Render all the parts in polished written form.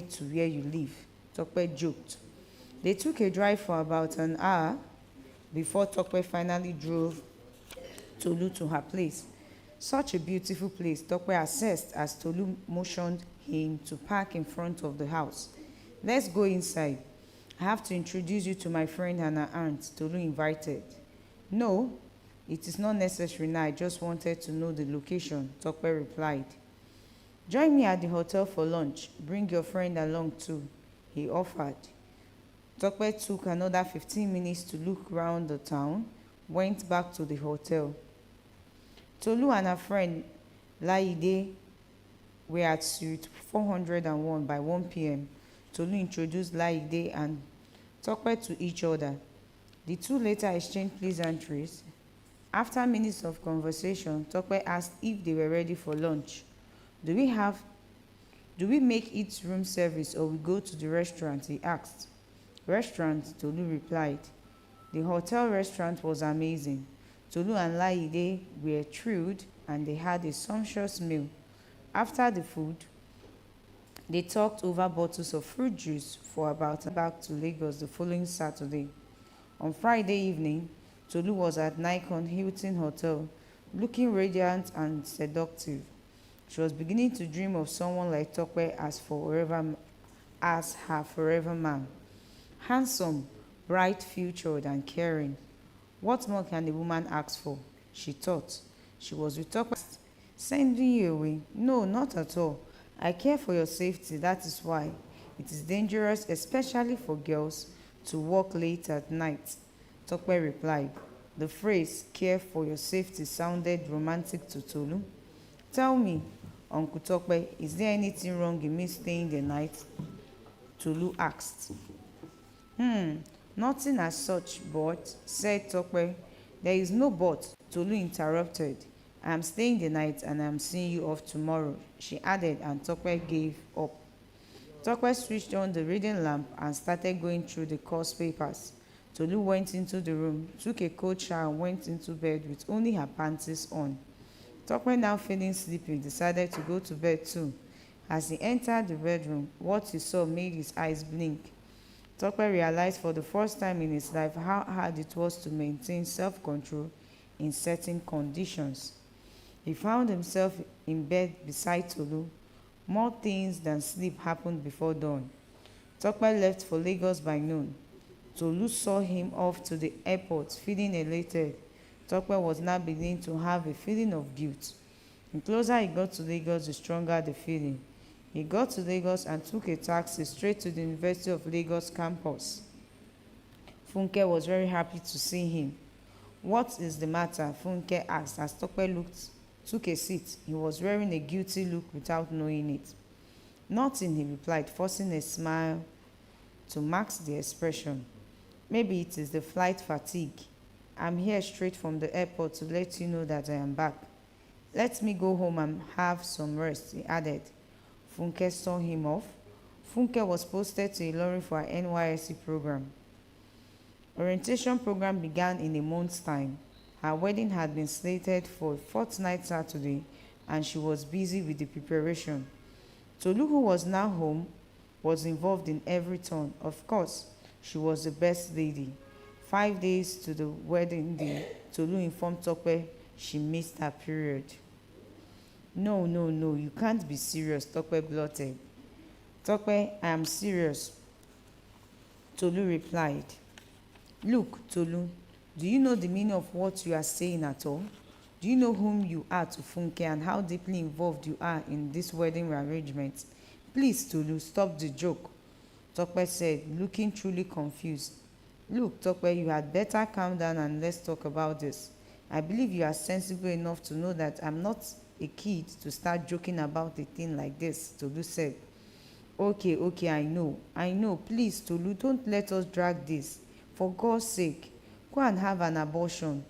to where you live, Tokwe joked. They took a drive for about an hour before Tokwe finally drove Tolu to her place. Such a beautiful place, Tokwe assessed as Tolu motioned him to park in front of the house. Let's go inside. I have to introduce you to my friend and her aunt, Tolu invited. No, it is not necessary now. I just wanted to know the location, Tokwe replied. Join me at the hotel for lunch. Bring your friend along too, he offered. Tokwe took another 15 minutes to look round the town, went back to the hotel. Tolu and her friend Laide were at suite 401 by 1 p.m. Tolu introduced Laide and Tokwe to each other. The two later exchanged pleasantries. After minutes of conversation, Tokwe asked if they were ready for lunch. Do we make it room service or we go to the restaurant? He asked. Restaurant, Tolu replied. The hotel restaurant was amazing. Tolu and Laide were thrilled and they had a sumptuous meal. After the food, they talked over bottles of fruit juice for about back to Lagos the following Saturday. On Friday evening, Tolu was at Nikon Hilton Hotel, looking radiant and seductive. She was beginning to dream of someone like Tokwe as her forever man. Handsome, bright-futured, and caring. What more can a woman ask for? She thought. She was with Tokwe. Sending you away? No, not at all. I care for your safety, that is why. It is dangerous, especially for girls, to walk late at night, Tokwe replied. The phrase, care for your safety, sounded romantic to Tolu. Tell me, Uncle Tokwe, is there anything wrong in me staying the night? Tolu asked. Nothing as such, but, said Tokwe. There is no but, Tolu interrupted. I am staying the night and I am seeing you off tomorrow, she added, and Tokwe gave up. Tokwe switched on the reading lamp and started going through the course papers. Tolu went into the room, took a cold shower and went into bed with only her panties on. Tokwe, now feeling sleepy, decided to go to bed too. As he entered the bedroom, what he saw made his eyes blink. Tokwe realized for the first time in his life how hard it was to maintain self-control in certain conditions. He found himself in bed beside Tolu. More things than sleep happened before dawn. Tokwe left for Lagos by noon. Tolu saw him off to the airport, feeling elated. Tokwe was now beginning to have a feeling of guilt. The closer he got to Lagos, the stronger the feeling. He got to Lagos and took a taxi straight to the University of Lagos campus. Funke was very happy to see him. What is the matter? Funke asked as Tokwe took a seat. He was wearing a guilty look without knowing it. Nothing, he replied, forcing a smile to mask the expression. Maybe it is the flight fatigue. I'm here straight from the airport to let you know that I am back. Let me go home and have some rest, he added. Funke saw him off. Funke was posted to Ilorin for her NYSC program. Orientation program began in a month's time. Her wedding had been slated for a fortnight Saturday, and she was busy with the preparation. Tolu, who was now home, was involved in every turn. Of course, she was the best lady. 5 days to the wedding day, Tolu informed Tokwe she missed her period. No, you can't be serious, Tokwe blurted. Tokwe, I am serious, Tolu replied. Look, Tolu, do you know the meaning of what you are saying at all? Do you know whom you are to Funke and how deeply involved you are in this wedding arrangement? Please, Tolu, stop the joke, Tokwe said, looking truly confused. Look, Tokwe, you had better calm down and let's talk about this. I believe you are sensible enough to know that I'm not a kid to start joking about a thing like this, Tolu said. Okay, I know. Please, Tolu, don't let us drag this. For God's sake, go and have an abortion.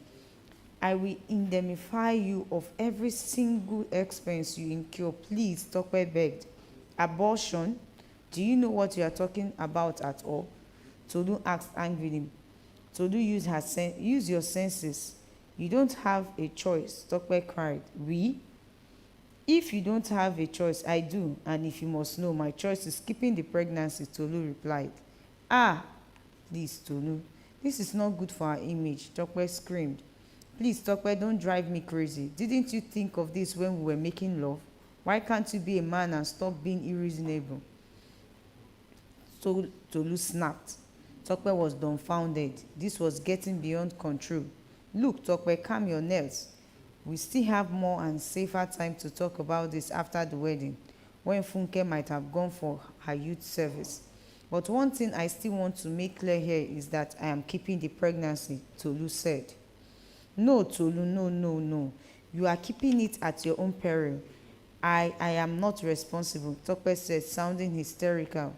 I will indemnify you of every single expense you incur. Please, Tokwe begged. Abortion? Do you know what you are talking about at all? Tolu asked angrily. Tolu, use your senses. You don't have a choice, Tokwe cried. We? If you don't have a choice, I do, and if you must know, my choice is keeping the pregnancy, Tolu replied. Ah, please, Tolu, this is not good for our image, Tope screamed. Please, Tope, don't drive me crazy. Didn't you think of this when we were making love? Why can't you be a man and stop being irreasonable? Tolu snapped. Tope was dumbfounded. This was getting beyond control. Look, Tope, calm your nerves. We still have more and safer time to talk about this after the wedding, when Funke might have gone for her youth service. But one thing I still want to make clear here is that I am keeping the pregnancy, Tolu said. No, Tolu, no, no, no. You are keeping it at your own peril. I am not responsible, Tope said, sounding hysterical.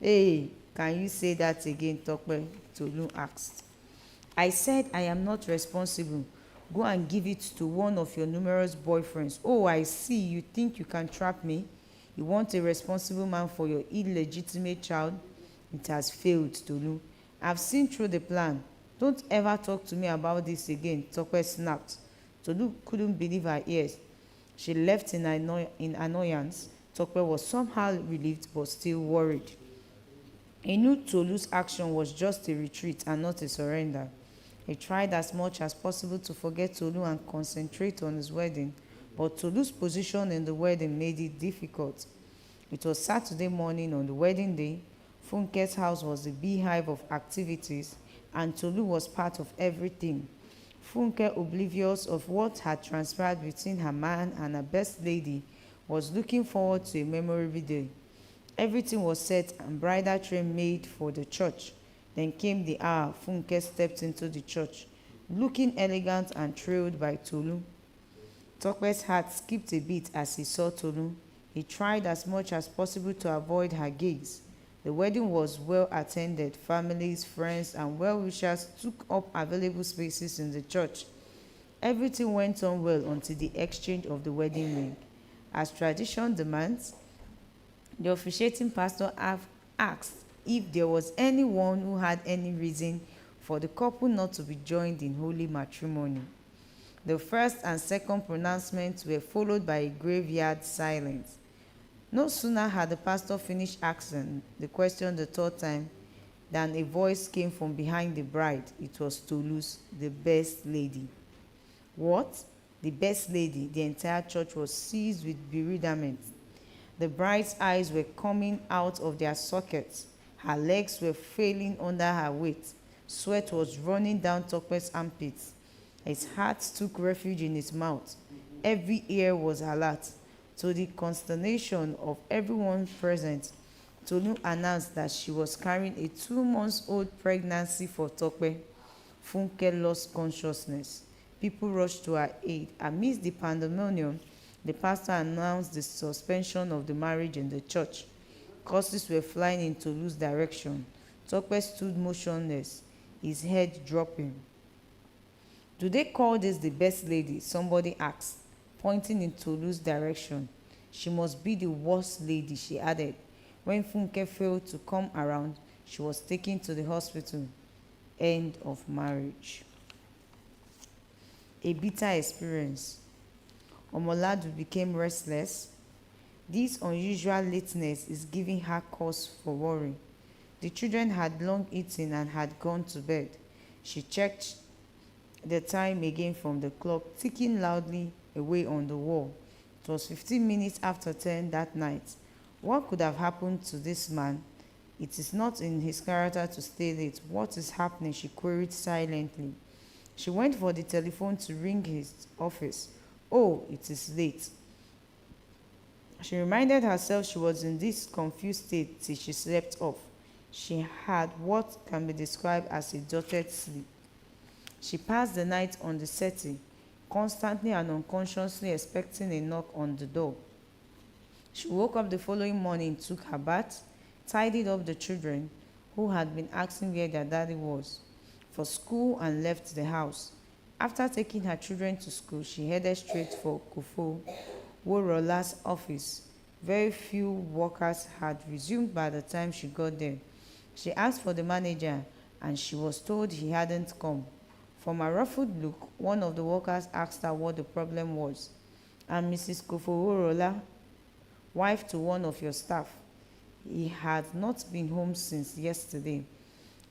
Hey, can you say that again, Tope? Tolu asked. I said I am not responsible. Go and give it to one of your numerous boyfriends. Oh, I see. You think you can trap me? You want a responsible man for your illegitimate child? It has failed, Tolu. I've seen through the plan. Don't ever talk to me about this again, Tope snapped. Tolu couldn't believe her ears. She left in annoyance. Tope was somehow relieved but still worried. He knew Tolu's action was just a retreat and not a surrender. He tried as much as possible to forget Tolu and concentrate on his wedding, but Tolu's position in the wedding made it difficult. It was Saturday morning on the wedding day. Funke's house was a beehive of activities, and Tolu was part of everything. Funke, oblivious of what had transpired between her man and her best lady, was looking forward to a memorable day. Everything was set and bridal train made for the church. Then came the hour Funke stepped into the church, looking elegant and trailed by Tolu. Tope's heart skipped a beat as he saw Tolu. He tried as much as possible to avoid her gaze. The wedding was well attended. Families, friends, and well-wishers took up available spaces in the church. Everything went on well until the exchange of the wedding ring. As tradition demands, the officiating pastor asked if there was anyone who had any reason for the couple not to be joined in holy matrimony. The first and second pronouncements were followed by a graveyard silence. No sooner had the pastor finished asking the question the third time than a voice came from behind the bride. It was Tolu's, the best lady. What? The best lady? The entire church was seized with bewilderment. The bride's eyes were coming out of their sockets. Her legs were failing under her weight. Sweat was running down Tope's armpits. His heart took refuge in his mouth. Every ear was alert. To the consternation of everyone present, Tolu announced that she was carrying a 2-month-old pregnancy for Tope. Funke lost consciousness. People rushed to her aid. Amidst the pandemonium, the pastor announced the suspension of the marriage in the church. Curses were flying in Tolu's direction. Tope stood motionless, his head dropping. Do they call this the best lady? Somebody asked, pointing in Tolu's direction. She must be the worst lady, she added. When Funke failed to come around, she was taken to the hospital. End of marriage. A bitter experience. Omoladu became restless. This unusual lateness is giving her cause for worry. The children had long eaten and had gone to bed. She checked the time again from the clock ticking loudly away on the wall. It was 15 minutes after 10 that night. What could have happened to this man? It is not in his character to stay late. What is happening? She queried silently. She went for the telephone to ring his office. Oh, it is late. She reminded herself she was in this confused state till she slept off. She had what can be described as a dotted sleep. She passed the night on the settee, constantly and unconsciously expecting a knock on the door. She woke up the following morning, took her bath, tidied up the children, who had been asking where their daddy was, for school, and left the house. After taking her children to school, she headed straight for Kofo Worola's office. Very few workers had resumed by the time she got there. She asked for the manager, and she was told he hadn't come. From her ruffled look, one of the workers asked her what the problem was. I'm Mrs. Kofoworola, wife to one of your staff. He had not been home since yesterday.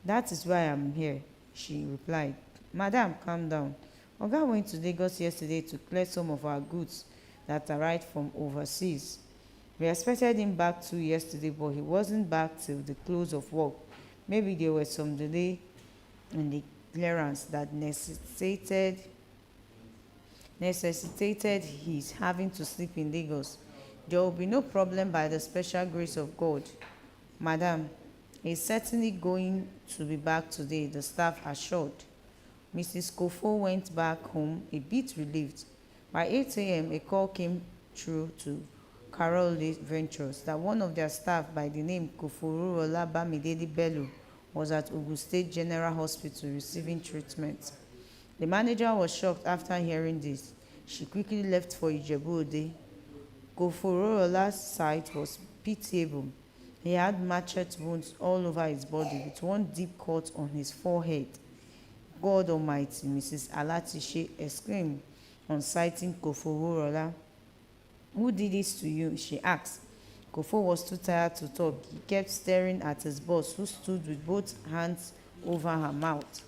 That is why I'm here, she replied. Madam, calm down. Oga went to Lagos yesterday to clear some of our goods that arrived from overseas. We expected him back too yesterday, but he wasn't back till the close of work. Maybe there was some delay in the clearance that necessitated his having to sleep in Lagos. There will be no problem by the special grace of God. Madam, he's certainly going to be back today, the staff assured. Mrs. Kofo went back home a bit relieved. By 8 a.m., a call came through to Carol Ventures that one of their staff by the name Koforo Bamidele Bello was at Ogun State General Hospital receiving treatment. The manager was shocked after hearing this. She quickly left for Ijebu-Ode. Koforola's sight was pitiable. He had machete wounds all over his body with one deep cut on his forehead. God Almighty, Mrs. Alatishe exclaimed on sighting Koforola. Who did this to you? She asked. Kofo was too tired to talk. He kept staring at his boss, who stood with both hands over her mouth.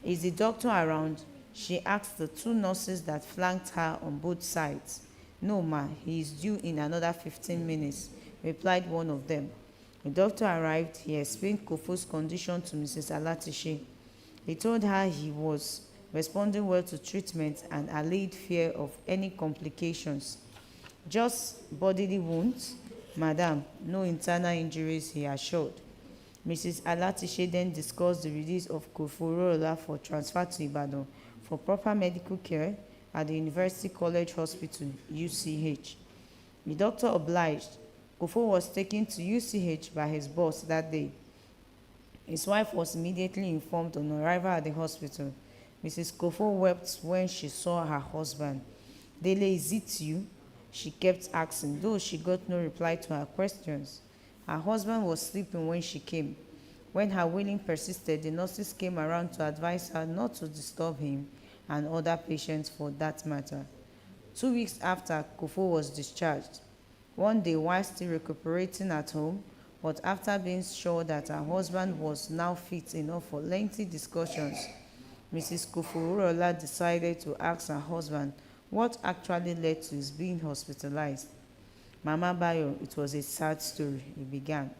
Is the doctor around? She asked the two nurses that flanked her on both sides. No, ma, he is due in another 15 minutes, replied one of them. The doctor arrived. He explained Kofo's condition to Mrs. Alatishe. He told her he was responding well to treatment and allayed fear of any complications. Just bodily wounds, madam, no internal injuries, he assured. Mrs. Alatishe then discussed the release of Koforola for transfer to Ibadan for proper medical care at the University College Hospital, UCH. The doctor obliged. Kofo was taken to UCH by his boss that day. His wife was immediately informed on arrival at the hospital. Mrs. Kofo wept when she saw her husband. Dele, is it you? She kept asking, though she got no reply to her questions. Her husband was sleeping when she came. When her wailing persisted, the nurses came around to advise her not to disturb him and other patients for that matter. 2 weeks after, Kofo was discharged. One day, while still recuperating at home, but after being sure that her husband was now fit enough for lengthy discussions, Mrs. Koforola decided to ask her husband what actually led to his being hospitalized. Mama Bayo, it was a sad story, he began.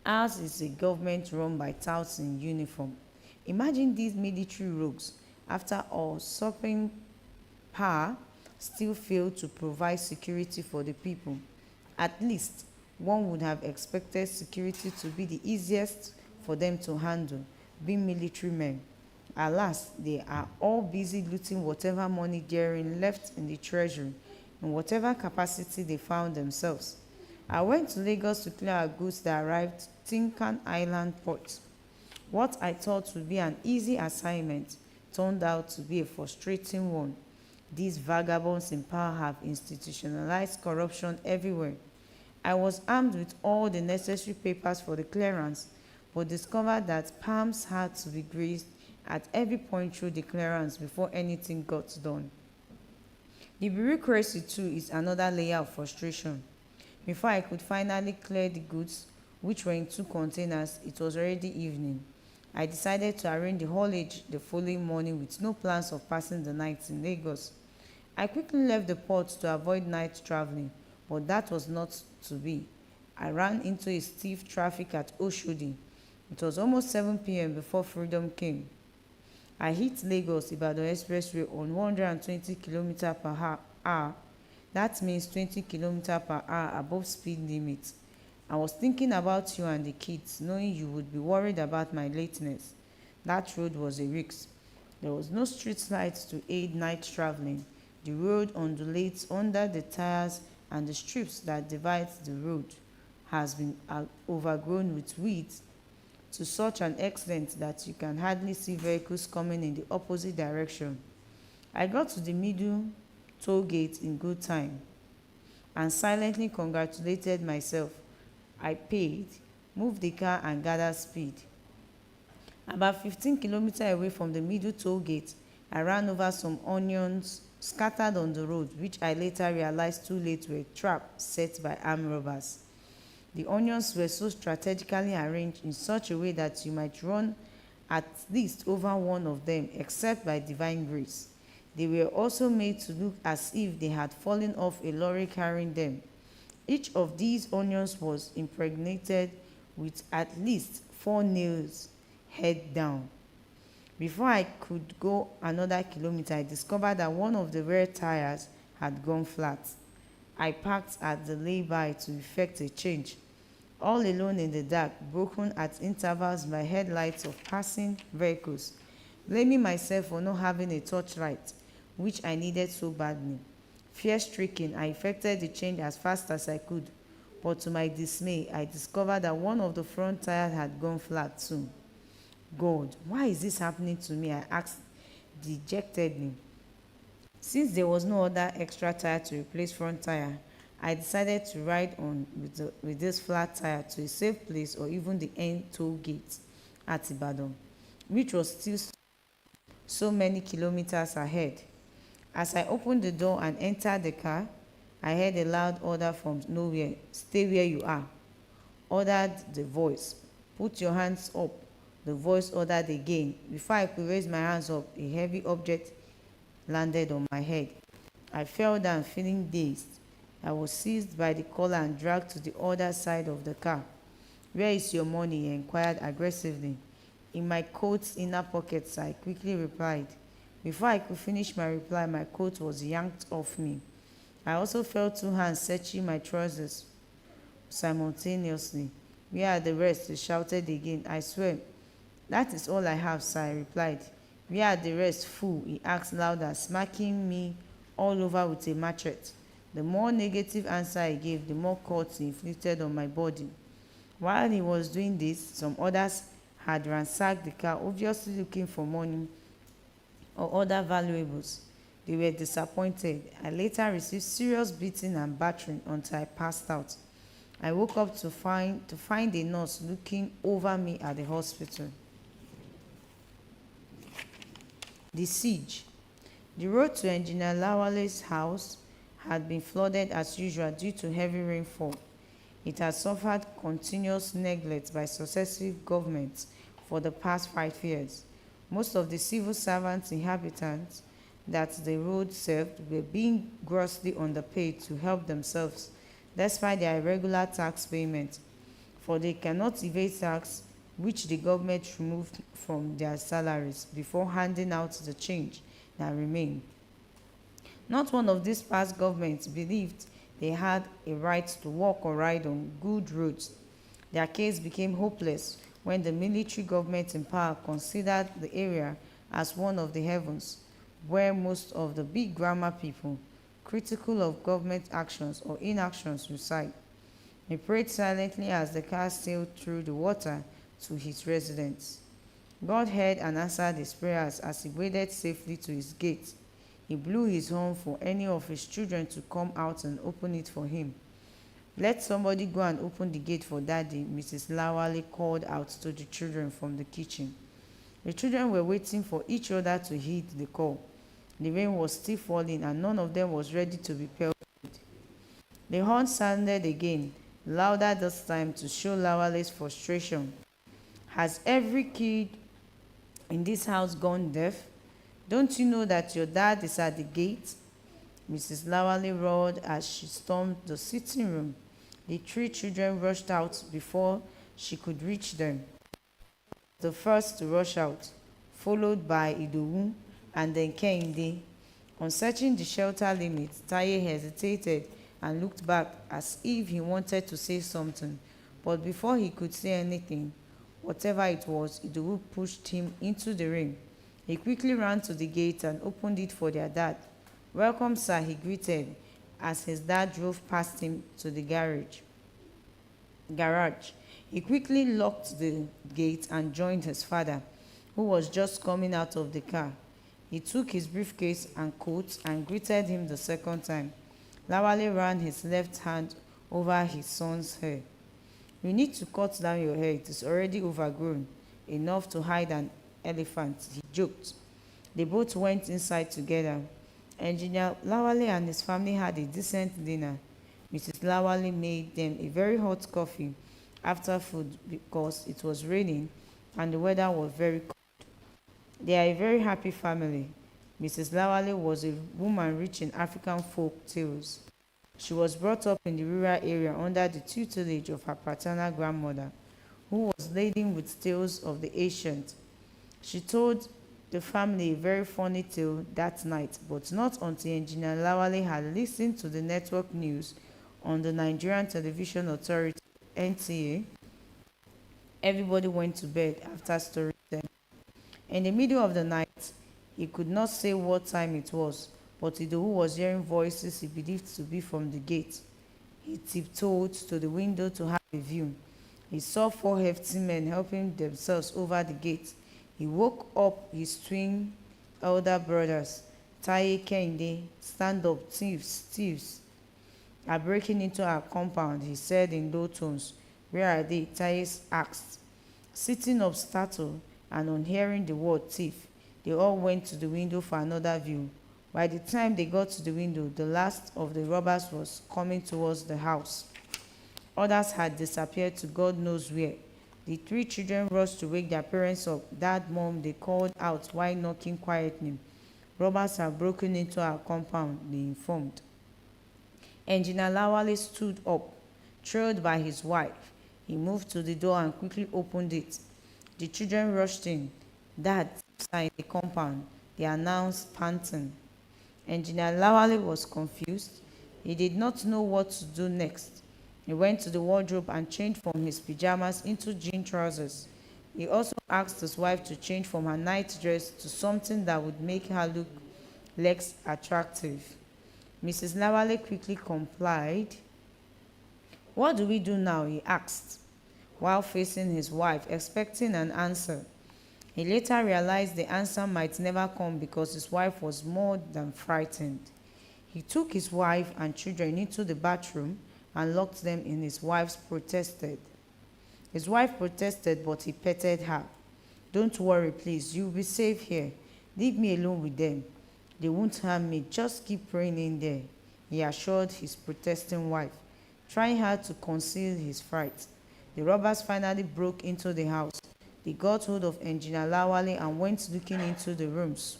Ours is a government run by touts in uniform. Imagine these military rogues, after all usurping power, still fail to provide security for the people. At least, one would have expected security to be the easiest for them to handle, being military men. Alas, they are all busy looting whatever money therein left in the treasury, in whatever capacity they found themselves. I went to Lagos to clear our goods that arrived Tinkan Island port. What I thought would be an easy assignment turned out to be a frustrating one. These vagabonds in power have institutionalized corruption everywhere. I was armed with all the necessary papers for the clearance, but discovered that palms had to be greased at every point through the clearance before anything got done. The bureaucracy too is another layer of frustration. Before I could finally clear the goods, which were in 2 containers, it was already evening. I decided to arrange the haulage the following morning with no plans of passing the night in Lagos. I quickly left the port to avoid night traveling, but that was not to be. I ran into a stiff traffic at Oshodi. It was almost 7 p.m. before freedom came. I hit Lagos Ibadan Expressway on 120 km per hour. That means 20 km per hour above speed limit. I was thinking about you and the kids, knowing you would be worried about my lateness. That road was a risk. There was no street lights to aid night traveling. The road undulates under the tires, and the strips that divides the road has been overgrown with weeds to such an extent that you can hardly see vehicles coming in the opposite direction. I got to the middle toll gate in good time and silently congratulated myself. I paid, moved the car and gathered speed. About 15 kilometers away from the middle toll gate, I ran over some onions scattered on the road, which I later realized too late were traps set by armed robbers. The onions were so strategically arranged in such a way that you might run at least over one of them, except by divine grace. They were also made to look as if they had fallen off a lorry carrying them. Each of these onions was impregnated with at least 4 nails head down. Before I could go another kilometer, I discovered that one of the rear tires had gone flat. I parked at the lay-by to effect a change. All alone in the dark, broken at intervals by headlights of passing vehicles, blaming myself for not having a torchlight, which I needed so badly. Fear-stricken, I effected the change as fast as I could, but to my dismay, I discovered that one of the front tires had gone flat too. God, why is this happening to me? I asked dejectedly. Since there was no other extra tire to replace front tire, I decided to ride on with this flat tire to a safe place or even the end toll gate at Ibadan, which was still so many kilometers ahead. As I opened the door and entered the car, I heard a loud order from nowhere. Stay where you are, ordered the voice. Put your hands up, the voice ordered again. Before I could raise my hands up, a heavy object landed on my head. I fell down feeling dazed. I was seized by the collar and dragged to the other side of the car. Where is your money? He inquired aggressively. In my coat's inner pockets, I quickly replied. Before I could finish my reply, my coat was yanked off me. I also felt 2 hands searching my trousers simultaneously. Where are the rest? He shouted again. I swear, that is all I have, sir, I replied. Where are the rest, fool? He asked louder, smacking me all over with a machete. The more negative answer I gave, the more cuts he inflicted on my body. While he was doing this, some others had ransacked the car, obviously looking for money or other valuables. They were disappointed. I later received serious beating and battering until I passed out. I woke up to find a nurse looking over me at the hospital. The siege. The road to Engineer Lawale's house had been flooded as usual due to heavy rainfall. It had suffered continuous neglect by successive governments for the past 5 years. Most of the civil servants inhabitants that the road served were being grossly underpaid to help themselves despite their irregular tax payment, for they cannot evade tax which the government removed from their salaries before handing out the change that remained. Not one of these past governments believed they had a right to walk or ride on good roads. Their case became hopeless when the military government in power considered the area as one of the heavens, where most of the big grammar people, critical of government actions or inactions, reside. He prayed silently as the car sailed through the water to his residence. God heard and answered his prayers as he waded safely to his gate. He blew his horn for any of his children to come out and open it for him. Let somebody go and open the gate for Daddy, Mrs. Lawale called out to the children from the kitchen. The children were waiting for each other to heed the call. The rain was still falling and none of them was ready to be pelted. The horn sounded again, louder this time to show Lawale's frustration. Has every kid in this house gone deaf? Don't you know that your dad is at the gate? Mrs. Lawale roared as she stormed the sitting room. The 3 children rushed out before she could reach them. The first to rush out, followed by Idowu and then Kehinde. On searching the shelter limit, Taye hesitated and looked back as if he wanted to say something. But before he could say anything, whatever it was, Idowu pushed him into the ring. He quickly ran to the gate and opened it for their dad. Welcome, sir, he greeted as his dad drove past him to the garage. He quickly locked the gate and joined his father, who was just coming out of the car. He took his briefcase and coat and greeted him the second time. Lawale ran his left hand over his son's hair. You need to cut down your hair. It is already overgrown, enough to hide an elephant, he joked. They both went inside together. Engineer Lawale and his family had a decent dinner. Mrs. Lawale made them a very hot coffee after food because it was raining and the weather was very cold. They are a very happy family. Mrs. Lawale was a woman rich in African folk tales. She was brought up in the rural area under the tutelage of her paternal grandmother, who was laden with tales of the ancient. She told the family a very funny tale that night, but not until Engineer Lawale had listened to the network news on the Nigerian Television Authority (NTA). Everybody went to bed after storytelling. In the middle of the night, he could not say what time it was, but Idowu was hearing voices he believed to be from the gate. He tiptoed to the window to have a view. He saw four hefty men helping themselves over the gate. He woke up his twin elder brothers, Taye, Kehinde. "Stand up, thieves, thieves are breaking into our compound," he said in low tones. "Where are they?" Taye asked. Sitting up startled and on hearing the word thief, they all went to the window for another view. By the time they got to the window, the last of the robbers was coming towards the house. Others had disappeared to God knows where. The three children rushed to wake their parents up. "Dad, Mom," they called out while knocking quietly. "Robbers have broken into our compound," they informed. Engineer Lawale stood up, trailed by his wife. He moved to the door and quickly opened it. The children rushed in. "Dad, thieves are in the compound," they announced, panting. Engineer Lawale was confused. He did not know what to do next. He went to the wardrobe and changed from his pajamas into jean trousers. He also asked his wife to change from her night dress to something that would make her look less attractive. Mrs. Lawale quickly complied. "What do we do now?" he asked, while facing his wife, expecting an answer. He later realized the answer might never come because his wife was more than frightened. He took his wife and children into the bathroom and locked them in. His wife protested. But he petted her. "Don't worry, please. You'll be safe here. Leave me alone with them. They won't harm me. Just keep praying in there," he assured his protesting wife, trying hard to conceal his fright. The robbers finally broke into the house. They got hold of Engineer Lawale and went looking into the rooms.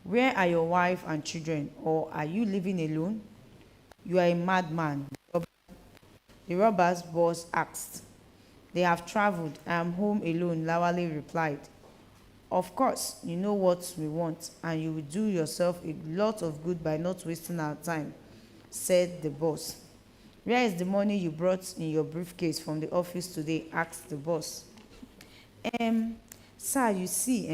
"Where are your wife and children? Or are you living alone?" "You are a madman," the robber's boss asked. "They have traveled. I am home alone," Lawale replied. "Of course, you know what we want, and you will do yourself a lot of good by not wasting our time," said the boss. "Where is the money you brought in your briefcase from the office today?" asked the boss. Sir, you see,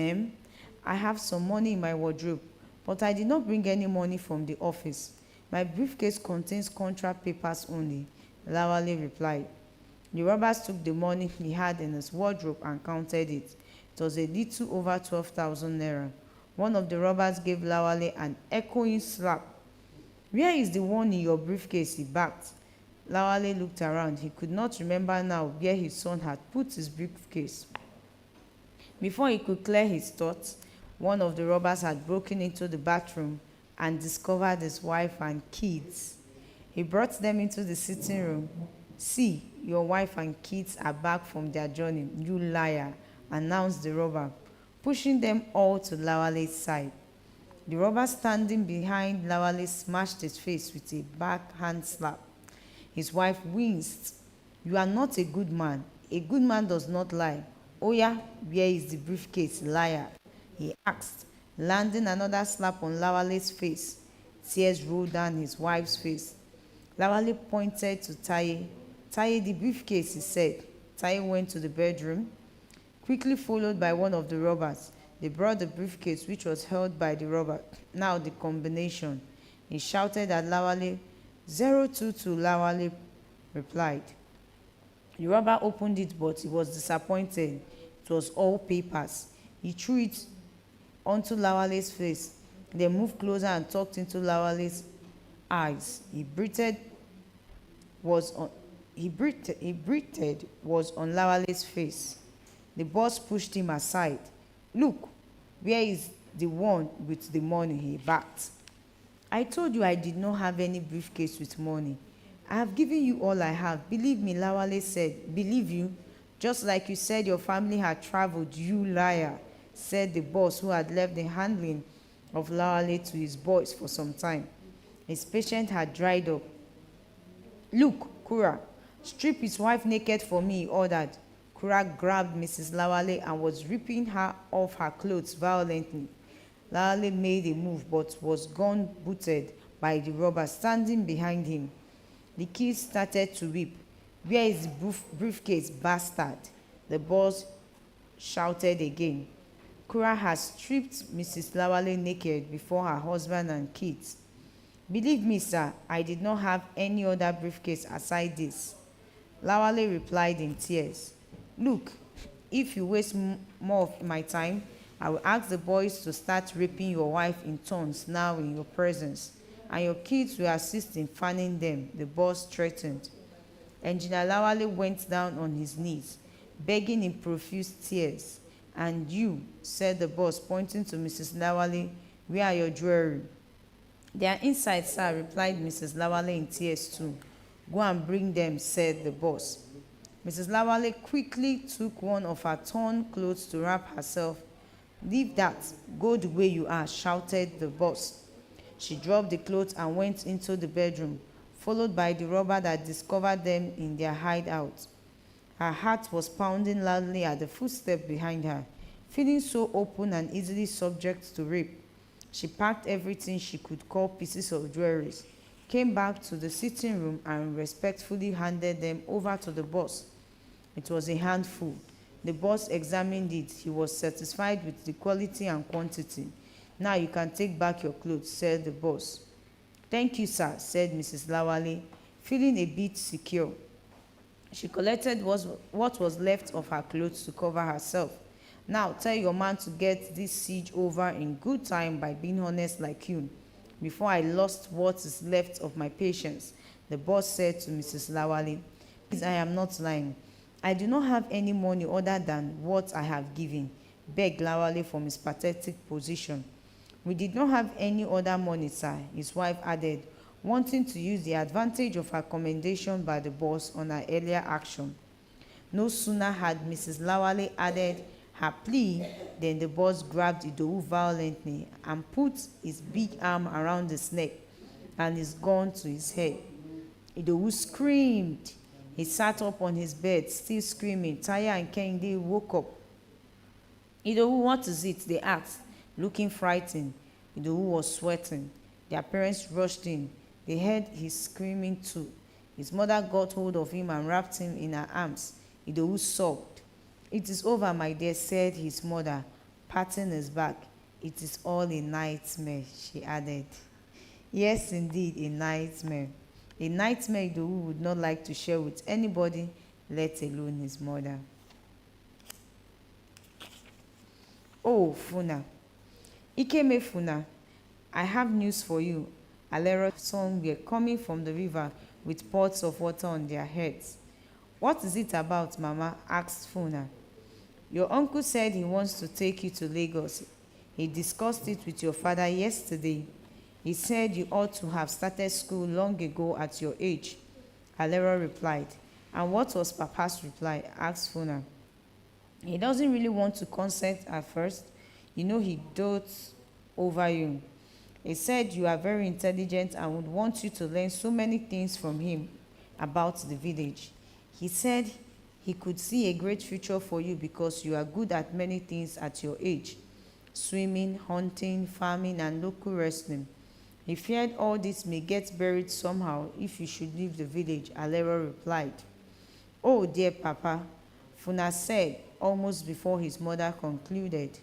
I have some money in my wardrobe, but I did not bring any money from the office. My briefcase contains contract papers only," Lawale replied. The robbers took the money he had in his wardrobe and counted it. It was a little over 12,000 naira. One of the robbers gave Lawale an echoing slap. "Where is the one in your briefcase?" he barked. Lawale looked around. He could not remember now where his son had put his briefcase. Before he could clear his thoughts, one of the robbers had broken into the bathroom and discovered his wife and kids. He brought them into the sitting room. "See, your wife and kids are back from their journey, you liar," announced the robber, pushing them all to Lawale's side. The robber standing behind Lawale smashed his face with a backhand slap. His wife winced. "You are not a good man. A good man does not lie. Oh yeah, where is the briefcase, liar?" he asked, landing another slap on Lawale's face. Tears rolled down his wife's face. Lawale pointed to Taye. "Taye, the briefcase," he said. Taye went to the bedroom, quickly followed by one of the robbers. They brought the briefcase, which was held by the robber. "Now the combination," he shouted at Lawale. 022, Lawale replied. The robber opened it, but he was disappointed. It was all papers. He threw it onto Lawale's face, then moved closer and talked into Lawale's eyes. He breathed was on Lawale's face. The boss pushed him aside. "Look, Where is the one with the money? He barked. I told you I did not have any briefcase with money. I have given you all I have. Believe me, Lawale said. Believe you? Just like you said your family had traveled, you liar, said the boss who had left the handling of Lawale to his boys for some time. His patience had dried up. Look, Kura, strip his wife naked for me, he ordered. Kura grabbed Mrs. Lawale and was ripping her off her clothes violently. Lawale made a move but was gun booted by the robber standing behind him. The kids started to weep. Where is the briefcase, bastard? The boss shouted again. Kura has stripped Mrs. Lawale naked before her husband and kids. Believe me, sir, I did not have any other briefcase aside this. Lawale replied in tears. Look, if you waste more of my time, I will ask the boys to start raping your wife in turns now in your presence, and your kids will assist in fanning them, the boss threatened. Engineer Lawale went down on his knees, begging in profuse tears. And you, said the boss, pointing to Mrs. Lawale, where are your jewelry? They are inside, sir, replied Mrs. Lawale in tears too. Go and bring them, said the boss. Mrs. Lawale quickly took one of her torn clothes to wrap herself. Leave that, go the way you are, shouted the boss. She dropped the clothes and went into the bedroom, followed by the robber that discovered them in their hideout. Her heart was pounding loudly at the footstep behind her, feeling so open and easily subject to rape. She packed everything she could call pieces of jewelry, came back to the sitting room and respectfully handed them over to the boss. It was a handful. The boss examined it. He was satisfied with the quality and quantity. Now you can take back your clothes, said the boss. Thank you, sir, said Mrs. Lawale, feeling a bit secure. She collected what was left of her clothes to cover herself. Now tell your man to get this siege over in good time by being honest like you. Before I lost what is left of my patience, the boss said to Mrs. Lawale, please, I am not lying. I do not have any money other than what I have given, begged Lawale from his pathetic position. We did not have any other money, sir, his wife added, wanting to use the advantage of her commendation by the boss on her earlier action. No sooner had Mrs. Lawale added her plea than the boss grabbed Idowu violently and put his big arm around his neck and his gun to his head. Idowu screamed. He sat up on his bed, still screaming. Taya and Kehinde woke up. Idowu, what is it? They asked, looking frightened. Idowu was sweating. Their parents rushed in. They heard his screaming too. His mother got hold of him and wrapped him in her arms. Idowu sobbed. It is over, my dear, said his mother, patting his back. It is all a nightmare, she added. Yes, indeed, a nightmare. A nightmare Idowu would not like to share with anybody, let alone his mother. Oh, Funa. Ikeme Funa, I have news for you. Alero's sons were coming from the river with pots of water on their heads. What is it about, Mama? Asked Funa. Your uncle said he wants to take you to Lagos. He discussed it with your father yesterday. He said you ought to have started school long ago at your age. Alero replied. And what was Papa's reply? Asked Funa. He doesn't really want to consent at first. You know he dotes over you. He said you are very intelligent and would want you to learn so many things from him about the village. He said he could see a great future for you because you are good at many things at your age. Swimming, hunting, farming, and local wrestling. He feared all this may get buried somehow if you should leave the village, Alero replied. Oh, dear Papa, Funa said, almost before his mother concluded.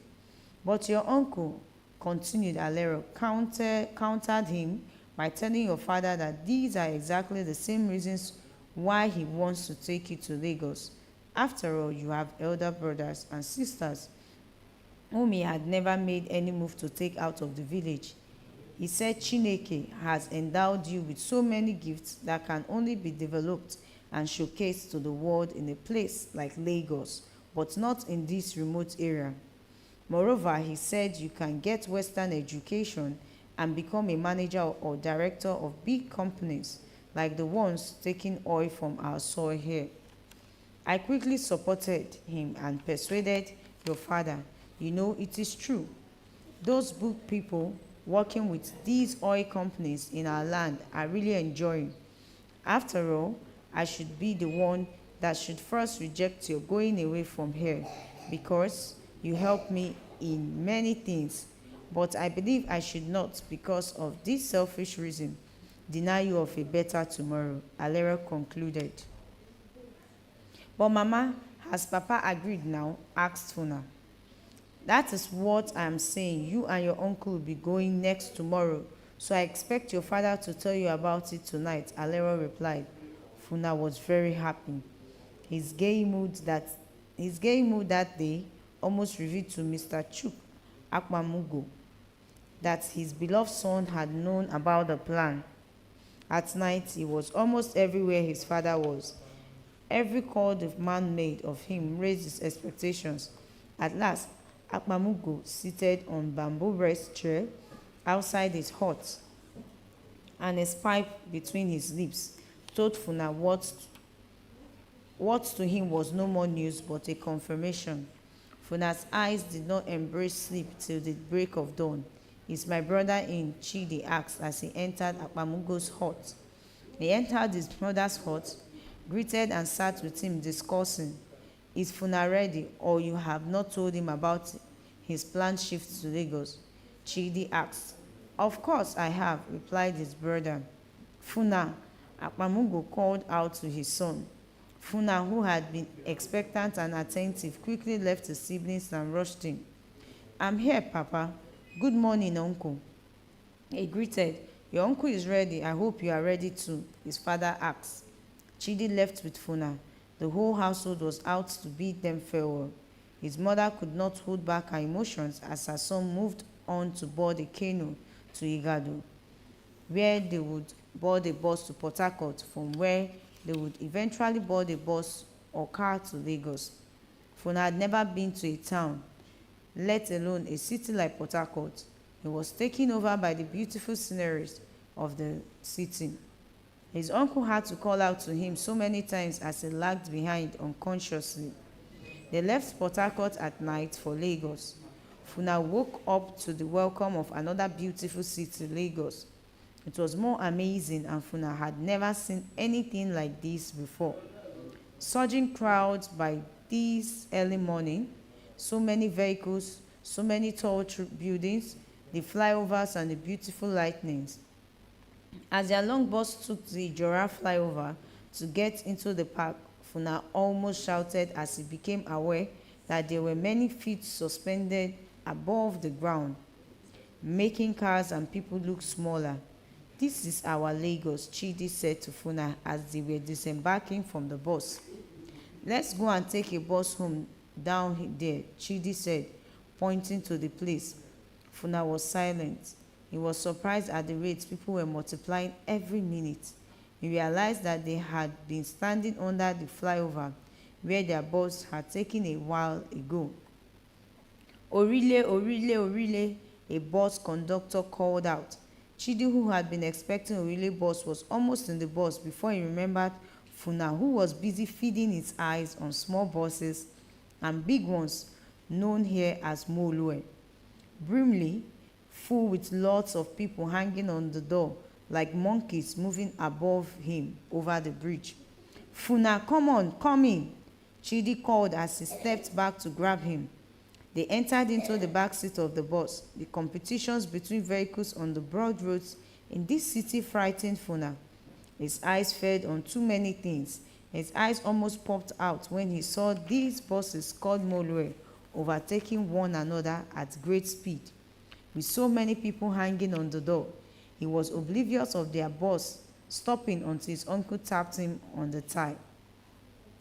But your uncle, continued Alero, countered him by telling your father that these are exactly the same reasons why he wants to take you to Lagos. After all, you have elder brothers and sisters whom he had never made any move to take out of the village. He said Chineke has endowed you with so many gifts that can only be developed and showcased to the world in a place like Lagos, but not in this remote area. Moreover, he said you can get Western education and become a manager or director of big companies like the ones taking oil from our soil here. I quickly supported him and persuaded your father. You know, it is true. Those book people working with these oil companies in our land are really enjoying. After all, I should be the one that should first reject your going away from here because you helped me in many things. But I believe I should not, because of this selfish reason, deny you of a better tomorrow, Alera concluded. But Mama, has Papa agreed now? Asked Funa. That is what I am saying. You and your uncle will be going next tomorrow. So I expect your father to tell you about it tonight, Alero replied. Funa was very happy. His gay mood that his gay mood that day almost revealed to Mr. Chuk Akmamugo that his beloved son had known about the plan. At night, he was almost everywhere his father was. Every call the man made of him raised his expectations. At last, Akmamugo, seated on bamboo rest chair outside his hut and his pipe between his lips, told Funa what to him was no more news but a confirmation. Funa's eyes did not embrace sleep till the break of dawn. Is my brother in? Chidi asked as he entered Akpamugo's hut. He entered his brother's hut, greeted and sat with him discussing. Is Funa ready, or you have not told him about his planned shift to Lagos? Chidi asked. Of course I have, replied his brother. Funa, Akpamugo called out to his son. Funa, who had been expectant and attentive, quickly left his siblings and rushed in. I'm here, Papa. Good morning, Uncle. He greeted. Your uncle is ready. I hope you are ready too, his father asked. Chidi left with Funa. The whole household was out to bid them farewell. His mother could not hold back her emotions as her son moved on to board a canoe to Igado, where they would board a bus to Port Harcourt, from where they would eventually board a bus or car to Lagos. Funa had never been to a town, let alone a city like Port Harcourt. He was taken over by the beautiful sceneries of the city. His uncle had to call out to him so many times as he lagged behind unconsciously. They left Port Harcourt at night for Lagos. Funa woke up to the welcome of another beautiful city, Lagos. It was more amazing, and Funa had never seen anything like this before. Surging crowds by this early morning, so many vehicles, so many tall buildings, the flyovers and the beautiful lightnings. As their long bus took the Jora flyover to get into the park, Funa almost shouted as he became aware that there were many feet suspended above the ground, making cars and people look smaller. This is our Lagos, Chidi said to Funa as they were disembarking from the bus. Let's go and take a bus home down there, Chidi said, pointing to the place. Funa was silent. He was surprised at the rate people were multiplying every minute. He realized that they had been standing under the flyover where their bus had taken a while ago. Orile, Orile, Orile, a bus conductor called out. Chidi, who had been expecting Orile bus, was almost in the bus before he remembered Funa, who was busy feeding his eyes on small buses and big ones known here as Molue. Brimley, full with lots of people hanging on the door like monkeys moving above him over the bridge. Funa, come on, come in, Chidi called as he stepped back to grab him. They entered into the back seat of the bus. The competitions between vehicles on the broad roads in this city frightened Funa. His eyes fed on too many things. His eyes almost popped out when he saw these buses called Molue overtaking one another at great speed. With so many people hanging on the door, he was oblivious of their bus stopping until his uncle tapped him on the thigh.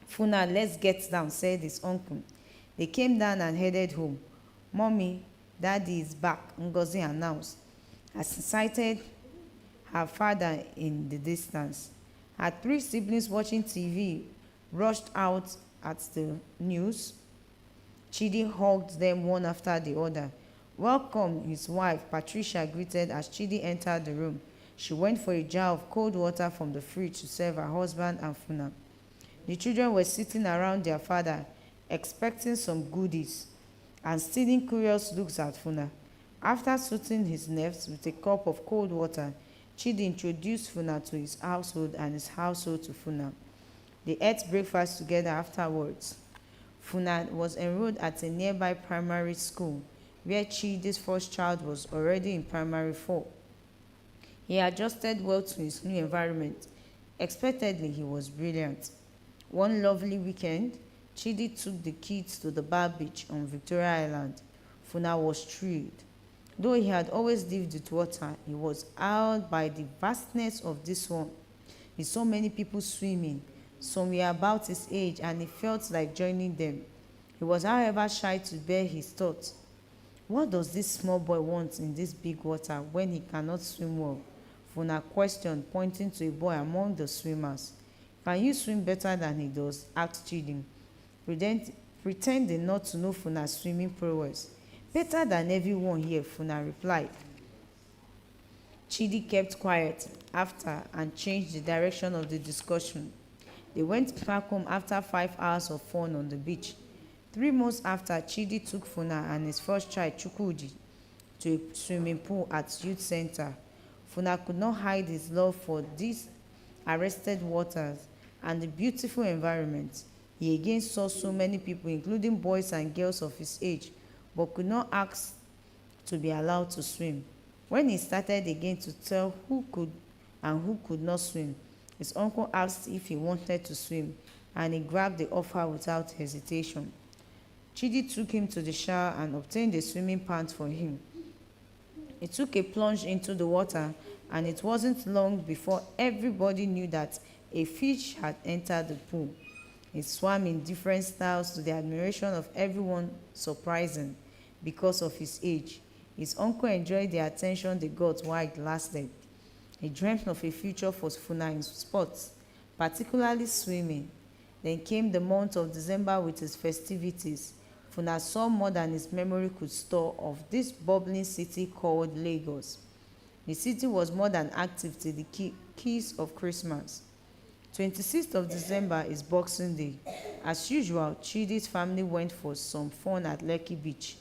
Funa, let's get down, said his uncle. They came down and headed home. Mommy, Daddy is back, Ngozi announced, as she sighted her father in the distance. Her three siblings watching TV rushed out at the news. Chidi hugged them one after the other. Welcome, his wife, Patricia greeted as Chidi entered the room. She went for a jar of cold water from the fridge to serve her husband and Funa. The children were sitting around their father, expecting some goodies and stealing curious looks at Funa. After soothing his nerves with a cup of cold water, Chidi introduced Funa to his household and his household to Funa. They ate breakfast together afterwards. Funa was enrolled at a nearby primary school where Chidi's first child was already in primary 4. He adjusted well to his new environment. Expectedly, he was brilliant. One lovely weekend, Chidi took the kids to the bar beach on Victoria Island. Funa was thrilled. Though he had always lived with water, he was awed by the vastness of this one. He saw many people swimming. Some were about his age and he felt like joining them. He was, however, shy to bear his thoughts. What does this small boy want in this big water when he cannot swim well? Funa questioned, pointing to a boy among the swimmers. Can you swim better than he does? Asked Chidi, pretending not to know Funa's swimming prowess. Better than everyone here, Funa replied. Chidi kept quiet after and changed the direction of the discussion. They went back home after 5 hours of fun on the beach. 3 months after, Chidi took Funa and his first child, Chukwudi, to a swimming pool at youth center. Funa could not hide his love for these arrested waters and the beautiful environment. He again saw so many people, including boys and girls of his age, but could not ask to be allowed to swim. When he started again to tell who could and who could not swim, his uncle asked if he wanted to swim, and he grabbed the offer without hesitation. Chidi took him to the shower and obtained a swimming pant for him. He took a plunge into the water, and it wasn't long before everybody knew that a fish had entered the pool. He swam in different styles to the admiration of everyone, surprising because of his age. His uncle enjoyed the attention they got while it lasted. He dreamt of a future for Funa in sports, particularly swimming. Then came the month of December with its festivities. Funa saw more than his memory could store of this bubbling city called Lagos. The city was more than active till the keys of Christmas. 26th of December is Boxing Day. As usual, Chidi's family went for some fun at Lekki Beach.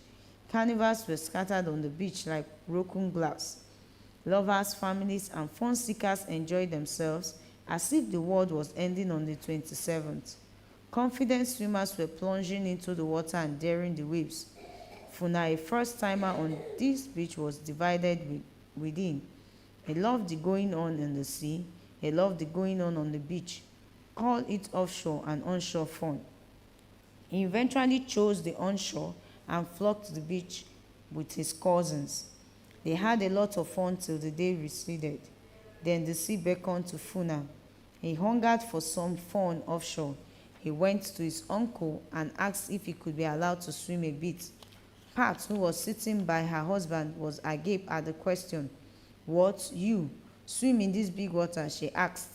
Carnivals were scattered on the beach like broken glass. Lovers, families, and fun seekers enjoyed themselves as if the world was ending on the 27th. Confident swimmers were plunging into the water and daring the waves. Funa, a first-timer on this beach, was divided within. He loved the going on in the sea. He loved the going on the beach. Call it offshore and onshore fun. He eventually chose the onshore and flocked to the beach with his cousins. They had a lot of fun till the day receded. Then the sea beckoned to Funa. He hungered for some fun offshore. He went to his uncle and asked if he could be allowed to swim a bit. Pat, who was sitting by her husband, was agape at the question. What, you? Swim in this big water? She asked.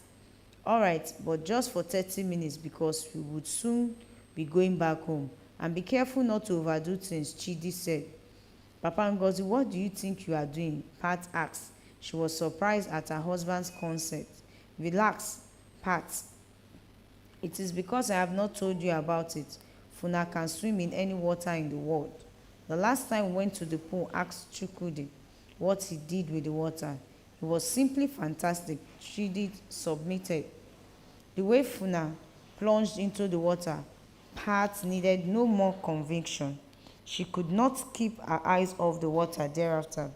All right, but just for 30 minutes because we would soon be going back home. And be careful not to overdo things, Chidi said. Papa Ngozi, what do you think you are doing? Pat asked. She was surprised at her husband's consent. Relax, Pat. It is because I have not told you about it. Funa can swim in any water in the world. The last time we went to the pool, asked Chukwudi what he did with the water. It was simply fantastic, Chidi submitted. The way Funa plunged into the water, Pat needed no more conviction. She could not keep her eyes off the water thereafter.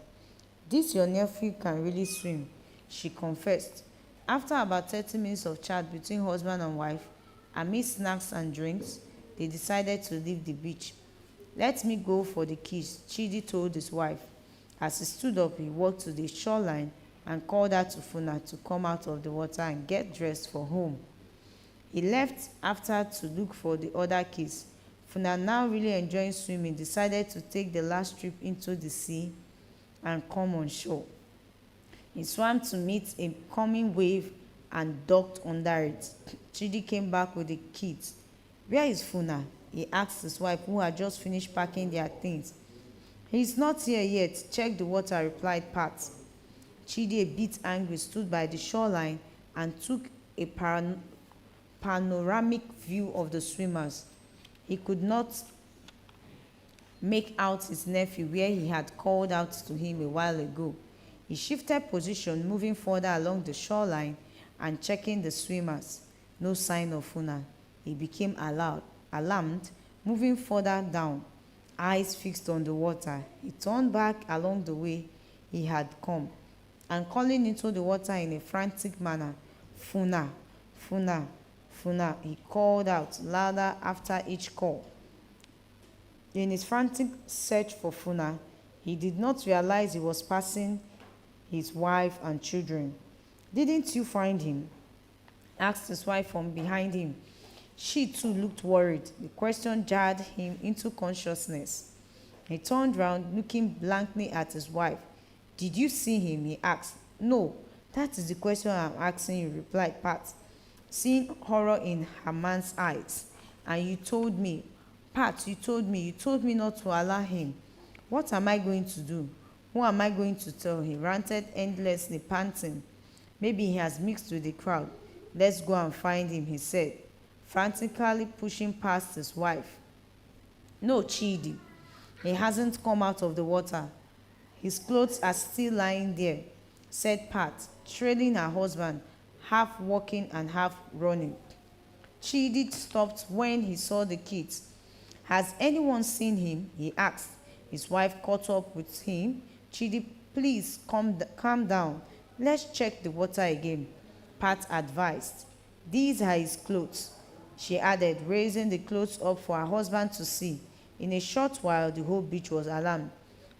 This your nephew can really swim, she confessed. After about 30 minutes of chat between husband and wife, amid snacks and drinks, they decided to leave the beach. Let me go for the keys, Chidi told his wife. As he stood up, he walked to the shoreline and called out to Funa to come out of the water and get dressed for home. He left after to look for the other keys. Funa, now really enjoying swimming, decided to take the last trip into the sea and come on shore. He swam to meet a coming wave and ducked under it. Chidi came back with the kids. Where is Funa? he asked his wife, who had just finished packing their things. He's not here yet. Check the water, replied Pat. Chidi, a bit angry, stood by the shoreline and took a panoramic view of the swimmers. He could not make out his nephew where he had called out to him a while ago. He shifted position, moving further along the shoreline and checking the swimmers. No sign of Funa. He became alarmed, moving further down, eyes fixed on the water. He turned back along the way he had come and calling into the water in a frantic manner, Funa, Funa, Funa. He called out louder after each call. In his frantic search for Funa, he did not realize he was passing his wife and children. Didn't you find him? Asked his wife from behind him. She too looked worried. The question jarred him into consciousness. He turned round, looking blankly at his wife. Did you see him? He asked. No, that is the question I'm asking you, replied Pat, seeing horror in her man's eyes. And you told me, Pat, you told me not to allow him. What am I going to do? Who am I going to tell? He ranted endlessly, panting. Maybe he has mixed with the crowd. Let's go and find him, he said, frantically pushing past his wife. No, Chidi. He hasn't come out of the water. His clothes are still lying there, said Pat, trailing her husband, half walking and half running. Chidi stopped when he saw the kids. Has anyone seen him? He asked. His wife caught up with him. Chidi, please calm down. Let's check the water again, Pat advised. These are his clothes, she added, raising the clothes up for her husband to see. In a short while, the whole beach was alarmed.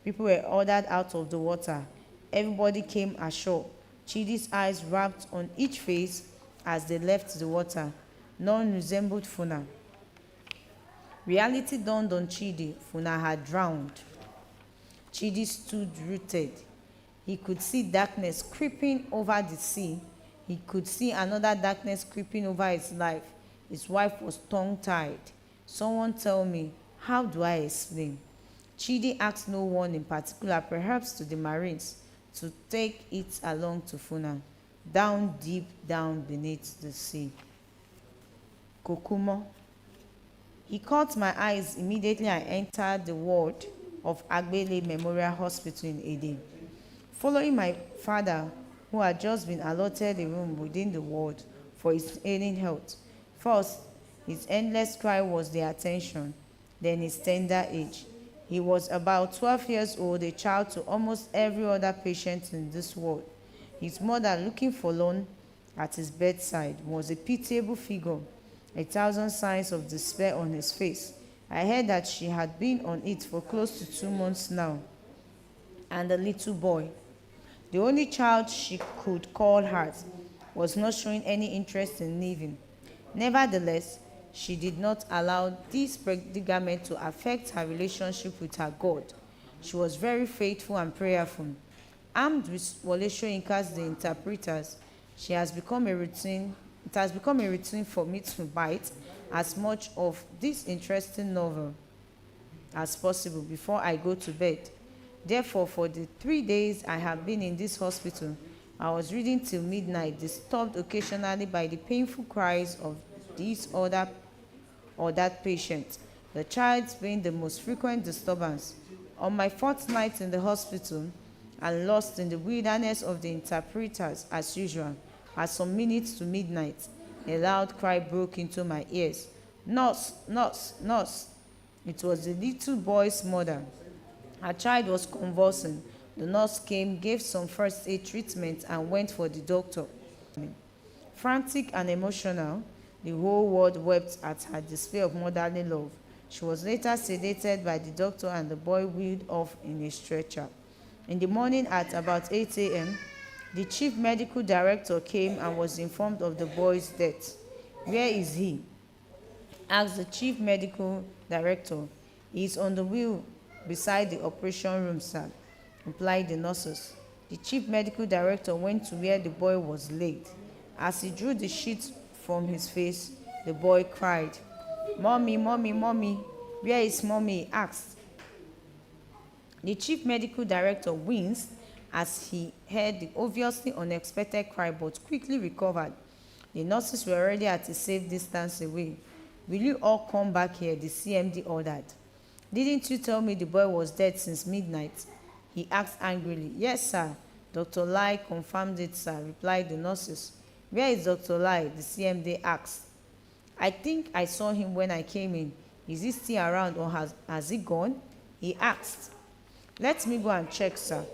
People were ordered out of the water. Everybody came ashore. Chidi's eyes wrapped on each face as they left the water. None resembled Funa. Reality dawned on Chidi. Funa had drowned. Chidi stood rooted. He could see darkness creeping over the sea. He could see another darkness creeping over his life. His wife was tongue-tied. Someone tell me, how do I explain? Chidi asked no one in particular, perhaps to the Marines, to take it along to Funa, down deep down beneath the sea. Kokumo. He caught my eyes immediately I entered the ward of Agbele Memorial Hospital in Ede. Following my father, who had just been allotted a room within the ward for his ailing health. First, his endless cry was the attention, then his tender age. He was about 12 years old, a child to almost every other patient in this ward. His mother, looking forlorn at his bedside, was a pitiable figure, 1,000 signs of despair on his face. I heard that she had been on it for close to 2 months now. And the little boy, the only child she could call hers, was not showing any interest in living. Nevertheless, she did not allow this predicament to affect her relationship with her God. She was very faithful and prayerful. Armed with Wole Soyinka's The Interpreters, it has become a routine for me to bite as much of this interesting novel as possible before I go to bed. Therefore, for the 3 days I have been in this hospital, I was reading till midnight, disturbed occasionally by the painful cries of this or that patient, the child's being the most frequent disturbance. On my 4th night in the hospital, and lost in the wilderness of the interpreters as usual, at some minutes to midnight, a loud cry broke into my ears. Nurse, nurse, nurse. It was the little boy's mother. Her child was convulsing. The nurse came, gave some first aid treatment, and went for the doctor. Frantic and emotional, the whole world wept at her display of motherly love. She was later sedated by the doctor and the boy wheeled off in a stretcher. In the morning at about 8 a.m., the chief medical director came and was informed of the boy's death. Where is he? Asked the chief medical director. He is on the wheel beside the operation room, sir, replied the nurses. The chief medical director went to where the boy was laid. As he drew the sheet from his face, the boy cried. Mommy, mommy, mommy, where is mommy? He asked. The chief medical director winced as he heard the obviously unexpected cry but quickly recovered. The nurses were already at a safe distance away. Will you all come back here? The CMD ordered. Didn't you tell me the boy was dead since midnight? He asked angrily. Yes, sir. Dr. Lai confirmed it, sir, replied the nurses. Where is Dr. Lai? The CMD asked. I think I saw him when I came in. Is he still around or has he gone? He asked. Let me go and check, sir,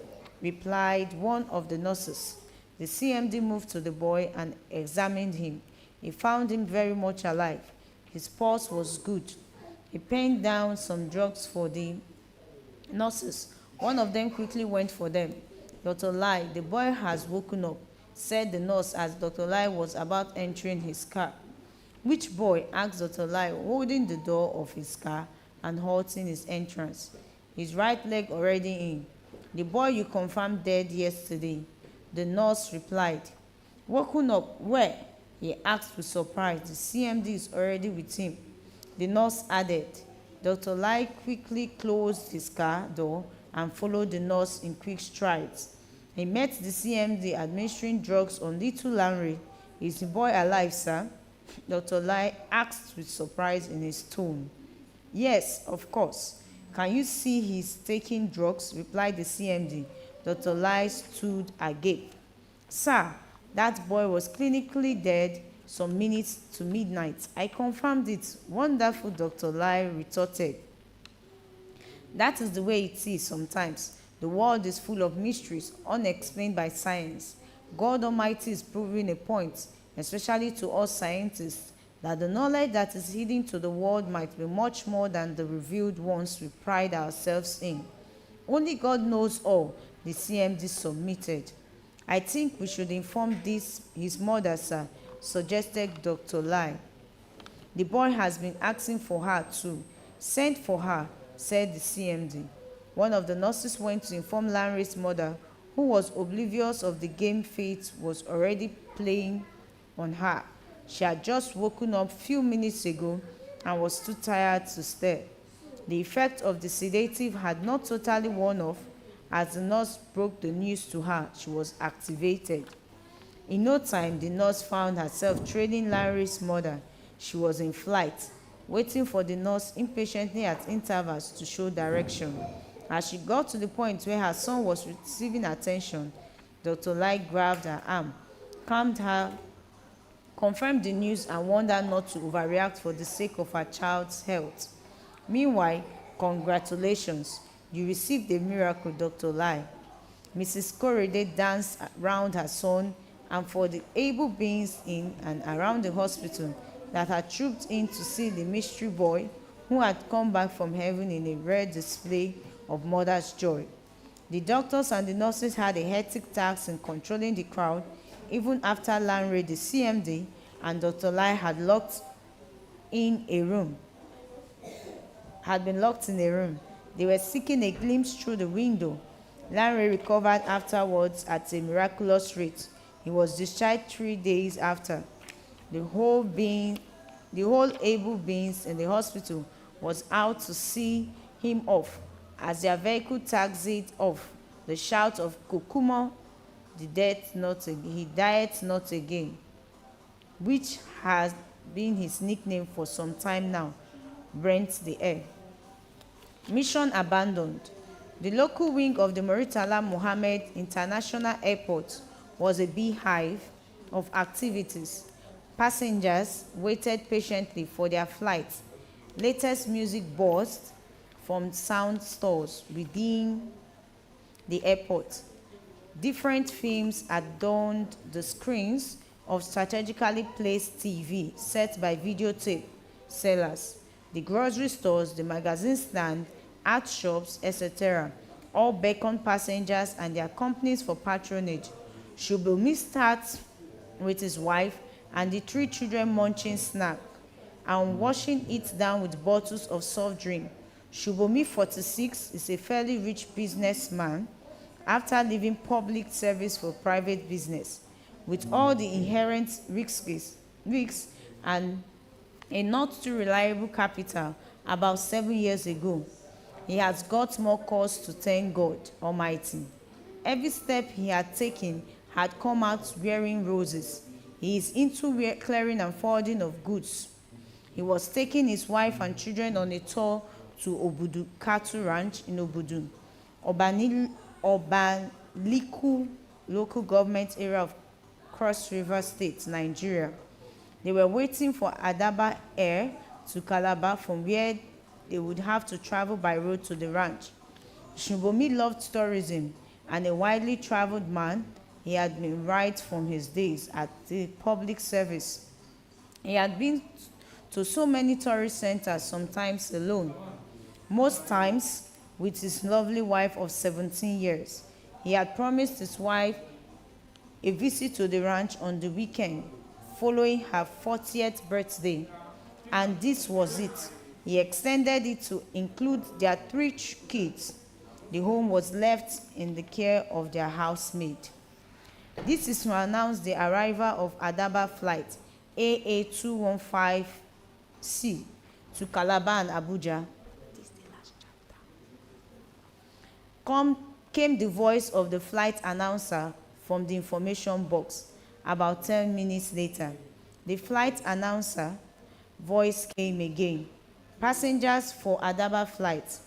replied one of the nurses. The CMD moved to the boy and examined him. He found him very much alive. His pulse was good. He penned down some drugs for the nurses. One of them quickly went for them. Dr. Lai, the boy has woken up, said the nurse as Dr. Lai was about entering his car. Which boy? Asked Dr. Lai, holding the door of his car and halting his entrance. His right leg already in. The boy you confirmed dead yesterday. The nurse replied. Woken up where? He asked with surprise. The CMD is already with him. The nurse added. Dr. Lai quickly closed his car door and followed the nurse in quick strides. He met the CMD administering drugs on little Lanre. Is the boy alive, sir? Dr. Lai asked with surprise in his tone. Yes, of course. Can you see he's taking drugs? Replied the CMD. Dr. Lai stood agape. Sir, that boy was clinically dead some minutes to midnight. I confirmed it. Wonderful, Dr. Lai retorted. That is the way it is sometimes. The world is full of mysteries unexplained by science. God Almighty is proving a point, especially to us scientists, that the knowledge that is hidden to the world might be much more than the revealed ones we pride ourselves in. Only God knows all, the CMD submitted. I think we should inform his mother, sir, suggested Dr. Lai. The boy has been asking for her too. Send for her, said the CMD. One of the nurses went to inform Lanre's mother, who was oblivious of the game fate was already playing on her. She had just woken up a few minutes ago and was too tired to stir. The effect of the sedative had not totally worn off. As the nurse broke the news to her, she was activated. In no time, the nurse found herself trailing Lanre's mother. She was in flight, waiting for the nurse impatiently at intervals to show direction. As she got to the point where her son was receiving attention, Dr. Lai grabbed her arm, calmed her, confirmed the news, and warned her not to overreact for the sake of her child's health. Meanwhile, congratulations, you received a miracle, Dr. Lai. Mrs. Korede danced round her son and for the able beings in and around the hospital that had trooped in to see the mystery boy who had come back from heaven in a rare display of mother's joy. The doctors and the nurses had a hectic task in controlling the crowd even after Lanre, the CMD, and Dr. Lai had been locked in a room. They were seeking a glimpse through the window. Lanre recovered afterwards at a miraculous rate. He was discharged 3 days after. The whole able beings in the hospital was out to see him off. As their vehicle taxied off, the shout of Kokumo, he dieth not again, which has been his nickname for some time now, rent the air. Mission abandoned. The local wing of the Muritala Mohammed International Airport was a beehive of activities. Passengers waited patiently for their flights. Latest music burst from sound stores within the airport. Different films adorned the screens of strategically placed TV set by videotape sellers. The grocery stores, the magazine stand, art shops, etc. all beckoned passengers and their companies for patronage. Shubulmi starts with his wife and the 3 children munching snack and washing it down with bottles of soft drink. Shubulmi, 46, is a fairly rich businessman after leaving public service for private business, with all the inherent risks and a not too reliable capital about 7 years ago. He has got more cause to thank God Almighty. Every step he had taken had come out wearing roses. He is into clearing and forwarding of goods. He was taking his wife and children on a tour to Obudu Cattle Ranch in Obudu, Obaliku local government area of Cross River State, Nigeria. They were waiting for Adaba Air to Calabar, from where they would have to travel by road to the ranch. Shubomi loved tourism, and a widely traveled man, he had been right from his days at the public service. He had been to so many tourist centers, sometimes alone, most times with his lovely wife of 17 years. He had promised his wife a visit to the ranch on the weekend following her 40th birthday, and this was it. He extended it to include their 3 kids. The home was left in the care of their housemaid. This is to announce the arrival of Adaba flight AA215C to Calabar and Abuja. Came the voice of the flight announcer from the information box. About 10 minutes later, the flight announcer voice came again. Passengers for Adaba flight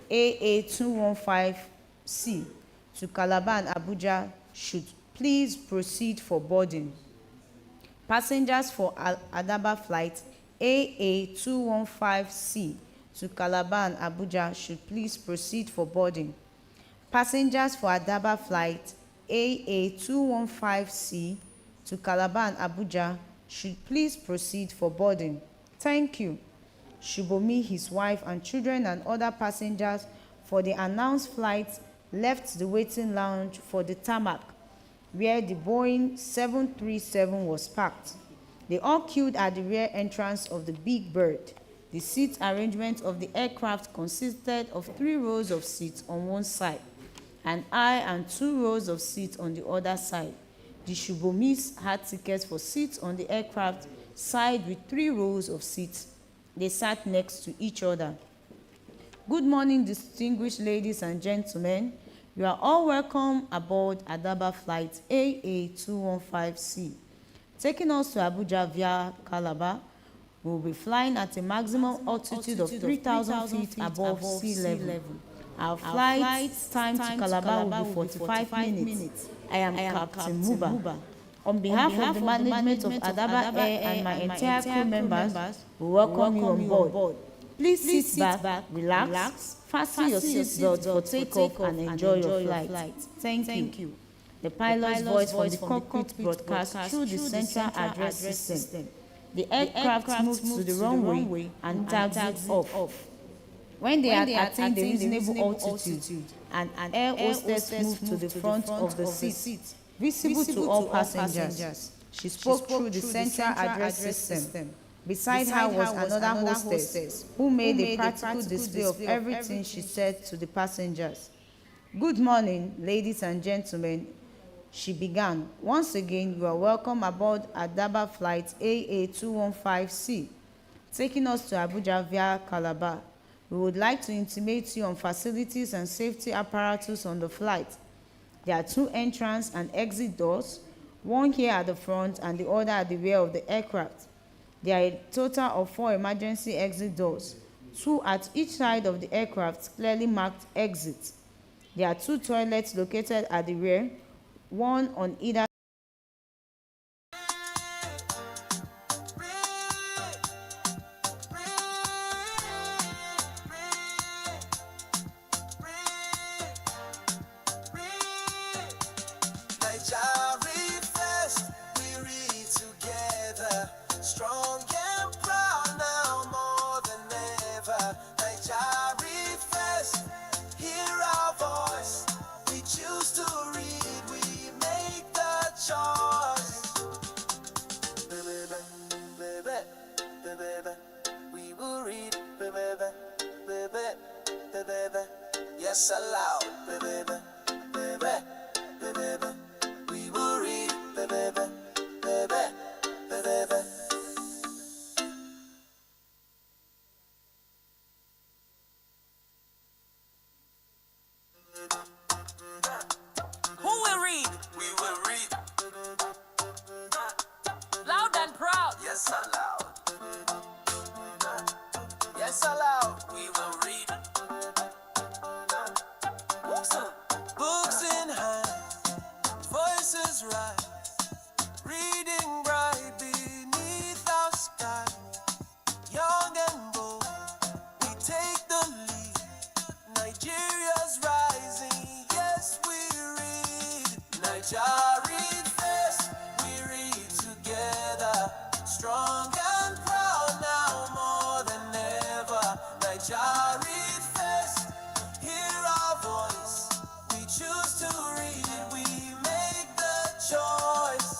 AA215C to Calabar and Abuja should please proceed for boarding. Passengers for Adaba flight AA215C to Calabar and Abuja should please proceed for boarding. Passengers for Adaba flight AA215C to Calabar and Abuja should please proceed for boarding. Thank you. Shubomi, his wife, and children and other passengers for the announced flight left the waiting lounge for the tarmac, where the Boeing 737 was parked. They all queued at the rear entrance of the Big Bird. The seat arrangement of the aircraft consisted of 3 rows of seats on one side, and 2 rows of seats on the other side. The Shubomis had tickets for seats on the aircraft side with 3 rows of seats. They sat next to each other. Good morning, distinguished ladies and gentlemen. You are all welcome aboard Adaba flight AA215C. Taking us to Abuja via Calabar, we will be flying at a maximum altitude of 3,000 feet above sea level. Our flight time to Calabar will be 45 minutes. I am Captain Muba. On behalf of the management of Adaba Air and my entire crew members, we welcome you on board. Please sit back, relax, fasten your seatbelts for takeoff and enjoy your flight. Thank you. The pilot's voice from the cockpit broadcast through the central address system. The aircraft moved to the runway and taxied off. When they had attained the reasonable altitude, an air hostess moved to the front of the seat, visible to all passengers. She spoke through the central address system. Beside her was another hostess who made a practical display of everything she said to the passengers. Good morning, ladies and gentlemen, she began. Once again, you are welcome aboard Adaba flight AA215C, taking us to Abuja via Calabar. We would like to intimate you on facilities and safety apparatus on the flight. There are 2 entrance and exit doors, one here at the front and the other at the rear of the aircraft. There are a total of 4 emergency exit doors, 2 at each side of the aircraft, clearly marked exits. There are 2 toilets located at the rear, one on either Naija ReadFest, we read together, strong and proud now more than ever. Naija ReadFest, hear our voice. We choose to read, we make the choice. We will read, yes, aloud. We will read, Naija ReadFest, we read together, strong and proud now more than ever. Naija ReadFest, hear our voice. We choose to read, we make the choice.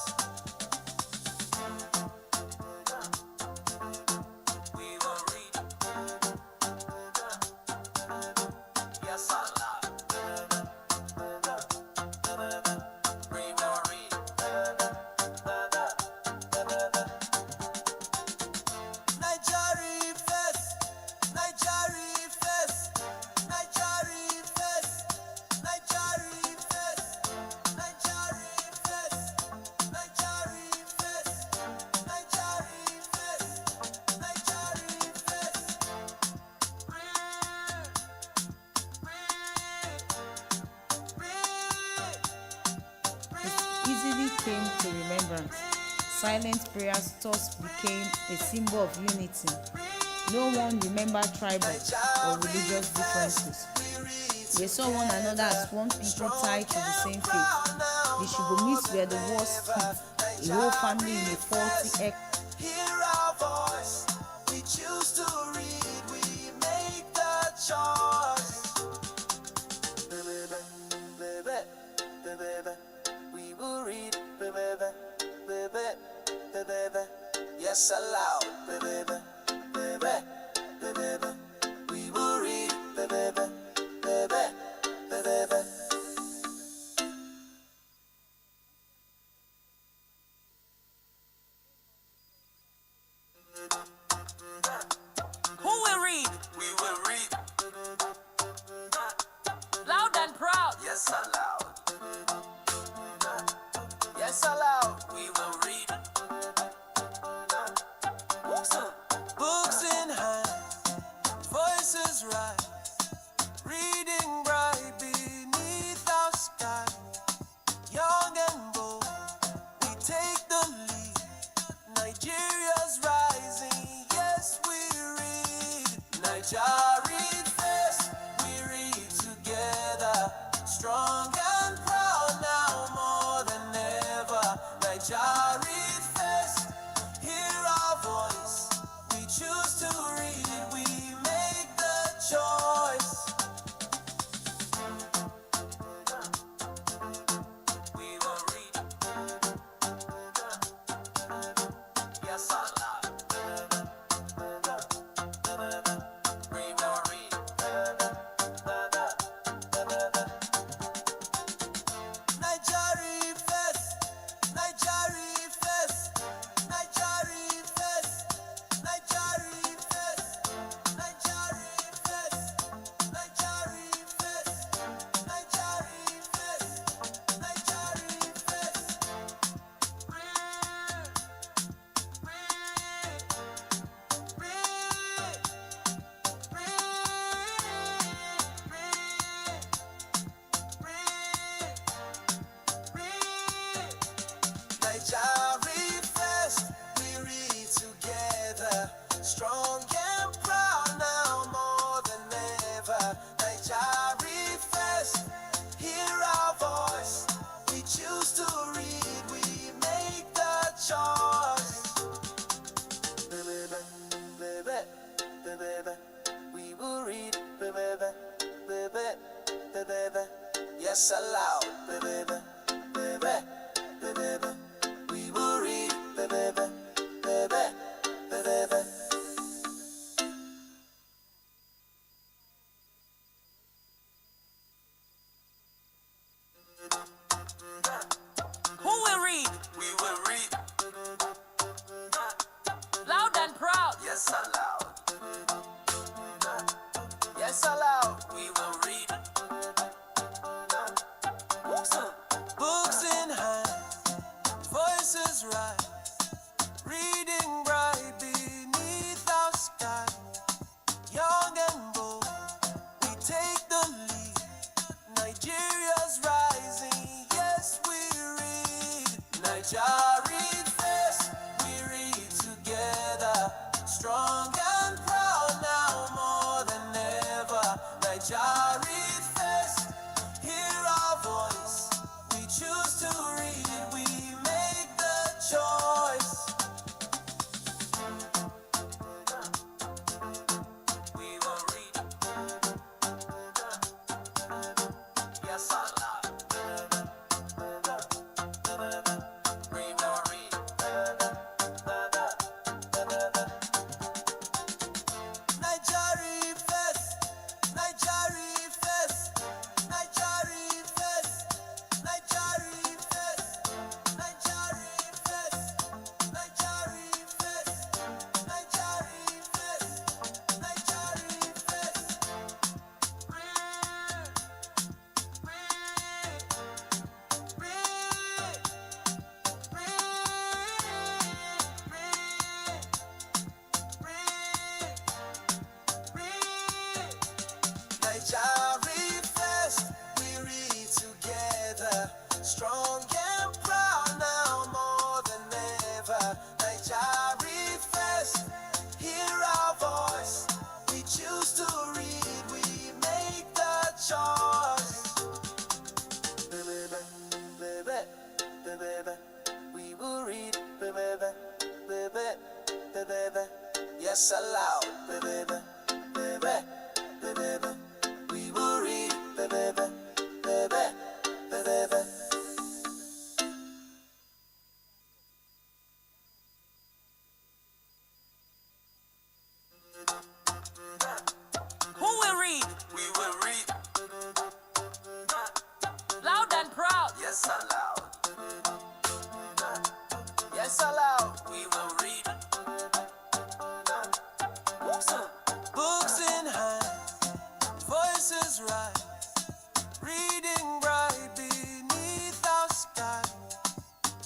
We will read, yes, Allah. We will read. Naija ReadFest, Naija ReadFest, Naija ReadFest, Naija ReadFest, Naija ReadFest, Naija ReadFest, Naija ReadFest, Naija ReadFest. It easily came to remembrance. Silent prayers thus became a symbol of unity. No one remembered tribal or religious differences. They saw one another as one people tied to the same faith. The Shigomits were the worst hit, a whole family in a faulty egg. Hear our voice. We choose to read. We make the choice. We will read. Yes, aloud. We will read. Who will read? We will read. Loud and proud. Yes, aloud. Yes, aloud. We will read. Books in hand, voices rise, reading bright beneath our sky. Young and bold, we take the lead. Nigeria's rising, yes, we read. Naija ReadFest, we read together, strong and proud now more than ever. Naija ReadFest, hear our voice. We choose to read, we make the choice. We will read. Yes, Allah. We will read. Naija ReadFest, Naija ReadFest, Naija ReadFest, Naija ReadFest, Naija ReadFest, Naija ReadFest, Naija ReadFest, Naija ReadFest. Naija ReadFest, we read together, strong and proud now more than ever. Naija ReadFest, hear our voice. We choose to read, we make the choice. We will read. Yes, aloud. We will read. Who will read? We will read. Loud and proud. Yes, aloud. Yes, aloud. We will read. Books in hand, voices rise, reading bright beneath our sky. Young and bold, we take the lead. Nigeria's rising, yes, we read. Naija ReadFest, we read together, strong and proud now more than ever. Naija ReadFest, hear our voice. We choose to strong and proud now more than ever. Naija ReadFest, hear our voice. We choose to read, we make the choice. We will read, yes aloud. We will read, Who will read? We will read. Loud and proud. Yes aloud. Yes aloud. We will read. Books in hand, voices rise, reading bright beneath our sky.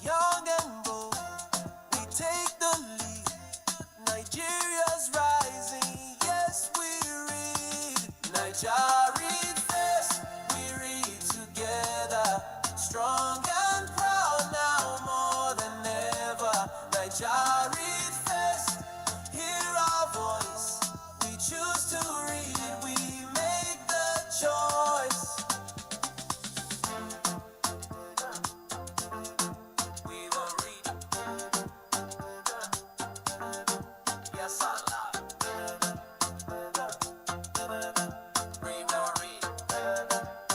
Young and bold, we take the lead. Nigeria's rising, yes we read. Naija ReadFest, we read together. Strong and proud now more than ever. Naija ReadFest, hear our voice. We choose to read, we make the choice. We will read. Yes, aloud. We will read.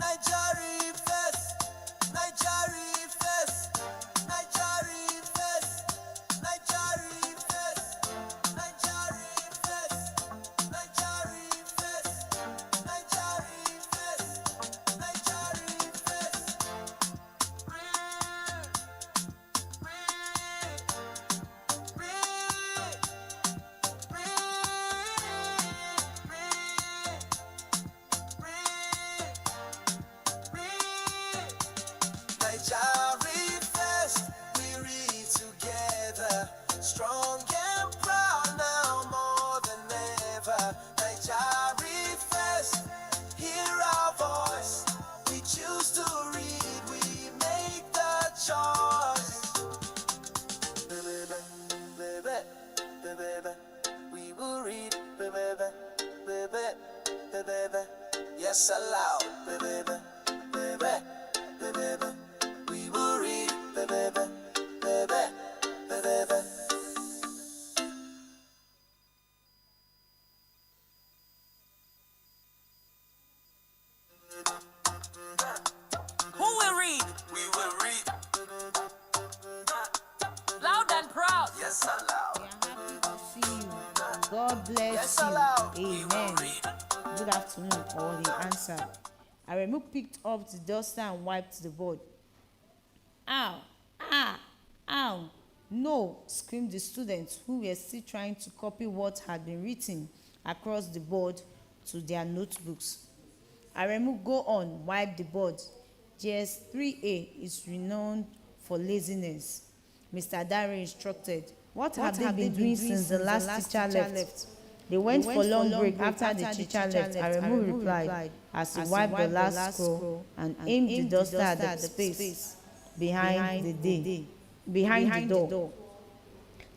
Naija ReadFest, Naija ReadFest, Naija ReadFest, Naija ReadFest, Naija ReadFest, Naija ReadFest, Naija ReadFest, Naija ReadFest. Naija ReadFest, we read together. Strong and proud now more than ever. Naija ReadFest, hear our voice. We choose to read, we make the choice. We will read, yes aloud. We will read, Who will read? We will read. Loud and proud. Yes aloud. We are happy to see you. God bless Yes you. aloud. We will Amen. read. Good afternoon, or he answered. Aremu picked up the duster and wiped the board. Ow! Ah! Ow! No! Screamed the students, who were still trying to copy what had been written across the board to their notebooks. Aremu, go on, wipe the board. JS 3A is renowned for laziness. Mr. Dare instructed. What have they been doing since the last teacher left? They went for long break after the teacher left, Aremu replied, as he wiped the last scroll and aimed the duster at the space behind the door.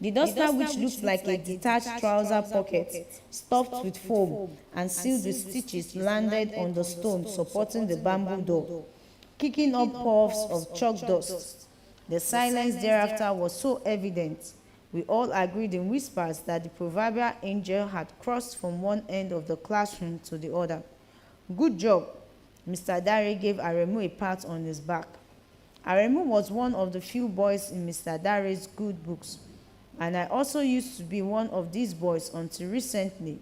The duster, which looked like a detached trouser pocket, stuffed with foam and sealed with stitches, landed on the stone supporting the bamboo door, kicking up puffs of chalk dust. The silence thereafter was so evident, we all agreed in whispers that the proverbial angel had crossed from one end of the classroom to the other. Good job! Mr. Dare gave Aremu a pat on his back. Aremu was one of the few boys in Mr. Dare's good books, and I also used to be one of these boys until recently.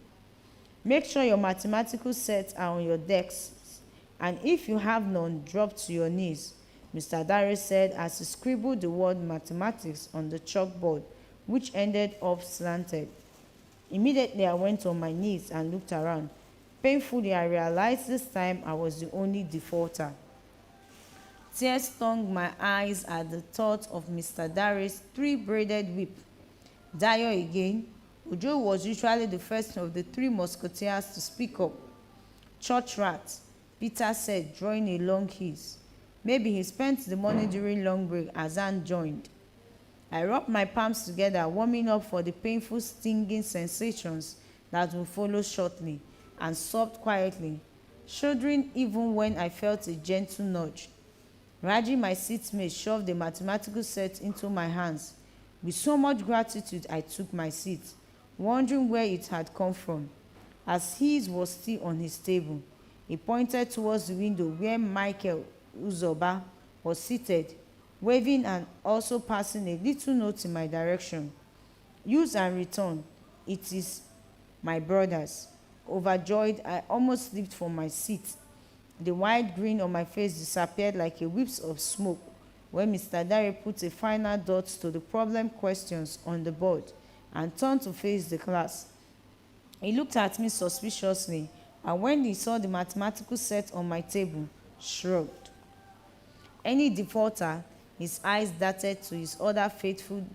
Make sure your mathematical sets are on your desks, and if you have none, drop to your knees, Mr. Dare said as he scribbled the word mathematics on the chalkboard, which ended up slanted. Immediately I went on my knees and looked around. Painfully, I realized this time I was the only defaulter. Tears stung my eyes at the thought of Mr. Dare's three-braided whip. Dayo again. Ojo was usually the first of the three musketeers to speak up. Church rat. Peter said, drawing a long hiss. Maybe he spent the money during long break. Azan joined. I rubbed my palms together, warming up for the painful stinging sensations that would follow shortly, and sobbed quietly, shuddering even when I felt a gentle nudge. Raji, my seatmate, shoved the mathematical set into my hands. With so much gratitude, I took my seat, wondering where it had come from. As his was still on his table, he pointed towards the window where Michael Uzoba was seated, waving and also passing a little note in my direction. Use and return. It is my brother's. Overjoyed, I almost slipped from my seat. The wide grin on my face disappeared like a wisp of smoke when Mr. Dare put a final dot to the problem questions on the board and turned to face the class. He looked at me suspiciously, and when he saw the mathematical set on my table, shrugged. Any defaulter, his eyes darted to his other faithful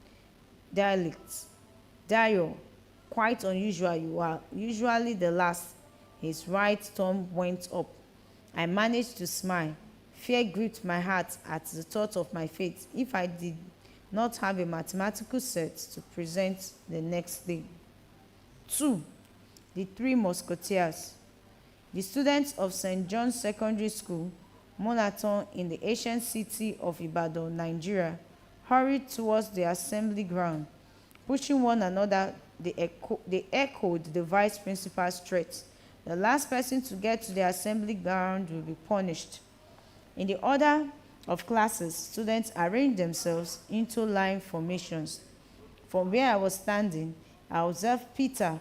dialects. Dio, quite unusual you are, usually the last. His right thumb went up. I managed to smile. Fear gripped my heart at the thought of my fate if I did not have a mathematical set to present the next day. 2. The Three Musketeers. The students of St. John's Secondary School, Monaton, in the ancient city of Ibadan, Nigeria, hurried towards the assembly ground. Pushing one another, they echoed the vice principal's threat. The last person to get to the assembly ground will be punished. In the order of classes, students arranged themselves into line formations. From where I was standing, I observed Peter,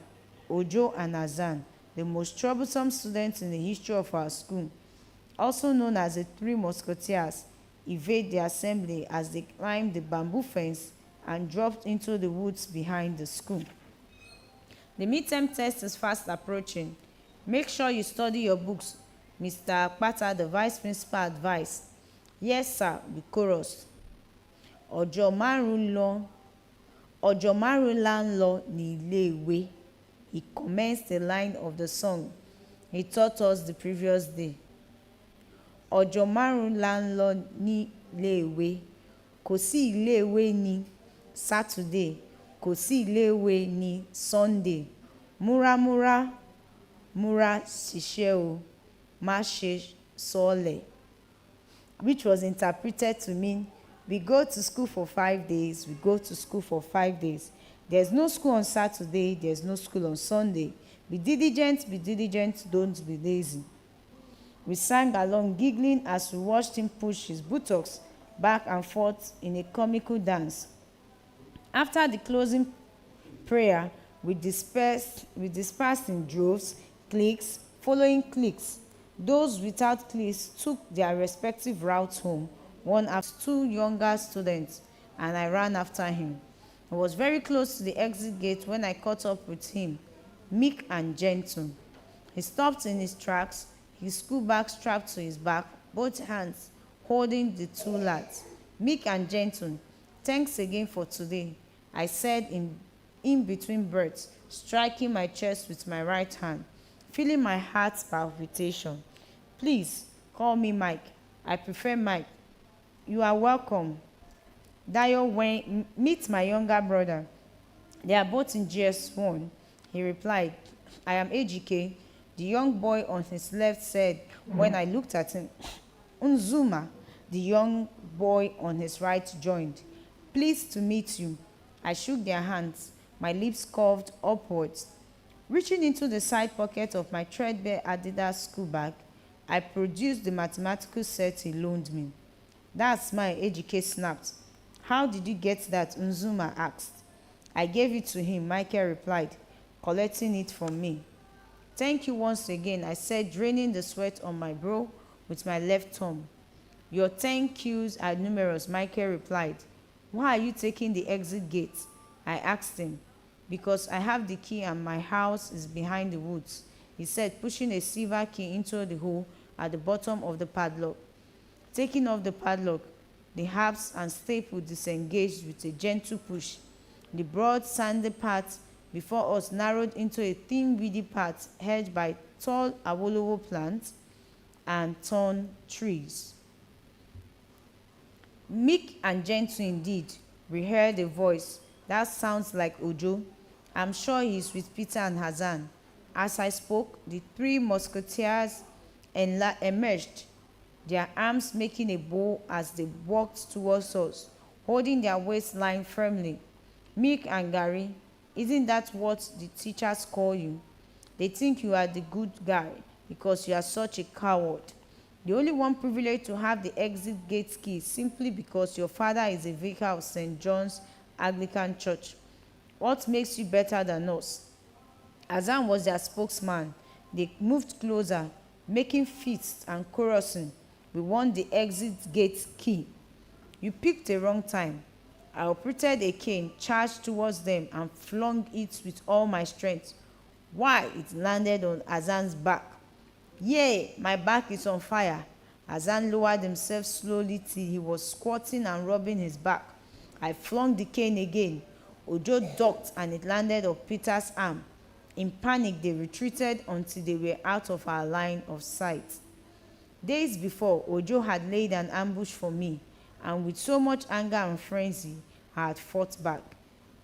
Ojo, and Azan, the most troublesome students in the history of our school, also known as the Three Musketeers, evade the assembly as they climbed the bamboo fence and dropped into the woods behind the school. The midterm test is fast approaching. Make sure you study your books, Mr. Akpata, the vice principal, advised. Yes, sir, we chorused. Ọjọ́ márùn-ún là ń lọ ní ilé ìwé. He commenced the line of the song he taught us the previous day. Ọjọ́ márùn-ún là ń lọ ní ilé ìwé. Kò sí ilé ìwé ní Saturday. Kò sí ilé ìwé ní Sunday. Múra múra múra ṣiṣẹ́ o, má ṣe sọ̀lẹ̀. Which was interpreted to mean, we go to school for 5 days, we go to school for 5 days. There's no school on Saturday, there's no school on Sunday. Be diligent, don't be lazy. We sang along, giggling as we watched him push his buttocks back and forth in a comical dance. After the closing prayer, we dispersed in droves, cliques following cliques. Those without cliques took their respective routes home, one after 2 younger students, and I ran after him. I was very close to the exit gate when I caught up with him, meek and gentle. He stopped in his tracks, his school bag strapped to his back, both hands holding the 2 lads. Meek and gentle, thanks again for today, I said in between breaths, striking my chest with my right hand, feeling my heart's palpitation. Please, call me Mike. I prefer Mike. You are welcome. Dayo, meet my younger brother. They are both in GS1. He replied, I am AGK. The young boy on his left said when I looked at him. Unzuma, the young boy on his right joined. Pleased to meet you. I shook their hands, my lips curved upwards. Reaching into the side pocket of my threadbare Adidas school bag, I produced the mathematical set he loaned me. That's my AGK snapped. How did you get that? Unzuma asked. I gave it to him, Michael replied, collecting it from me. Thank you once again, I said, draining the sweat on my brow with my left thumb. Your thank yous are numerous, Michael replied. Why are you taking the exit gate? I asked him. Because I have the key and my house is behind the woods, he said, pushing a silver key into the hole at the bottom of the padlock. Taking off the padlock, the harps and staple disengaged with a gentle push. The broad sandy path before us narrowed into a thin weedy path hedged by tall Awolowo plants and thorn trees. Meek and gentle indeed, we heard a voice. That sounds like Ojo. I'm sure he's with Peter and Hassan. As I spoke, the three musketeers emerged, their arms making a bow as they walked towards us, holding their waistline firmly. Meek and Gary, isn't that what the teachers call you? They think you are the good guy because you are such a coward. The only one privileged to have the exit gate key simply because your father is a vicar of St. John's Anglican Church. What makes you better than us? Azan was their spokesman. They moved closer, making feats and chorusing. We want the exit gate key. You picked a wrong time. I operated a cane, charged towards them, and flung it with all my strength. Why, it landed on Azan's back. Yay, my back is on fire. Azan lowered himself slowly till he was squatting and rubbing his back. I flung the cane again. Ojo ducked and it landed on Peter's arm. In panic, they retreated until they were out of our line of sight. Days before, Ojo had laid an ambush for me, and with so much anger and frenzy, I had fought back,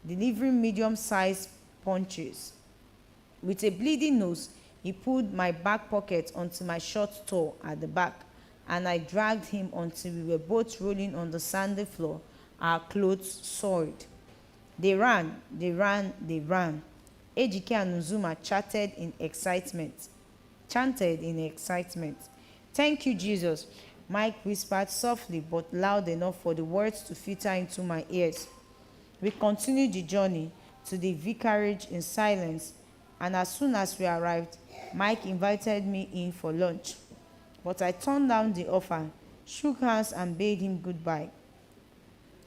delivering medium-sized punches. With a bleeding nose, he pulled my back pocket onto my short toe at the back, and I dragged him until we were both rolling on the sandy floor, our clothes soiled. They ran, they ran, they ran. Ejike and Uzuma chanted in excitement. Thank you, Jesus, Mike whispered softly but loud enough for the words to filter into my ears. We continued the journey to the vicarage in silence, and as soon as we arrived, Mike invited me in for lunch. But I turned down the offer, shook hands and bade him goodbye.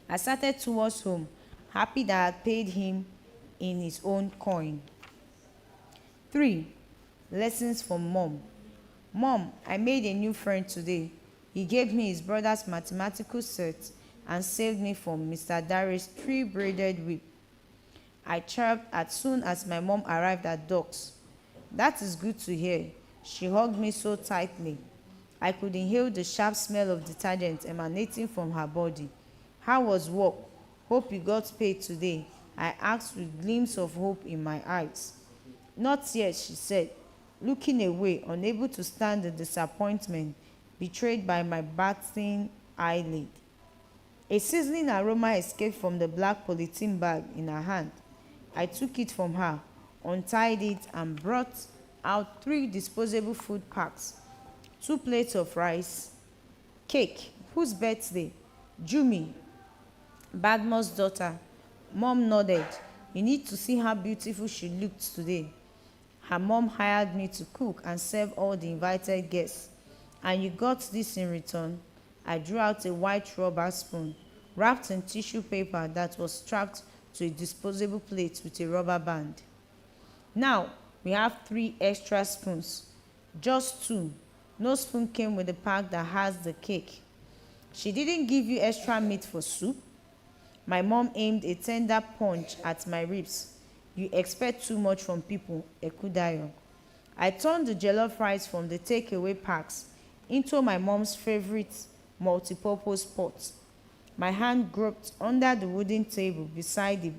I started towards home, happy that I had paid him in his own coin. 3. Lessons from Mom. Mom, I made a new friend today. He gave me his brother's mathematical set and saved me from Mr. Dare's 3-braided whip. I chirped as soon as my mom arrived at Doc's. That is good to hear. She hugged me so tightly. I could inhale the sharp smell of detergent emanating from her body. How was work? Hope you got paid today, I asked with gleams of hope in my eyes. Not yet, she said, looking away, unable to stand the disappointment betrayed by my batting eyelid. A sizzling aroma escaped from the black polythene bag in her hand. I took it from her, untied it, and brought out 3 disposable food packs, 2 plates of rice, cake. Whose birthday? Jumi, Badmo's daughter. Mom nodded. You need to see how beautiful she looked today. Her mom hired me to cook and serve all the invited guests. And you got this in return. I drew out a white rubber spoon, wrapped in tissue paper that was strapped to a disposable plate with a rubber band. Now, we have 3 extra spoons. Just 2. No spoon came with the pack that has the cake. She didn't give you extra meat for soup? My mom aimed a tender punch at my ribs. You expect too much from people, Ekudayo. I turned the jollof rice from the takeaway packs into my mom's favorite multi-purpose pot. My hand groped under the wooden table beside the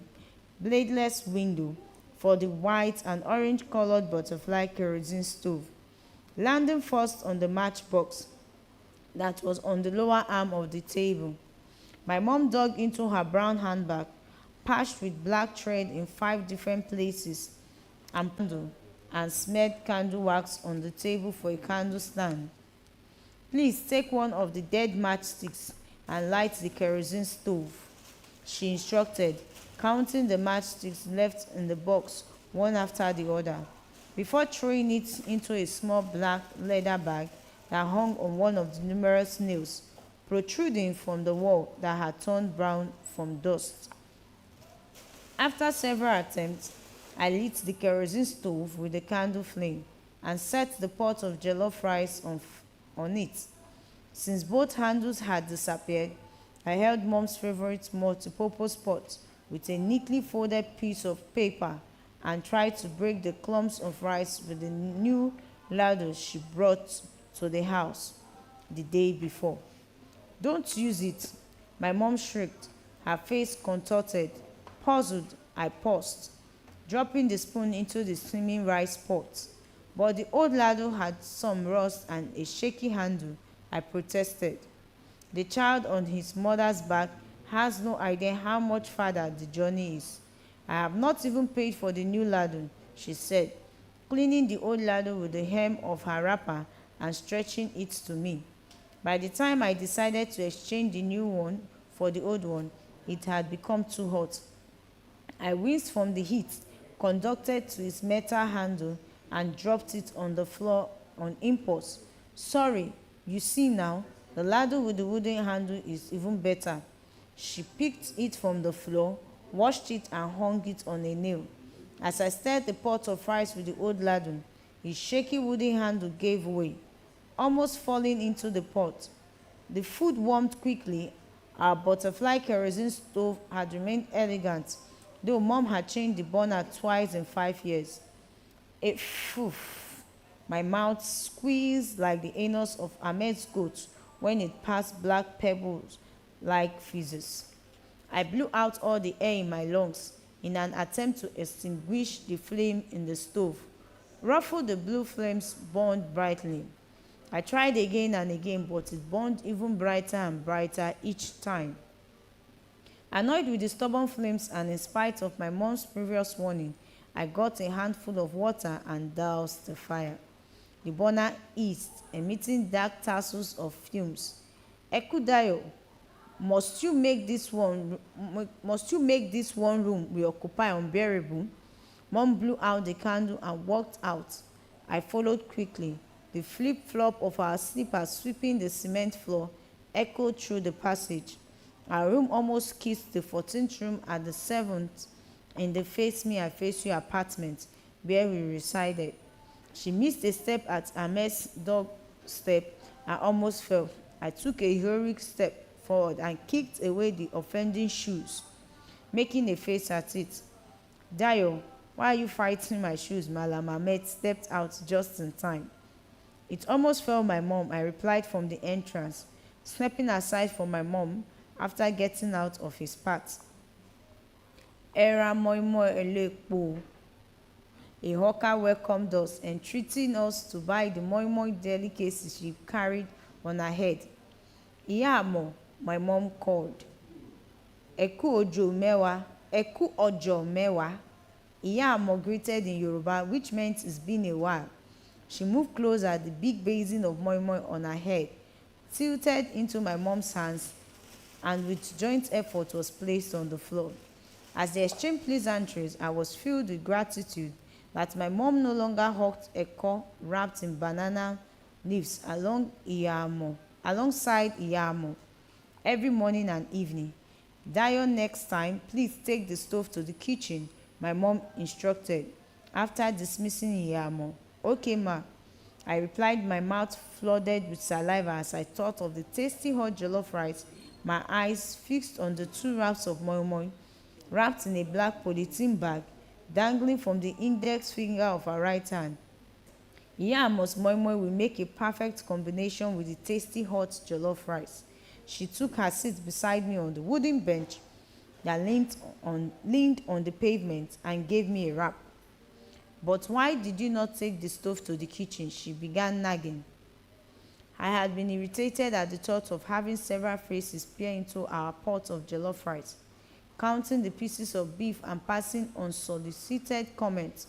bladeless window for the white and orange-colored butterfly kerosene stove, landing first on the matchbox that was on the lower arm of the table. My mom dug into her brown handbag, patched with black thread in 5 different places, and smeared candle wax on the table for a candle stand. Please take one of the dead matchsticks and light the kerosene stove, she instructed, counting the matchsticks left in the box one after the other, before throwing it into a small black leather bag that hung on one of the numerous nails protruding from the wall that had turned brown from dust. After several attempts, I lit the kerosene stove with the candle flame and set the pot of jollof rice on it. Since both handles had disappeared, I held Mom's favorite multi-purpose pot with a neatly folded piece of paper and tried to break the clumps of rice with the new ladle she brought to the house the day before. Don't use it, my mom shrieked, her face contorted. Puzzled, I paused, dropping the spoon into the steaming rice pot. But the old ladle had some rust and a shaky handle, I protested. The child on his mother's back has no idea how much farther the journey is. I have not even paid for the new ladle, she said, cleaning the old ladle with the hem of her wrapper and stretching it to me. By the time I decided to exchange the new one for the old one, it had become too hot. I winced from the heat, conducted to its metal handle, and dropped it on the floor on impulse. Sorry, you see now, the ladle with the wooden handle is even better. She picked it from the floor, washed it, and hung it on a nail. As I stirred the pot of rice with the old ladle, his shaky wooden handle gave way, almost falling into the pot. The food warmed quickly. Our butterfly kerosene stove had remained elegant, though Mom had changed the burner twice in 5 years. Phew, my mouth squeezed like the anus of Ahmed's goat when it passed black pebbles like fizzes. I blew out all the air in my lungs in an attempt to extinguish the flame in the stove. Ruffled, the blue flames burned brightly. I tried again and again, but it burned even brighter and brighter each time. Annoyed with the stubborn flames and in spite of my mom's previous warning, I got a handful of water and doused the fire. The burner eased, emitting dark tassels of fumes. Ekudayo, must you make this one room we occupy unbearable? Mom blew out the candle and walked out. I followed quickly. The flip-flop of our slippers sweeping the cement floor echoed through the passage. Our room almost kissed the 14th room at the 7th in the Face Me, I Face You apartment where we resided. She missed a step at Ahmed's doorstep and almost fell. I took a heroic step forward and kicked away the offending shoes, making a face at it. Dayo, why are you fighting my shoes? Malam Ahmed stepped out just in time. It almost fell my mom, I replied from the entrance, stepping aside for my mom after getting out of his path. Era moimo elepo. A hawker welcomed us, entreating us to buy the moimo delicacies she carried on her head. Iyamo, my mom called. Eku ojo mewa, eku ojo mewa. Iyamo greeted in Yoruba, which meant it's been a while. She moved closer, the big basin of moi on her head tilted into my mom's hands, and with joint effort was placed on the floor. As they exchanged pleasantries, I was filled with gratitude that my mom no longer hawked eko wrapped in banana leaves alongside Iyamo every morning and evening. Dayo, next time, please take the stove to the kitchen, my mom instructed, after dismissing Iyamo. Okay, ma, I replied, my mouth flooded with saliva as I thought of the tasty hot jollof rice, my eyes fixed on the 2 wraps of moi wrapped in a black polythene bag, dangling from the index finger of her right hand. Iyamo's moi will make a perfect combination with the tasty hot jollof rice. She took her seat beside me on the wooden bench that leaned on the pavement and gave me a wrap. But why did you not take the stove to the kitchen? She began nagging. I had been irritated at the thought of having several faces peer into our pot of jollof rice, counting the pieces of beef and passing unsolicited comments.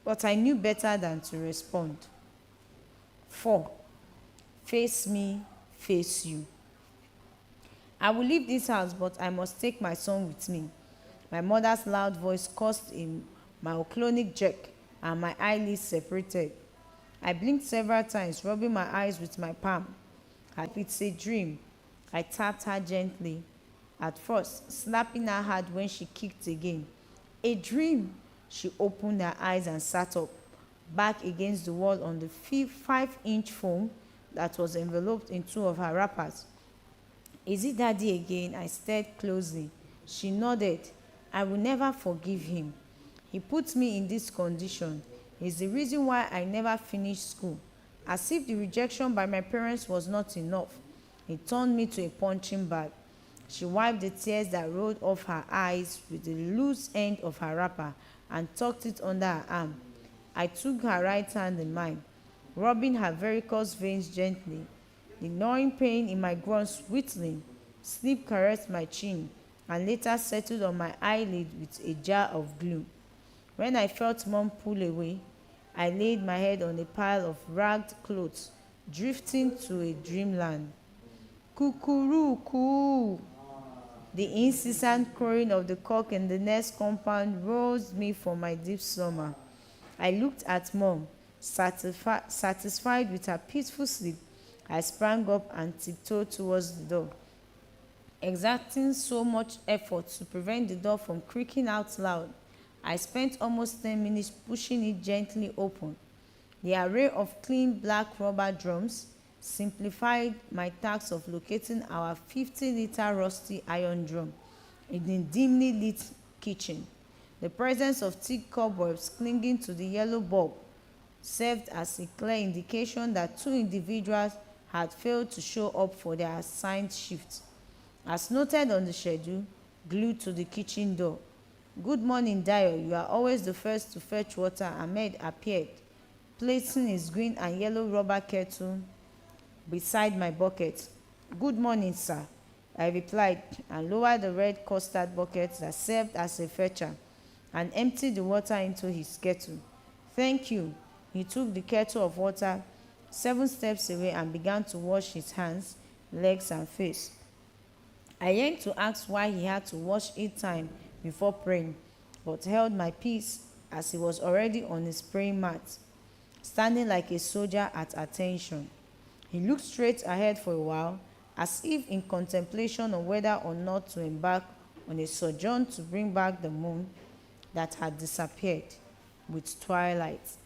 But I knew better than to respond. 4. Face me, face you. I will leave this house, but I must take my son with me. My mother's loud voice caused a myoclonic jerk, and my eyelids separated. I blinked several times, rubbing my eyes with my palm. It's a dream. I tapped her gently, at first slapping her hard when she kicked again. A dream. She opened her eyes and sat up, back against the wall on the 5-inch foam that was enveloped in 2 of her wrappers. Is it Daddy again? I stared closely. She nodded. I will never forgive him. He put me in this condition. He's the reason why I never finished school. As if the rejection by my parents was not enough, he turned me to a punching bag. She wiped the tears that rolled off her eyes with the loose end of her wrapper and tucked it under her arm. I took her right hand in mine, rubbing her varicose veins gently. The gnawing pain in my groins whittling. Sleep caressed my chin and later settled on my eyelid with a jar of glue. When I felt Mom pull away, I laid my head on a pile of ragged clothes, drifting to a dreamland. Cuckoo! The incessant crowing of the cock in the next compound roused me from my deep slumber. I looked at Mom, satisfied with her peaceful sleep. I sprang up and tiptoed towards the door, exerting so much effort to prevent the door from creaking out loud. I spent almost 10 minutes pushing it gently open. The array of clean black rubber drums simplified my task of locating our 50-liter rusty iron drum in the dimly lit kitchen. The presence of thick cobwebs clinging to the yellow bulb served as a clear indication that two individuals had failed to show up for their assigned shift. As noted on the schedule, glued to the kitchen door. "Good morning, Dio. You are always the first to fetch water." Ahmed appeared, placing his green and yellow rubber kettle beside my bucket. "Good morning, sir," I replied, and lowered the red custard bucket that served as a fetcher and emptied the water into his kettle. "Thank you." He took the kettle of water 7 steps away and began to wash his hands, legs, and face. I yearned to ask why he had to wash 8 times before praying, but held my peace as he was already on his praying mat, standing like a soldier at attention. He looked straight ahead for a while, as if in contemplation of whether or not to embark on a sojourn to bring back the moon that had disappeared with twilight.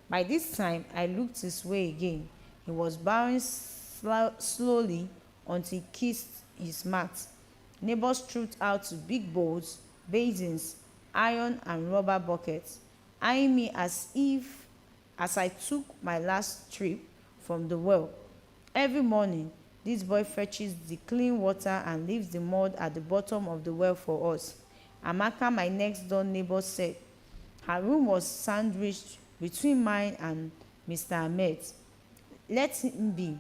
By this time, I looked his way again. He was bowing slowly until he kissed his mat. Neighbors trooped out to big bowls, basins, iron and rubber buckets, eyeing me as I took my last trip from the well. Every morning, this boy fetches the clean water and leaves the mud at the bottom of the well for us. Amaka, my next door neighbor, said her room was sandwiched between mine and Mr. Ahmed's. "Let him be.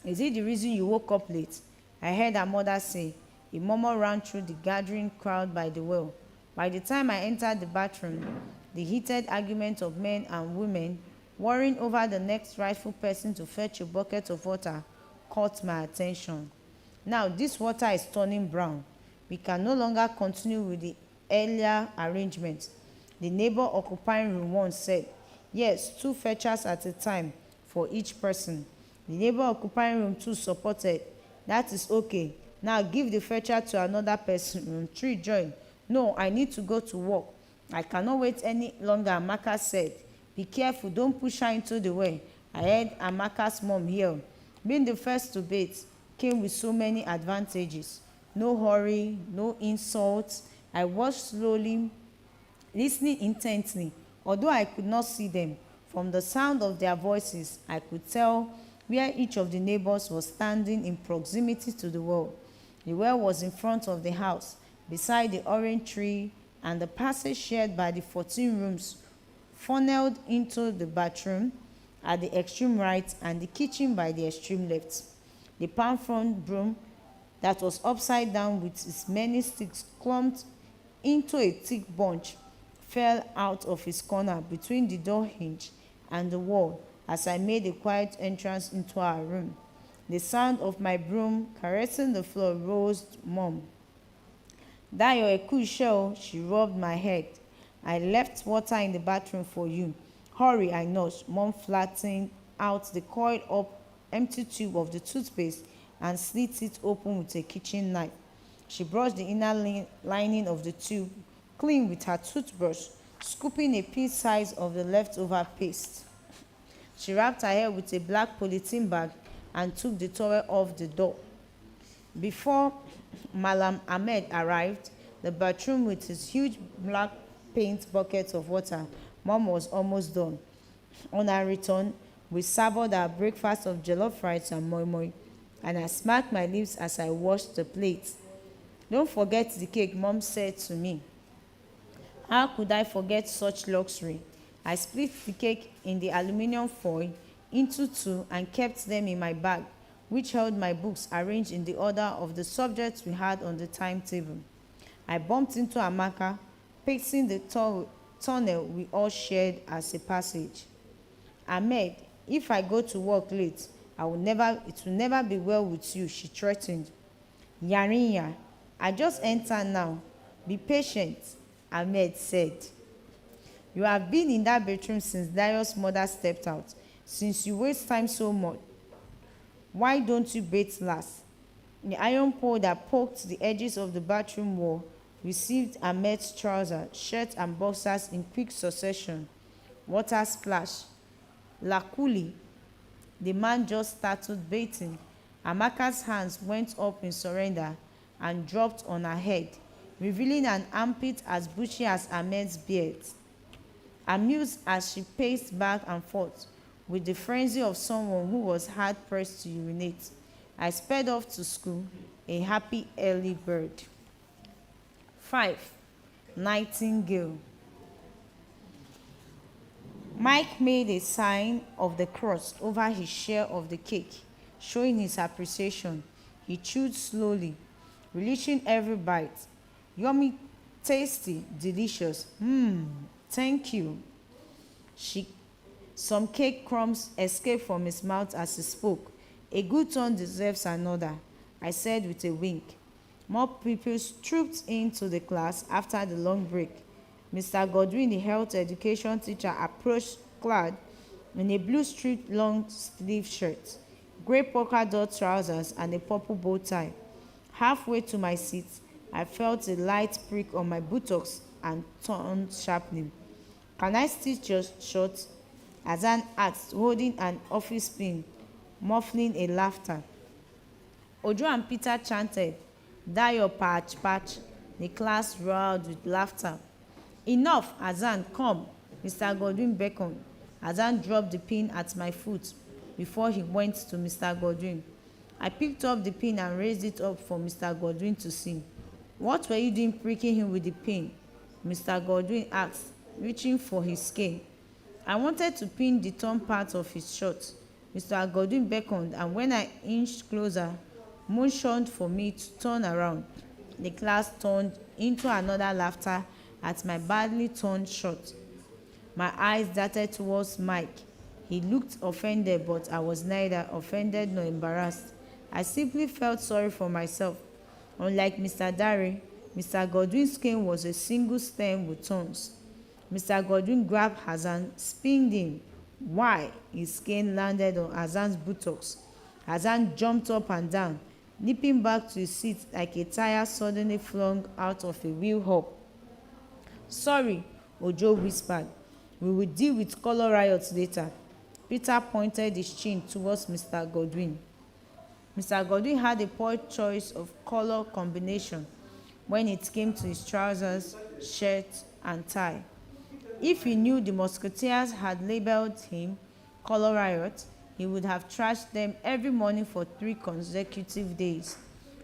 Is it the reason you woke up late?" I heard her mother say. A murmur ran through the gathering crowd by the well. By the time I entered the bathroom, the heated argument of men and women worrying over the next rightful person to fetch a bucket of water caught my attention. "Now this water is turning brown. We can no longer continue with the earlier arrangement," the neighbor occupying room 1 said. "Yes, 2 fetchers at a time for each person." The neighbor occupying room 2 supported. "That is okay. Now give the fetcher to another person." Room 3 joined. "No, I need to go to work. I cannot wait any longer," Amaka said. "Be careful, don't push her into the well." I heard Amaka's mom yell. Being the first to bathe came with so many advantages. No hurry, no insults. I watched slowly, listening intently. Although I could not see them, from the sound of their voices, I could tell where each of the neighbors was standing in proximity to the well. The well was in front of the house, beside the orange tree, and the passage shared by the 14 rooms funneled into the bathroom at the extreme right and the kitchen by the extreme left. The palm frond broom that was upside down with its many sticks clumped into a thick bunch fell out of its corner between the door hinge and the wall as I made a quiet entrance into our room. The sound of my broom caressing the floor roused Mom. "Dayo Ekushel," she rubbed my head. "I left water in the bathroom for you. Hurry," I nudged. Mom flattened out the coiled up empty tube of the toothpaste and slit it open with a kitchen knife. She brushed the inner lining of the tube clean with her toothbrush, scooping a pea size of the leftover paste. She wrapped her hair with a black polythene bag and took the towel off the door. Before Malam Ahmed arrived, the bathroom with its huge black paint bucket of water, Mom was almost done. On her return, We savored our breakfast of jollof rice and moi moi, and I smacked my lips as I washed the plates. Don't forget the cake, Mom said to me. How could I forget such luxury? I split the cake in the aluminum foil into two and kept them in my bag, which held my books arranged in the order of the subjects we had on the timetable. I bumped into Amaka, pacing the tunnel we all shared as a passage. Ahmed, if I go to work late, it will never be well with you, she threatened. Yarinya, I just enter now. Be patient, Ahmed said. You have been in that bedroom since Dayo's mother stepped out. Since you waste time so much, why don't you bathe last? The iron pole that poked the edges of the bathroom wall received Ahmed's trousers, shirt and boxers in quick succession. Water splash. Luckily, the man just started bathing. Amaka's hands went up in surrender and dropped on her head, revealing an armpit as bushy as Ahmed's beard. Amused as she paced back and forth with the frenzy of someone who was hard-pressed to urinate, I sped off to school, a happy early bird. 5. Nightingale. Mike made a sign of the cross over his share of the cake, showing his appreciation. He chewed slowly, relishing every bite. Yummy, tasty, delicious. Thank you. Some cake crumbs escaped from his mouth as he spoke. A good turn deserves another, I said with a wink. More people trooped into the class after the long break. Mr. Godwin, the health education teacher, approached clad in a blue striped long-sleeve shirt, grey polka dot trousers, and a purple bow tie. Halfway to my seat, I felt a light prick on my buttocks and turned sharply. Can I stitch your short? Azan asked, holding an office pin, muffling a laughter. Ojo and Peter chanted, Dayo patch patch. The class roared with laughter. Enough, Azan, come. Mr. Godwin beckoned. Azan dropped the pin at my foot before he went to Mr. Godwin. I picked up the pin and raised it up for Mr. Godwin to see. What were you doing pricking him with the pin? Mr. Godwin asked, reaching for his cane. I wanted to pin the torn part of his shirt. Mr. Godwin beckoned, and when I inched closer, motioned for me to turn around. The class turned into another laughter at my badly torn shirt. My eyes darted towards Mike. He looked offended, but I was neither offended nor embarrassed. I simply felt sorry for myself. Unlike Mr. Dare, Mr. Godwin's cane was a single stem with thorns. Mr. Godwin grabbed Hazan, spinned him. Why? His cane landed on Hazan's buttocks. Hazan jumped up and down, leaping back to his seat like a tire suddenly flung out of a wheel hub. Sorry, Ojo whispered. We will deal with color riots later. Peter pointed his chin towards Mr. Godwin. Mr. Godwin had a poor choice of color combination when it came to his trousers, shirt, and tie. If he knew the musketeers had labeled him Color Riot, he would have trashed them every morning for 3 consecutive days.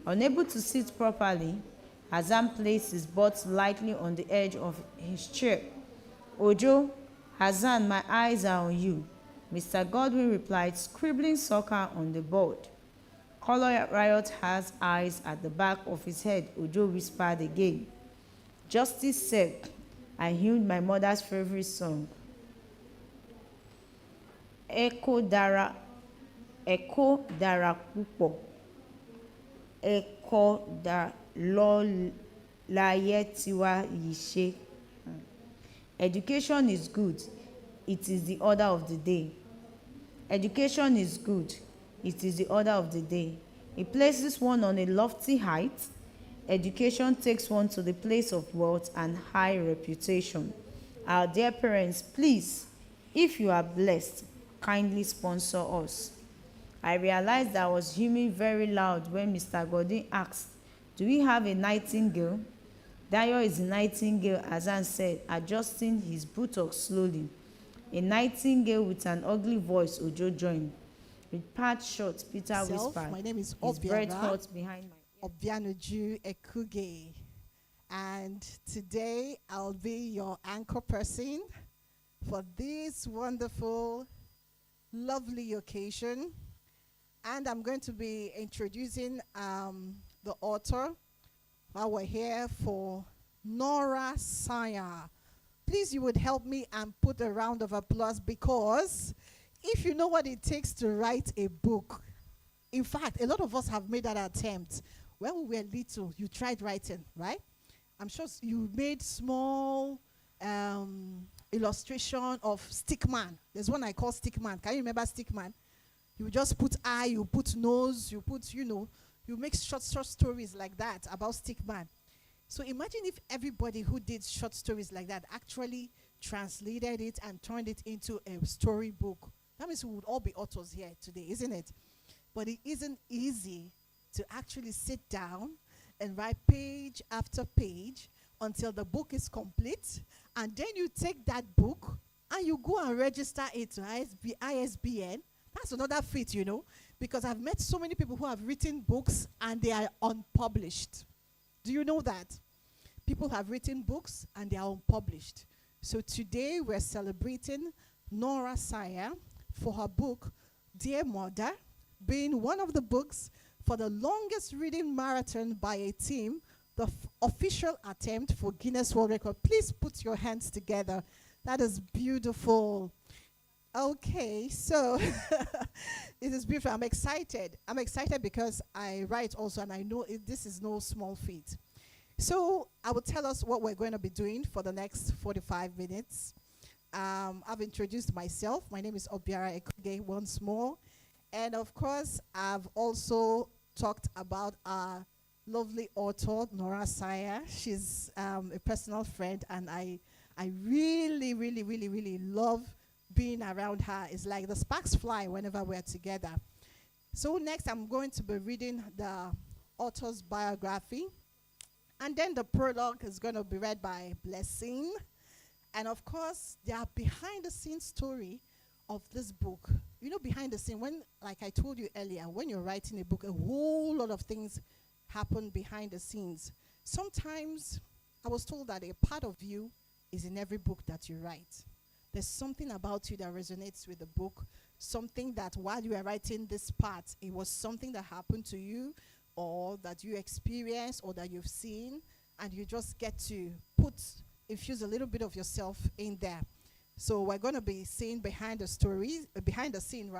Unable to sit properly, Hazan placed his butt lightly on the edge of his chair. Ojo, Hazan, my eyes are on you, Mr. Godwin replied, scribbling soccer on the board. Color Riot has eyes at the back of his head, Ojo whispered again. Justice said, I hummed my mother's favorite song. Eko dara púpọ̀. Eko da lo láyé tiwa yìí ṣe. Education is good. It is the order of the day. Education is good. It is the order of the day. It places one on a lofty height. Education takes one to the place of wealth and high reputation. Our dear parents, please, if you are blessed, kindly sponsor us. I realized that I was humming very loud when Mr. Godwin asked, do we have a nightingale? Dayo is a nightingale, Hazan said, adjusting his buttocks slowly. A nightingale with an ugly voice, Ojo joined. With parched short, Peter Self. whispered, My name is his breath Obiara hot behind my ear. Obianuju Ekuge. And today I'll be your anchor person for this wonderful, lovely occasion. And I'm going to be introducing the author while we're here for Nora Saya. Please, you would help me and put a round of applause, because if you know what it takes to write a book, in fact, a lot of us have made that attempt. When we were little, you tried writing, right? I'm sure you made small illustration of Stickman. There's one I call Stickman. Can you remember Stickman? You just put eye, you put nose, you put, you make short stories like that about Stickman. So imagine if everybody who did short stories like that actually translated it and turned it into a storybook. That means we would all be authors here today, isn't it? But it isn't easy to actually sit down and write page after page until the book is complete. And then you take that book and you go and register it to ISBN. That's another feat, because I've met so many people who have written books and they are unpublished. Do you know that? People have written books and they are unpublished. So today we're celebrating Nora Saya for her book, Dear Mother, being one of the books for the longest reading marathon by a team, the official attempt for Guinness World Record. Please put your hands together. That is beautiful. Okay, so it is beautiful. I'm excited. I'm excited because I write also, and I know this is no small feat. So I will tell us what we're going to be doing for the next 45 minutes. I've introduced myself. My name is Obiara Ekuge once more. And of course, I've also talked about our lovely author, Nora Saya. She's a personal friend, and I really, really, really, really love being around her. It's like the sparks fly whenever we're together. So next, I'm going to be reading the author's biography. And then the prologue is going to be read by Blessing. And of course, there are behind-the-scenes story of this book. Behind the scene, like I told you earlier, when you're writing a book, a whole lot of things happen behind the scenes. Sometimes, I was told that a part of you is in every book that you write. There's something about you that resonates with the book, something that while you are writing this part, it was something that happened to you, or that you experienced, or that you've seen, and you just get to infuse a little bit of yourself in there. So we're going to be seeing behind the scene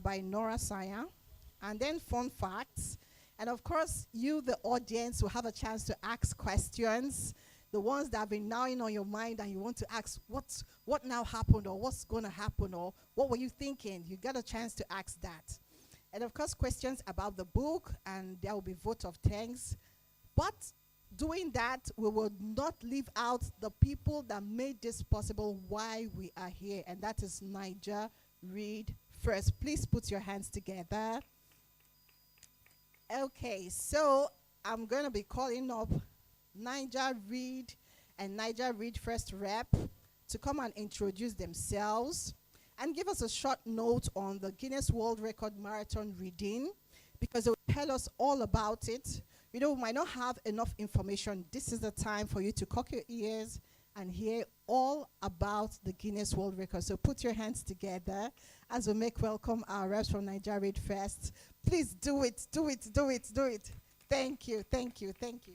by Nora Saya, and then fun facts. And of course, you, the audience, will have a chance to ask questions, the ones that have been gnawing on your mind and you want to ask what now happened, or what's going to happen, or what were you thinking? You got a chance to ask that. And of course, questions about the book, and there will be vote of thanks. But doing that, we will not leave out the people that made this possible, why we are here, and that is Naija ReadFest. Please put your hands together. Okay, so I'm going to be calling up Naija Read and Naija ReadFest rep to come and introduce themselves and give us a short note on the Guinness World Record marathon reading, because they will tell us all about it. We might not have enough information. This is the time for you to cock your ears and hear all about the Guinness World Record. So put your hands together as we make welcome our reps from Naija ReadFest. Please do it, do it, do it, do it. Thank you, thank you, thank you.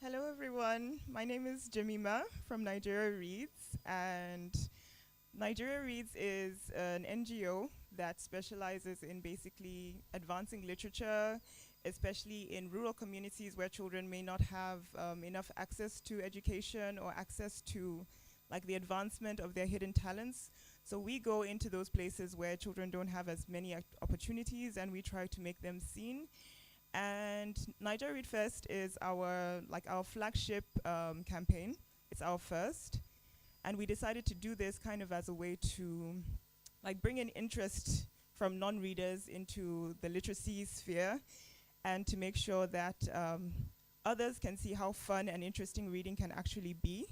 Hello everyone, my name is Jemima from Nigeria Reads, and Nigeria Reads is an NGO that specializes in basically advancing literature, especially in rural communities where children may not have enough access to education or access to the advancement of their hidden talents. So we go into those places where children don't have as many opportunities, and we try to make them seen. And Naija ReadFest is our flagship campaign. It's our first. And we decided to do this kind of as a way to bring in interest from non-readers into the literacy sphere, and to make sure that others can see how fun and interesting reading can actually be.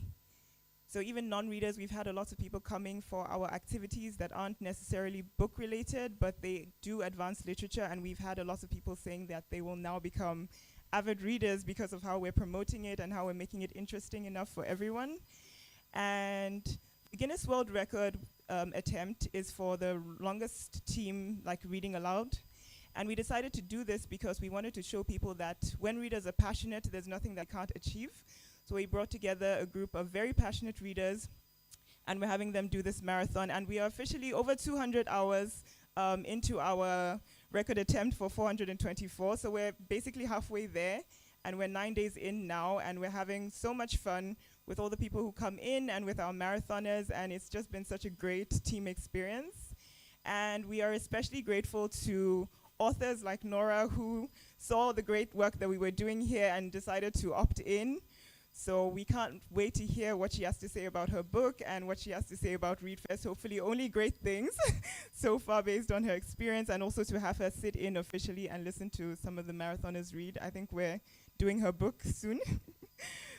So even non-readers, we've had a lot of people coming for our activities that aren't necessarily book-related, but they do advance literature, and we've had a lot of people saying that they will now become avid readers because of how we're promoting it and how we're making it interesting enough for everyone. And the Guinness World Record attempt is for the longest team, like reading aloud. And we decided to do this because we wanted to show people that when readers are passionate, there's nothing they can't achieve. So we brought together a group of very passionate readers, and we're having them do this marathon. And we are officially over 200 hours into our record attempt for 424. So we're basically halfway there, and we're 9 days in now, and we're having so much fun with all the people who come in and with our marathoners, and it's just been such a great team experience. And we are especially grateful to authors like Nora, who saw the great work that we were doing here and decided to opt in. So we can't wait to hear what she has to say about her book and what she has to say about ReadFest. Hopefully only great things so far based on her experience, and also to have her sit in officially and listen to some of the marathoners read. I think we're doing her book soon.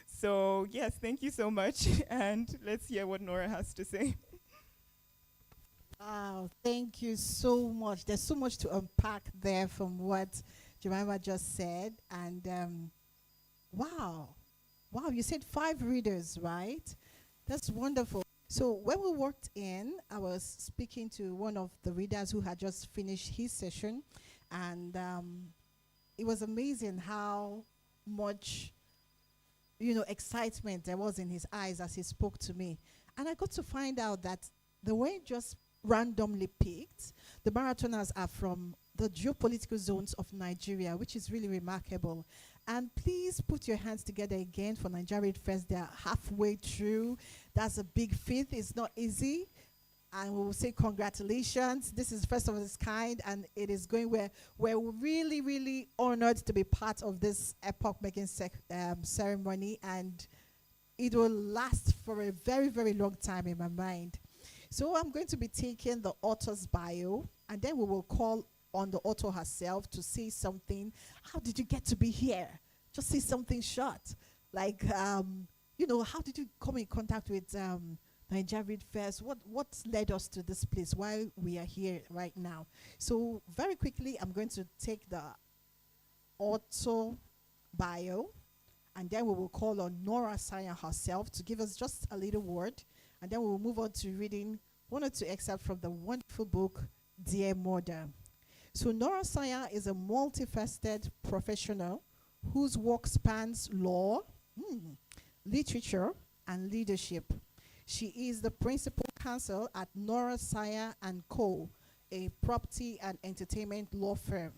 So yes, thank you so much, and let's hear what Nora has to say. Wow, thank you so much. There's so much to unpack there from what Jemima just said. And wow, you said 5 readers, right? That's wonderful. So when we walked in, I was speaking to one of the readers who had just finished his session, and it was amazing how much, excitement there was in his eyes as he spoke to me. And I got to find out that the way just randomly picked, the marathoners are from the geopolitical zones of Nigeria, which is really remarkable. And please put your hands together again for Naija ReadFest. They're halfway through. That's a big feat. It's not easy. And we will say congratulations. This is first of its kind, and it is going where we're really, really honored to be part of this epoch-making ceremony, and it will last for a very, very long time in my mind. So I'm going to be taking the author's bio, and then we will call on the author herself to say something. How did you get to be here? Just say something short. Like, how did you come in contact with Naija ReadFest? What led us to this place while we are here right now? So very quickly, I'm going to take the author bio, and then we will call on Nora Saya herself to give us just a little word, and then we will move on to reading one or two excerpts from the wonderful book, Dear Mother. So Nora Saya is a multifaceted professional whose work spans law, literature, and leadership. She is the principal counsel at Nora Saya and Co., a property and entertainment law firm,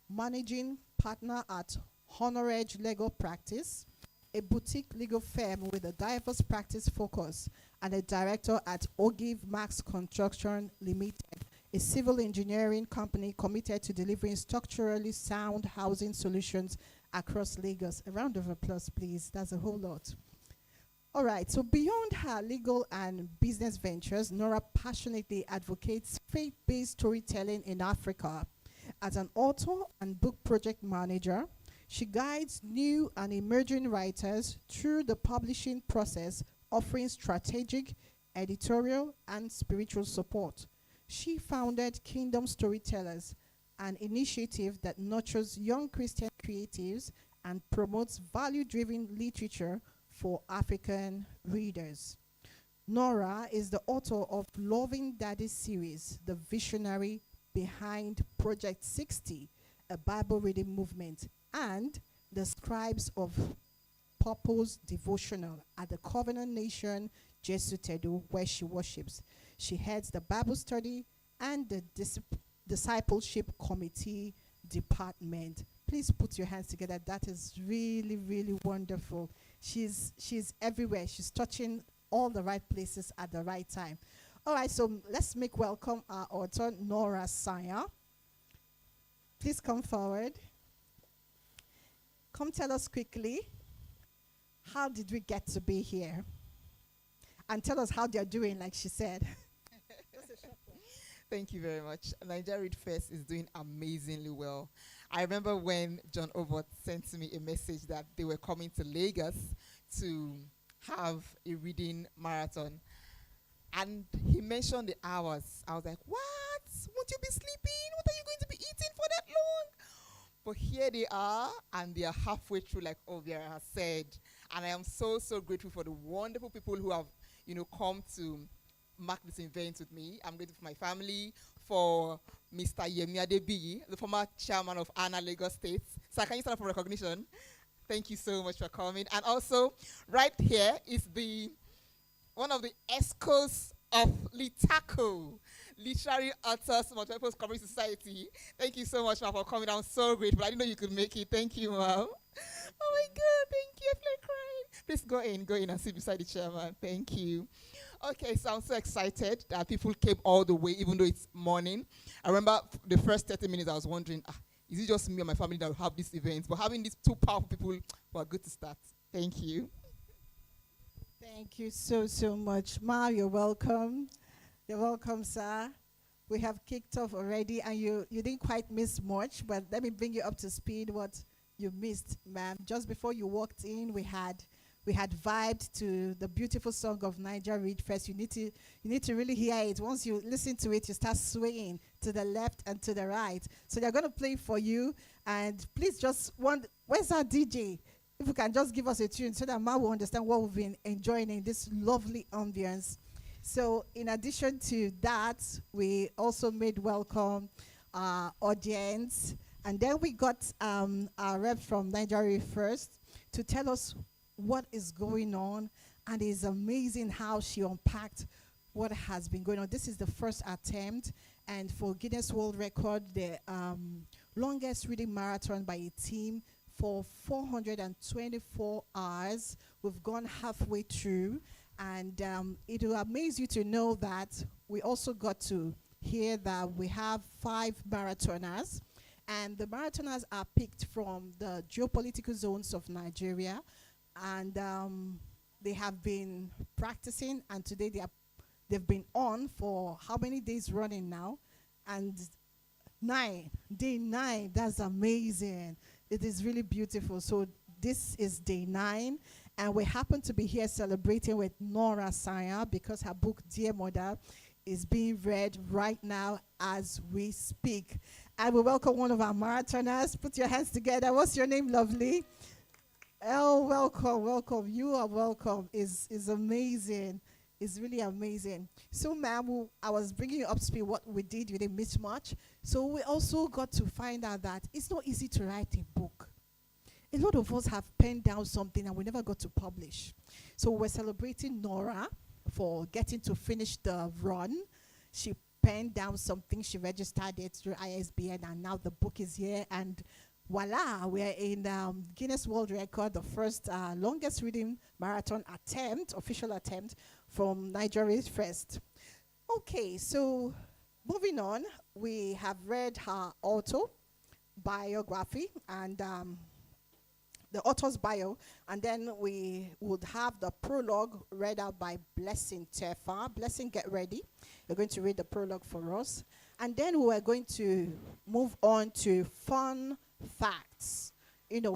managing partner at Honorage Legal Practice, a boutique legal firm with a diverse practice focus, and a director at Ogive Max Construction Limited, a civil engineering company committed to delivering structurally sound housing solutions across Lagos. A round of applause, please. That's a whole lot. All right, so beyond her legal and business ventures, Nora passionately advocates faith-based storytelling in Africa. As an author and book project manager, she guides new and emerging writers through the publishing process, offering strategic, editorial, and spiritual support. She founded Kingdom Storytellers, an initiative that nurtures young Christian creatives and promotes value-driven literature for African readers. Nora is the author of Loving Daddy series, the visionary behind Project 60, a Bible reading movement, and the Scribes of Purpose devotional at the Covenant Nation Jesu Tedo, where she worships. She heads the Bible study and the discipleship committee department. Please put your hands together. That is really, really wonderful. She's everywhere. She's touching all the right places at the right time. All right, so let's make welcome our author, Nora Saya. Please come forward. Come tell us quickly, how did we get to be here? And tell us how they're doing, like she said. Thank you very much. Naija ReadFest is doing amazingly well. I remember when John Obot sent to me a message that they were coming to Lagos to have a reading marathon. And he mentioned the hours. I was like, what? Won't you be sleeping? What are you going to be eating for that long? But here they are, and they are halfway through, like Ovia has said. And I am so, so grateful for the wonderful people who have, come to mark this event with me. I'm grateful for my family, for Mr. Yemi Adebiyi, the former chairman of ANA Lagos State. So can you stand up for recognition? Thank you so much for coming. And also, right here is one of the ESCOs of Litaco, Literary Authors Multipurpose Community Society. Thank you so much, ma, for coming. I'm so grateful. I didn't know you could make it. Thank you, ma'am. Oh my God, thank you. I feel like crying. Please go in and sit beside the chairman. Thank you. Okay, so I'm so excited that people came all the way, even though it's morning. I remember the first 30 minutes I was wondering, is it just me and my family that will have this event? But having these two powerful people were good to start. Thank you. Thank you so, so much. Ma, you're welcome. You're welcome, sir. We have kicked off already, and you didn't quite miss much, but let me bring you up to speed what you missed, ma'am. Just before you walked in, we had vibed to the beautiful song of Naija ReadFest. You need to really hear it. Once you listen to it, you start swaying to the left and to the right. So they're going to play for you, and please where's our DJ? If you can just give us a tune so that Ma will understand what we've been enjoying in this lovely ambience. So in addition to that, we also made welcome our audience. And then we got our rep from Naija ReadFest to tell us what is going on. And it's amazing how she unpacked what has been going on. This is the first attempt. And for Guinness World Record, the longest reading marathon by a team for 424 hours. We've gone halfway through, and it will amaze you to know that we also got to hear that we have 5 marathoners, and the marathoners are picked from the geopolitical zones of Nigeria, and they have been practicing, and today they've been on for how many days running now? And day 9, that's amazing. It is really beautiful. So this is day 9, and we happen to be here celebrating with Nora Saya because her book, Dear Mother, is being read right now as we speak. And we welcome one of our marathoners. Put your hands together. What's your name, lovely? Oh, welcome. You are welcome. It's amazing. It's really amazing. So, ma'am, I was bringing you up to speed what we did. You didn't miss much. So we also got to find out that it's not easy to write a book. A lot of us have penned down something and we never got to publish. So we're celebrating Nora for getting to finish the run. She penned down something. She registered it through ISBN, and now the book is here. And voila, we're in Guinness World Record, the first longest reading marathon attempt, official attempt, from Naija ReadFest. Okay, so moving on, we have read her autobiography and the author's bio, and then we would have the prologue read out by Blessing Tefa. Blessing, get ready. You're going to read the prologue for us. And then we're going to move on to fun facts.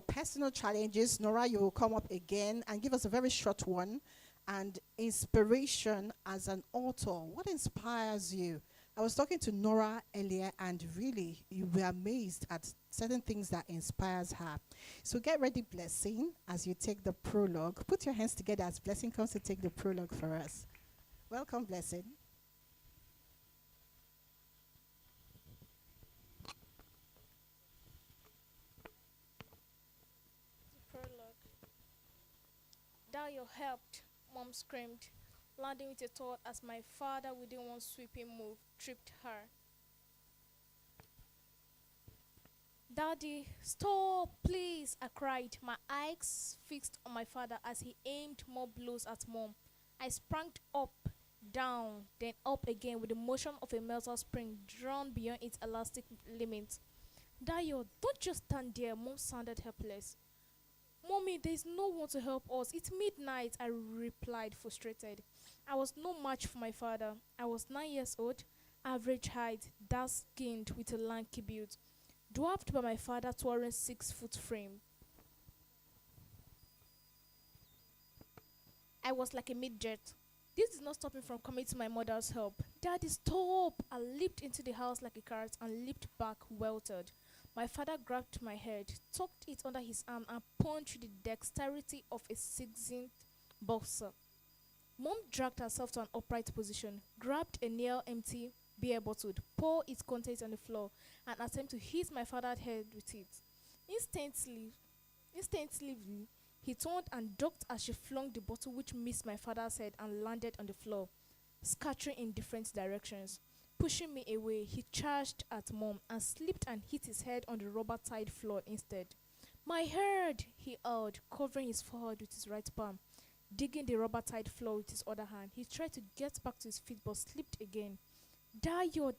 Personal challenges. Nora, you will come up again and give us a very short one. And inspiration as an author. What inspires you? I was talking to Nora earlier, and really, you were amazed at certain things that inspires her. So get ready, Blessing, as you take the prologue. Put your hands together as Blessing comes to take the prologue for us. Welcome, Blessing. Prologue. Thou your helped, Mom screamed, landing with a thought as my father, within one sweeping move, tripped her. Daddy, stop, please, I cried, my eyes fixed on my father as he aimed more blows at Mom. I sprang up, down, then up again with the motion of a metal spring drawn beyond its elastic limits. Dayo, don't just stand there, Mom sounded helpless. Mommy, there's no one to help us. It's midnight, I replied, frustrated. I was no match for my father. I was 9 years old, average height, dark-skinned with a lanky build, dwarfed by my father towering 6-foot frame. I was like a midget. This did not stop me from coming to my mother's help. Daddy, stop! I leaped into the house like a carrot and leaped back, weltered. My father grabbed my head, tucked it under his arm, and punched with the dexterity of a seasoned boxer. Mom dragged herself to an upright position, grabbed a near empty beer bottle, poured its contents on the floor, and attempted to hit my father's head with it. Instantly, he turned and ducked as she flung the bottle, which missed my father's head and landed on the floor, scattering in different directions. Pushing me away, he charged at Mom and slipped and hit his head on the rubber-tied floor instead. My head, he howled, covering his forehead with his right palm. Digging the rubber-tied floor with his other hand, he tried to get back to his feet but slipped again. Dio,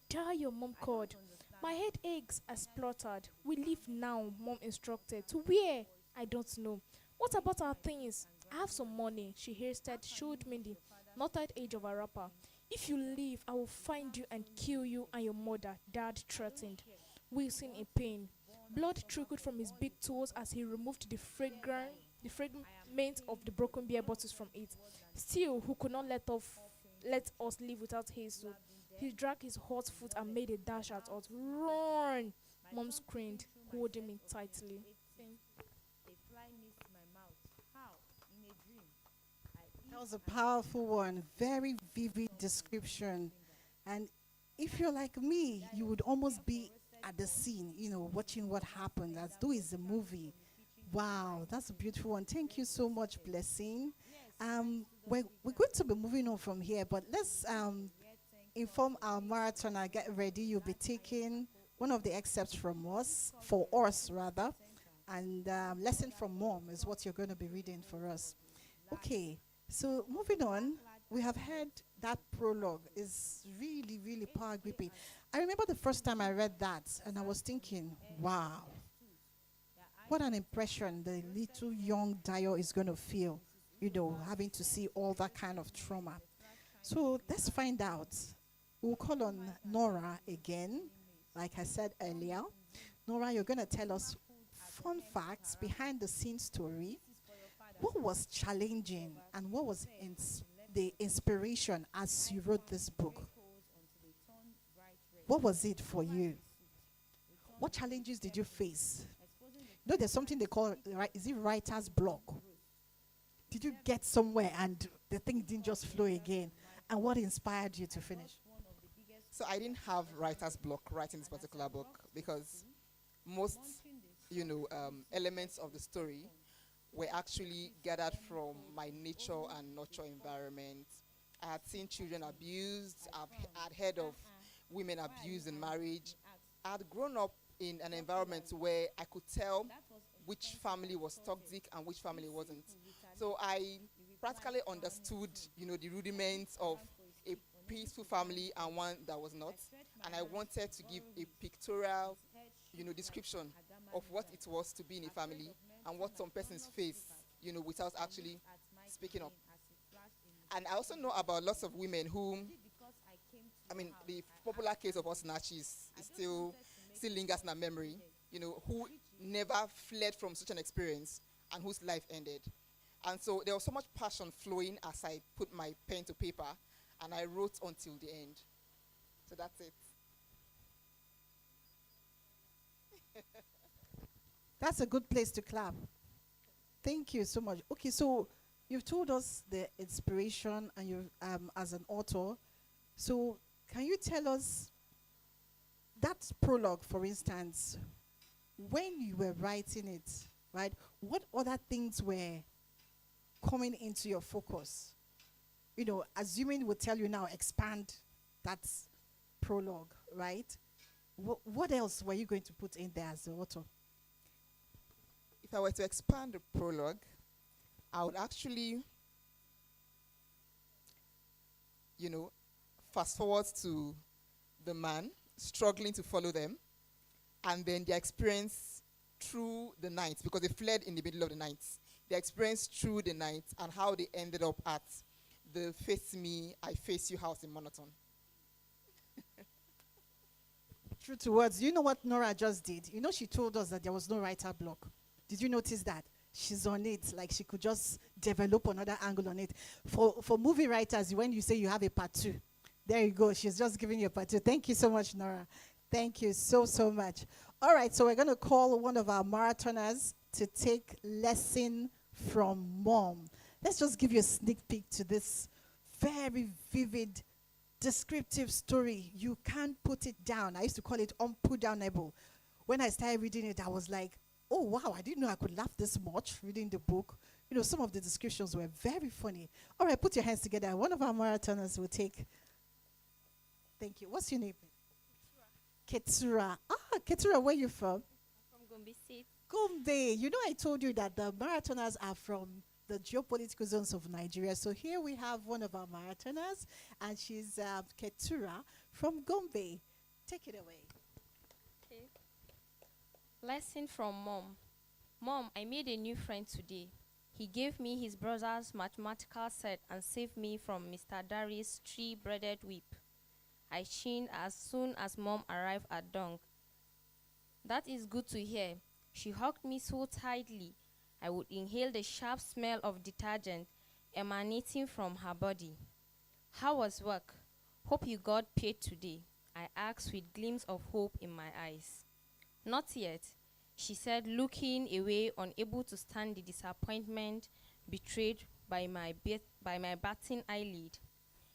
Mom called. My head aches, I spluttered. We leave now, Mom instructed. To where? I don't know. What about our things? I have some money, she hasted, showed me the knotted edge of her wrapper. If you leave, I will find you and kill you and your mother, Dad threatened, wheezing in pain. Blood trickled from his big toes as he removed the fragment of the broken beer bottles from it. Still, who could not let us leave without haste. He dragged his hot foot and made a dash at us. Run! Mom screamed, holding me tightly. That was a powerful one. Very vivid description. And if you're like me, you would almost be at the scene, watching what happened, as though it's a movie. Wow, that's a beautiful one. Thank you so much, Blessing. We're going to be moving on from here, but let's inform our marathoner. Get ready. You'll be taking one of the excerpts from us, for us rather, and lesson from Mom is what you're going to be reading for us. Okay. So moving on, we have heard that prologue is really, really power gripping. I remember the first time I read that and I was thinking, wow, what an impression the little young Dio is going to feel, having to see all that kind of trauma. So let's find out. We'll call on Nora again, like I said earlier. Nora, you're going to tell us fun facts behind the scene story. What was challenging and what was the inspiration as you wrote this book? What was it for you? What challenges did you face? There's something they call, is it writer's block? Did you get somewhere and the thing didn't just flow again? And what inspired you to finish? So I didn't have writer's block writing this particular book because most, elements of the story were actually gathered from my nature and nurture environment. I had seen children abused. I'd heard of women abused in marriage. I had grown up in an environment where I could tell which family was toxic and which family wasn't. So I practically understood, the rudiments of a peaceful family and one that was not. And I wanted to give a pictorial, description of what it was to be in a family and what some persons face, without actually speaking up. And I also know about lots of women who, the popular case of Osinachi still lingers in our memory, who never fled from such an experience and whose life ended. And so there was so much passion flowing as I put my pen to paper and I wrote until the end. So that's it. That's a good place to clap. Thank you so much. Okay, so you've told us the inspiration and you as an author. So can you tell us that prologue, for instance, when you were writing it, right? What other things were coming into your focus? Assuming we'll tell you now, expand that prologue, right? What else were you going to put in there as an author? If I were to expand the prologue, I would actually, fast forward to the man struggling to follow them, and then their experience through the night, because they fled in the middle of the night. Their experience through the night and how they ended up at the Face Me, I Face You house in Monotone. True to words. You know what Nora just did? She told us that there was no writer block. Did you notice that? She's on it. Like she could just develop another angle on it. For movie writers, when you say you have a part two, there you go. She's just giving you a part two. Thank you so much, Nora. Thank you so much. All right, so we're going to call one of our marathoners to take lesson from mom. Let's just give you a sneak peek to this very vivid, descriptive story. You can't put it down. I used to call it unputdownable. When I started reading it, I was like, oh, wow, I didn't know I could laugh this much reading the book. You know, some of the descriptions were very funny. All right, put your hands together. One of our marathoners will take. Thank you. What's your name? Ketura. Ah, Ketura, where are you from? From Gombe State. Gombe. You know, I told you that the marathoners are from the geopolitical zones of Nigeria. So here we have one of our marathoners, and she's Ketura from Gombe. Take it away. Okay. Lesson from mom. Mom, I made a new friend today. He gave me his brother's mathematical set and saved me from Mr. Darius' tree-breaded whip. I chinned as soon as mom arrived at Dong. That is good to hear. She hugged me so tightly, I would inhale the sharp smell of detergent emanating from her body. How was work? Hope you got paid today, I asked with gleams of hope in my eyes. Not yet, she said, looking away, unable to stand the disappointment betrayed by my batting eyelid.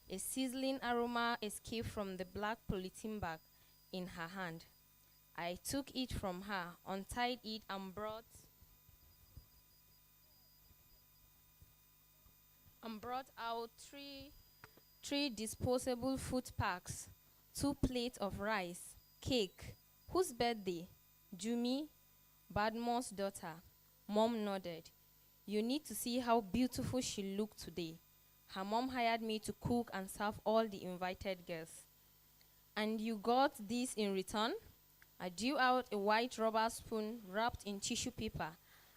A sizzling aroma escaped from the black polythene bag in her hand. I took it from her, untied it, and brought out three disposable food packs, 2 plates of rice, cake. Whose birthday? Jumi, Badmore's daughter. Mom nodded. You need to see how beautiful she looked today. Her mom hired me to cook and serve all the invited guests. And you got this in return? I drew out a white rubber spoon wrapped in tissue paper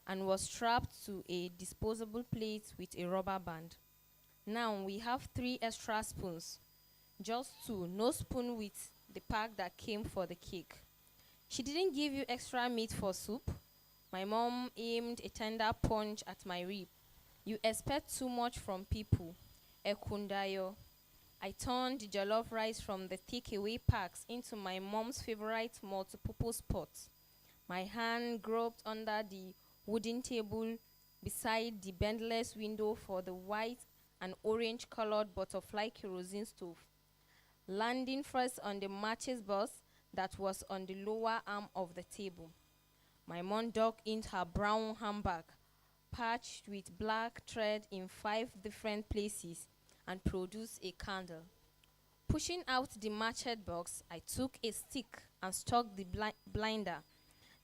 and was strapped to a disposable plate with a rubber band. Now we have 3 extra spoons. Just 2, no spoon with the pack that came for the cake. She didn't give you extra meat for soup? My mom aimed a tender punch at my rib. You expect too much from people. Ekundayo. I turned the jollof rice from the takeaway packs into my mom's favorite multipurpose pot. My hand groped under the wooden table beside the bendless window for the white and orange-colored butterfly kerosene stove. Landing first on the matches box that was on the lower arm of the table. My mom dug into her brown handbag, patched with black thread in 5 different places, and produced a candle. Pushing out the matched box, I took a stick and struck the blinder.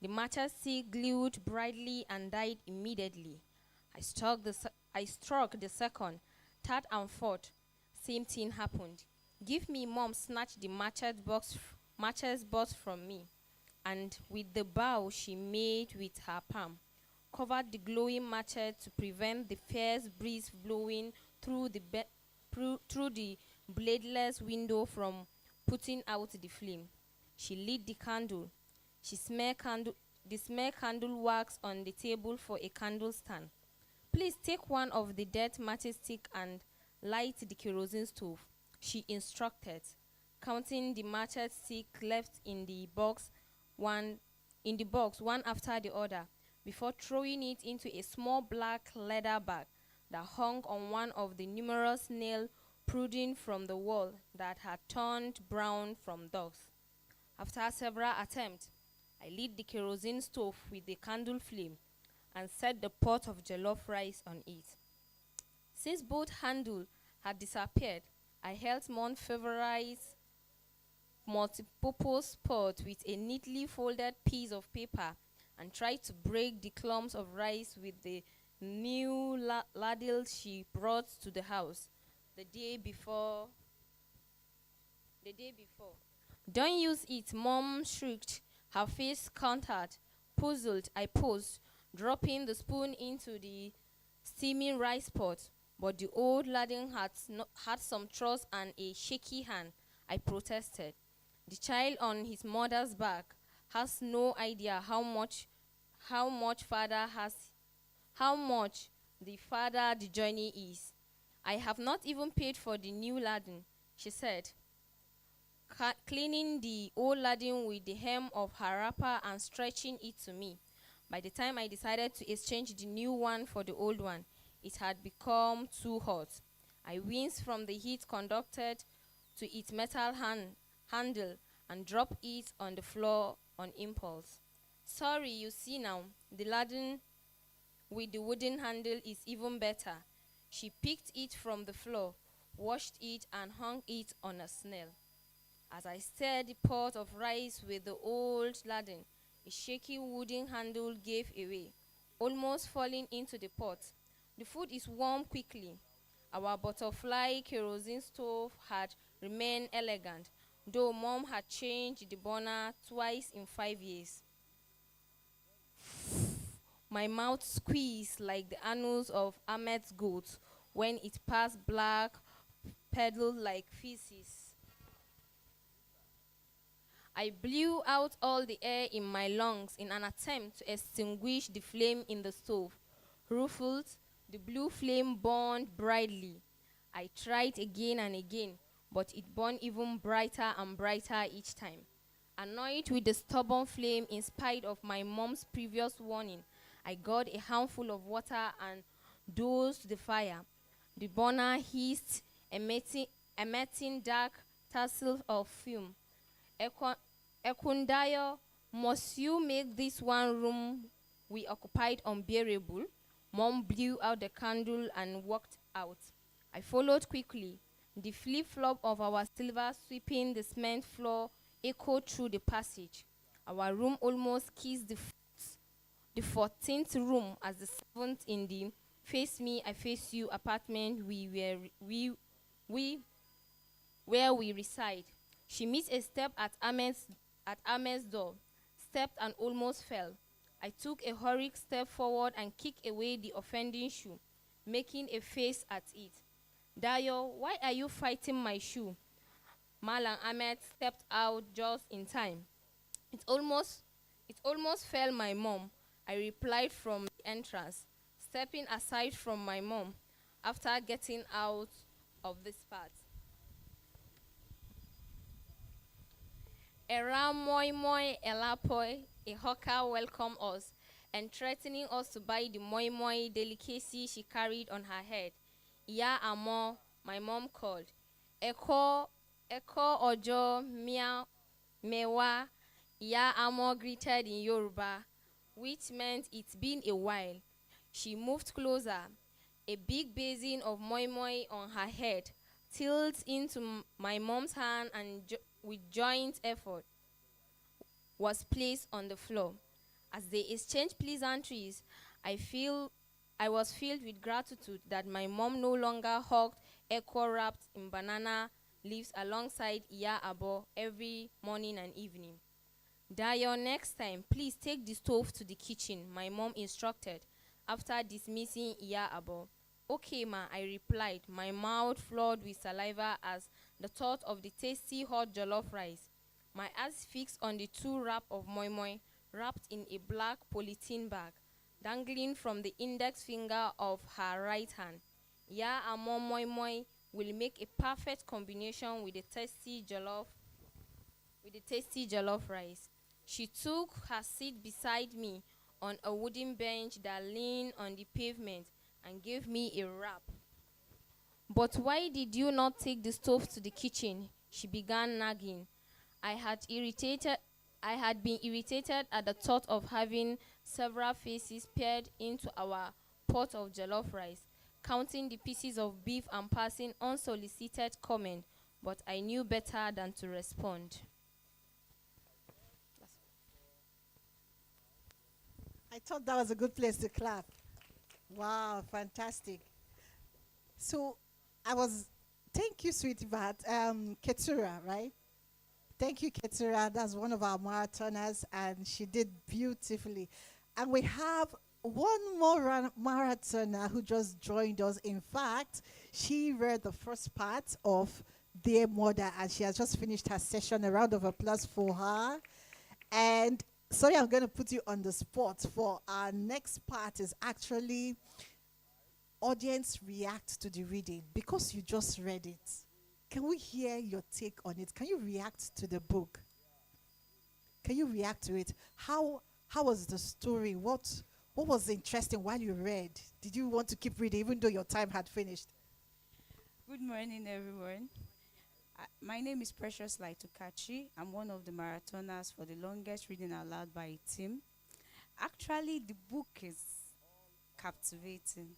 The matcha stick glowed brightly and died immediately. I struck the second, third, and fourth. Same thing happened. Give me, Mom snatched the matches box from me, and with the bow she made with her palm, covered the glowing matches to prevent the fierce breeze blowing through the bladeless window from putting out the flame. She lit the candle. She smeared candle wax on the table for a candle stand. Please take one of the dead matchstick and light the kerosene stove, she instructed, counting the matchstick left in the box one after the other, before throwing it into a small black leather bag that hung on one of the numerous nails protruding from the wall that had turned brown from dust. After several attempts, I lit the kerosene stove with the candle flame and set the pot of jollof rice on it. Since both handles had disappeared, I held Mom's favorite multipurpose pot with a neatly folded piece of paper and tried to break the clumps of rice with the new ladle she brought to the house the day before. Don't use it, Mom shrieked, her face countered. Puzzled, I paused, dropping the spoon into the steaming rice pot. But the old ladle had some trust and a shaky hand. I protested. The child on his mother's back has no idea how much the farther the journey is. I have not even paid for the new lading, she said, cleaning the old lading with the hem of her wrapper and stretching it to me. By the time I decided to exchange the new one for the old one, it had become too hot. I winced from the heat conducted to its metal handle and dropped it on the floor on impulse. Sorry, you see now, the lading with the wooden handle is even better. She picked it from the floor, washed it, and hung it on a snail. As I stirred the pot of rice with the old lading, a shaky wooden handle gave away, almost falling into the pot. The food is warm quickly. Our butterfly kerosene stove had remained elegant, though Mom had changed the burner twice in 5 years. My mouth squeezed like the annals of Ahmed's goat when it passed black, pedal like feces. I blew out all the air in my lungs in an attempt to extinguish the flame in the stove. Ruffled, the blue flame burned brightly. I tried again and again, but it burned even brighter and brighter each time. Annoyed with the stubborn flame in spite of my mom's previous warning, I got a handful of water and dosed the fire. The burner hissed, emitting dark tassels of fume. Ekundayo, must you make this one room we occupied unbearable? Mom blew out the candle and walked out. I followed quickly. The flip-flop of our silver sweeping the cement floor echoed through the passage. Our room almost kissed the 14th room as the 7th in the face me, I face you apartment where we reside. She missed a step at Ahmed's door, stepped and almost fell. I took a hurried step forward and kicked away the offending shoe, making a face at it. Dayo, why are you fighting my shoe? Malam Ahmed stepped out just in time. It almost fell my mom, I replied from the entrance, stepping aside from my mom after getting out of this part. Era moi moi elapoi, a hawker welcomed us and threatening us to buy the moi moi delicacy she carried on her head. Iya amo, my mom called. Eko ojo mia mewa, Iya amo greeted in Yoruba, which meant it's been a while. She moved closer. A big basin of moi moi on her head tilted into my mom's hand and with joint effort was placed on the floor. As they exchanged pleasantries, I was filled with gratitude that my mom no longer hugged echo wrapped in banana leaves alongside Iya Abo every morning and evening. Dayo, next time, please take the stove to the kitchen, my mom instructed, after dismissing Iya Abo. Okay, ma, I replied, my mouth flowed with saliva as the thought of the tasty hot jollof rice. My eyes fixed on the 2 wrap of moi moi, wrapped in a black polythene bag, dangling from the index finger of her right hand. Iya Amo moi moi will make a perfect combination with the tasty jollof rice. She took her seat beside me on a wooden bench that leaned on the pavement and gave me a wrap. But why did you not take the stove to the kitchen? She began nagging. I had been irritated at the thought of having several faces peered into our pot of jollof rice, counting the pieces of beef and passing unsolicited comment, but I knew better than to respond. I thought that was a good place to clap. Wow, fantastic. So thank you, sweetheart. Ketura, right? Thank you, Ketura. That's one of our marathoners, and she did beautifully. And we have one more marathoner who just joined us. In fact, she read the first part of Dear Mother, and she has just finished her session. A round of applause for her. And sorry, I'm going to put you on the spot. For our next part is actually audience react to the reading? Because you just read it. Can we hear your take on it? Can you react to the book? Can you react to it? How was the story? What was interesting while you read? Did you want to keep reading even though your time had finished? Good morning, everyone. My name is Precious Laitukachi. I'm one of the marathoners for the longest reading aloud by a team. Actually, the book is captivating.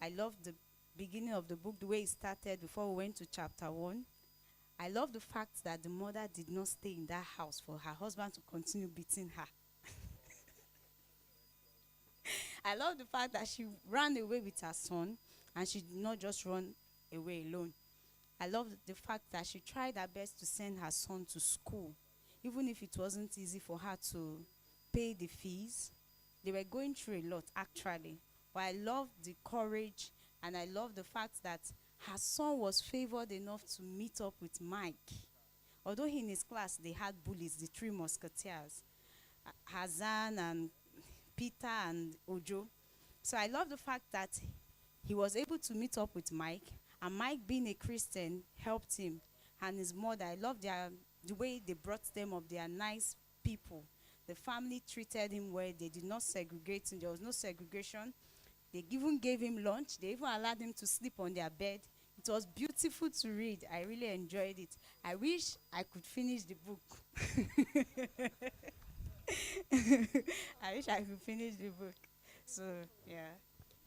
I love the beginning of the book, the way it started before we went to chapter 1. I love the fact that the mother did not stay in that house for her husband to continue beating her. I love the fact that she ran away with her son, and she did not just run away alone. I love the fact that she tried her best to send her son to school, even if it wasn't easy for her to pay the fees. They were going through a lot, actually. But I love the courage, and I love the fact that her son was favored enough to meet up with Mike. Although in his class they had bullies, the three musketeers, Hazan and Peter and Ojo. So I love the fact that he was able to meet up with Mike, and Mike, being a Christian, helped him. And his mother, I love the way they brought them up. They are nice people. The family treated him well. They did not segregate him. There was no segregation. They even gave him lunch. They even allowed him to sleep on their bed. It was beautiful to read. I really enjoyed it. I wish I could finish the book. I wish I could finish the book. So, yeah.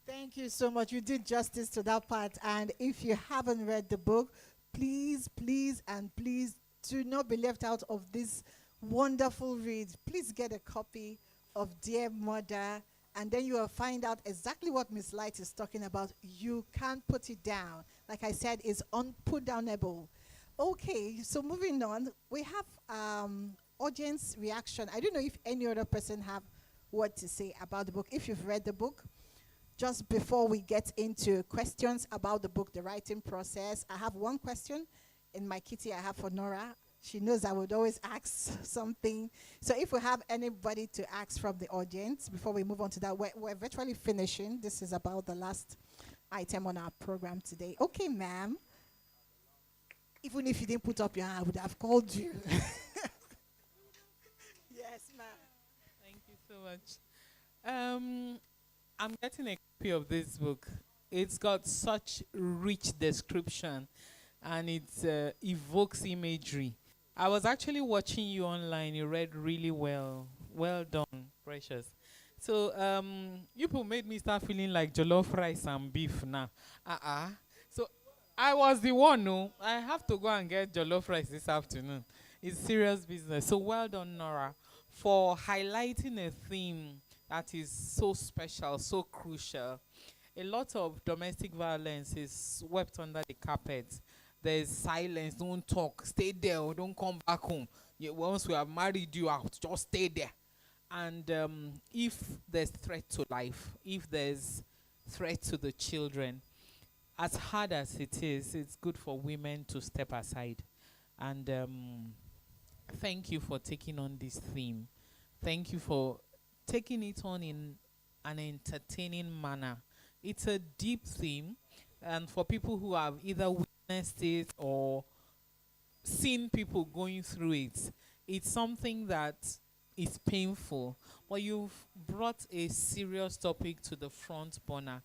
Thank you so much. You did justice to that part. And if you haven't read the book, please, please, and please do not be left out of this wonderful read. Please get a copy of Dear Mother, and then you will find out exactly what Miss Light is talking about. You can't put it down. Like I said, it's unputdownable. Okay, so moving on, we have audience reaction. I don't know if any other person have what to say about the book. If you've read the book, just before we get into questions about the book, the writing process, I have one question in my kitty I have for Nora. She knows I would always ask something. So if we have anybody to ask from the audience, before we move on to that, we're virtually finishing. This is about the last item on our program today. Okay, ma'am. Even if you didn't put up your hand, I would have called you. Yes, ma'am. Thank you so much. I'm getting a copy of this book. It's got such rich description, and it evokes imagery. I was actually watching you online. You read really well. Well done, Precious. So you people made me start feeling like jollof rice and beef now. So I was the one, no. I have to go and get jollof rice this afternoon. It's serious business. So well done, Nora, for highlighting a theme that is so special, so crucial. A lot of domestic violence is swept under the carpet. There's silence, don't talk, stay there, or don't come back home. Once we have married you out, just stay there. And if there's threat to life, if there's threat to the children, as hard as it is, it's good for women to step aside. And thank you for taking on this theme. Thank you for taking it on in an entertaining manner. It's a deep theme, and for people who have either witnessed it or seen people going through it, it's something that is painful. But you've brought a serious topic to the front burner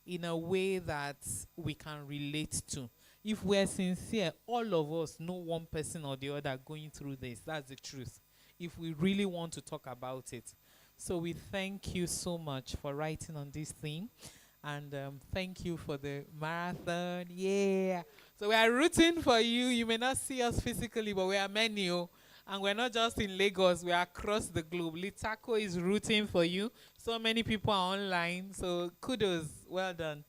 in a way that we can relate to. If we're sincere, all of us know one person or the other going through this. That's the truth. If we really want to talk about it. So we thank you so much for writing on this theme. And thank you for the marathon. Yeah. So we are rooting for you. You may not see us physically, but we are many. And we're not just in Lagos. We are across the globe. Litako is rooting for you. So many people are online. So kudos. Well done.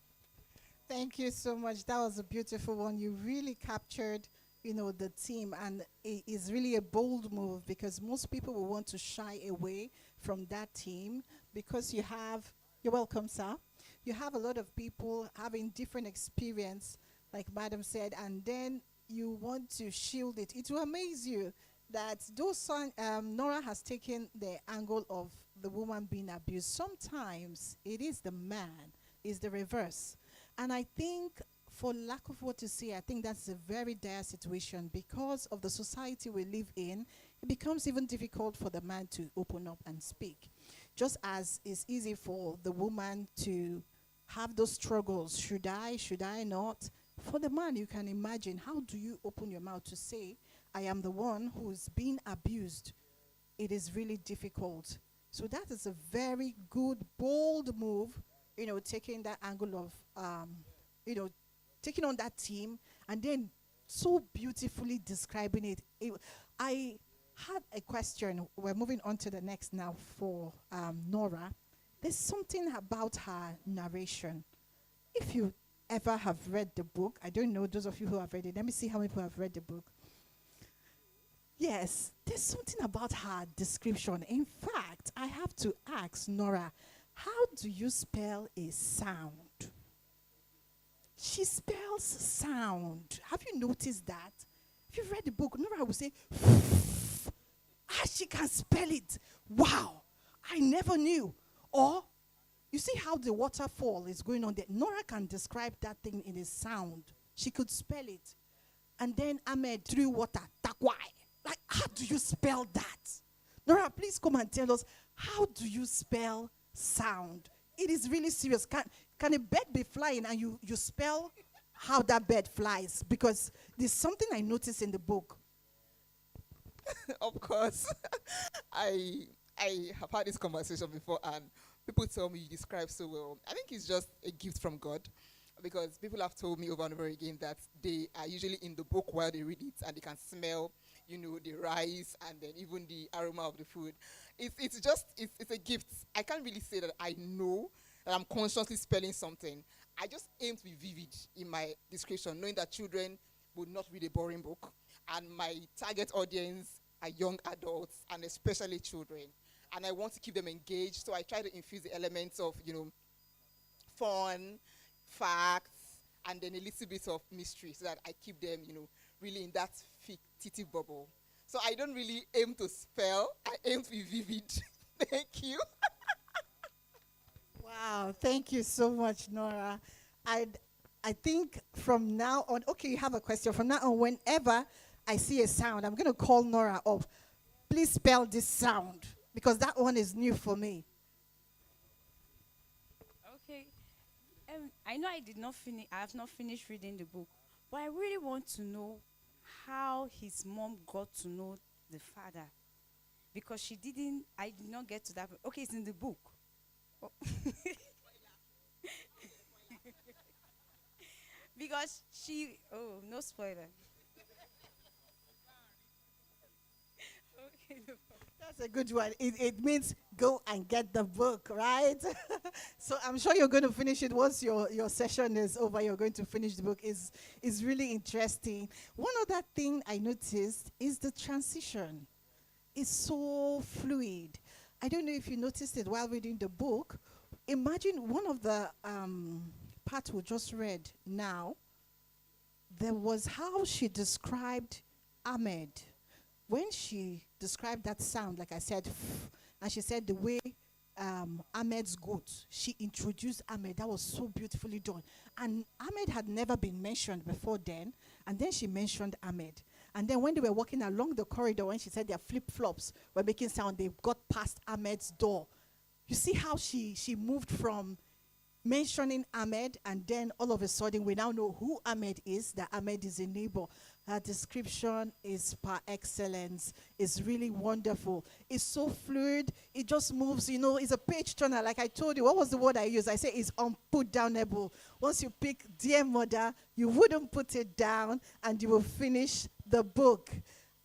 Thank you so much. That was a beautiful one. You really captured, the theme, and it is really a bold move because most people will want to shy away from that theme because you're welcome, sir. You have a lot of people having different experience, like Madam said, and then you want to shield it. It will amaze you that Nora has taken the angle of the woman being abused. Sometimes it is the man is the reverse. And I think, for lack of what to say, I think that's a very dire situation because of the society we live in. It becomes even difficult for the man to open up and speak. Just as it's easy for the woman to have those struggles, should I not? For the man, you can imagine, how do you open your mouth to say, I am the one who's been abused? It is really difficult. So that is a very good, bold move, taking that angle of, taking on that team and then so beautifully describing it. I had a question. We're moving on to the next now for Nora. There's something about her narration. If you ever have read the book, I don't know those of you who have read it. Let me see how many people have read the book. Yes, there's something about her description. In fact, I have to ask Nora, how do you spell a sound? She spells sound. Have you noticed that? If you've read the book, Nora will say, she can spell it. Wow, I never knew. Or, you see how the waterfall is going on there. Nora can describe that thing in a sound. She could spell it. And then Ahmed threw water, takwai. Like, how do you spell that? Nora, please come and tell us, how do you spell sound? It is really serious. Can a bird be flying and you spell how that bird flies? Because there's something I noticed in the book. Of course. I have had this conversation before, and people tell me you describe so well. I think it's just a gift from God, because people have told me over and over again that they are usually in the book while they read it, and they can smell, the rice and then even the aroma of the food. It's a gift. I can't really say that I know that I'm consciously spelling something. I just aim to be vivid in my description, knowing that children would not read a boring book, and my target audience are young adults and especially children. And I want to keep them engaged, so I try to infuse the elements of, fun, facts, and then a little bit of mystery, so that I keep them, really in that fictive bubble. So I don't really aim to spell, I aim to be vivid. Thank you. Wow, thank you so much, Nora. I think from now on, okay, you have a question. From now on, whenever I see a sound, I'm going to call Nora up. Please spell this sound, because that one is new for me. Okay. I know I have not finished reading the book, but I really want to know how his mom got to know the father. Because I did not get to that. Okay, it's in the book. Oh. Because no spoiler. Okay, no problem. That's a good one. It means go and get the book, right? So I'm sure you're going to finish it once your session is over. You're going to finish the book. Is really interesting. One other thing I noticed is the transition. It's so fluid. I don't know if you noticed it while reading the book. Imagine one of the parts we just read now. There was how she described Ahmed. When she described that sound, like I said, and she said the way Ahmed's goat, she introduced Ahmed. That was so beautifully done. And Ahmed had never been mentioned before then, and then she mentioned Ahmed. And then when they were walking along the corridor, when she said their flip-flops were making sound, they got past Ahmed's door. You see how she moved from mentioning Ahmed, and then all of a sudden we now know who Ahmed is, that Ahmed is a neighbor. Her description is par excellence. It's really wonderful. It's so fluid. It just moves, it's a page turner. Like I told you, what was the word I used? I say it's unputdownable. Once you pick Dear Mother, you wouldn't put it down, and you will finish the book.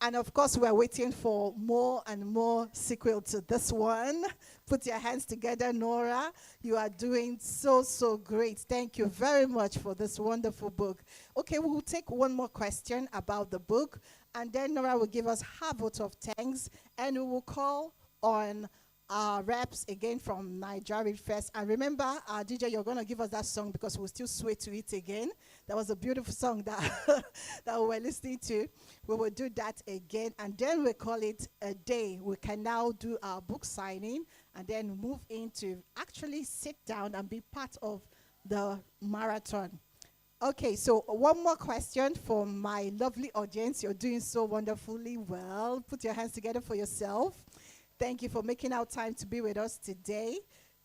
And of course, we're waiting for more and more sequel to this one. Put your hands together, Nora. You are doing so great. Thank you very much for this wonderful book. Okay, we will take one more question about the book, and then Nora will give us her vote of thanks, and we will call on our reps again from Naija ReadFest. And remember, DJ, you're going to give us that song because we'll still sway to it again. That was a beautiful song that, that we were listening to. We will do that again, and then we call it a day. We can now do our book signing and then move into actually sit down and be part of the marathon. Okay, so one more question for my lovely audience. You're doing so wonderfully well. Put your hands together for yourself. Thank you for making out time to be with us today.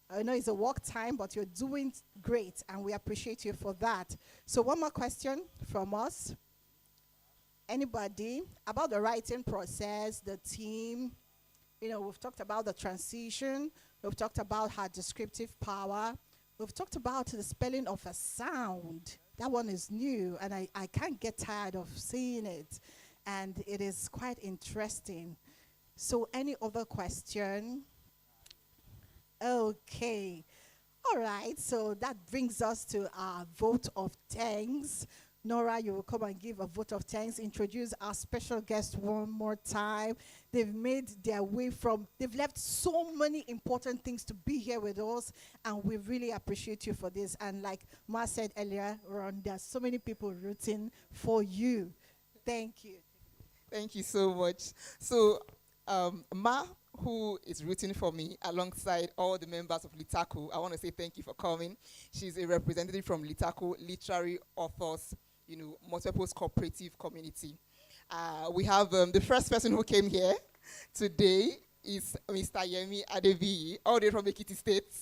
I know it's a work time, but you're doing great, and we appreciate you for that. So one more question from us. Anybody about the writing process, the team? You know, we've talked about the transition. We've talked about her descriptive power. We've talked about the spelling of a sound. That one is new, and I can't get tired of seeing it. And it is quite interesting. So any other question? Okay. All right, so that brings us to our vote of thanks. Nora, you will come and give a vote of thanks. Introduce our special guest one more time. They've made their way they've left so many important things to be here with us, and we really appreciate you for this. And like Ma said earlier, Ron, there are so many people rooting for you. Thank you. Thank you so much. So, Ma, who is rooting for me alongside all the members of Litaku, I want to say thank you for coming. She's a representative from Litaku Literary Authors, multi-purpose cooperative community. We have the first person who came here today is Mr. Yemi Adebiyi, all the way from Ekiti State,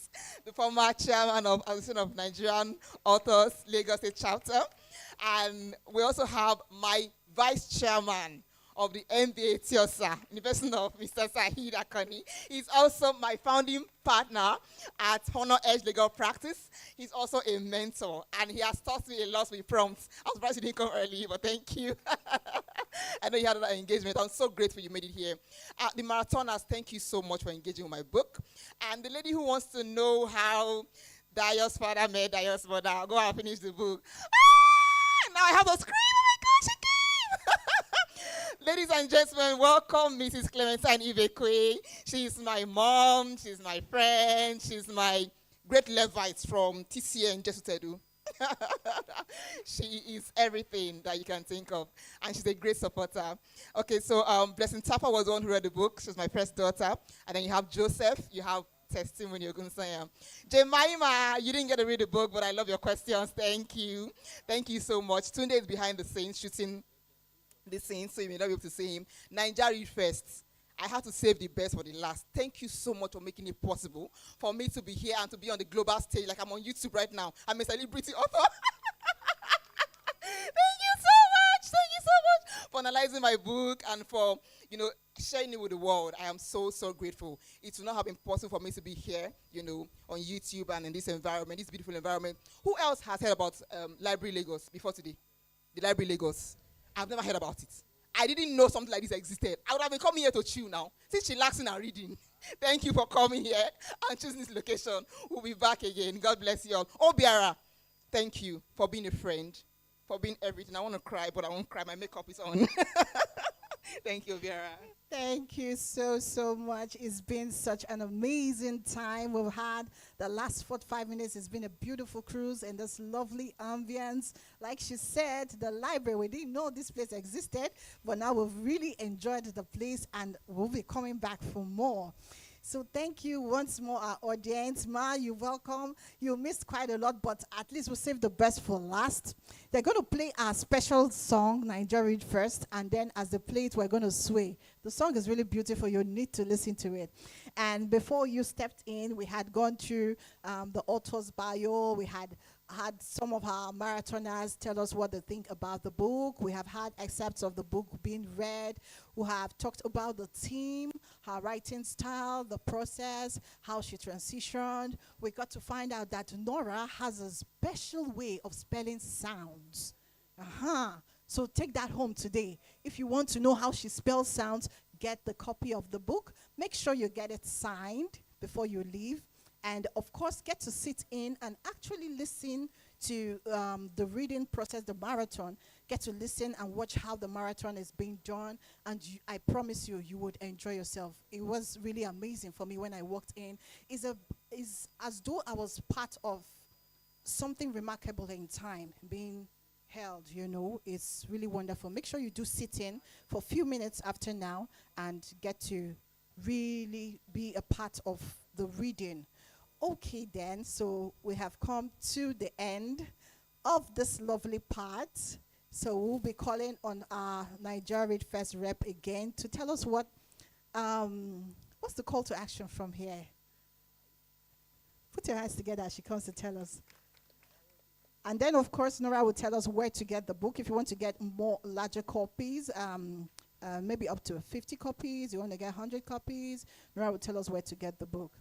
the former chairman of Association of Nigerian Authors, Lagos State Chapter. And we also have my vice chairman of the MBA TIOSA, in the person of Mr. Sahid Akani. He's also my founding partner at Honor Edge Legal Practice. He's also a mentor, and he has taught me a lot with prompts. I'm surprised you didn't come early, but thank you. I know you had another engagement. I'm so grateful you made it here. The marathoners, thank you so much for engaging with my book. And the lady who wants to know how Dayo's father met Dayo's mother, I'll go and finish the book. Now I have to scream, oh my gosh, she came! Ladies and gentlemen, welcome Mrs. Clementine Ibekwe. She's my mom, she's my friend, she's my great Levite from TCN Jesutedu. She is everything that you can think of, and she's a great supporter. Okay, so Blessing Tapa was the one who read the book. She's my first daughter. And then you have Joseph, you have testimony, you're going to say. Jemima, you didn't get to read the book, but I love your questions. Thank you. Thank you so much. Tunde is behind the scenes shooting the scenes, so you may not be able to see him. Naija ReadFest. I have to save the best for the last. Thank you so much for making it possible for me to be here and to be on the global stage like I'm on YouTube right now. I'm a celebrity author. Thank you so much for analyzing my book and for, sharing it with the world. I am so, so grateful. It would not have been possible for me to be here, on YouTube and in this environment, this beautiful environment. Who else has heard about Library Lagos before today? The Library Lagos. I've never heard about it. I didn't know something like this existed. I would have been coming here to chill now, since chillaxing and reading. Thank you for coming here and choosing this location. We'll be back again. God bless you all. Obiara, thank you for being a friend, for being everything. I want to cry, but I won't cry. My makeup is on. Thank you, Obiara. Thank you so, so much. It's been such an amazing time we've had. The last 45 minutes has been a beautiful cruise in this lovely ambience. Like she said, the library, we didn't know this place existed, but now we've really enjoyed the place and we'll be coming back for more. So thank you once more, our audience. Ma, you're welcome. You missed quite a lot, but at least we'll save the best for last. They're going to play our special song, Naija ReadFest, and then as they play it, we're going to sway. The song is really beautiful. You need to listen to it. And before you stepped in, we had gone through the author's bio. We had some of our marathoners tell us what they think about the book. We have had excerpts of the book being read. We have talked about the theme, her writing style, the process, how she transitioned. We got to find out that Nora has a special way of spelling sounds. So take that home today. If you want to know how she spells sounds, get the copy of the book. Make sure you get it signed before you leave. And, of course, get to sit in and actually listen to the reading process, the marathon. Get to listen and watch how the marathon is being done. And I promise you, you would enjoy yourself. It was really amazing for me when I walked in. It's as though I was part of something remarkable in time being held, It's really wonderful. Make sure you do sit in for a few minutes after now and get to really be a part of the reading. Okay, then, so we have come to the end of this lovely part. So we'll be calling on our Naija ReadFest rep again to tell us what's the call to action from here. Put your hands together as she comes to tell us. And then, of course, Nora will tell us where to get the book. If you want to get more larger copies, maybe up to 50 copies, you want to get 100 copies, Nora will tell us where to get the book.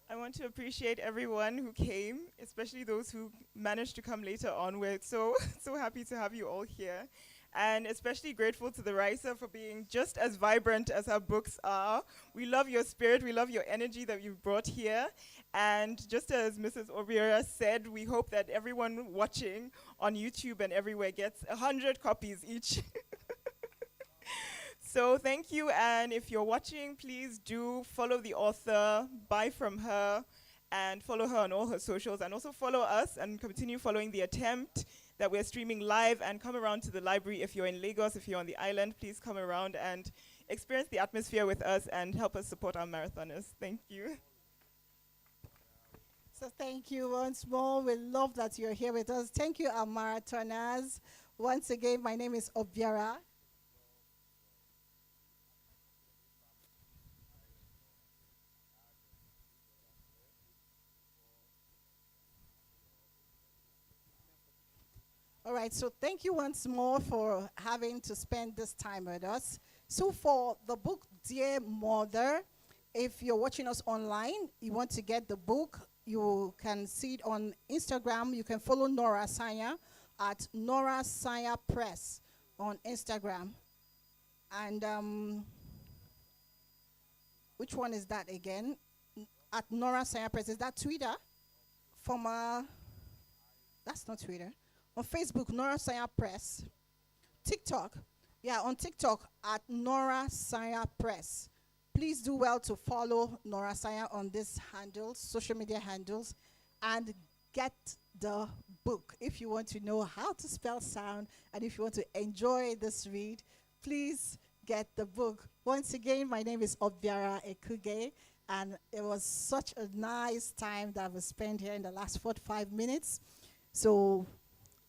I want to appreciate everyone who came, especially those who managed to come later on. We're so happy to have you all here. And especially grateful to the Raisa for being just as vibrant as her books are. We love your spirit, we love your energy that you've brought here. And just as Mrs. Obiora said, we hope that everyone watching on YouTube and everywhere gets 100 copies each. So thank you, and if you're watching, please do follow the author, buy from her, and follow her on all her socials, and also follow us and continue following The Attempt that we're streaming live, and come around to the library if you're in Lagos, if you're on the island, please come around and experience the atmosphere with us and help us support our marathoners. Thank you. So thank you once more. We love that you're here with us. Thank you, our marathoners. Once again, my name is Obiara. All right, so thank you once more for having to spend this time with us. So for the book, Dear Mother, if you're watching us online, you want to get the book, you can see it on Instagram. You can follow Nora Saya at Nora Saya Press on Instagram. And which one is that again? At Nora Saya Press. Is that Twitter? That's not Twitter. On Facebook, Nora Saya Press. TikTok. Yeah, on TikTok at Nora Saya Press. Please do well to follow Nora Saya on these handles, social media handles, and get the book. If you want to know how to spell sound and if you want to enjoy this read, please get the book. Once again, my name is Obiara Ekuge, and it was such a nice time that we spent here in the last 45 minutes. So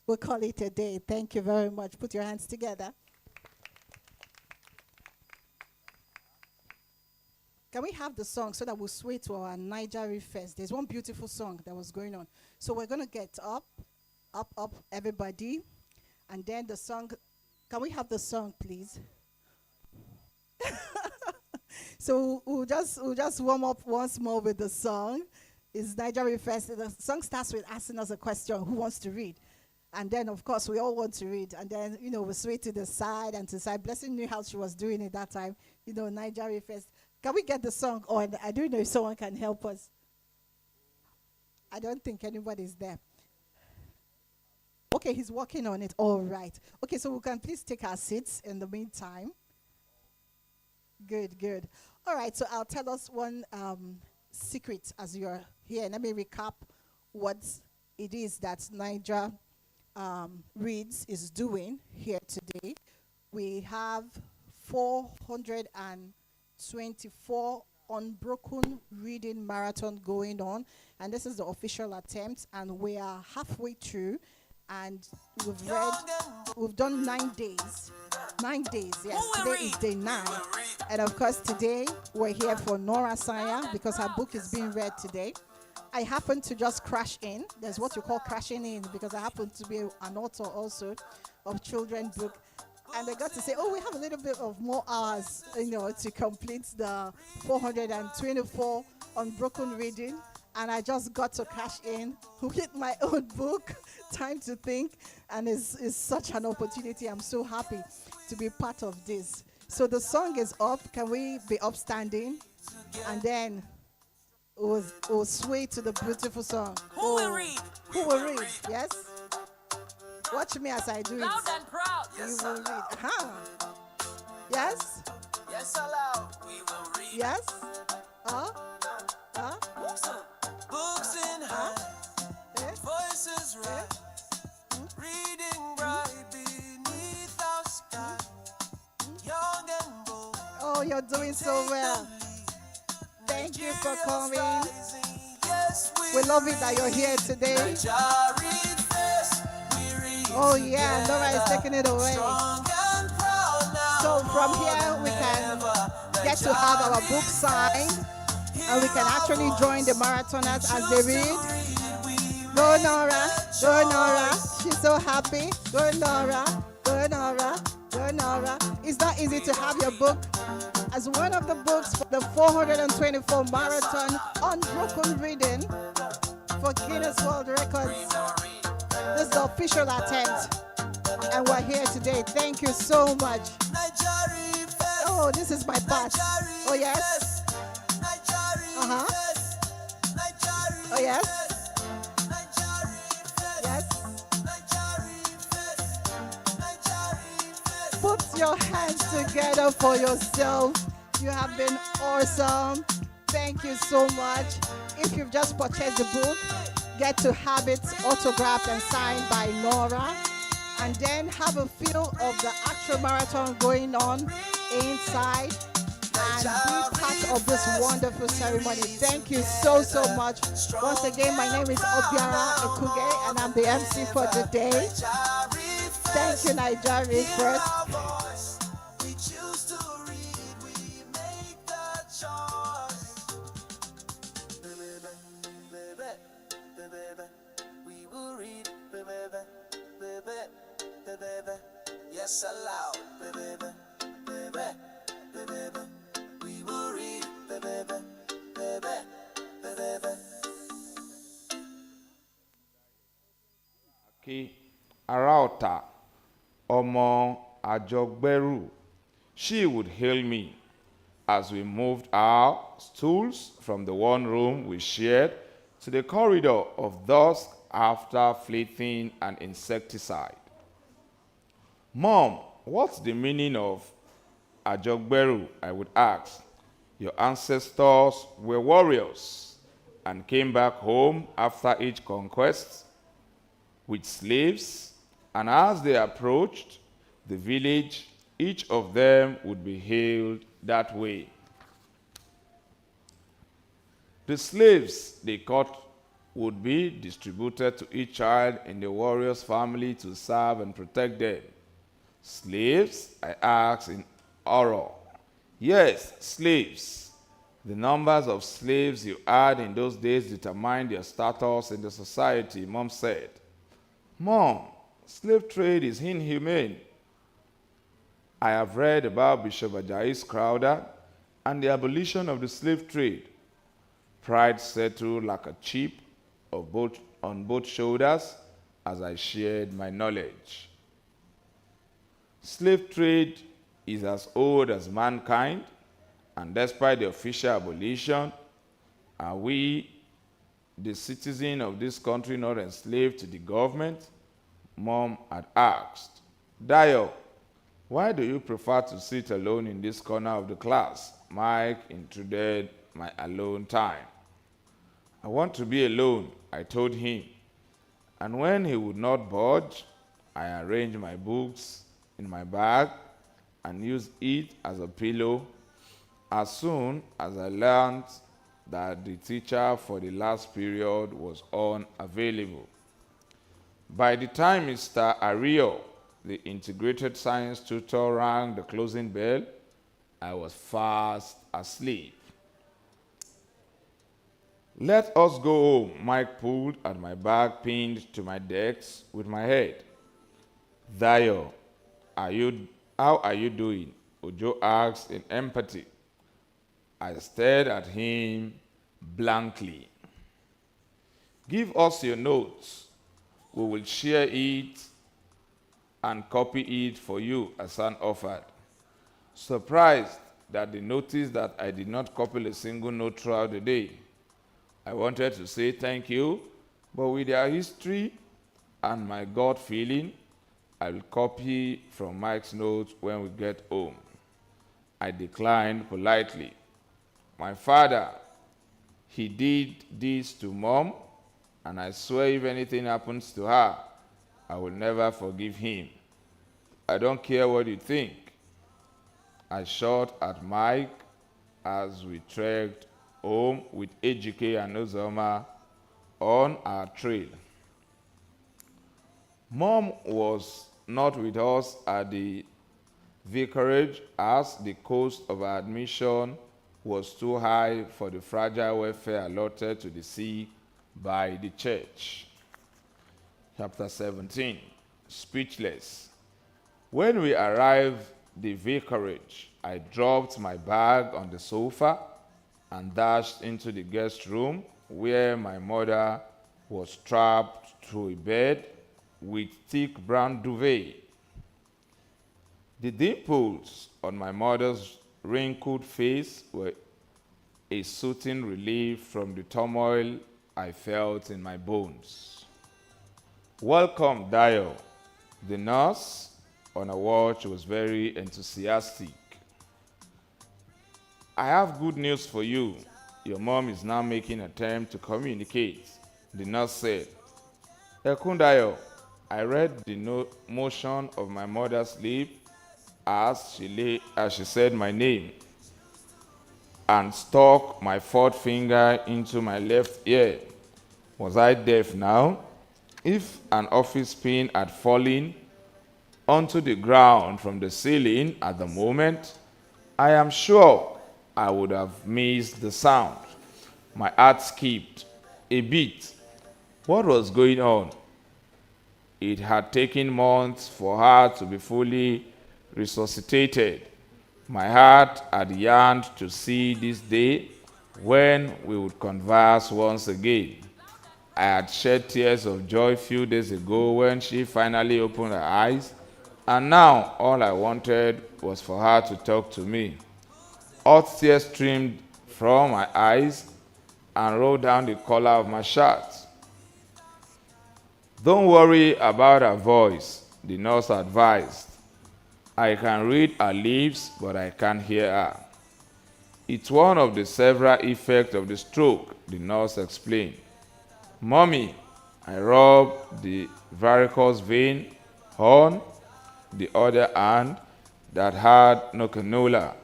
we'll call it a day. Thank you very much. Put your hands together. Can we have the song so that we'll sway to our Naija ReadFest? There's one beautiful song that was going on. So we're going to get up, everybody. And then the song, can we have the song, please? So we'll just warm up once more with the song. It's Naija ReadFest. The song starts with asking us a question, who wants to read? And then, of course, we all want to read. And then, we sway to the side and to the side. Blessing knew how she was doing it that time. Naija ReadFest. Can we get the song on? I don't know if someone can help us. I don't think anybody's there. Okay, he's working on it. All right. Okay, so we can please take our seats in the meantime. Good, good. All right, so I'll tell us one secret as you're here. Let me recap what it is that Naija Reads is doing here today. We have 424 unbroken reading marathon going on, and this is the official attempt, and we are halfway through, and we've done 9 days. 9 days, yes. Today is day 9. And of course today we're here for Nora Saya because her book is being read today. I happen to just crash in. There's what you call crashing in, because I happen to be an author also of children's book. And they got to say, oh, we have a little bit of more hours, to complete the 424 unbroken reading. And I just got to cash in with my own book, Time to Think. And it's such an opportunity. I'm so happy to be part of this. So the song is up. Can we be upstanding? And then we'll sway to the beautiful song. Who will read? Who will read? Yes? Watch me as I do Loud it. and proud. You Yes, will read. Yes? yes, aloud. We will read. Yes? Books in hand, Yes? voices rise, reading bright beneath our sky. Young and bold. Oh, you're doing so well. Take Thank you for coming. Yes, We love it that you're here today. Naija ReadFest. We read Oh yeah, Nora is taking it away. strong and proud now. So from here we can get to have our book signed, and we can actually join the marathoners as they read. Go Nora, go Nora. She's so happy. Go Nora, go Nora, go Nora. It's not easy to have your book as one of the books for the 424 marathon unbroken reading for Guinness World Record. This is the official attempt, and we're here today. Thank you so much. Naija ReadFest. Oh, this is my part. Oh yes. Uh-huh. Oh yes. Yes. Put your hands together for yourself. You have been awesome. Thank you so much. If you've just purchased the book, get to have it autographed and signed by Nora, and then have a feel of the actual marathon going on inside and be part of this wonderful ceremony. Thank you so much. Once again, my name is Obiara Ekuge, and I'm the MC for the day. Thank you, Naija ReadFest. We choose to read, we make the choice. We will read, yes, aloud. We will read, Araota, Omo Ajogberu. She would hail me as we moved our stools from the one room we shared to the corridor of dusk after fleeting an insecticide. Mom, what's the meaning of Ajogberu? I would ask. Your ancestors were warriors and came back home after each conquest with slaves, and as they approached the village, each of them would be hailed that way. The slaves they caught would be distributed to each child in the warrior's family to serve and protect them. Slaves? I asked in horror. Yes, slaves. The numbers of slaves you had in those days determined your status in the society, Mom said. Mom, slave trade is inhumane. I have read about Bishop Ajayi's Crowder and the abolition of the slave trade. Pride settled like a chip on both shoulders as I shared my knowledge. Slave trade is as old as mankind, and despite the official abolition, are we, the citizens of this country, not enslaved to the government? Mom had asked. Dayo, why do you prefer to sit alone in this corner of the class? Mike intruded my alone time. I want to be alone, I told him. And when he would not budge, I arranged my books in my bag and used it as a pillow as soon as I learned that the teacher for the last period was unavailable. By the time Mr. Ario, the integrated science tutor, rang the closing bell, I was fast asleep. Let us go home, Mike pulled at my bag pinned to my desk with my head. Dayo, how are you doing? Ojo asked in empathy. I stared at him blankly. Give us your notes. We will share it and copy it for you, Hassan offered. Surprised that they noticed that I did not copy a single note throughout the day. I wanted to say thank you, but with their history and my gut feeling, I will copy from Mike's notes when we get home. I declined politely. My father, he did this to Mom, and I swear if anything happens to her, I will never forgive him. I don't care what you think. I shot at Mike as we trekked home with Ejike and Ozoma on our trail. Mom was not with us at the vicarage as the cost of our admission was too high for the fragile welfare allotted to the sick by the church. Chapter 17, Speechless. When we arrived the vicarage, I dropped my bag on the sofa and dashed into the guest room where my mother was strapped to a bed with thick brown duvet. The dimples on my mother's wrinkled face were a soothing relief from the turmoil I felt in my bones. "Welcome, Dio." The nurse on a watch was very enthusiastic. "I have good news for you. Your mom is now making an attempt to communicate," the nurse said. "Ekundayo," I read the motion of my mother's lip as she said my name, and stuck my fourth finger into my left ear. Was I deaf now? If an office pin had fallen onto the ground from the ceiling at the moment, I am sure I would have missed the sound. My heart skipped a beat. What was going on? It had taken months for her to be fully resuscitated. My heart had yearned to see this day when we would converse once again. I had shed tears of joy a few days ago when she finally opened her eyes, and now all I wanted was for her to talk to me. Hot tears streamed from my eyes and rolled down the collar of my shirt. "Don't worry about her voice," the nurse advised. "I can read her lips, but I can't hear her." "It's one of the several effects of the stroke," the nurse explained. "Mommy," I rubbed the varicose vein on the other hand that had no cannula,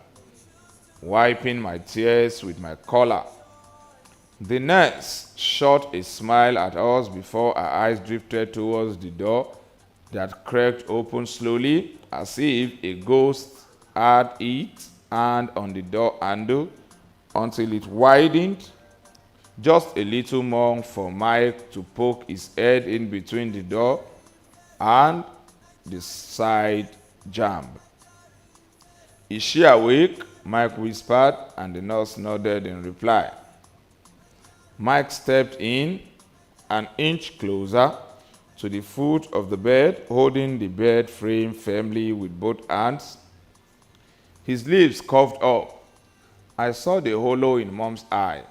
wiping my tears with my collar. The nurse shot a smile at us before her eyes drifted towards the door that cracked open slowly as if a ghost had its hand on the door handle until it widened just a little more for Mike to poke his head in between the door and the side jamb. "Is she awake?" Mike whispered, and the nurse nodded in reply. Mike stepped in an inch closer to the foot of the bed, holding the bed frame firmly with both hands. His lips curved up. I saw the hollow in Mom's eye.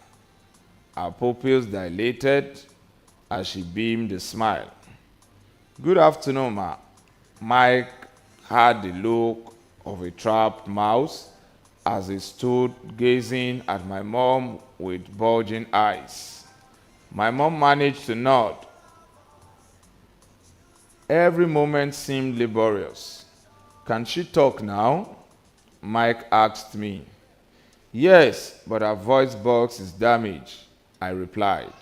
Her pupils dilated as she beamed a smile. "Good afternoon, Ma." Mike had the look of a trapped mouse as he stood gazing at my mom with bulging eyes. My mom managed to nod. Every moment seemed laborious. "Can she talk now?" Mike asked me. "Yes, but her voice box is damaged," I replied.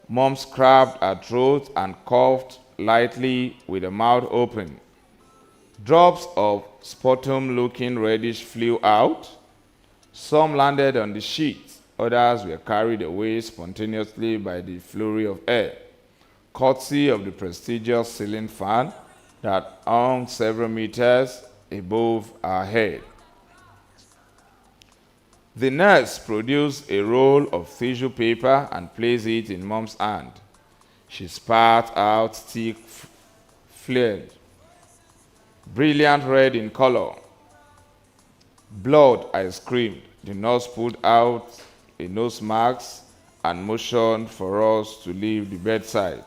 Mom scrubbed her throat and coughed lightly with her mouth open. Drops of sputum-looking reddish flew out. Some landed on the sheet, others were carried away spontaneously by the flurry of air, courtesy of the prestigious ceiling fan that hung several meters above our head. The nurse produced a roll of tissue paper and placed it in Mom's hand. She spat out thick fluid, brilliant red in color. "Blood," I screamed. The nurse pulled out a nose mask and motioned for us to leave the bedside.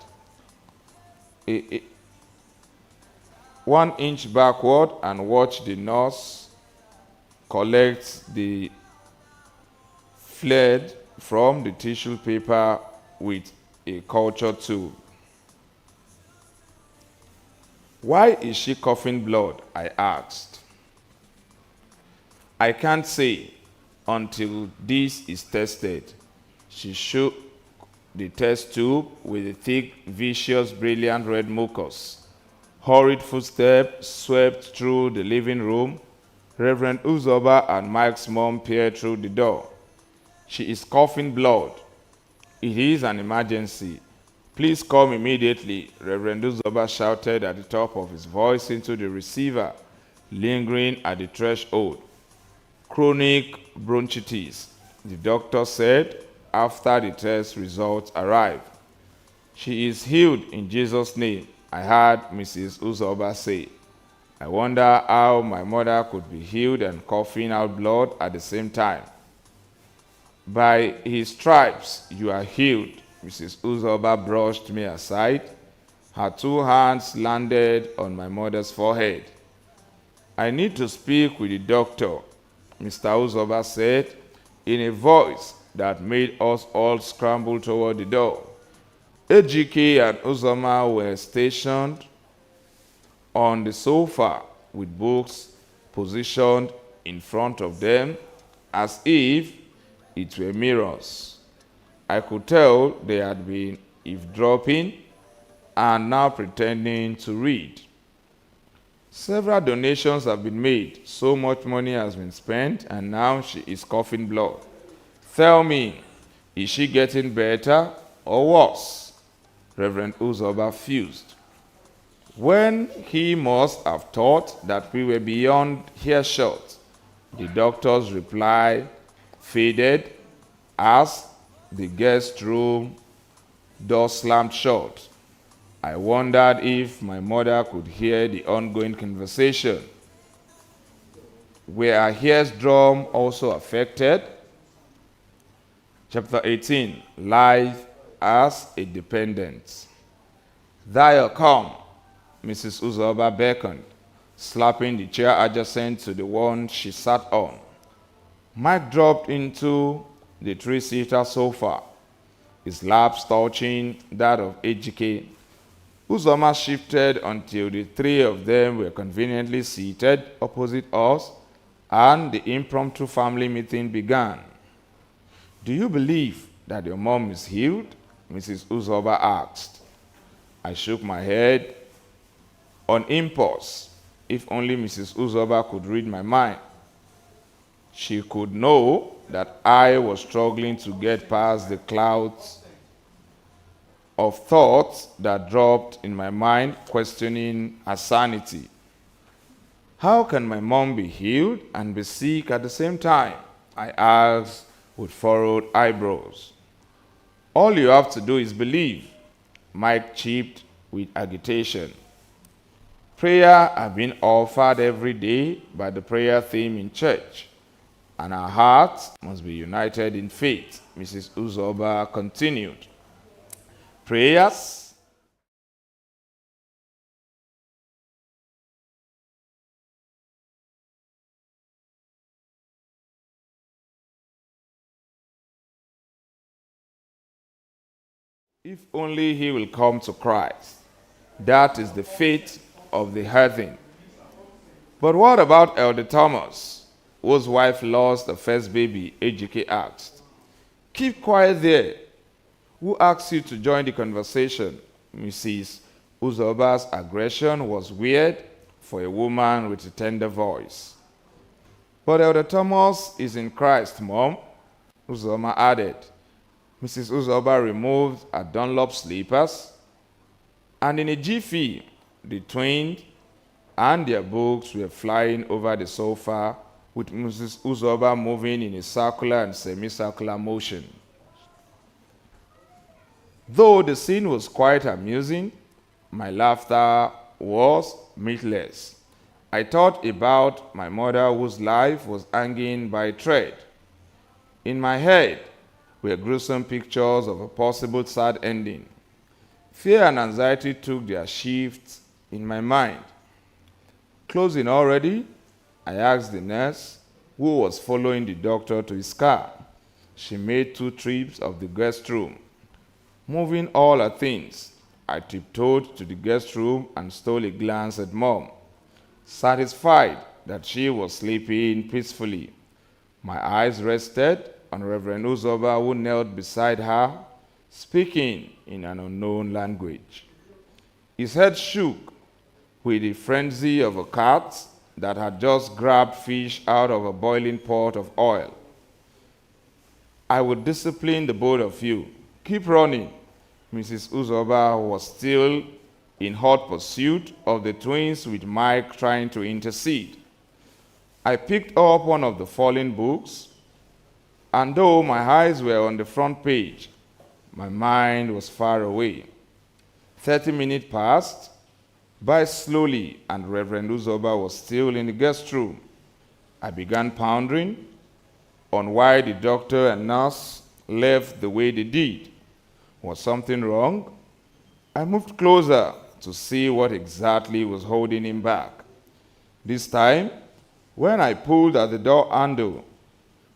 1 inch backward and watch the nurse collect the fluid from the tissue paper with a culture tube. "Why is she coughing blood?" I asked. "I can't say. until this is tested. She shook the test tube with a thick, vicious, brilliant red mucus. Hurried footsteps swept through the living room. Reverend Uzoba and Mike's mom peered through the door. She is coughing blood. It is an emergency. Please come immediately, Reverend Uzoba shouted at the top of his voice into the receiver, lingering at the threshold. Chronic bronchitis, the doctor said after the test results arrived. She is healed in Jesus' name, I heard Mrs. Uzoba say. I wonder how my mother could be healed and coughing out blood at the same time. By his stripes you are healed, Mrs. Uzoba brushed me aside. Her two hands landed on my mother's forehead. I need to speak with the doctor, Mr. Uzoba said, in a voice that made us all scramble toward the door. Ejike and Uzoma were stationed on the sofa with books positioned in front of them as if it were mirrors. I could tell they had been eavesdropping and now pretending to read. Several donations have been made, so much money has been spent, and now she is coughing blood. Tell me, is she getting better or worse? Reverend Uzoba fused. When he must have thought that we were beyond earshot, the doctor's reply faded as the guest room door slammed shut. I wondered if my mother could hear the ongoing conversation. Were her eardrum also affected? Chapter 18, Life as a Dependent. There, come, Mrs. Uzoba beckoned, slapping the chair adjacent to the one she sat on. Mike dropped into the three-seater sofa, his laps touching that of Ejike. Uzoma shifted until the three of them were conveniently seated opposite us, and the impromptu family meeting began. Do you believe that your mom is healed? Mrs. Uzoba asked. I shook my head on impulse. If only Mrs. Uzoba could read my mind. She could know that I was struggling to get past the clouds of thoughts that dropped in my mind, questioning her sanity. How can my mom be healed and be sick at the same time? I asked with furrowed eyebrows. All you have to do is believe, Mike chipped with agitation. Prayer has been offered every day by the prayer theme in church, and our hearts must be united in faith, Mrs. Uzoba continued. Prayers, if only he will come to Christ. That is the fate of the heathen. But what about Elder Thomas, whose wife lost the first baby? Ejike asked. Keep quiet there. Who asked you to join the conversation? Mrs. Uzoba's aggression was weird for a woman with a tender voice. But Elder Thomas is in Christ, Mom, Uzoma added. Mrs. Uzoba removed her Dunlop slippers, and in a jiffy, the twins and their books were flying over the sofa, with Mrs. Uzoba moving in a circular and semicircular motion. Though the scene was quite amusing, my laughter was meatless. I thought about my mother whose life was hanging by a thread. In my head were gruesome pictures of a possible sad ending. Fear and anxiety took their shifts in my mind. Closing already? I asked the nurse, who was following the doctor to his car. She made 2 trips of the guest room. Moving all her things, I tiptoed to the guest room and stole a glance at Mom. Satisfied that she was sleeping peacefully, My eyes rested on Reverend Uzoba, who knelt beside her, speaking in an unknown language. His head shook with the frenzy of a cat that had just grabbed fish out of a boiling pot of oil. I would discipline the both of you. Keep running. Mrs. Uzoba was still in hot pursuit of the twins, with Mike trying to intercede. I picked up one of the fallen books, and though my eyes were on the front page, my mind was far away. 30 minutes passed by slowly, and Reverend Uzoba was still in the guest room. I began pondering on why the doctor and nurse left the way they did. Was something wrong? I moved closer to see what exactly was holding him back. This time, when I pulled at the door handle,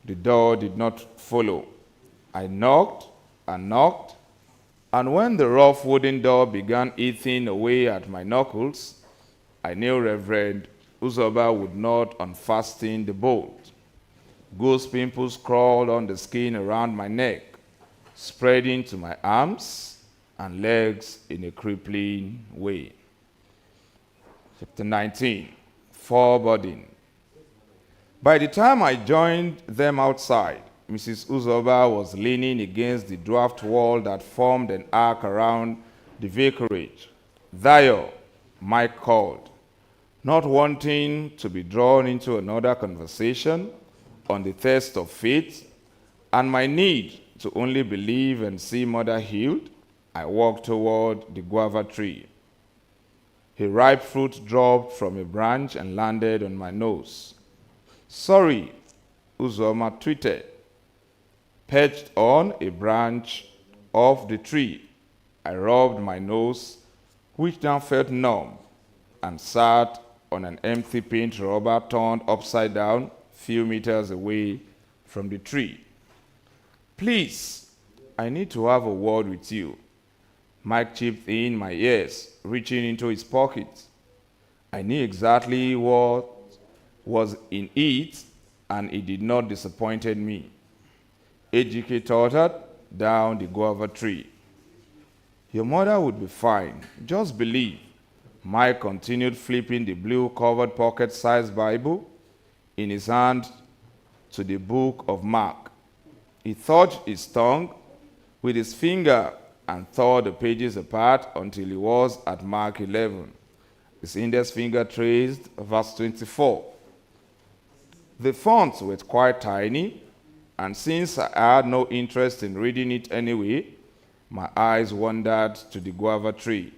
the door did not follow. I knocked and knocked, and when the rough wooden door began eating away at my knuckles, I knew Reverend Uzoba would not unfasten the bolt. Ghost pimples crawled on the skin around my neck, spreading to my arms and legs in a crippling way. Chapter 19, Foreboding. By the time I joined them outside, Mrs. Uzoba was leaning against the dwarfed wall that formed an arc around the vicarage. Dio, Mike called, not wanting to be drawn into another conversation on the thirst of faith and my need to only believe and see Mother healed. I walked toward the guava tree. A ripe fruit dropped from a branch and landed on my nose. Sorry, Uzoma tweeted, perched on a branch of the tree. I rubbed my nose, which now felt numb, and sat on an empty paint rubber turned upside down a few meters away from the tree. Please, I need to have a word with you. Mike chipped in my ears, reaching into his pocket. I knew exactly what was in it, and it did not disappoint me. Ejike tottered down the guava tree. Your mother would be fine. Just believe. Mike continued flipping the blue-covered pocket-sized Bible in his hand to the book of Mark. He touched his tongue with his finger and tore the pages apart until he was at Mark 11. His index finger traced verse 24. The fonts were quite tiny, and since I had no interest in reading it anyway, my eyes wandered to the guava tree.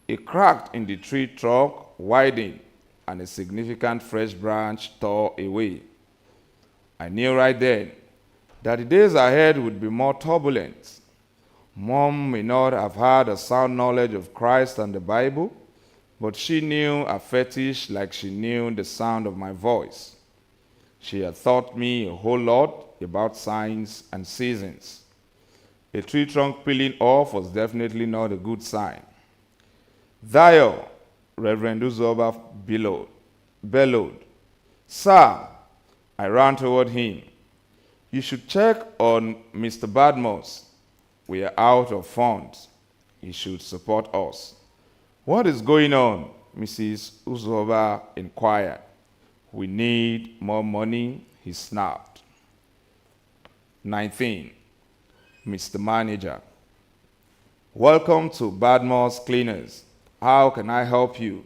A crack in the tree trunk widened, and a significant fresh branch tore away. I knew right then that the days ahead would be more turbulent. Mom may not have had a sound knowledge of Christ and the Bible, but she knew a fetish like she knew the sound of my voice. She had taught me a whole lot about signs and seasons. A tree trunk peeling off was definitely not a good sign. Dio, Reverend Uzoba bellowed. Sir, I ran toward him. You should check on Mr. Badmos. We are out of funds. He should support us. What is going on? Mrs. Uzoba inquired. We need more money, he snapped. 19. Mr. Manager. Welcome to Badmos Cleaners. How can I help you?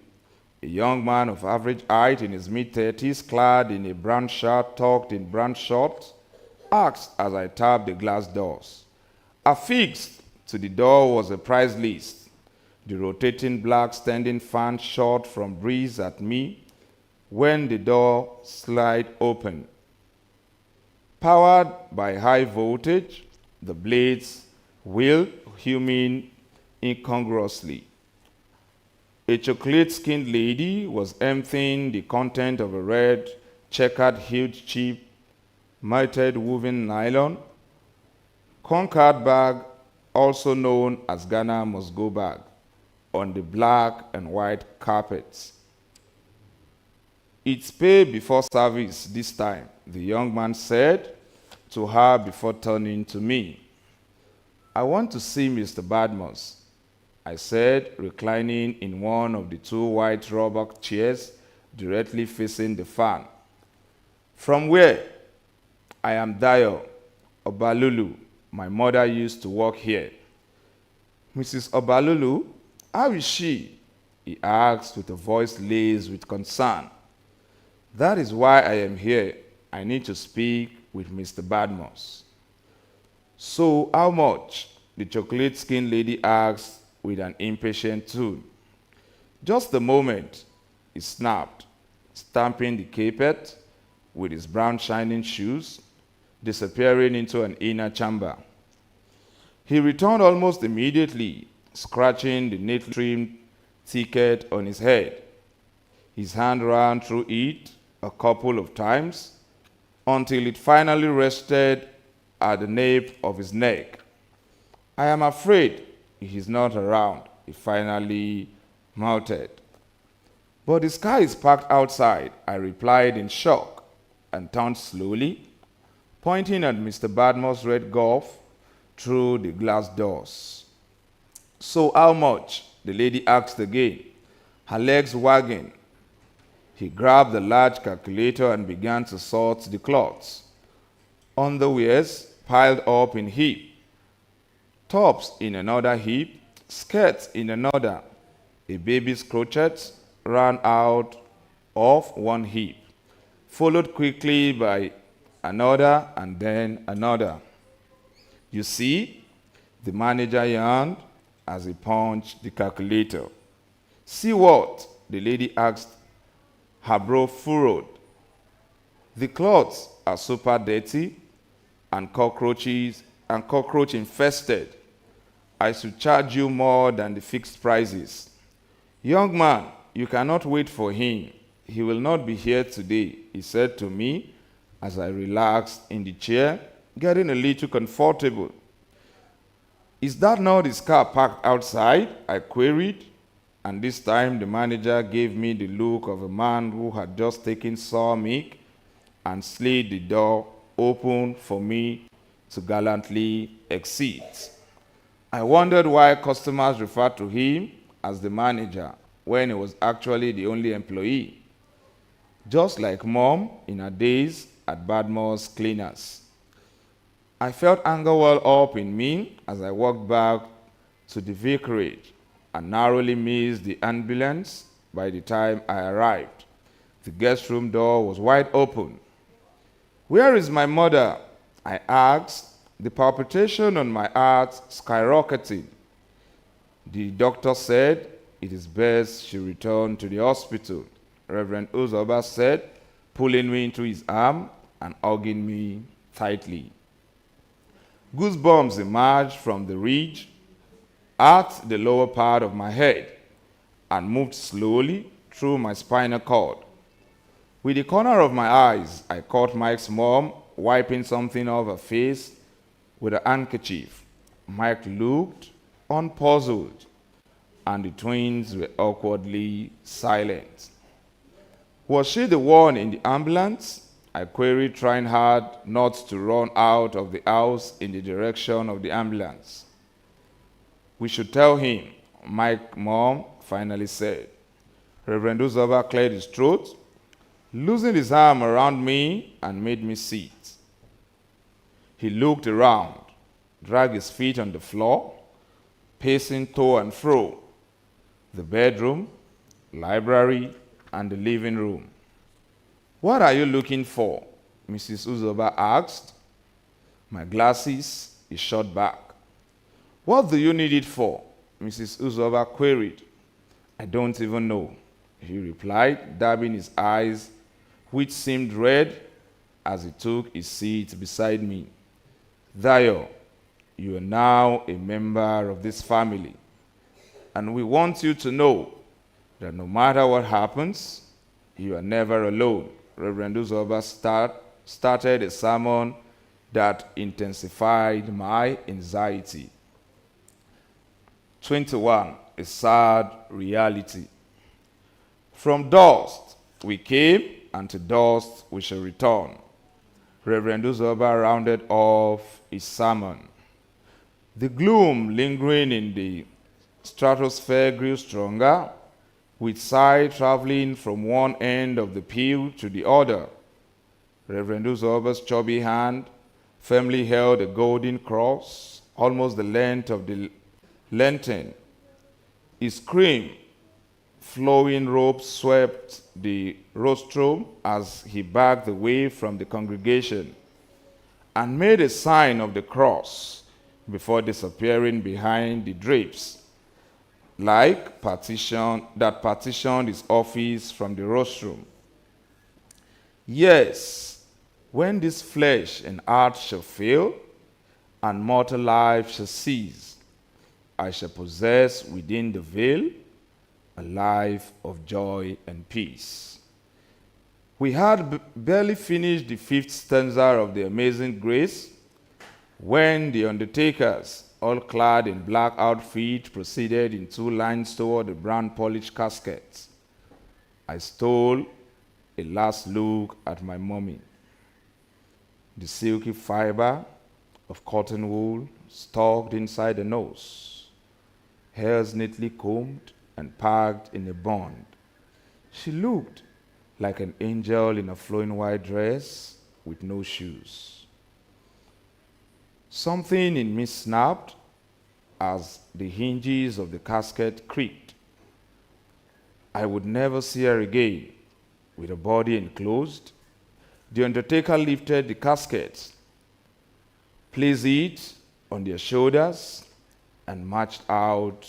A young man of average height in his mid-30s, clad in a brown shirt tucked in brown shorts, asked as I tapped the glass doors. Affixed to the door was a price list. The rotating black standing fan shot from breeze at me when the door slid open. Powered by high voltage, the blades wheeled, humming incongruously. A chocolate-skinned lady was emptying the content of a red, checkered-hued, cheap, melted woven nylon Concord bag, also known as Ghana must go bag, on the black and white carpets. It's pay before service this time, the young man said to her before turning to me. I want to see Mr. Badmus, I said, reclining in one of the two white rubber chairs directly facing the fan. From where? I am Dayo Obalulu. My mother used to work here. Mrs. Obalulu, how is she? He asked with a voice laced with concern. That is why I am here. I need to speak with Mr. Badmus. So how much? The chocolate-skinned lady asked with an impatient tone. Just a moment, he snapped, stamping the carpet with his brown shining shoes, disappearing into an inner chamber. He returned almost immediately, scratching the neatly trimmed ticket on his head. His hand ran through it a couple of times until it finally rested at the nape of his neck. I am afraid he is not around, he finally muttered. But the car is parked outside, I replied in shock and turned slowly, pointing at Mr. Badmore's red Golf through the glass doors. So how much? The lady asked again, her legs wagging. He grabbed the large calculator and began to sort the cloths. Underwears piled up in heap, tops in another heap, skirts in another. A baby's crotchets ran out of one heap, followed quickly by another and then another. You see, the manager yawned as he punched the calculator. See what? The lady asked, her brow furrowed. The clothes are super dirty and cockroach infested. I should charge you more than the fixed prices. Young man, you cannot wait for him. He will not be here today, he said to me as I relaxed in the chair, getting a little comfortable. Is that not his car parked outside? I queried, and this time the manager gave me the look of a man who had just taken sour milk and slid the door open for me to gallantly exit. I wondered why customers referred to him as the manager when he was actually the only employee, just like Mom in her days at Badmore's Cleaners. I felt anger well up in me as I walked back to the vicarage and narrowly missed the ambulance by the time I arrived. The guest room door was wide open. Where is my mother? I asked, the palpitation on my heart skyrocketing. The doctor said it is best she return to the hospital, Reverend Uzoba said, pulling me into his arm and hugging me tightly. Goosebumps emerged from the ridge at the lower part of my head and moved slowly through my spinal cord. With the corner of my eyes, I caught Mike's mom wiping something off her face with a handkerchief. Mike looked unpuzzled, and the twins were awkwardly silent. Was she the one in the ambulance? I queried, trying hard not to run out of the house in the direction of the ambulance. We should tell him, Mike's mom finally said. Reverend Uzoba cleared his throat, loosened his arm around me, and made me sit. He looked around, dragged his feet on the floor, pacing to and fro. The bedroom, library, and the living room. What are you looking for? Mrs. Uzoba asked. My glasses, he shot back. What do you need it for? Mrs. Uzoba queried. I don't even know, he replied, dabbing his eyes, which seemed red as he took his seat beside me. Dayo, you are now a member of this family, and we want you to know that no matter what happens, you are never alone. Reverend Uzoba started a sermon that intensified my anxiety. 21, a sad reality. From dust we came, and to dust we shall return. Reverend Uzoba rounded off his sermon. The gloom lingering in the stratosphere grew stronger, with sight traveling from one end of the pew to the other. Reverend Uzoba's chubby hand firmly held a golden cross, almost the length of the lantern. His cream flowing robe swept the rostrum as he backed away from the congregation and made a sign of the cross before disappearing behind the drapes, like partitioned his office from the rostrum. Yes, when this flesh and heart shall fail, and mortal life shall cease, I shall possess within the veil a life of joy and peace. We had barely finished the 5th stanza of the Amazing Grace when the undertakers, all clad in black outfit, proceeded in 2 lines toward the brown polished casket. I stole a last look at my mummy. The silky fiber of cotton wool stuck inside the nose, hairs neatly combed and packed in a bund. She looked like an angel in a flowing white dress with no shoes. Something in me snapped as the hinges of the casket creaked. I would never see her again. With her body enclosed, the undertaker lifted the casket, placed it on their shoulders, and marched out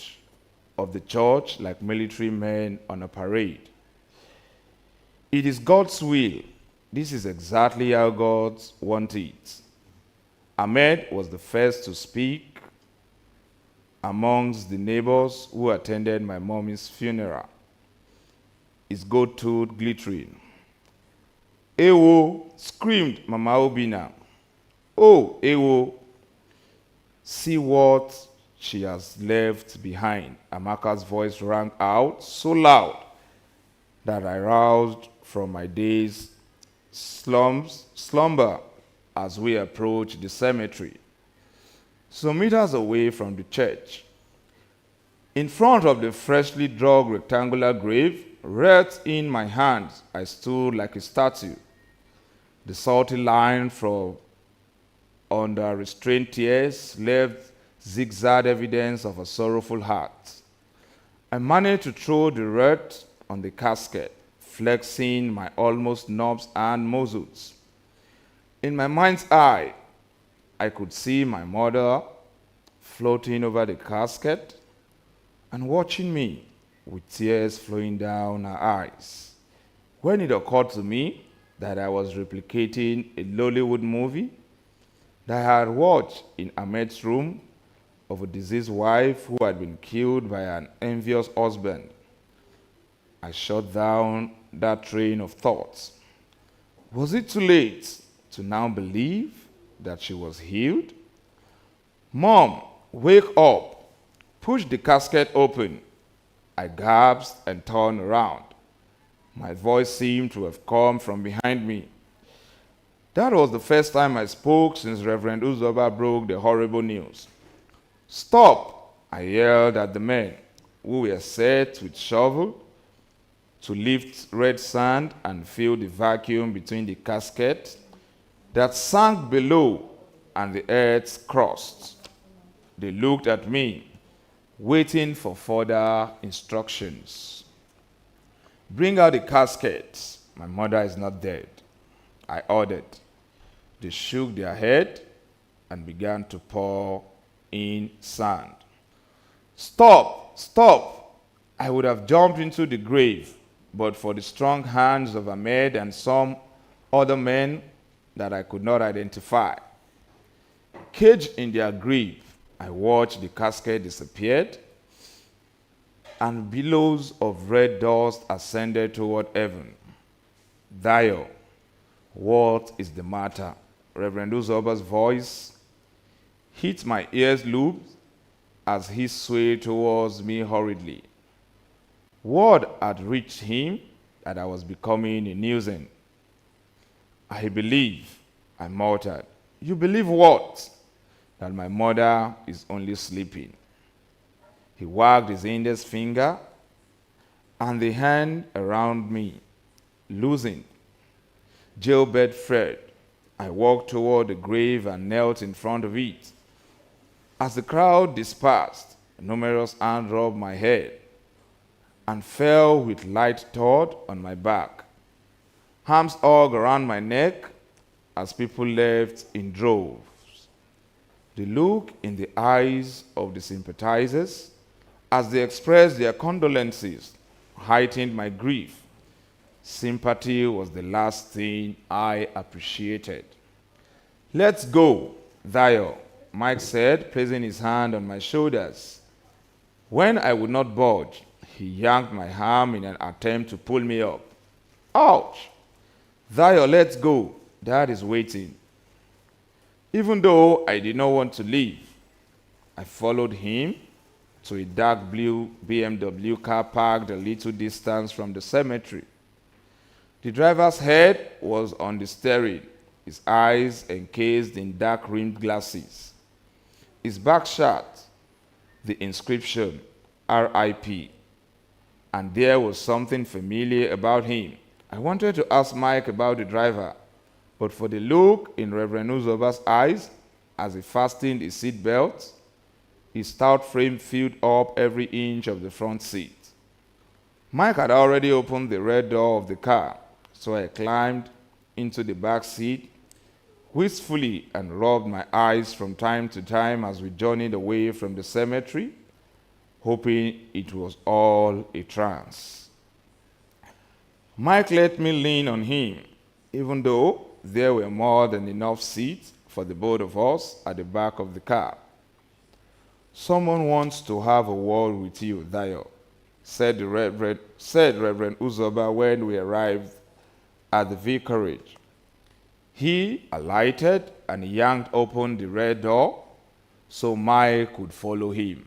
of the church like military men on a parade. It is God's will. This is exactly how God wants it. Ahmed was the first to speak amongst the neighbors who attended my mommy's funeral, his gold tooth glittering. "Ewo!" screamed Mama Obina. "Oh, Ewo! See what she has left behind." Amaka's voice rang out so loud that I roused from my day's slumber as we approached the cemetery, some meters away from the church. In front of the freshly dug rectangular grave, wreathed in my hands, I stood like a statue. The salty line from under restrained tears left zigzag evidence of a sorrowful heart. I managed to throw the wreath on the casket, flexing my almost knobs and muscles. In my mind's eye, I could see my mother floating over the casket and watching me with tears flowing down her eyes. When it occurred to me that I was replicating a Lollywood movie that I had watched in Ahmed's room of a deceased wife who had been killed by an envious husband, I shut down that train of thoughts. Was it too late to now believe that she was healed? "Mom, wake up!" Push the casket open. I gasped and turned around. My voice seemed to have come from behind me. That was the first time I spoke since Reverend Uzoba broke the horrible news. "Stop!" I yelled at the men who were set with shovel to lift red sand and fill the vacuum between the casket that sank below and the earth's crust. They looked at me, waiting for further instructions. "Bring out the casket. My mother is not dead," I ordered. They shook their head and began to pour in sand. "Stop! Stop!" I would have jumped into the grave, but for the strong hands of Ahmed and some other men that I could not identify. Caged in their grief, I watched the casket disappear, and billows of red dust ascended toward heaven. "Dio, what is the matter?" Reverend Uzoba's voice hit my ears loops as he swayed towards me hurriedly. Word had reached him that I was becoming a nuisance. I believe, I muttered. You believe what? That my mother is only sleeping. He wagged his index finger, and the hand around me loosened. Jailbird Fred. I walked toward the grave and knelt in front of it. As the crowd dispersed, numerous hands rubbed my head and fell with light thud on my back. Arms hugged around my neck as people left in droves. The look in the eyes of the sympathizers as they expressed their condolences heightened my grief. Sympathy was the last thing I appreciated. Let's go, Dio, Mike said, placing his hand on my shoulders. When I would not budge, he yanked my arm in an attempt to pull me up. Ouch! Dio, let's go. Dad is waiting. Even though I did not want to leave, I followed him to a dark blue BMW car parked a little distance from the cemetery. The driver's head was on the steering, his eyes encased in dark-rimmed glasses. His back shirt, the inscription, R.I.P., and there was something familiar about him. I wanted to ask Mike about the driver, but for the look in Reverend Uzoba's eyes as he fastened his seatbelt, his stout frame filled up every inch of the front seat. Mike had already opened the rear door of the car, so I climbed into the back seat wistfully and rubbed my eyes from time to time as we journeyed away from the cemetery, hoping it was all a trance. Mike let me lean on him, even though there were more than enough seats for the both of us at the back of the car. Someone wants to have a word with you, Dio, said Reverend Uzoba when we arrived at the vicarage. He alighted and yanked open the rear door so Mike could follow him.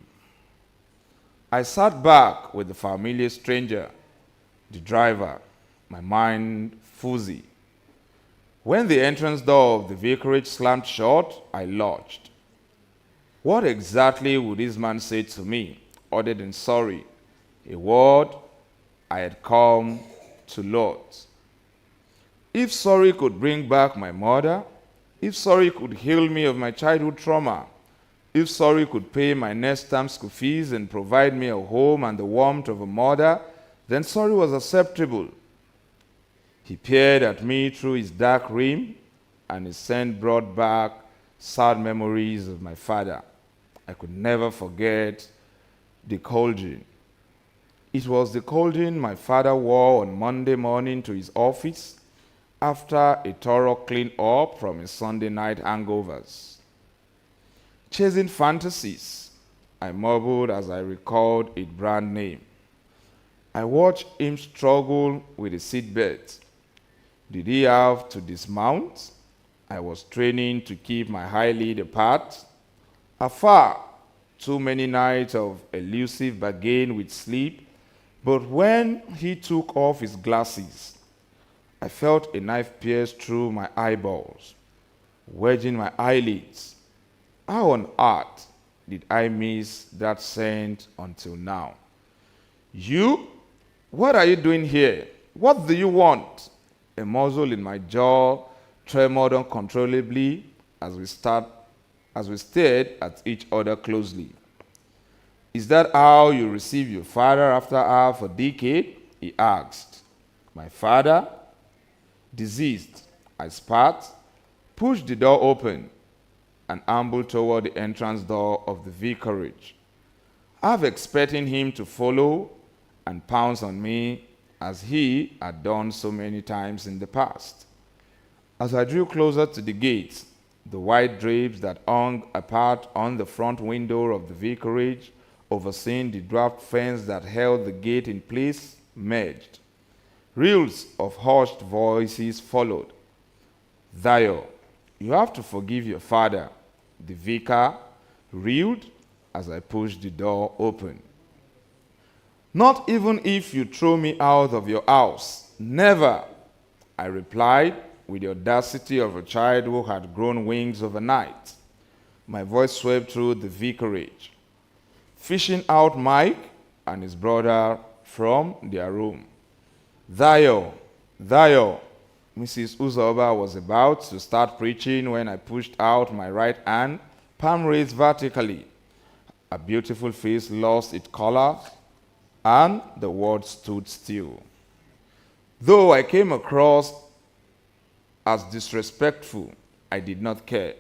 I sat back with the familiar stranger, the driver, my mind fuzzy. When the entrance door of the vicarage slammed shut, I lodged. What exactly would this man say to me, other than sorry, a word I had come to learn? If sorry could bring back my mother, if sorry could heal me of my childhood trauma, if sorry could pay my next term school fees and provide me a home and the warmth of a mother, then sorry was acceptable. He peered at me through his dark rim, and his scent brought back sad memories of my father. I could never forget the cauldron. It was the cauldron my father wore on Monday morning to his office after a thorough clean-up from his Sunday night hangovers. Chasing fantasies, I murmured as I recalled its brand name. I watched him struggle with the seatbelt. Did he have to dismount? I was training to keep my eyelid apart. Afar, too many nights of elusive bargain with sleep, but when he took off his glasses, I felt a knife pierce through my eyeballs, wedging my eyelids. How on earth did I miss that scent until now? You? What are you doing here? What do you want? A muscle in my jaw tremored uncontrollably as we stared at each other closely. Is that how you receive your father after half a decade? He asked. My father? Deceased. I spat, pushed the door open, and ambled toward the entrance door of the vicarage, half expecting him to follow and pounce on me as he had done so many times in the past. As I drew closer to the gate, the white drapes that hung apart on the front window of the vicarage, overseeing the dwarf fence that held the gate in place, merged. Reels of hushed voices followed. Dio, you have to forgive your father, the vicar reeled as I pushed the door open. Not even if you throw me out of your house, Never, I replied, with the audacity of a child who had grown wings overnight. My voice swept through the vicarage, fishing out Mike and his brother from their room. Dayo, Dayo. Mrs. Uzoba was about to start preaching when I pushed out my right hand, palm raised vertically. A beautiful face lost its color, and the words stood still. Though I came across as disrespectful, I did not care.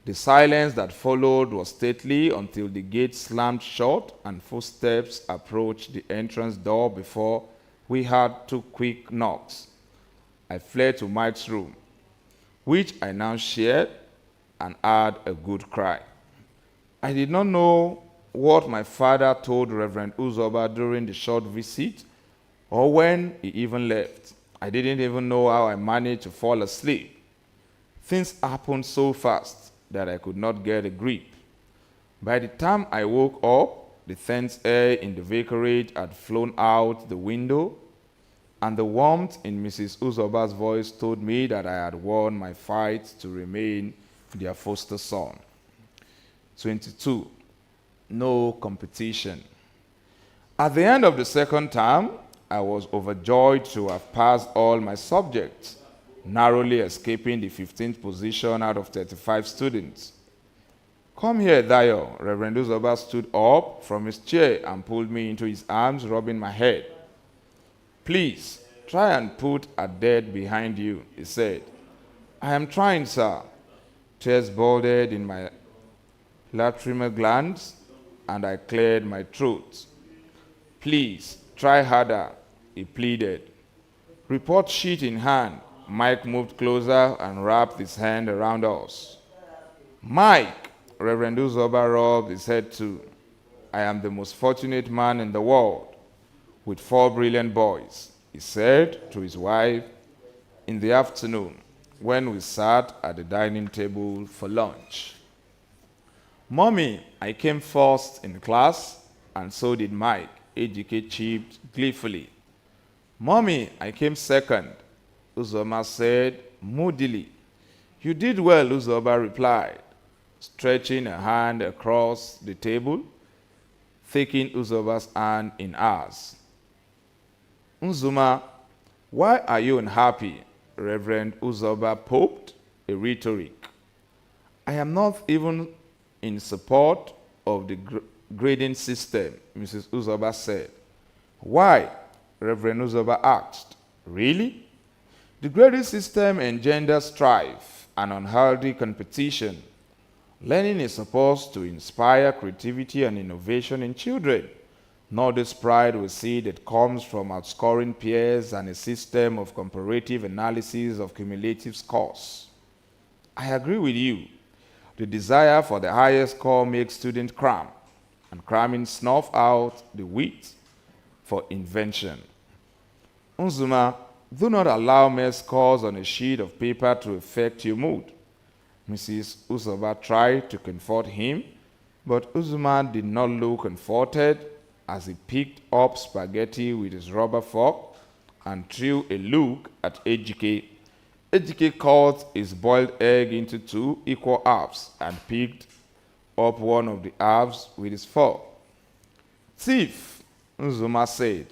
The silence that followed was stately until the gate slammed shut and footsteps approached the entrance door before we heard two quick knocks. I fled to Mike's room, which I now shared, and had a good cry. I did not know what my father told Reverend Uzoba during the short visit or when he even left. I didn't even know how I managed to fall asleep. Things happened so fast that I could not get a grip. By the time I woke up, the tense air in the vicarage had flown out the window, and the warmth in Mrs. Uzoba's voice told me that I had won my fight to remain their foster son. 22. No competition. At the end of the second term, I was overjoyed to have passed all my subjects, narrowly escaping the 15th position out of 35 students. Come here, Dayo. Reverend Uzoba stood up from his chair and pulled me into his arms, rubbing my head. Please, try and put a dead behind you, he said. I am trying, sir. Tears boiled in my lacrimal glands, and I cleared my throat. Please, try harder, he pleaded. Report sheet in hand, Mike moved closer and wrapped his hand around us. Mike, Reverend Uzoba rubbed his head too. I am the most fortunate man in the world, with 4 brilliant boys, he said to his wife in the afternoon when we sat at the dining table for lunch. Mommy, I came first in class, and so did Mike, Ejike chipped gleefully. Mommy, I came second, Uzoma said moodily. You did well, Uzoba replied, stretching a hand across the table, taking Uzoba's hand in ours. Uzuma, why are you unhappy? Reverend Uzoba poked a rhetoric. I am not even in support of the grading system, Mrs. Uzoba said. Why? Reverend Uzoba asked. Really? The grading system engenders strife and unhealthy competition. Learning is supposed to inspire creativity and innovation in children, not this pride we see that comes from outscoring peers and a system of comparative analysis of cumulative scores. I agree with you. The desire for the highest score makes students cram, and cramming snuff out the wit for invention. Unzuma, do not allow mere scores on a sheet of paper to affect your mood. Mrs. Uzoba tried to comfort him, but Uzuma did not look comforted as he picked up spaghetti with his rubber fork and threw a look at Ejike. Ejike cut his boiled egg into 2 equal halves and picked up one of the halves with his fork. Thief, Uzuma said.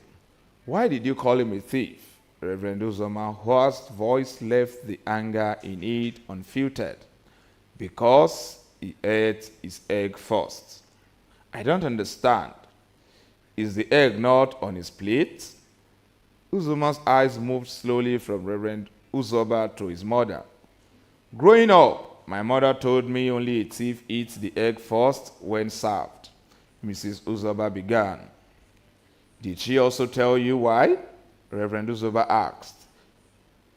Why did you call him a thief? Reverend Uzuma, whose voice left the anger in it unfiltered. Because he ate his egg first. I don't understand. Is the egg not on his plate? Uzuma's eyes moved slowly from Reverend Uzoba to his mother. Growing up, my mother told me only a thief eats the egg first when served. Mrs. Uzoba began. Did she also tell you why? Reverend Uzoba asked.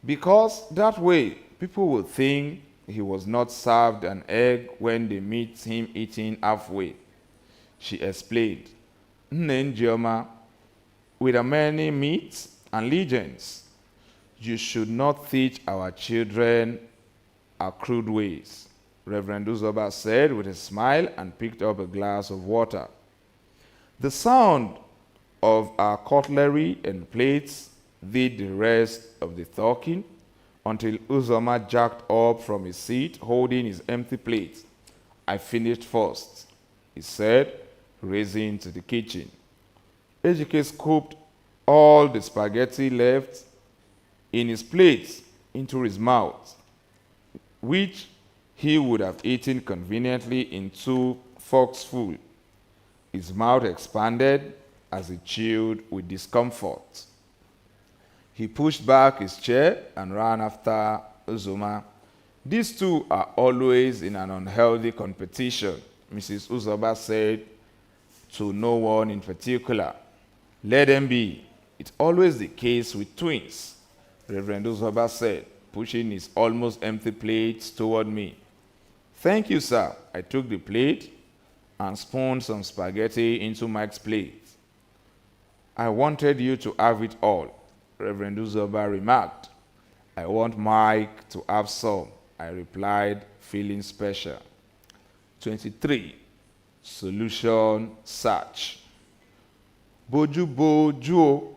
Because that way people will think he was not served an egg when they meet him eating halfway. She explained. Nne with a many myths and legends, you should not teach our children our crude ways, Reverend Uzoba said with a smile and picked up a glass of water. The sound of our cutlery and plates did the rest of the talking until Uzoma jacked up from his seat holding his empty plate. I finished first, he said, racing to the kitchen. Ejike scooped all the spaghetti left in his plate into his mouth, which he would have eaten conveniently in 2 forksful. His mouth expanded as he chewed with discomfort. He pushed back his chair and ran after Uzoma. These two are always in an unhealthy competition, Mrs. Uzoma said to no one in particular. Let them be. It's always the case with twins, Reverend Uzoma said, pushing his almost empty plate toward me. Thank you, sir. I took the plate and spooned some spaghetti into Mike's plate. I wanted you to have it all, Reverend Uzoma remarked. I want Mike to have some, I replied, feeling special. 23. Solution search. Boju boju.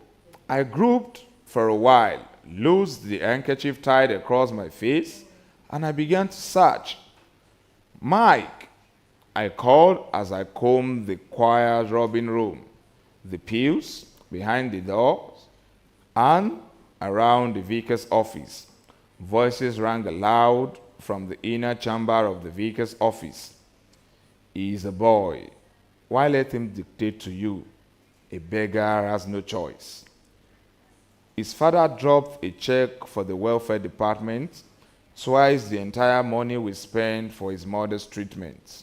I groped for a while, loosed the handkerchief tied across my face, and I began to search. Mike, I called as I combed the choir robin room, the pews, behind the doors, and around the vicar's office. Voices rang aloud from the inner chamber of the vicar's office. He is a boy. Why let him dictate to you? A beggar has no choice. His father dropped a check for the welfare department, twice the entire money we spent for his mother's treatment.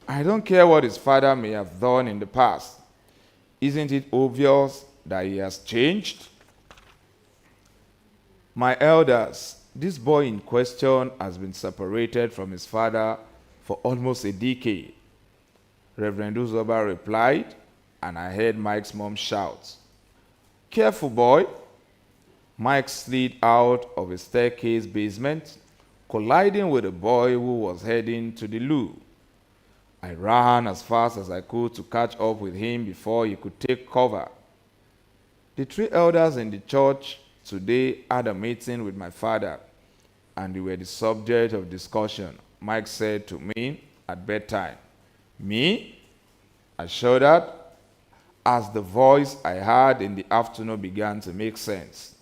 I don't care what his father may have done in the past. Isn't it obvious that he has changed? My elders, this boy in question has been separated from his father for almost a decade. Reverend Uzoma replied, and I heard Mike's mom shout, Careful, boy. Mike slid out of a staircase basement, colliding with a boy who was heading to the loo. I ran as fast as I could to catch up with him before he could take cover. The 3 elders in the church today had a meeting with my father, and they were the subject of discussion, Mike said to me at bedtime. Me? I shuddered as the voice I heard in the afternoon began to make sense.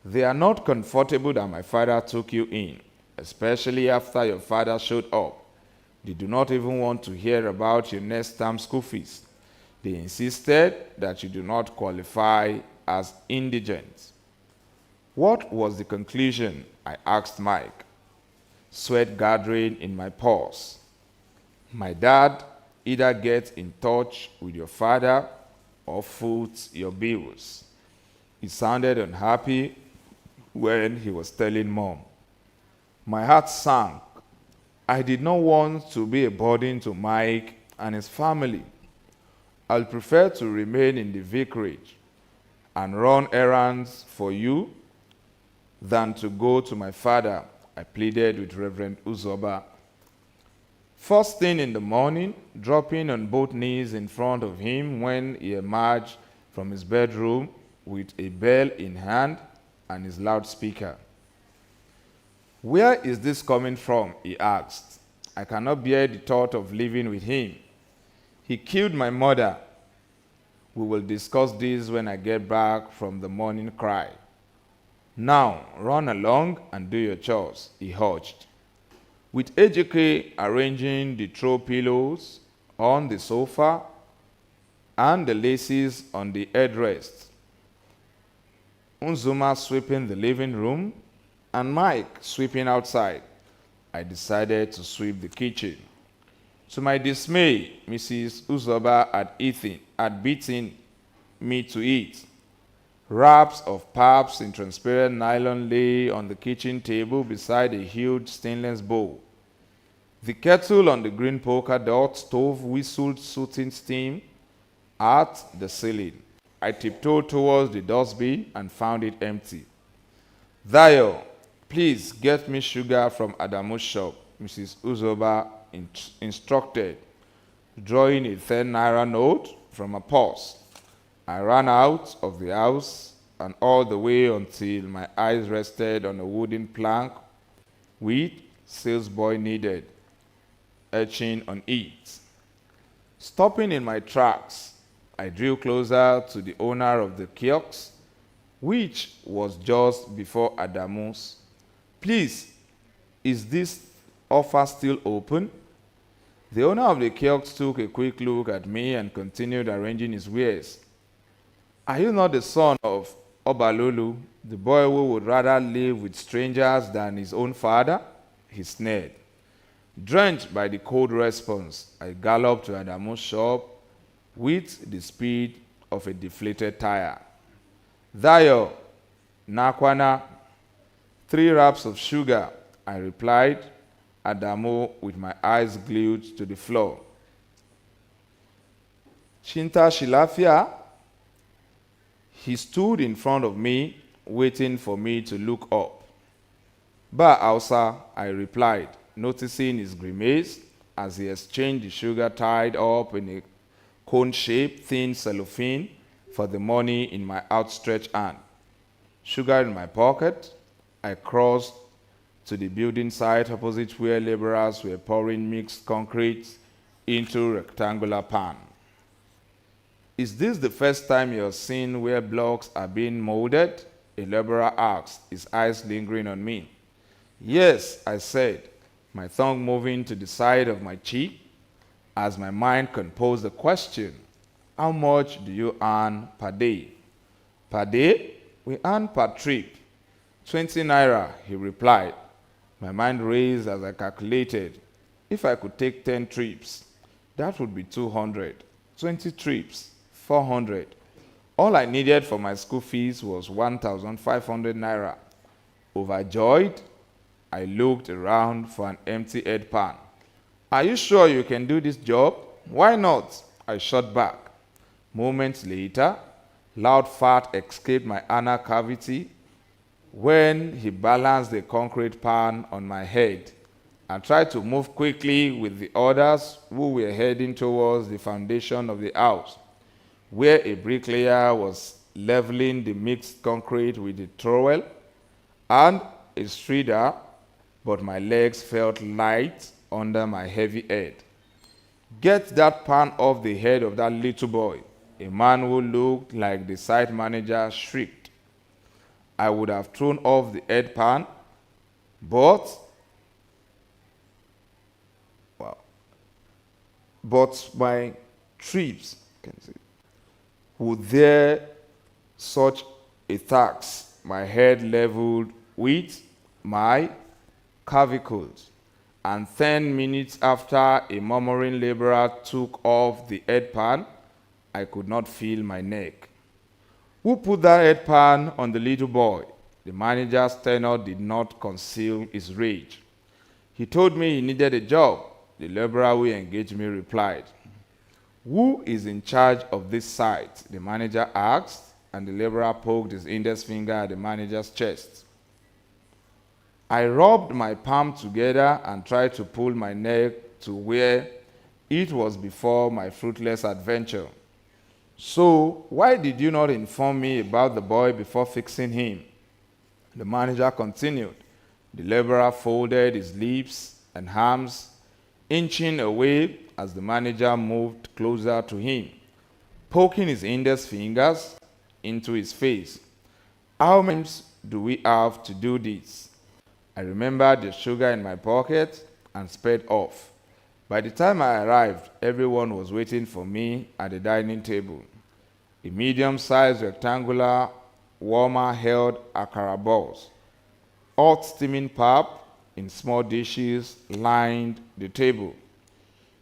They are not comfortable that my father took you in, especially after your father showed up. They do not even want to hear about your next term school fees. They insisted that you do not qualify as indigent. What was the conclusion? I asked Mike, sweat gathering in my pores. My dad either gets in touch with your father or foots your bills. He sounded unhappy when he was telling Mom. My heart sank. I did not want to be a burden to Mike and his family. I'll prefer to remain in the vicarage and run errands for you than to go to my father, I pleaded with Reverend Uzoma. First thing in the morning, dropping on both knees in front of him when he emerged from his bedroom with a bell in hand and his loudspeaker. Where is this coming from? He asked. I cannot bear the thought of living with him. He killed my mother. We will discuss this when I get back from the morning cry. Now, run along and do your chores, he urged. With Ejike arranging the throw pillows on the sofa and the laces on the headrest, Uzoma sweeping the living room, and Mike sweeping outside, I decided to sweep the kitchen. To my dismay, Mrs. Uzoma had beaten me to it. Wraps of paps in transparent nylon lay on the kitchen table beside a huge stainless bowl. The kettle on the green polka dot stove whistled soothing steam at the ceiling. I tiptoed towards the dustbin and found it empty. Dayo, please get me sugar from Adamu's shop, Mrs. Uzoma instructed, drawing a 10 naira note from a purse. I ran out of the house and all the way until my eyes rested on a wooden plank with salesboy needed etching on it. Stopping in my tracks, I drew closer to the owner of the kiosk, which was just before Adamu's. Please, is this offer still open? The owner of the kiosk took a quick look at me and continued arranging his wares. Are you not the son of Obalolu, the boy who would rather live with strangers than his own father? He sneered. Drenched by the cold response, I galloped to Adamu's shop with the speed of a deflated tire. Dayo, nakwana, 3 wraps of sugar, I replied, Adamu with my eyes glued to the floor. Shinta Shilafia? He stood in front of me, waiting for me to look up. Ba Hausa, I replied, noticing his grimace as he exchanged the sugar tied up in a cone-shaped thin cellophane for the money in my outstretched hand. Sugar in my pocket, I crossed to the building site opposite where laborers were pouring mixed concrete into a rectangular pan. Is this the first time you're seeing where blocks are being molded? A laborer asked, his eyes lingering on me. Yes, I said, my tongue moving to the side of my cheek as my mind composed the question, how much do you earn per day? Per day? We earn per trip. 20 naira, he replied. My mind raced as I calculated. If I could take 10 trips, that would be 200. 20 trips, 400. All I needed for my school fees was 1,500 naira. Overjoyed, I looked around for an empty head pan. Are you sure you can do this job? Why not? I shot back. Moments later, loud fart escaped my anal cavity when he balanced the concrete pan on my head and tried to move quickly with the others who were heading towards the foundation of the house, where a bricklayer was leveling the mixed concrete with a trowel and a strider, but my legs felt light under my heavy head. Get that pan off the head of that little boy, a man who looked like the site manager shrieked. I would have thrown off the head pan, but my trips would there such a tax, my head leveled with my clavicles, and 10 minutes after a murmuring laborer took off the head pan, I could not feel my neck. Who put that head pan on the little boy? The manager's tenor did not conceal his rage. He told me he needed a job. The laborer who engaged me replied. Who is in charge of this site? The manager asked, and the laborer poked his index finger at the manager's chest. I rubbed my palm together and tried to pull my neck to where it was before my fruitless adventure. So, why did you not inform me about the boy before fixing him? The manager continued. The laborer folded his lips and arms, inching away as the manager moved closer to him, poking his index fingers into his face. How many times do we have to do this? I remembered the sugar in my pocket and sped off. By the time I arrived, everyone was waiting for me at the dining table. A medium-sized rectangular warmer held akara balls. Hot steaming pap in small dishes lined the table.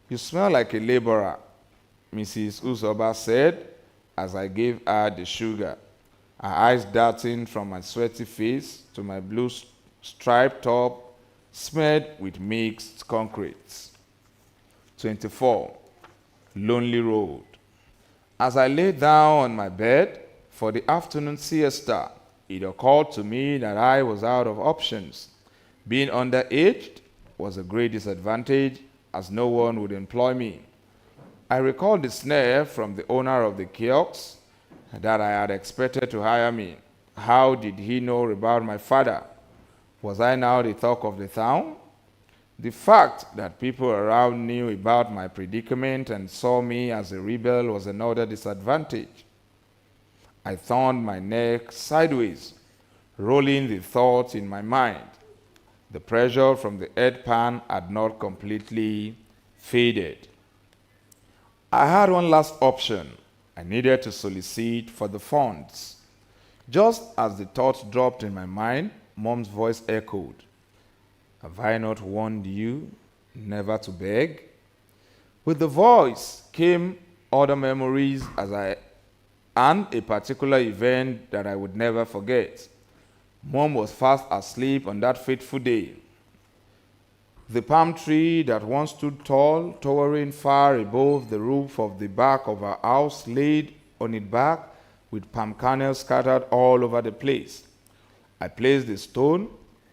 You smell like a laborer, Mrs. Usoba said as I gave her the sugar, her eyes darting from my sweaty face to my blue striped top smeared with mixed concrete. 24. Lonely Road. As I lay down on my bed for the afternoon siesta, it occurred to me that I was out of options. Being underaged was a great disadvantage as no one would employ me. I recalled the snare from the owner of the kiosk that I had expected to hire me. How did he know about my father? Was I now the talk of the town? The fact that people around knew about my predicament and saw me as a rebel was another disadvantage. I turned my neck sideways, rolling the thoughts in my mind. The pressure from the headpan had not completely faded. I had one last option. I needed to solicit for the funds. Just as the thought dropped in my mind, Mom's voice echoed. Have I not warned you never to beg? With the voice came other memories and a particular event that I would never forget. Mom was fast asleep on that fateful day. The palm tree that once stood tall, towering far above the roof of the back of our house, laid on its back with palm kernels scattered all over the place. I placed the stone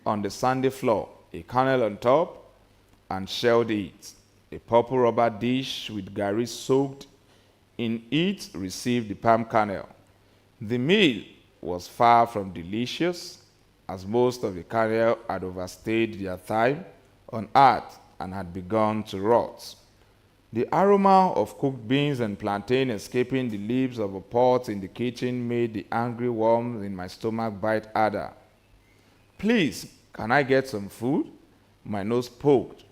on the sandy floor, a kernel on top, and shelled it. A purple rubber dish with gari soaked in it received the palm kernel. The meal was far from delicious, as most of the kernel had overstayed their time on earth and had begun to rot. The aroma of cooked beans and plantain escaping the lips of a pot in the kitchen made the angry worms in my stomach bite harder. Please, can I get some food? My nose poked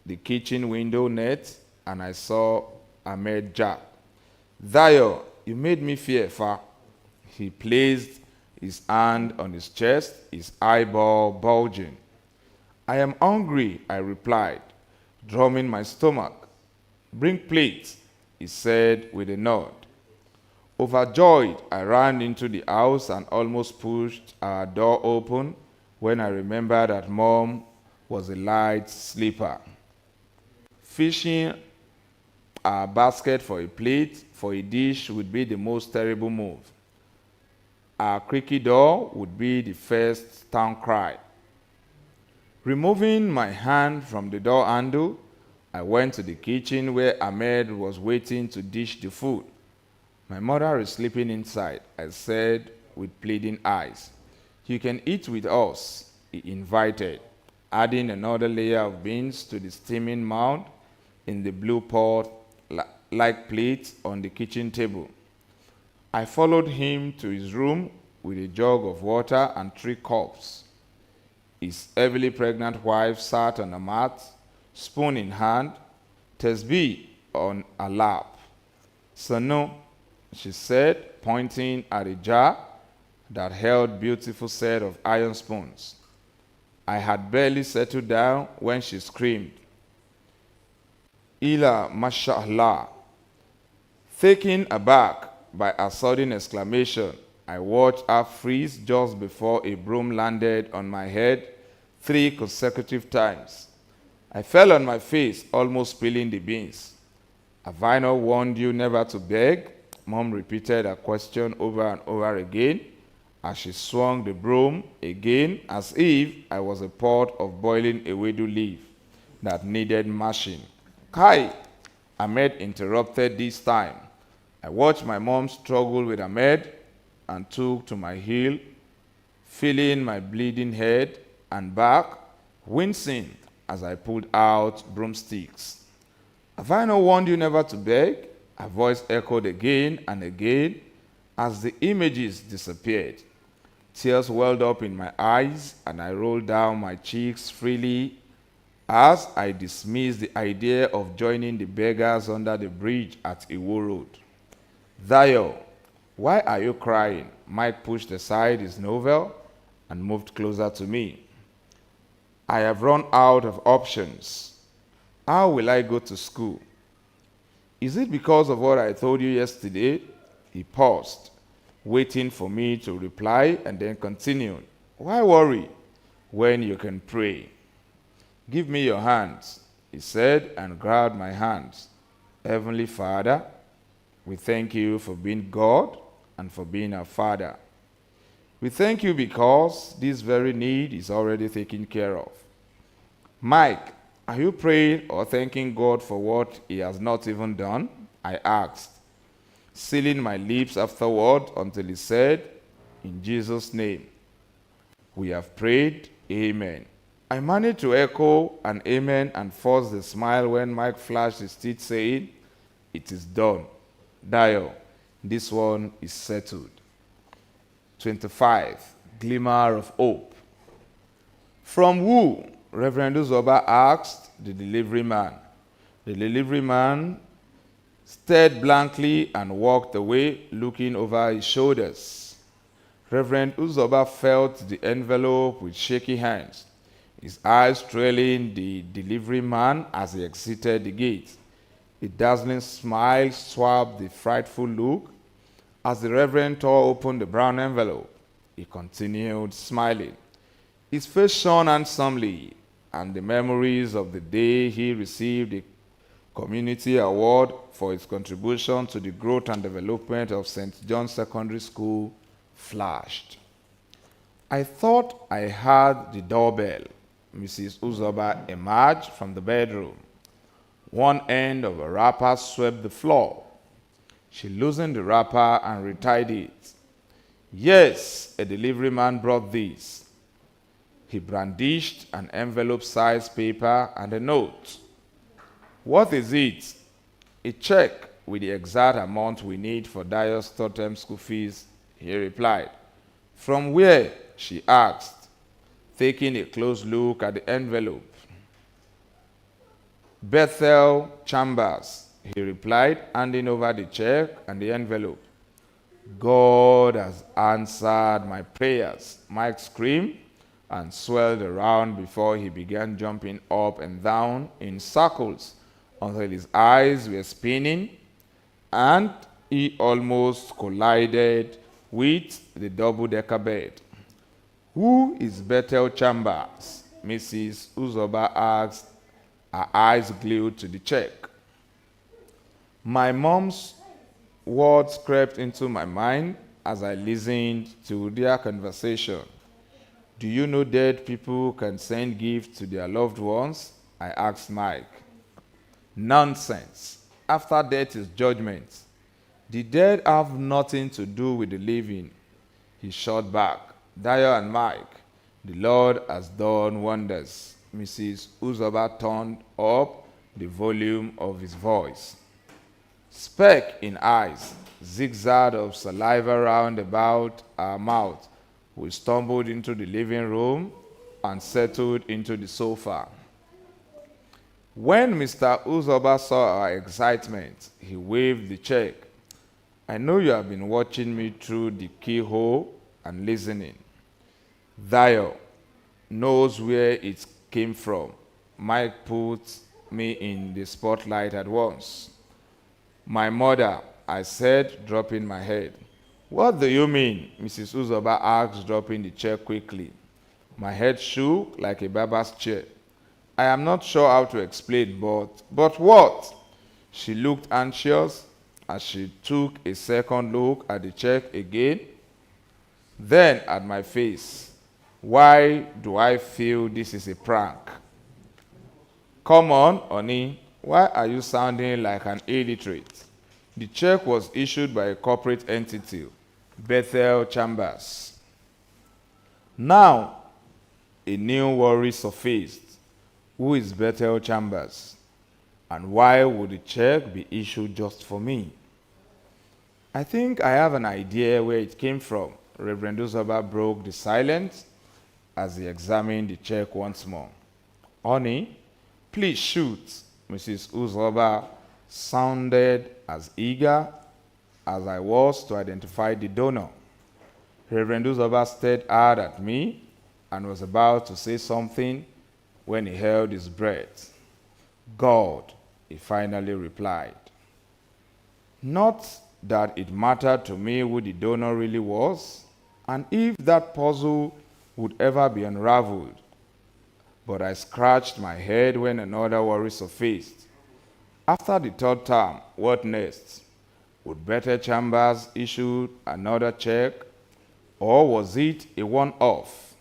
the kitchen window net and I saw Ahmed Jack. Dayo, you made me fear, Fa. He placed his hand on his chest, his eyeball bulging. I am hungry, I replied, drumming my stomach. Bring plates, he said with a nod. Overjoyed, I ran into the house and almost pushed our door open when I remembered that Mom was a light sleeper. Fishing our basket for a plate, for a dish would be the most terrible move. Our creaky door would be the first town cry. Removing my hand from the door handle, I went to the kitchen where Ahmed was waiting to dish the food. My mother is sleeping inside, I said with pleading eyes. You can eat with us, he invited, adding another layer of beans to the steaming mound in the blue pot-like plate on the kitchen table. I followed him to his room with a jug of water and 3 cups. His heavily pregnant wife sat on a mat, spoon in hand, tesbih on her lap. Sanu, she said, pointing at a jar that held beautiful set of iron spoons. I had barely settled down when she screamed, Ila mashallah. Taken aback by a sudden exclamation, I watched her freeze just before a broom landed on my head 3 consecutive times. I fell on my face, almost spilling the beans. Have I not warned you never to beg? Mom repeated her question over and over again as she swung the broom again as if I was a pot of boiling ewedu leaf that needed mashing. Kai, Ahmed interrupted this time. I watched my mom struggle with Ahmed and took to my heel, feeling my bleeding head and back, wincing as I pulled out broomsticks. Have I not warned you never to beg? Her voice echoed again and again as the images disappeared. Tears welled up in my eyes and I rolled down my cheeks freely as I dismissed the idea of joining the beggars under the bridge at Iwo Road. Dayo, why are you crying? Mike pushed aside his novel and moved closer to me. I have run out of options. How will I go to school? Is it because of what I told you yesterday? He paused, waiting for me to reply and then continued. Why worry when you can pray? Give me your hands, he said, and grabbed my hands. Heavenly Father, we thank you for being God and for being our Father. We thank you because this very need is already taken care of. Mike, are you praying or thanking God for what he has not even done? I asked, sealing my lips afterward until he said, in Jesus' name. We have prayed, amen. I managed to echo an amen and force the smile when Mike flashed his teeth saying, it is done. Dio, this one is settled. 25, glimmer of hope. From who? Reverend Uzoba asked the delivery man. The delivery man stared blankly and walked away, looking over his shoulders. Reverend Uzoba felt the envelope with shaky hands, his eyes trailing the delivery man as he exited the gate. A dazzling smile swabbed the frightful look as the Reverend tore open the brown envelope. He continued smiling. His face shone handsomely, and the memories of the day he received a community award for his contribution to the growth and development of St. John's Secondary School flashed. I thought I heard the doorbell. Mrs. Uzoba emerged from the bedroom. One end of a wrapper swept the floor. She loosened the wrapper and retied it. Yes, a delivery man brought this. He brandished an envelope-sized paper and a note. What is it? A check with the exact amount we need for Dio's third-term school fees, he replied. From where? She asked, taking a close look at the envelope. Bethel Chambers, he replied, handing over the check and the envelope. God has answered my prayers, Mike screamed and swirled around before he began jumping up and down in circles until his eyes were spinning and he almost collided with the double-decker bed. Who is Bethel Chambers? Mrs. Uzoba asked, her eyes glued to the check. My mom's words crept into my mind as I listened to their conversation. Do you know dead people can send gifts to their loved ones? I asked Mike. Nonsense. After death is judgment. The dead have nothing to do with the living. He shot back. Dio and Mike, the Lord has done wonders. Mrs. Uzoba turned up the volume of his voice. Speck in eyes, zigzag of saliva round about our mouth. We stumbled into the living room and settled into the sofa. When Mr. Uzoba saw our excitement, he waved the check. I know you have been watching me through the keyhole and listening. Dio knows where it came from. Mike put me in the spotlight at once. My mother, I said, dropping my head. What do you mean? Mrs. Uzoba asked, dropping the chair quickly. My head shook like a barber's chair. I am not sure how to explain, but what? She looked anxious as she took a second look at the check again, then at my face. Why do I feel this is a prank? Come on, honey. Why are you sounding like an illiterate? The check was issued by a corporate entity, Bethel Chambers. Now, a new worry surfaced. Who is Bethel Chambers? And why would the check be issued just for me? I think I have an idea where it came from. Reverend Uzoba broke the silence as he examined the check once more. Honey, please shoot. Mrs. Uzoba sounded as eager as I was to identify the donor. Reverend Uzoba stared hard at me and was about to say something when he held his breath. God, he finally replied. Not that it mattered to me who the donor really was, and if that puzzle would ever be unraveled. But I scratched my head when another worry surfaced. After the third term, what next? Would Bethel Chambers issue another check, or was it a one-off?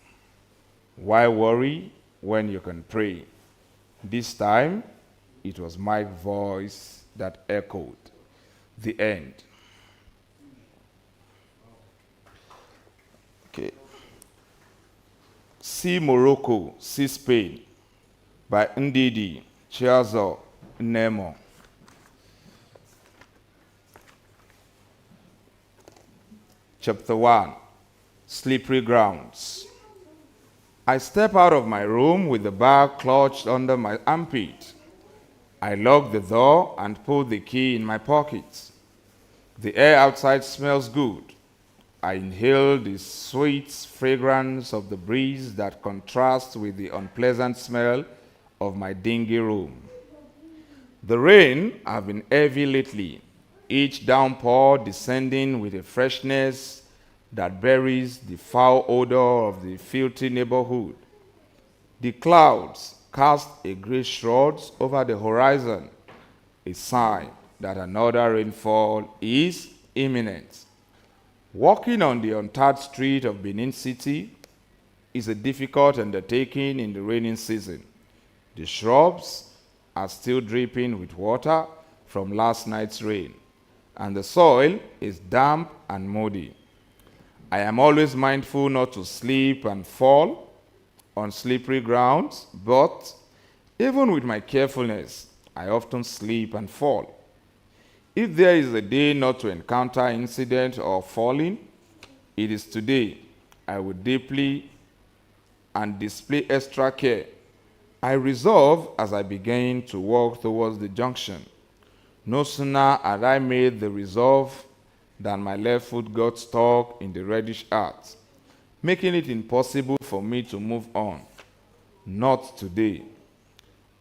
Why worry when you can pray? This time, it was my voice that echoed. The end. Okay. See Morocco, See Spain by Ndidi Chiazo Nemo. Chapter 1, Slippery Grounds. I step out of my room with the bag clutched under my armpit. I lock the door and put the key in my pocket. The air outside smells good. I inhale the sweet fragrance of the breeze that contrasts with the unpleasant smell of my dingy room. The rain has been heavy lately, each downpour descending with a freshness that buries the foul odor of the filthy neighborhood. The clouds cast a gray shroud over the horizon, a sign that another rainfall is imminent. Walking on the untarred street of Benin City is a difficult undertaking in the rainy season. The shrubs are still dripping with water from last night's rain, and the soil is damp and muddy. I am always mindful not to slip and fall on slippery grounds, but even with my carefulness, I often slip and fall. If there is a day not to encounter incident or falling, it is today. I will deeply and display extra care. I resolve as I begin to walk towards the junction. No sooner had I made the resolve than my left foot got stuck in the reddish earth, making it impossible for me to move on. Not today.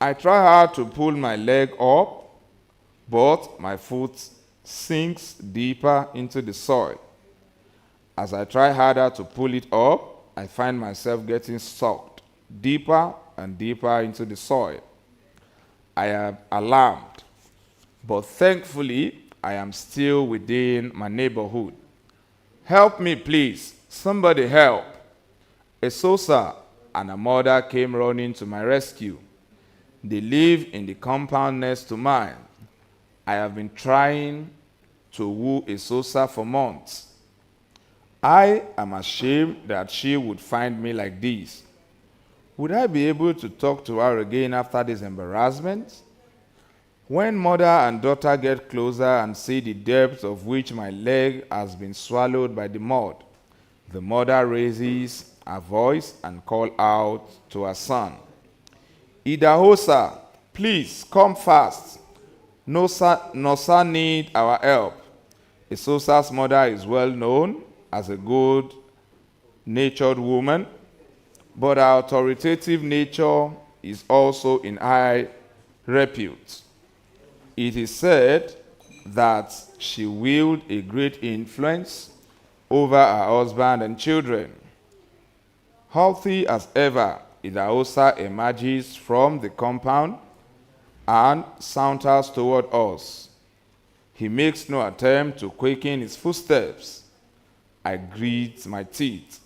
I try hard to pull my leg up, but my foot sinks deeper into the soil. As I try harder to pull it up, I find myself getting sucked deeper and deeper into the soil. I am alarmed, but thankfully, I am still within my neighborhood. Help me, please. Somebody help. A Sosa and a mother came running to my rescue. They live in the compound next to mine. I have been trying to woo a Sosa for months. I am ashamed that she would find me like this. Would I be able to talk to her again after this embarrassment? When mother and daughter get closer and see the depth of which my leg has been swallowed by the mud, the mother raises her voice and calls out to her son, Idahosa, please come fast. Nosa need our help. Isosa's mother is well known as a good-natured woman, but her authoritative nature is also in high repute. It is said that she wields a great influence over her husband and children. Healthy as ever, Idahosa emerges from the compound and saunters toward us. He makes no attempt to quicken his footsteps. I grit my teeth,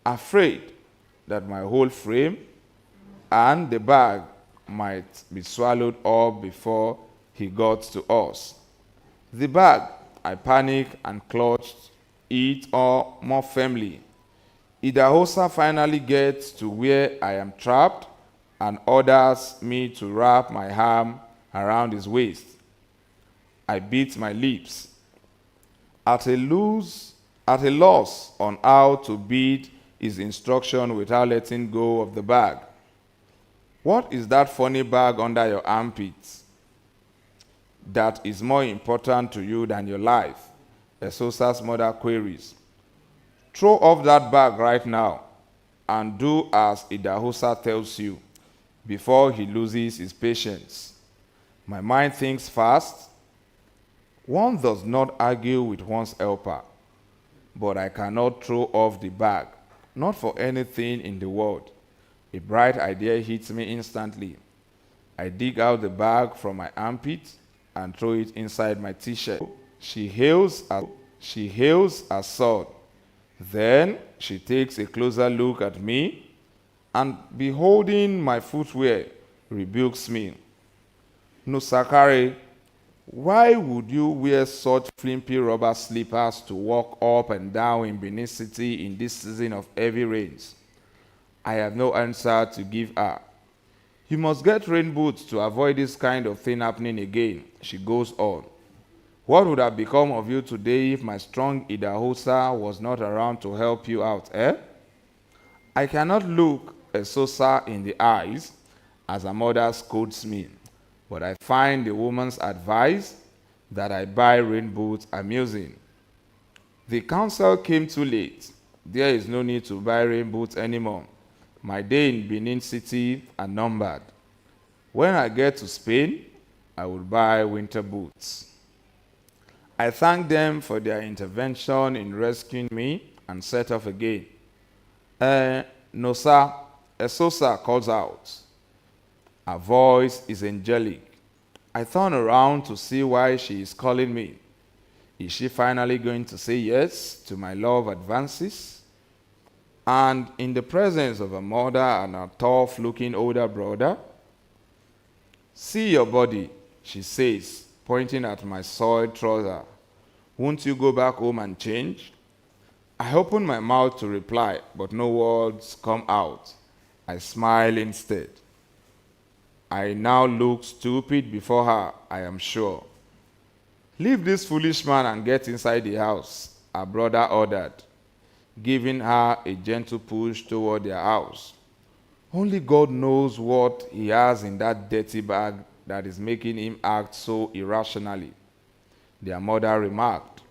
afraid that my whole frame and the bag might be swallowed up before he got to us. The bag, I panicked and clutched it all more firmly. Idahosa finally gets to where I am trapped and orders me to wrap my arm around his waist. I bit my lips, at a loss on how to beat his instruction without letting go of the bag. What is that funny bag under your armpits that is more important to you than your life? Esosa's mother queries. Throw off that bag right now and do as Idahosa tells you before he loses his patience. My mind thinks fast. One does not argue with one's helper, but I cannot throw off the bag, not for anything in the world. A bright idea hits me instantly. I dig out the bag from my armpit and throw it inside my t-shirt. She hails a sword. Then she takes a closer look at me and, beholding my footwear, rebukes me. No sakare, Why would you wear such flimsy rubber slippers to walk up and down in Benin City in this season of heavy rains? I have no answer to give her. You must get rain boots to avoid this kind of thing happening again, she goes on. What would have become of you today if my strong Idahosa was not around to help you out, eh? I cannot look Esosa in the eyes as her mother scolds me, but I find the woman's advice that I buy rain boots amusing. The counsel came too late. There is no need to buy rain boots anymore. My days in Benin City are numbered. When I get to Spain, I will buy winter boots. I thank them for their intervention in rescuing me and set off again. No, sir, Esosa calls out. Her voice is angelic. I turn around to see why she is calling me. Is she finally going to say yes to my love advances? And in the presence of her mother and her tough-looking older brother? See your body, she says, pointing at my soiled trouser. Won't you go back home and change? I open my mouth to reply, but no words come out. I smile instead. I now look stupid before her, I am sure. Leave this foolish man and get inside the house, her brother ordered, giving her a gentle push toward their house. Only God knows what he has in that dirty bag that is making him act so irrationally, their mother remarked.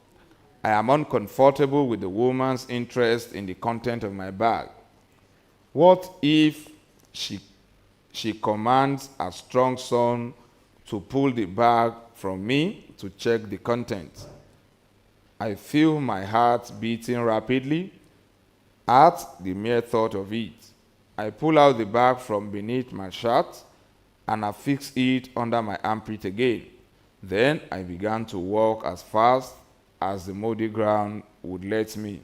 I am uncomfortable with the woman's interest in the content of my bag. What if she commands her strong son to pull the bag from me to check the contents? I feel my heart beating rapidly at the mere thought of it. I pull out the bag from beneath my shirt and I fix it under my armpit again. Then I began to walk as fast as the muddy ground would let me.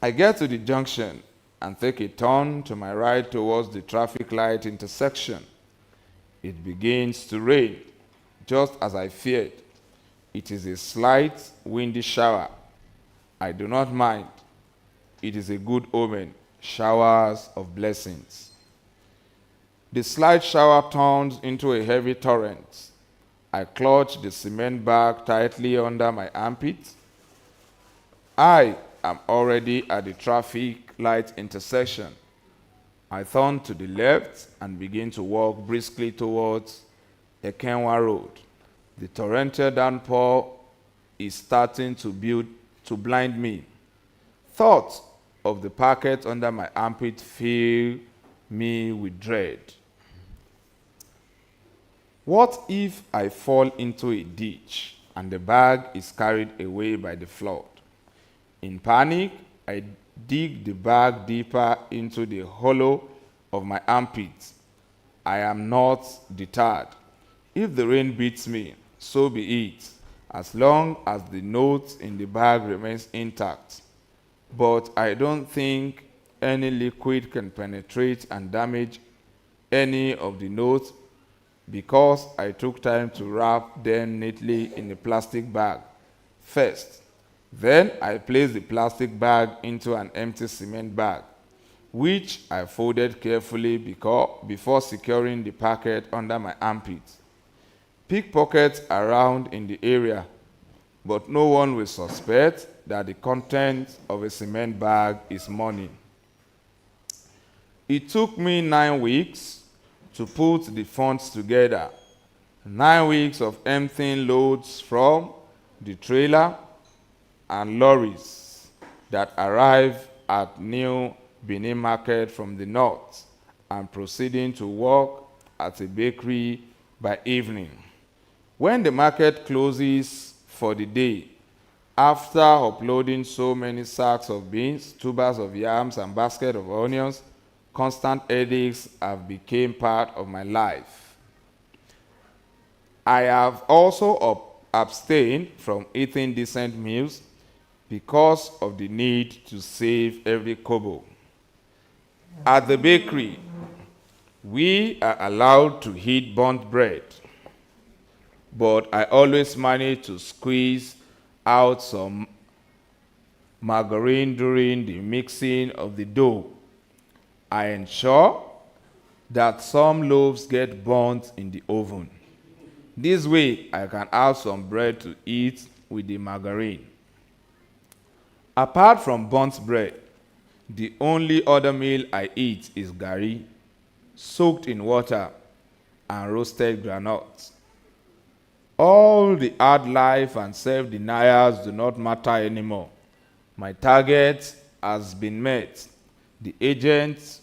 I get to the junction and take a turn to my right towards the traffic light intersection. It begins to rain, just as I feared. It is a slight, windy shower. I do not mind. It is a good omen, showers of blessings. The slight shower turns into a heavy torrent. I clutch the cement bag tightly under my armpit. I am already at the traffic light intersection. I turn to the left and begin to walk briskly towards Ekenwa Road. The torrential downpour is starting to blind me. Thoughts of the packet under my armpit fill me with dread. What if I fall into a ditch and the bag is carried away by the flood? In panic, I dig the bag deeper into the hollow of my armpit. I am not deterred. If the rain beats me, so be it, as long as the note in the bag remains intact. But I don't think any liquid can penetrate and damage any of the notes because I took time to wrap them neatly in a plastic bag first. Then I placed the plastic bag into an empty cement bag, which I folded carefully before securing the packet under my armpit. Pickpockets around in the area, but no one will suspect that the contents of a cement bag is money. It took me 9 weeks to put the funds together. 9 weeks of emptying loads from the trailer and lorries that arrive at New Benin Market from the north and proceeding to work at a bakery by evening. When the market closes for the day, after uploading so many sacks of beans, tubers of yams, and basket of onions, constant headaches have become part of my life. I have also abstained from eating decent meals because of the need to save every kobo. At the bakery, we are allowed to eat burnt bread. but I always manage to squeeze out some margarine during the mixing of the dough. I ensure that some loaves get burnt in the oven. This way, I can have some bread to eat with the margarine. Apart from burnt bread, the only other meal I eat is gari, soaked in water, and roasted granuts. All the hard life and self-denials do not matter anymore. My target has been met. The agent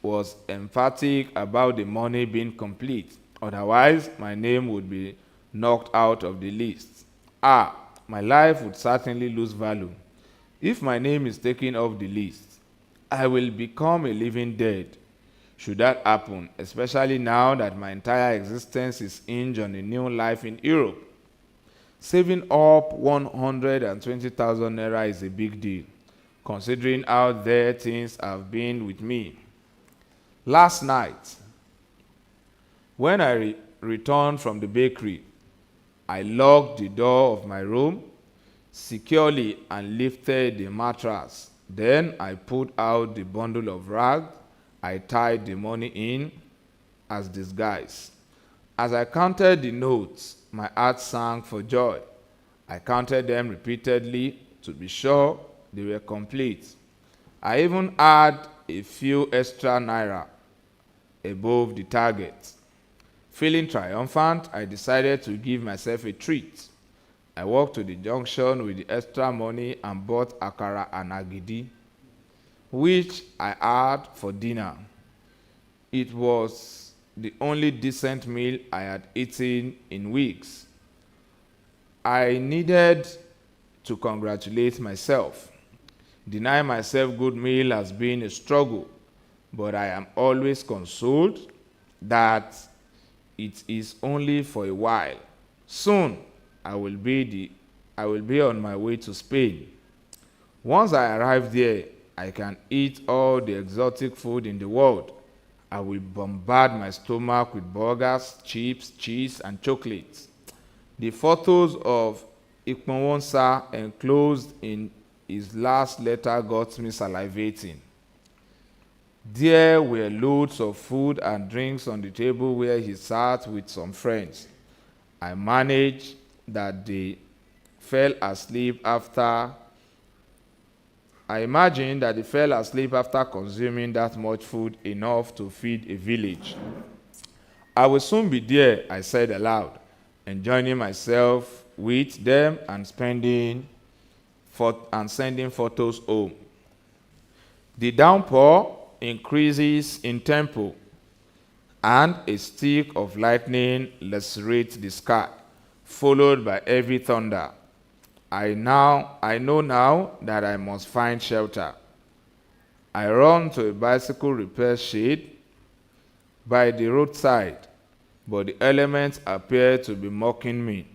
was emphatic about the money being complete. Otherwise, my name would be knocked out of the list. My life would certainly lose value. If my name is taken off the list, I will become a living dead. Should that happen, especially now that my entire existence is hinged on a new life in Europe, saving up 120,000 naira is a big deal, considering how there things have been with me. Last night, when I returned from the bakery, I locked the door of my room securely and lifted the mattress. Then I put out the bundle of rags I tied the money in as disguise. As I counted the notes, my heart sank for joy. I counted them repeatedly to be sure they were complete. I even had a few extra naira above the target. Feeling triumphant, I decided to give myself a treat. I walked to the junction with the extra money and bought akara and agidi, which I had for dinner. It was the only decent meal I had eaten in weeks. I needed to congratulate myself. Denying myself good meal has been a struggle, but I am always consoled that it is only for a while. Soon, I will be on my way to Spain. Once I arrive there, I can eat all the exotic food in the world. I will bombard my stomach with burgers, chips, cheese, and chocolates. The photos of Ikponwonsa enclosed in his last letter got me salivating. There were loads of food and drinks on the table where he sat with some friends. I managed that they fell asleep after I imagined that they fell asleep after consuming that much food, enough to feed a village. I will soon be there, I said aloud, enjoying myself with them and sending photos home. The downpour increases in tempo, and a streak of lightning lacerates the sky, followed by heavy thunder. I know now that I must find shelter. I run to a bicycle repair shed by the roadside, but the elements appear to be mocking me.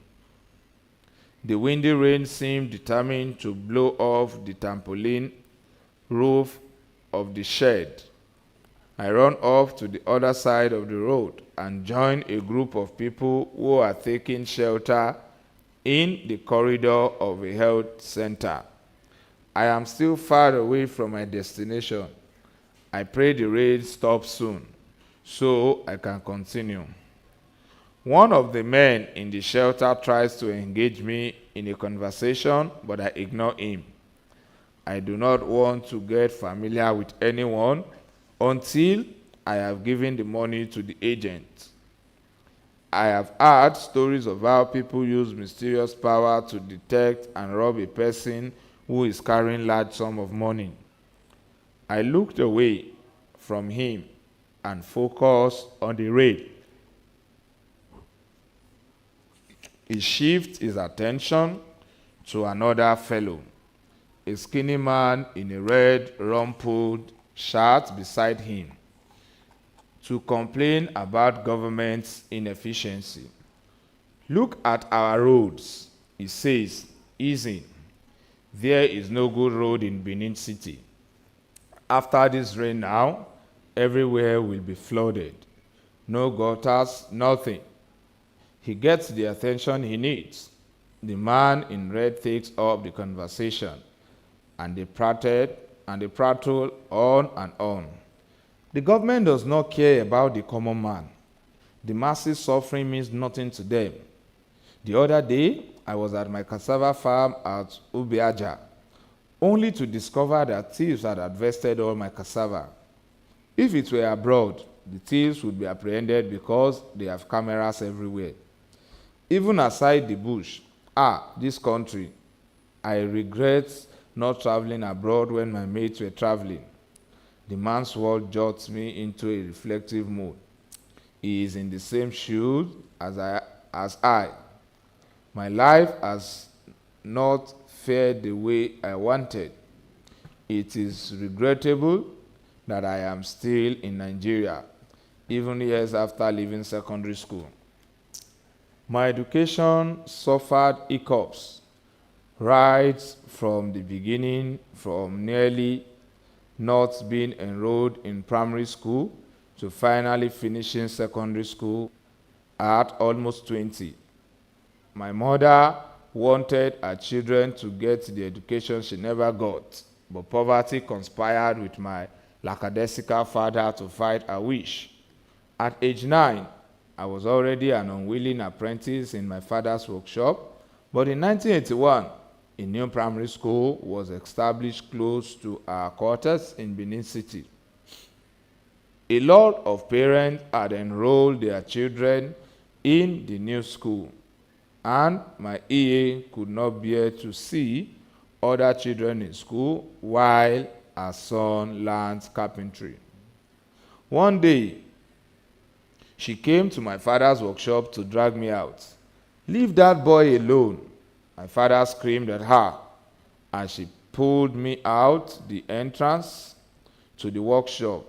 The windy rain seemed determined to blow off the tarpaulin roof of the shed. I run off to the other side of the road and join a group of people who are taking shelter in the corridor of a health center. I am still far away from my destination. I pray the rain stops soon so I can continue. One of the men in the shelter tries to engage me in a conversation, but I ignore him. I do not want to get familiar with anyone until I have given the money to the agent. I have heard stories of how people use mysterious power to detect and rob a person who is carrying large sum of money. I looked away from him and focused on the rain. He shifted his attention to another fellow, a skinny man in a red rumpled shirt beside him, to complain about government's inefficiency. Look at our roads, he says, easing. There is no good road in Benin City. After this rain now, everywhere will be flooded. No gutters, nothing. He gets the attention he needs. The man in red takes up the conversation, and they prattle on and on. The government does not care about the common man. The masses suffering means nothing to them. The other day, I was at my cassava farm at Ubiaja, only to discover that thieves had harvested all my cassava. If it were abroad, the thieves would be apprehended because they have cameras everywhere. Even aside the bush, this country, I regret not traveling abroad when my mates were traveling. The man's word jots me into a reflective mood. He is in the same shoes as I. My life has not fared the way I wanted. It is regrettable that I am still in Nigeria, even years after leaving secondary school. My education suffered hiccups right from the beginning, from nearly not being enrolled in primary school to finally finishing secondary school at almost 20. My mother wanted her children to get the education she never got, but poverty conspired with my lackadaisical father to fight her wish. At age 9, I was already an unwilling apprentice in my father's workshop, but in 1981, a new primary school was established close to our quarters in Benin City. A lot of parents had enrolled their children in the new school, and my EA could not bear to see other children in school while her son learned carpentry. One day, she came to my father's workshop to drag me out. "Leave that boy alone," my father screamed at her, and she pulled me out the entrance to the workshop,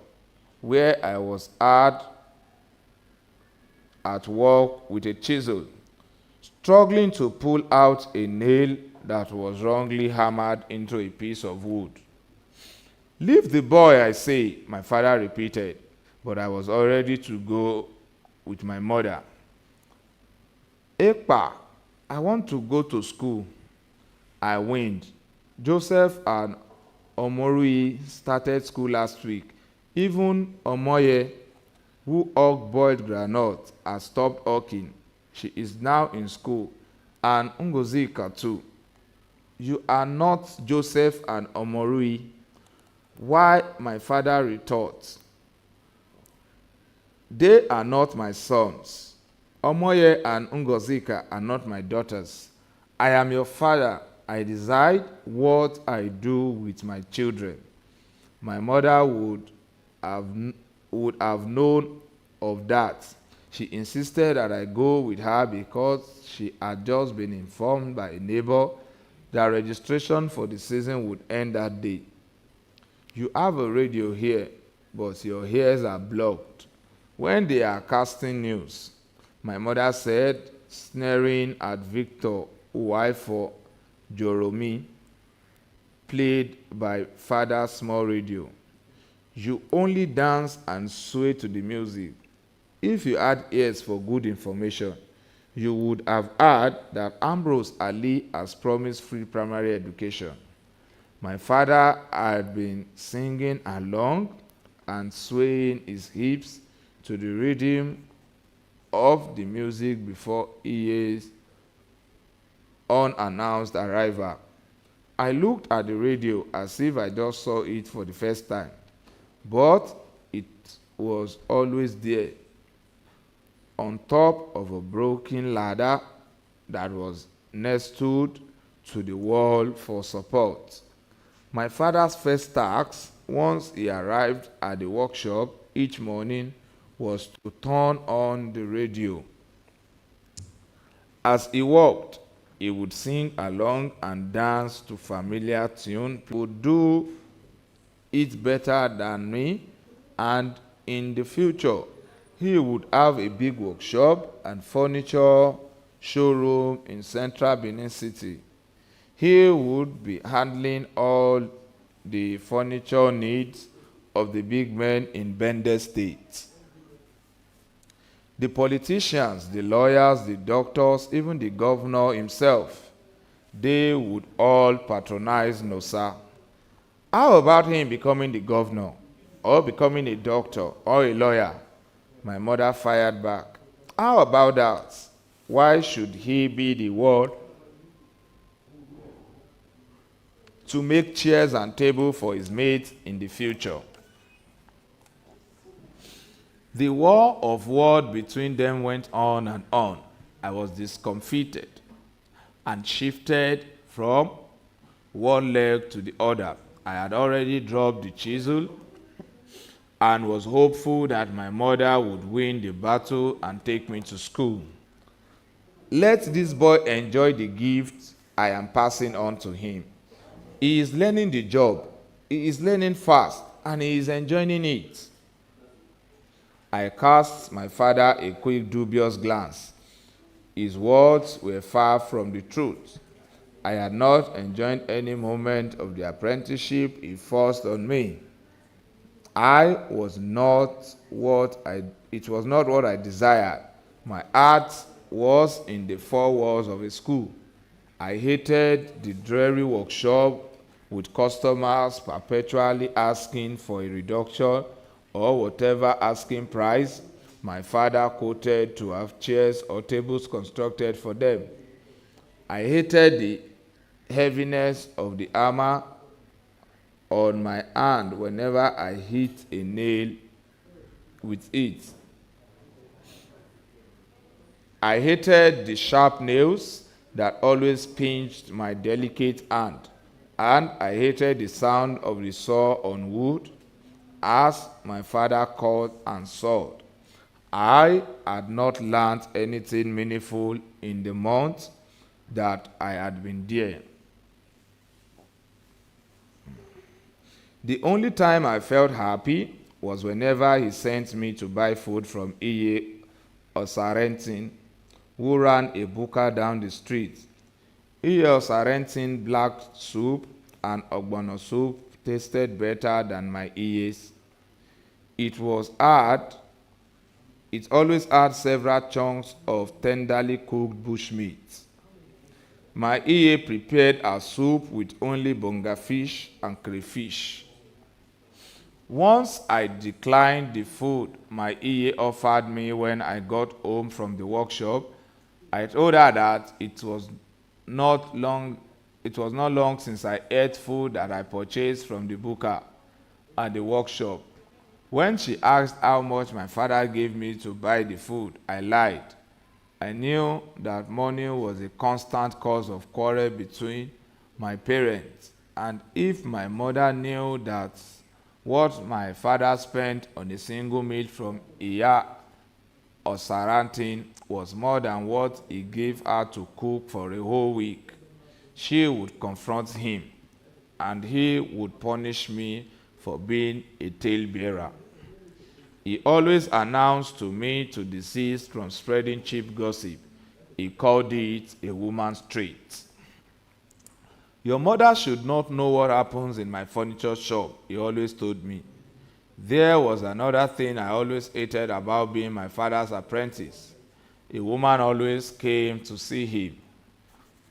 where I was at work with a chisel, struggling to pull out a nail that was wrongly hammered into a piece of wood. "Leave the boy, I say," my father repeated, but I was all ready to go with my mother. "Ekpa, I want to go to school," I whined. "Joseph and Omorui started school last week. Even Omoye, who hawked boiled granite, has stopped hawking. She is now in school. And Ngozika too." "You are not Joseph and Omorui." "Why?" my father retorted. "They are not my sons. Omoye and Ngozika are not my daughters. I am your father. I decide what I do with my children." My mother would have known of that. She insisted that I go with her because she had just been informed by a neighbor that registration for the season would end that day. "You have a radio here, but your ears are blocked when they are casting news," my mother said, sneering at Victor Uwaifo Joromi, played by father's small radio. "You only dance and sway to the music. If you had ears for good information, you would have heard that Ambrose Ali has promised free primary education." My father had been singing along and swaying his hips to the rhythm of the music before EA's unannounced arrival. I looked at the radio as if I just saw it for the first time, but it was always there, on top of a broken ladder that was nestled to the wall for support. My father's first task, once he arrived at the workshop each morning, was to turn on the radio. As he walked, he would sing along and dance to familiar tune. He would do it better than me, and in the future, he would have a big workshop and furniture showroom in central Benin City. He would be handling all the furniture needs of the big men in Bende State. The politicians, the lawyers, the doctors, even the governor himself, they would all patronize Nosa. How about him becoming the governor, or becoming a doctor, or a lawyer? My mother fired back. How about that? Why should he be the one to make chairs and tables for his mates in the future? The war of word between them went on and on. I was discomfited and shifted from one leg to the other. I had already dropped the chisel and was hopeful that my mother would win the battle and take me to school. Let this boy enjoy the gift I am passing on to him. He is learning the job. He is learning fast, and he is enjoying it. I cast my father a quick, dubious glance. His words were far from the truth. I had not enjoyed any moment of the apprenticeship he forced on me. It was not what I desired. My heart was in the four walls of a school. I hated the dreary workshop with customers perpetually asking for a reduction or whatever asking price my father quoted to have chairs or tables constructed for them. I hated the heaviness of the hammer on my hand whenever I hit a nail with it. I hated the sharp nails that always pinched my delicate hand, and I hated the sound of the saw on wood as my father cut and sawed. I had not learned anything meaningful in the month that I had been there. The only time I felt happy was whenever he sent me to buy food from Iye Osarentin, who ran a buka down the street. Iye Osarentin black soup and ogbono soup tasted better than my Iye's. It always had several chunks of tenderly cooked bushmeat. My Iye prepared a soup with only bonga fish and crayfish. Once I declined the food my Iye offered me when I got home from the workshop. I told her that it was not long since I ate food that I purchased from the buka at the workshop. When she asked how much my father gave me to buy the food, I lied. I knew that money was a constant cause of quarrel between my parents, and if my mother knew that what my father spent on a single meal from Iya or Sarantin was more than what he gave her to cook for a whole week, she would confront him, and he would punish me for being a talebearer. He always announced to me to desist from spreading cheap gossip. He called it a woman's trait. Your mother should not know what happens in my furniture shop, he always told me. There was another thing I always hated about being my father's apprentice. A woman always came to see him.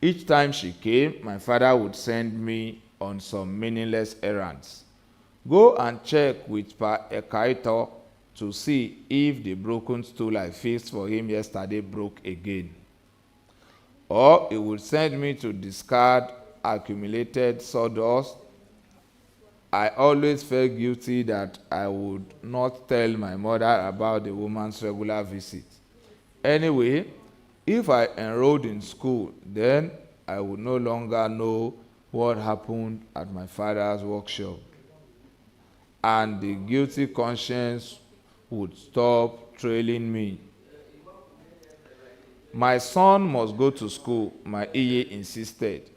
Each time she came, my father would send me on some meaningless errands. Go and check with Pa Ekaito to see if the broken stool I fixed for him yesterday broke again. Or he would send me to discard accumulated sawdust. I always felt guilty that I would not tell my mother about the woman's regular visit. Anyway, if I enrolled in school, then I would no longer know what happened at my father's workshop, and the guilty conscience would stop trailing me. My son must go to school, my Iye insisted.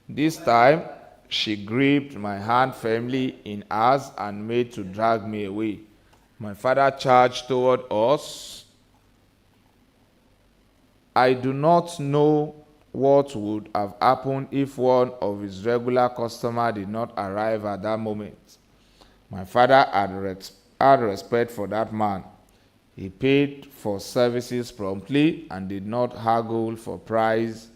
This time, she gripped my hand firmly in hers and made to drag me away. My father charged toward us. I do not know what would have happened if one of his regular customers did not arrive at that moment. My father had respect for that man. He paid for services promptly and did not haggle for price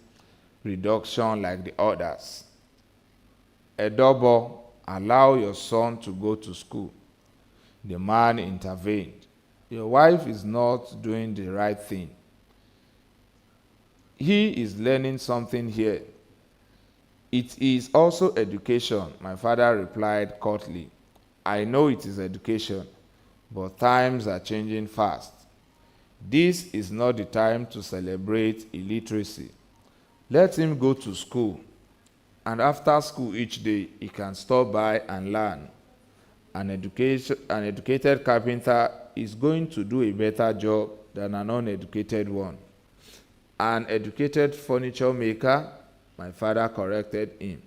reduction like the others. Edobo, allow your son to go to school. The man intervened. Your wife is not doing the right thing. He is learning something here. It is also education, my father replied curtly. I know it is education, but times are changing fast. This is not the time to celebrate illiteracy. Let him go to school, and after school each day, he can stop by and learn. An educated carpenter is going to do a better job than an uneducated one. An educated furniture maker, my father corrected him.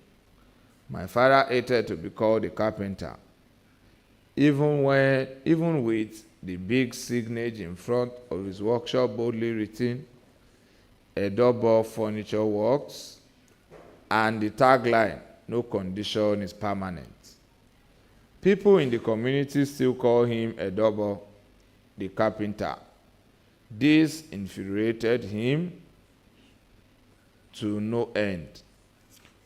My father hated to be called a carpenter. Even with the big signage in front of his workshop boldly written, Edobo Furniture Works, and the tagline, no condition is permanent. People in the community still call him Edobo, the carpenter. This infuriated him to no end.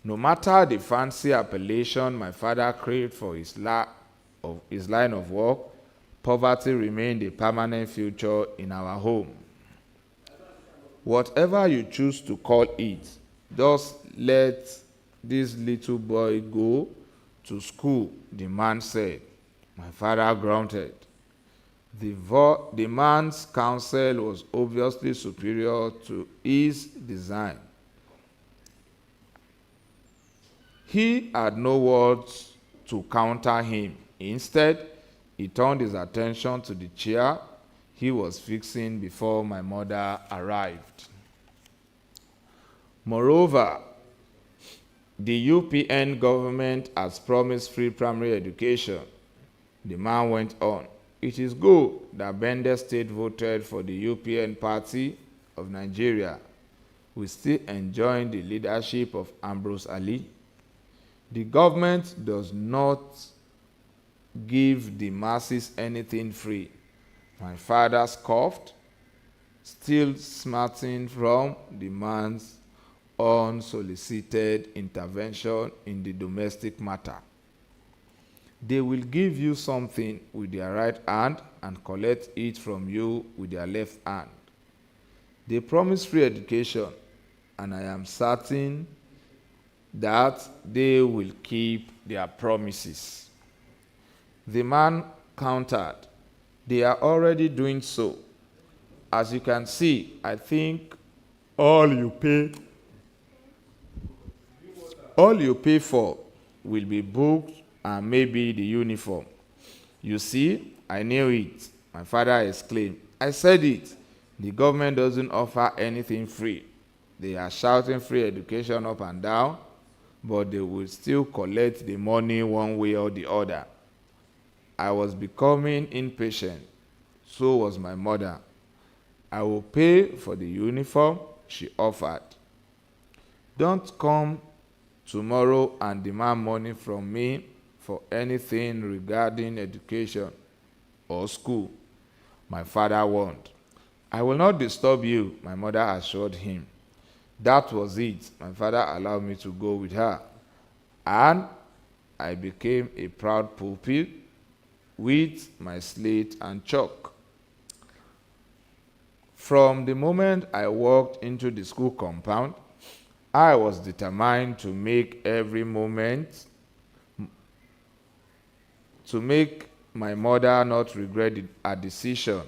No matter the fancy appellation my father craved for his line of work, poverty remained a permanent feature in our home. Whatever you choose to call it, just let this little boy go to school, the man said. My father grunted. The man's counsel was obviously superior to his design. He had no words to counter him. Instead, he turned his attention to the chair he was fixing before my mother arrived. Moreover, the UPN government has promised free primary education. The man went on. It is good that Bende State voted for the UPN party of Nigeria. We still enjoy the leadership of Ambrose Ali. The government does not give the masses anything free. My father scoffed, still smarting from the man's unsolicited intervention in the domestic matter. They will give you something with their right hand and collect it from you with their left hand. They promise free education, and I am certain that they will keep their promises. The man countered, they are already doing so. As you can see, I think all you pay for will be books and maybe the uniform. You see, I knew it, my father exclaimed. I said it. The government doesn't offer anything free. They are shouting free education up and down, but they will still collect the money one way or the other. I was becoming impatient. So was my mother. I will pay for the uniform, she offered. Don't come tomorrow and demand money from me for anything regarding education or school, my father warned. I will not disturb you, my mother assured him. That was it. My father allowed me to go with her, and I became a proud pupil with my slate and chalk. From the moment I walked into the school compound, I was determined to make every moment, to make my mother not regret her decision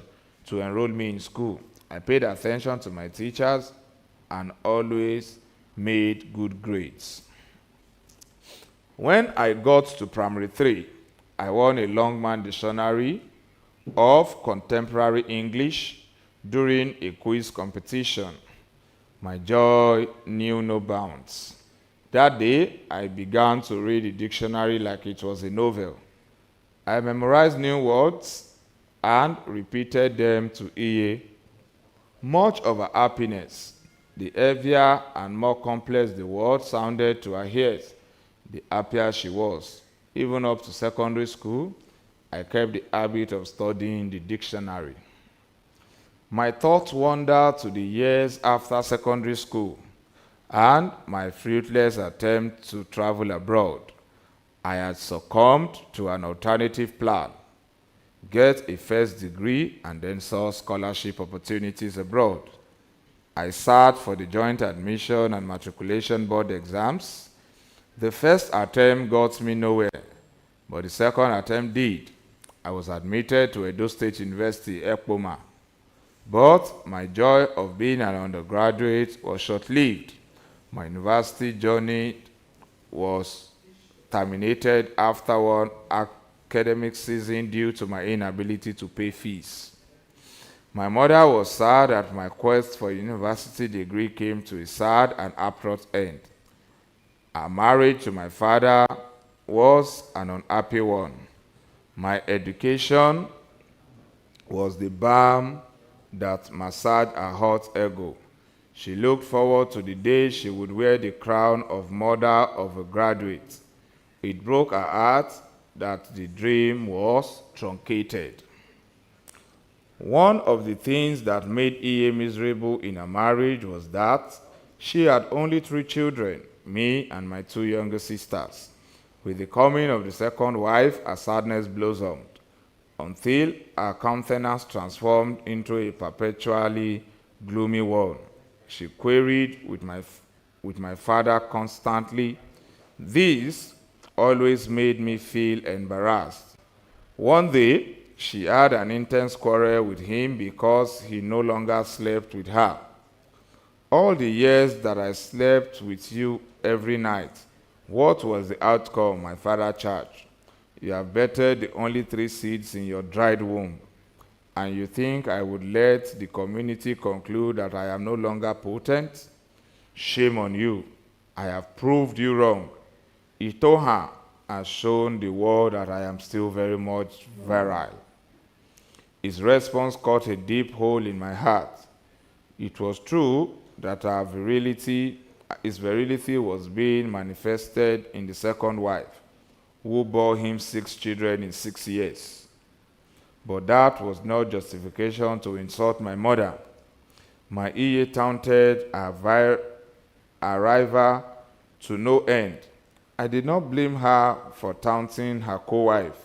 to enroll me in school. I paid attention to my teachers and always made good grades. When I got to primary 3, I won a Longman Dictionary of Contemporary English during a quiz competition. My joy knew no bounds. That day, I began to read the dictionary like it was a novel. I memorized new words and repeated them to Iye. Much of her happiness, the heavier and more complex the word sounded to her ears, the happier she was. Even up to secondary school, I kept the habit of studying the dictionary. My thoughts wandered to the years after secondary school and my fruitless attempt to travel abroad. I had succumbed to an alternative plan: get a first degree and then saw scholarship opportunities abroad. I sat for the joint admission and matriculation board exams. The first attempt got me nowhere, but the second attempt did. I was admitted to Edo State University, Ekpoma. But my joy of being an undergraduate was short-lived. My university journey was terminated after one academic season due to my inability to pay fees. My mother was sad that my quest for a university degree came to a sad and abrupt end. Our marriage to my father was an unhappy one. My education was the balm that massaged her hot ego. She looked forward to the day she would wear the crown of mother of a graduate. It broke her heart that the dream was truncated. One of the things that made Iye miserable in her marriage was that she had only 3 children, me and my 2 younger sisters. With the coming of the second wife, her sadness blossomed, until her countenance transformed into a perpetually gloomy one. She queried with my father constantly. This always made me feel embarrassed. One day, she had an intense quarrel with him because he no longer slept with her. All the years that I slept with you every night, what was the outcome? My father charged. You have bettered the only 3 seeds in your dried womb, and you think I would let the community conclude that I am no longer potent? Shame on you. I have proved you wrong. Itoha has shown the world that I am still very much virile. His response cut a deep hole in my heart. It was true that his virility was being manifested in the second wife, who bore him 6 children in 6 years. But that was no justification to insult my mother. My Iye taunted her rival to no end. I did not blame her for taunting her co-wife.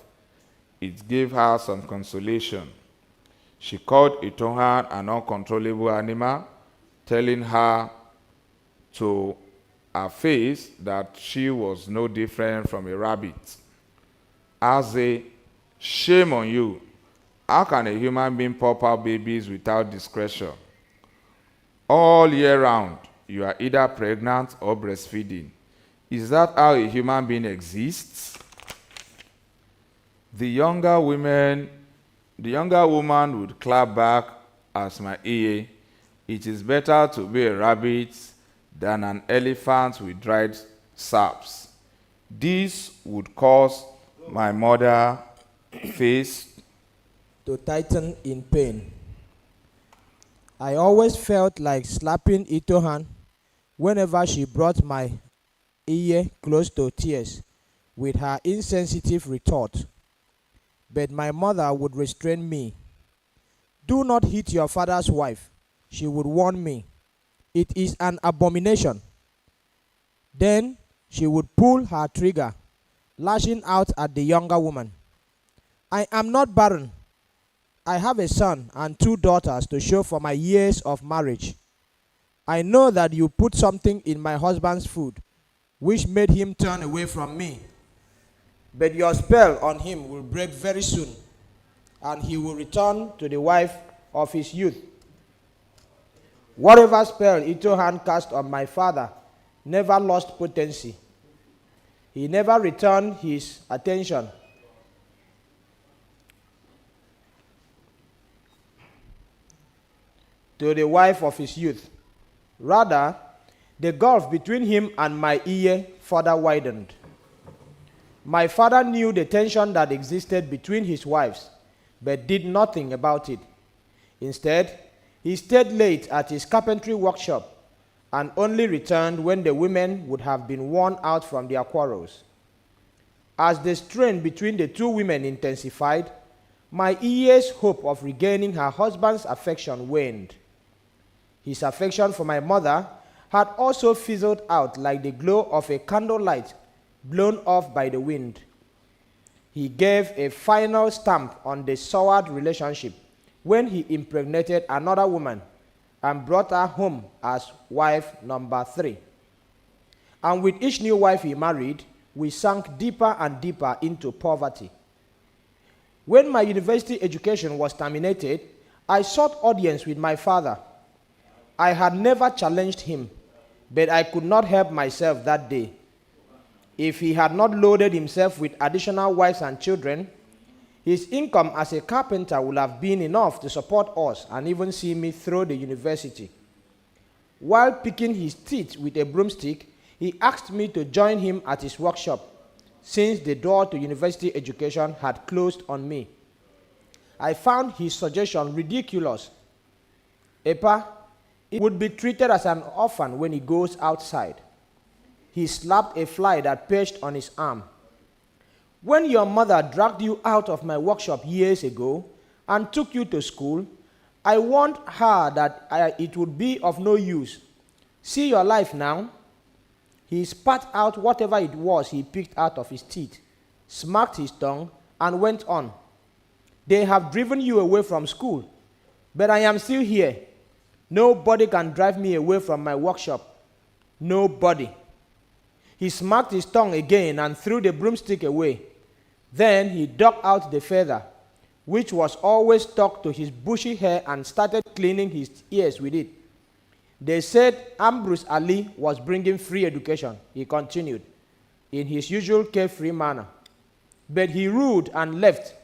It gave her some consolation. She called Itohan an uncontrollable animal, telling her to her face that she was no different from a rabbit. As a shame on you. How can a human being pop out babies without discretion? All year round, you are either pregnant or breastfeeding. Is that how a human being exists? The younger woman would clap back as my Iye. It is better to be a rabbit than an elephant with dried saps. This would cause my mother face to tighten in pain. I always felt like slapping Itohan whenever she brought my ear close to tears with her insensitive retort. But my mother would restrain me. Do not hit your father's wife, she would warn me. It is an abomination. Then she would pull her trigger, lashing out at the younger woman. I am not barren. I have a son and 2 daughters to show for my years of marriage. I know that you put something in my husband's food, which made him turn away from me. But your spell on him will break very soon, and he will return to the wife of his youth. Whatever spell Itohan cast on my father never lost potency. He never returned his attention to the wife of his youth. Rather, the gulf between him and my Iye further widened. My father knew the tension that existed between his wives, but did nothing about it. Instead, he stayed late at his carpentry workshop and only returned when the women would have been worn out from their quarrels. As the strain between the 2 women intensified, My Iye's hope of regaining her husband's affection waned. His affection for my mother had also fizzled out like the glow of a candlelight blown off by the wind. He gave a final stamp on the soured relationship when he impregnated another woman and brought her home as wife number 3. And with each new wife he married, we sank deeper and deeper into poverty. When my university education was terminated, I sought audience with my father. I had never challenged him, but I could not help myself that day. If he had not loaded himself with additional wives and children, his income as a carpenter would have been enough to support us and even see me through the university. While picking his teeth with a broomstick, he asked me to join him at his workshop, since the door to university education had closed on me. I found his suggestion ridiculous. Epa would be treated as an orphan when he goes outside. He slapped a fly that perched on his arm. When your mother dragged you out of my workshop years ago and took you to school, I warned her that it would be of no use. See your life now. He spat out whatever it was he picked out of his teeth, smacked his tongue, and went on. They have driven you away from school, but I am still here. Nobody can drive me away from my workshop. Nobody. He smacked his tongue again and threw the broomstick away. Then he dug out the feather, which was always stuck to his bushy hair, and started cleaning his ears with it. They said Ambrose Ali was bringing free education, he continued, in his usual carefree manner. But he ruled and left,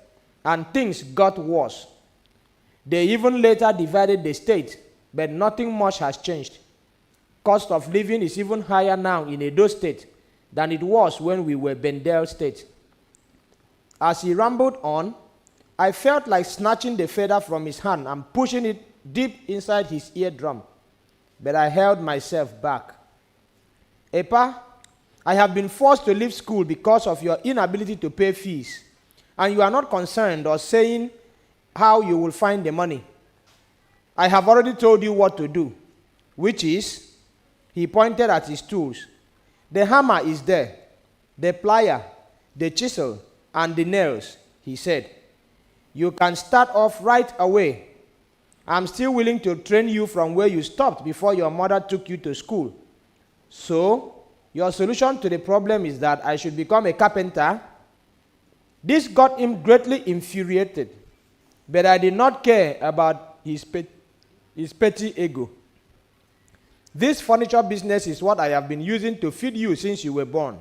and things got worse. They even later divided the state, but nothing much has changed. Cost of living is even higher now in Edo State than it was when we were Bendel State. As he rambled on, I felt like snatching the feather from his hand and pushing it deep inside his eardrum. But I held myself back. Epa, I have been forced to leave school because of your inability to pay fees, and you are not concerned or saying how you will find the money. I have already told you what to do, which is, he pointed at his tools. The hammer is there, the plier, the chisel, and the nails, he said. You can start off right away. I'm still willing to train you from where you stopped before your mother took you to school. So, your solution to the problem is that I should become a carpenter? This got him greatly infuriated, but I did not care about his petty ego. This furniture business is what I have been using to feed you since you were born.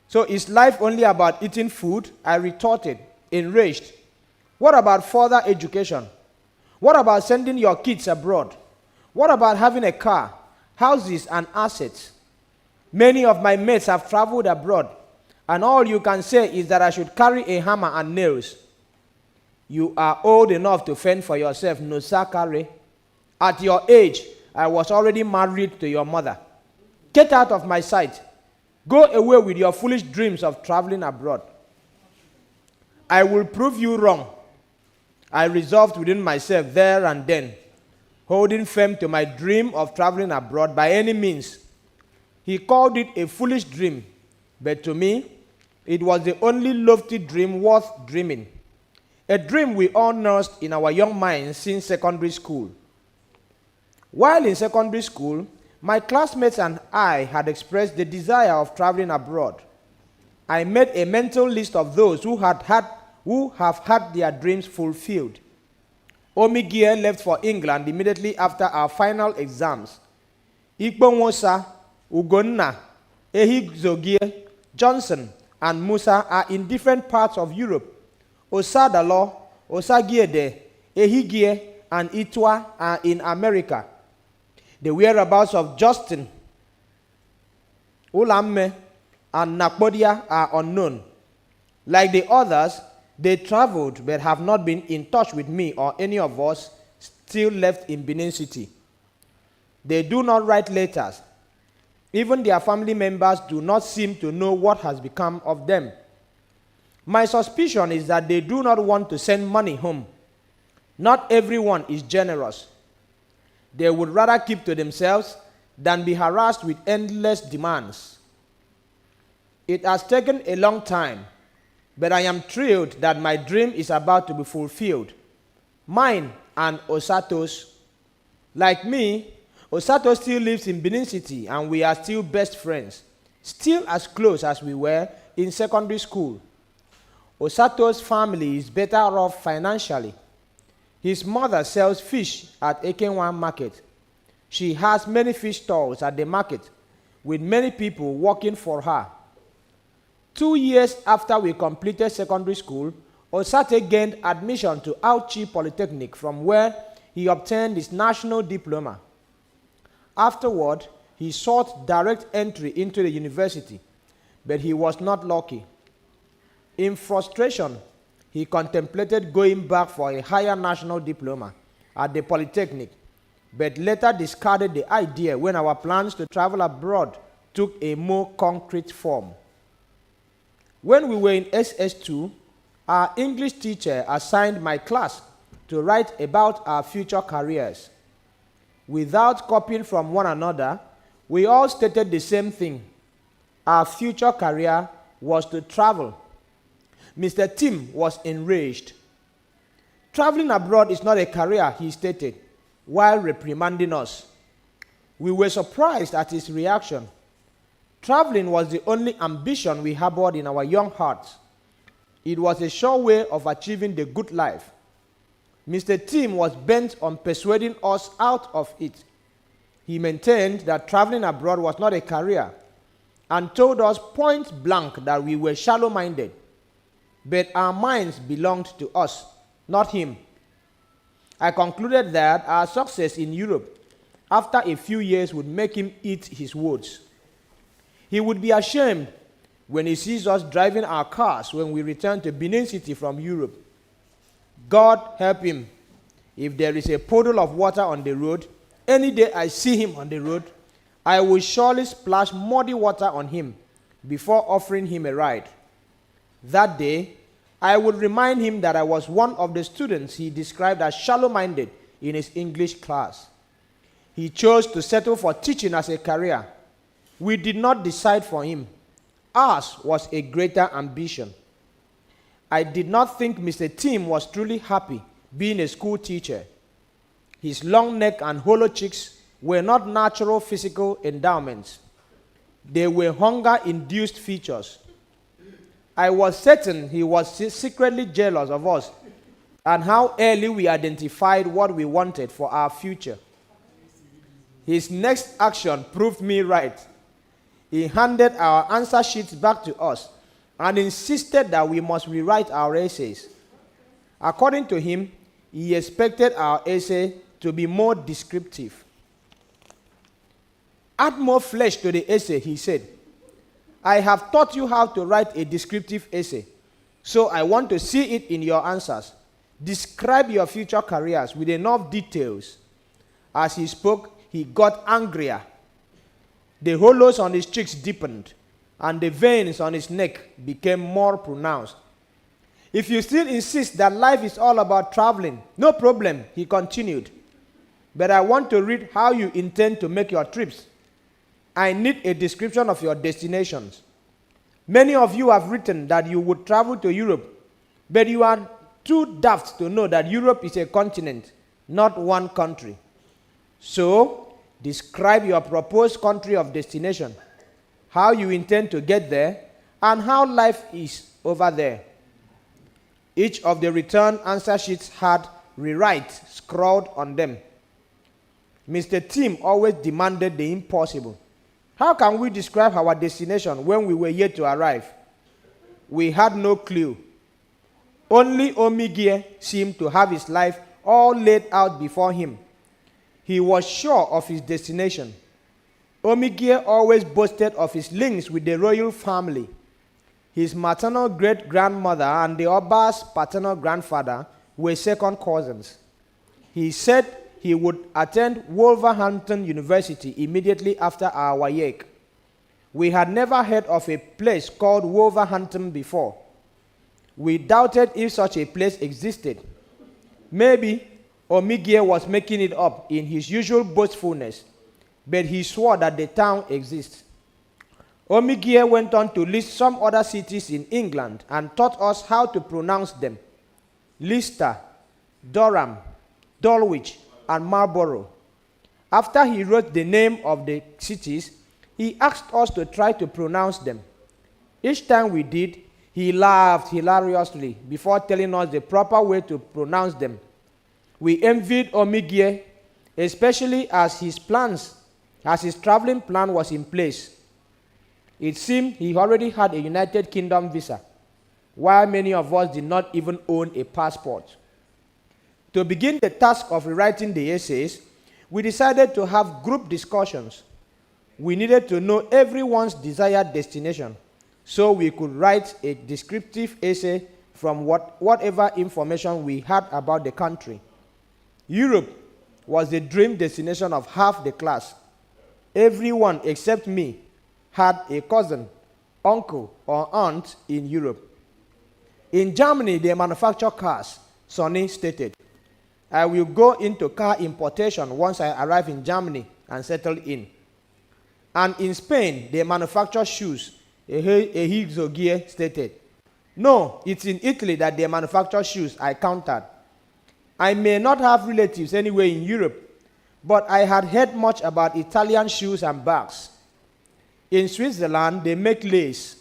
So is life only about eating food? I retorted, enraged. What about further education? What about sending your kids abroad? What about having a car, houses, and assets? Many of my mates have traveled abroad, and all you can say is that I should carry a hammer and nails. You are old enough to fend for yourself, no sakare. At your age, I was already married to your mother. Get out of my sight. Go away with your foolish dreams of traveling abroad. I will prove you wrong. I resolved within myself there and then, holding firm to my dream of traveling abroad by any means. He called it a foolish dream, but to me, it was the only lofty dream worth dreaming. A dream we all nursed in our young minds since secondary school. While in secondary school, my classmates and I had expressed the desire of traveling abroad. I made a mental list of those who have had their dreams fulfilled. Omigie left for England immediately after our final exams. Ikponwosa, Ugonna, Ehigzogie, Johnson, and Musa are in different parts of Europe. Osadalo, Osagiede, Ehigie, and Itwa are in America. The whereabouts of Justin, Ulamme, and Nakpodia are unknown. Like the others, they traveled but have not been in touch with me or any of us still left in Benin City. They do not write letters. Even their family members do not seem to know what has become of them. My suspicion is that they do not want to send money home. Not everyone is generous. They would rather keep to themselves than be harassed with endless demands. It has taken a long time, but I am thrilled that my dream is about to be fulfilled. Mine and Osato's. Like me, Osato still lives in Benin City and we are still best friends, still as close as we were in secondary school. Osato's family is better off financially. His mother sells fish at Ekenwan Market. She has many fish stalls at the market, with many people working for her. 2 years after we completed secondary school, Osate gained admission to Auchi Polytechnic, from where he obtained his national diploma. Afterward, he sought direct entry into the university, but he was not lucky. In frustration, he contemplated going back for a higher national diploma at the Polytechnic, but later discarded the idea when our plans to travel abroad took a more concrete form. When we were in SS2, our English teacher assigned my class to write about our future careers. Without copying from one another, we all stated the same thing. Our future career was to travel. Mr. Tim was enraged. Traveling abroad is not a career, he stated, while reprimanding us. We were surprised at his reaction. Traveling was the only ambition we harbored in our young hearts. It was a sure way of achieving the good life. Mr. Tim was bent on persuading us out of it. He maintained that traveling abroad was not a career and told us point blank that we were shallow-minded, but our minds belonged to us, not him. I concluded that our success in Europe after a few years would make him eat his words. He would be ashamed when he sees us driving our cars when we return to Benin City from Europe. God help him. If there is a puddle of water on the road, any day I see him on the road, I will surely splash muddy water on him before offering him a ride. That day, I would remind him that I was one of the students he described as shallow-minded in his English class. He chose to settle for teaching as a career. We did not decide for him. Ours was a greater ambition. I did not think Mr. Tim was truly happy being a school teacher. His long neck and hollow cheeks were not natural physical endowments. They were hunger-induced features. I was certain he was secretly jealous of us and how early we identified what we wanted for our future. His next action proved me right. He handed our answer sheets back to us and insisted that we must rewrite our essays. According to him, he expected our essay to be more descriptive. Add more flesh to the essay, he said. I have taught you how to write a descriptive essay, so I want to see it in your answers. Describe your future careers with enough details. As he spoke, he got angrier. The hollows on his cheeks deepened, and the veins on his neck became more pronounced. If you still insist that life is all about traveling, no problem, he continued. But I want to read how you intend to make your trips. I need a description of your destinations. Many of you have written that you would travel to Europe, but you are too daft to know that Europe is a continent, not one country. So, describe your proposed country of destination, how you intend to get there, and how life is over there. Each of the return answer sheets had rewrite scrawled on them. Mr. Tim always demanded the impossible. How can we describe our destination when we were yet to arrive? We had no clue. Only Omigie seemed to have his life all laid out before him. He was sure of his destination. Omigie always boasted of his links with the royal family. His maternal great-grandmother and the Oba's paternal grandfather were second cousins. He said he would attend Wolverhampton University immediately after our WAEC. We had never heard of a place called Wolverhampton before. We doubted if such a place existed. Maybe Omigie was making it up in his usual boastfulness, but he swore that the town exists. Omigie went on to list some other cities in England and taught us how to pronounce them: Leicester, Durham, Dulwich, and Marlborough. After he wrote the name of the cities, he asked us to try to pronounce them. Each time we did, he laughed hilariously before telling us the proper way to pronounce them. We envied Omigie, especially as his traveling plan was in place. It seemed he already had a United Kingdom visa, while many of us did not even own a passport. To begin the task of rewriting the essays, we decided to have group discussions. We needed to know everyone's desired destination, so we could write a descriptive essay from whatever information we had about the country. Europe was the dream destination of half the class. Everyone except me had a cousin, uncle, or aunt in Europe. In Germany, they manufacture cars, Sonny stated. I will go into car importation once I arrive in Germany and settle in. And in Spain, they manufacture shoes, Ehizogie stated. No, it's in Italy that they manufacture shoes, I countered. I may not have relatives anywhere in Europe, but I had heard much about Italian shoes and bags. In Switzerland, they make lace.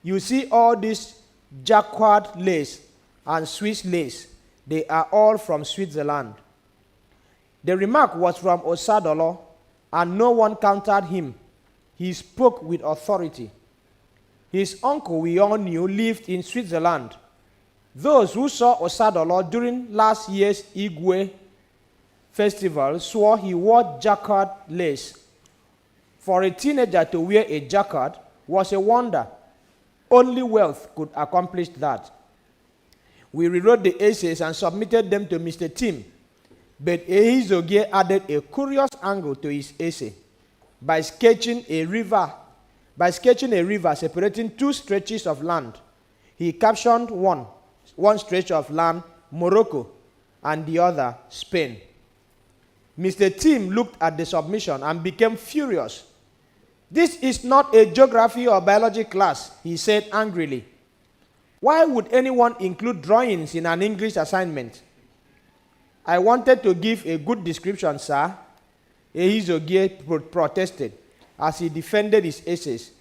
You see all this jacquard lace and Swiss lace. They are all from Switzerland. The remark was from Osadolo, and no one countered him. He spoke with authority. His uncle, we all knew, lived in Switzerland. Those who saw Osadolo during last year's Igwe festival swore he wore jacquard lace. For a teenager to wear a jacquard was a wonder. Only wealth could accomplish that. We rewrote the essays and submitted them to Mr. Tim, but Ehizogie added a curious angle to his essay by sketching a river separating two stretches of land. He captioned one stretch of land Morocco and the other Spain. Mr. Tim looked at the submission and became furious. This is not a geography or biology class, he said angrily. Why would anyone include drawings in an English assignment? I wanted to give a good description, sir, Ehizogie protested as he defended his essays.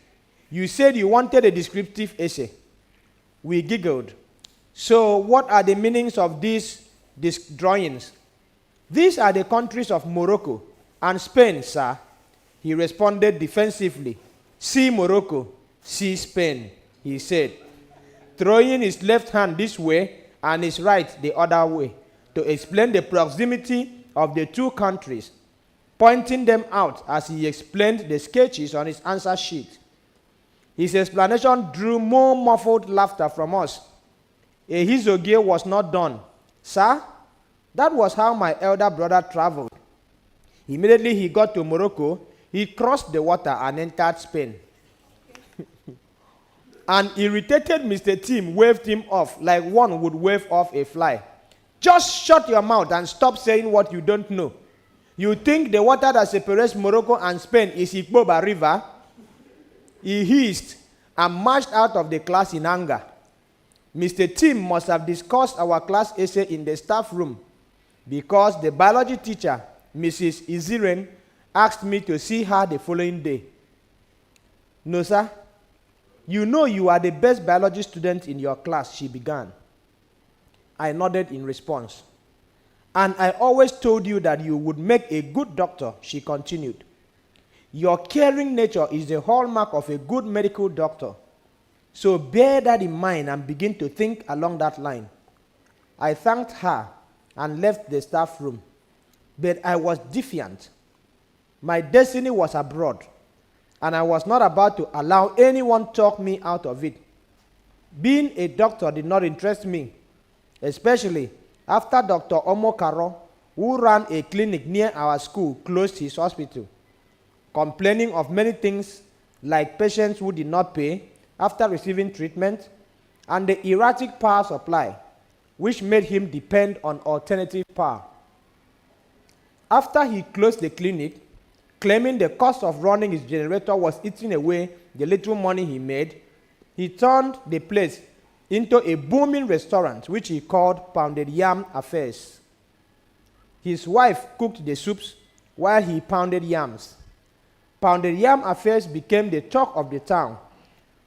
You said you wanted a descriptive essay. We giggled. So what are the meanings of these drawings? These are the countries of Morocco and Spain, sir. He responded defensively. See Morocco, see Spain, he said, throwing his left hand this way and his right the other way to explain the proximity of the two countries, pointing them out as he explained the sketches on his answer sheet. His explanation drew more muffled laughter from us. Ehizogie was not done. Sir, that was how my elder brother traveled. Immediately he got to Morocco, he crossed the water and entered Spain. An irritated Mr. Tim waved him off like one would wave off a fly. Just shut your mouth and stop saying what you don't know. You think the water that separates Morocco and Spain is Ikboba River? He hissed and marched out of the class in anger. Mr. Tim must have discussed our class essay in the staff room because the biology teacher, Mrs. Iziren, asked me to see her the following day. No, sir. You know you are the best biology student in your class, she began. I nodded in response. And I always told you that you would make a good doctor, she continued. Your caring nature is the hallmark of a good medical doctor. So bear that in mind and begin to think along that line. I thanked her and left the staff room. But I was defiant. My destiny was abroad, and I was not about to allow anyone talk me out of it. Being a doctor did not interest me, especially after Dr. Omokaro, who ran a clinic near our school, closed his hospital, complaining of many things like patients who did not pay after receiving treatment, and the erratic power supply, which made him depend on alternative power. After he closed the clinic, claiming the cost of running his generator was eating away the little money he made, he turned the place into a booming restaurant which he called Pounded Yam Affairs. His wife cooked the soups while he pounded yams. Pounded Yam Affairs became the talk of the town.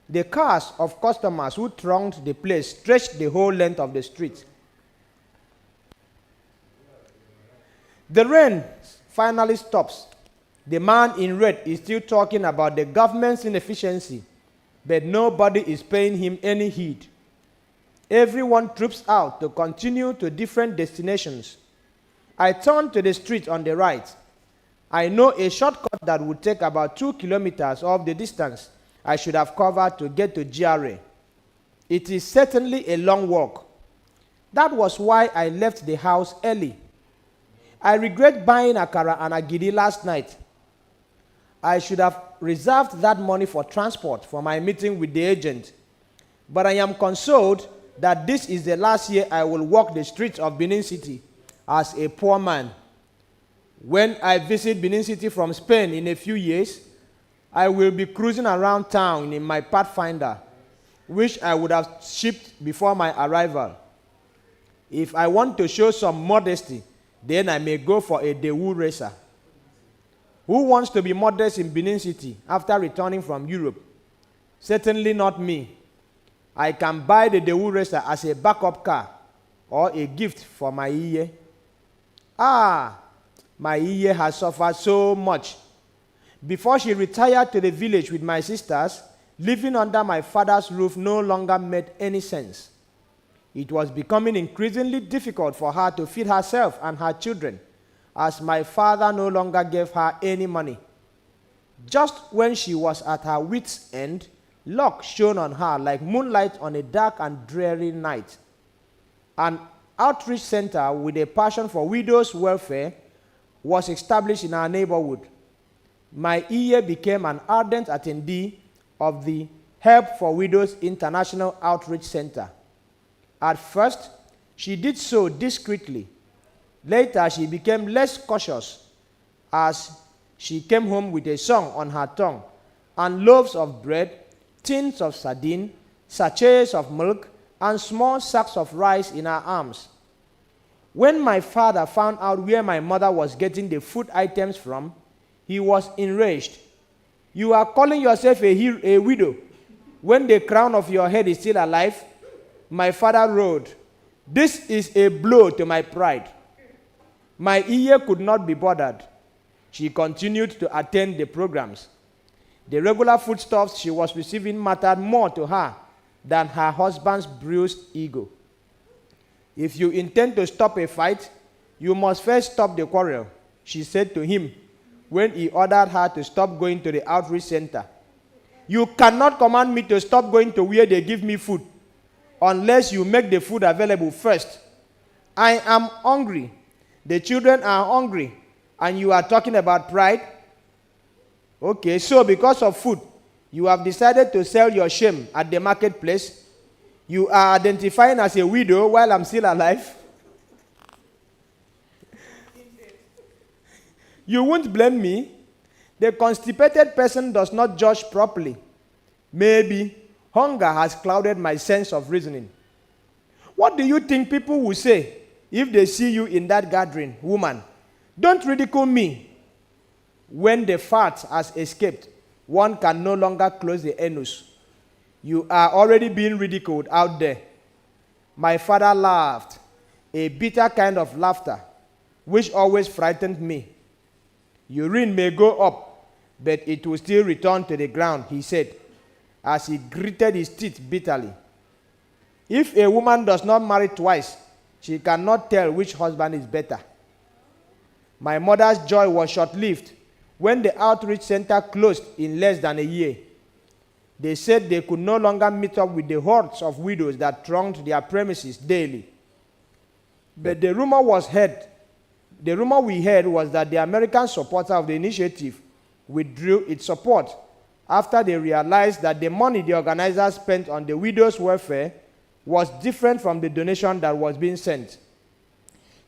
The cars of customers who thronged the place stretched the whole length of the street. The rain finally stops. The man in red is still talking about the government's inefficiency, but nobody is paying him any heed. Everyone troops out to continue to different destinations. I turn to the street on the right. I know a shortcut that would take about 2 kilometers of the distance I should have covered to get to GRA. It is certainly a long walk. That was why I left the house early. I regret buying akara and agidi last night. I should have reserved that money for transport for my meeting with the agent. But I am consoled that this is the last year I will walk the streets of Benin City as a poor man. When I visit Benin City from Spain in a few years, I will be cruising around town in my Pathfinder, which I would have shipped before my arrival. If I want to show some modesty, then I may go for a Dewu racer. Who wants to be modest in Benin City after returning from Europe? Certainly not me. I can buy the Dewu racer as a backup car or a gift for my Iye. My Iye has suffered so much. Before she retired to the village with my sisters, living under my father's roof no longer made any sense. It was becoming increasingly difficult for her to feed herself and her children, as my father no longer gave her any money. Just when she was at her wit's end, luck shone on her like moonlight on a dark and dreary night. An outreach center with a passion for widows' welfare was established in our neighborhood. My Iye became an ardent attendee of the Help for Widows International Outreach Center. At first, she did so discreetly. Later, she became less cautious as she came home with a song on her tongue and loaves of bread, tins of sardine, sachets of milk, and small sacks of rice in her arms. When my father found out where my mother was getting the food items from, he was enraged. You are calling yourself a widow when the crown of your head is still alive? My father roared. This is a blow to my pride. My Iye could not be bothered. She continued to attend the programs. The regular foodstuffs she was receiving mattered more to her than her husband's bruised ego. If you intend to stop a fight, you must first stop the quarrel, she said to him when he ordered her to stop going to the outreach center. You cannot command me to stop going to where they give me food unless you make the food available first. I am hungry. The children are hungry. And you are talking about pride? Okay, so because of food, you have decided to sell your shame at the marketplace. You are identifying as a widow while I'm still alive. You won't blame me. The constipated person does not judge properly. Maybe hunger has clouded my sense of reasoning. What do you think people will say if they see you in that gathering, woman? Don't ridicule me. When the fat has escaped, one can no longer close the anus. You are already being ridiculed out there. My father laughed, a bitter kind of laughter, which always frightened me. Urine may go up, but it will still return to the ground, he said, as he gritted his teeth bitterly. If a woman does not marry twice, she cannot tell which husband is better. My mother's joy was short-lived when the outreach center closed in less than a year. They said they could no longer meet up with the hordes of widows that thronged their premises daily. But the rumor we heard was that the American supporter of the initiative withdrew its support after they realized that the money the organizers spent on the widows' welfare was different from the donation that was being sent.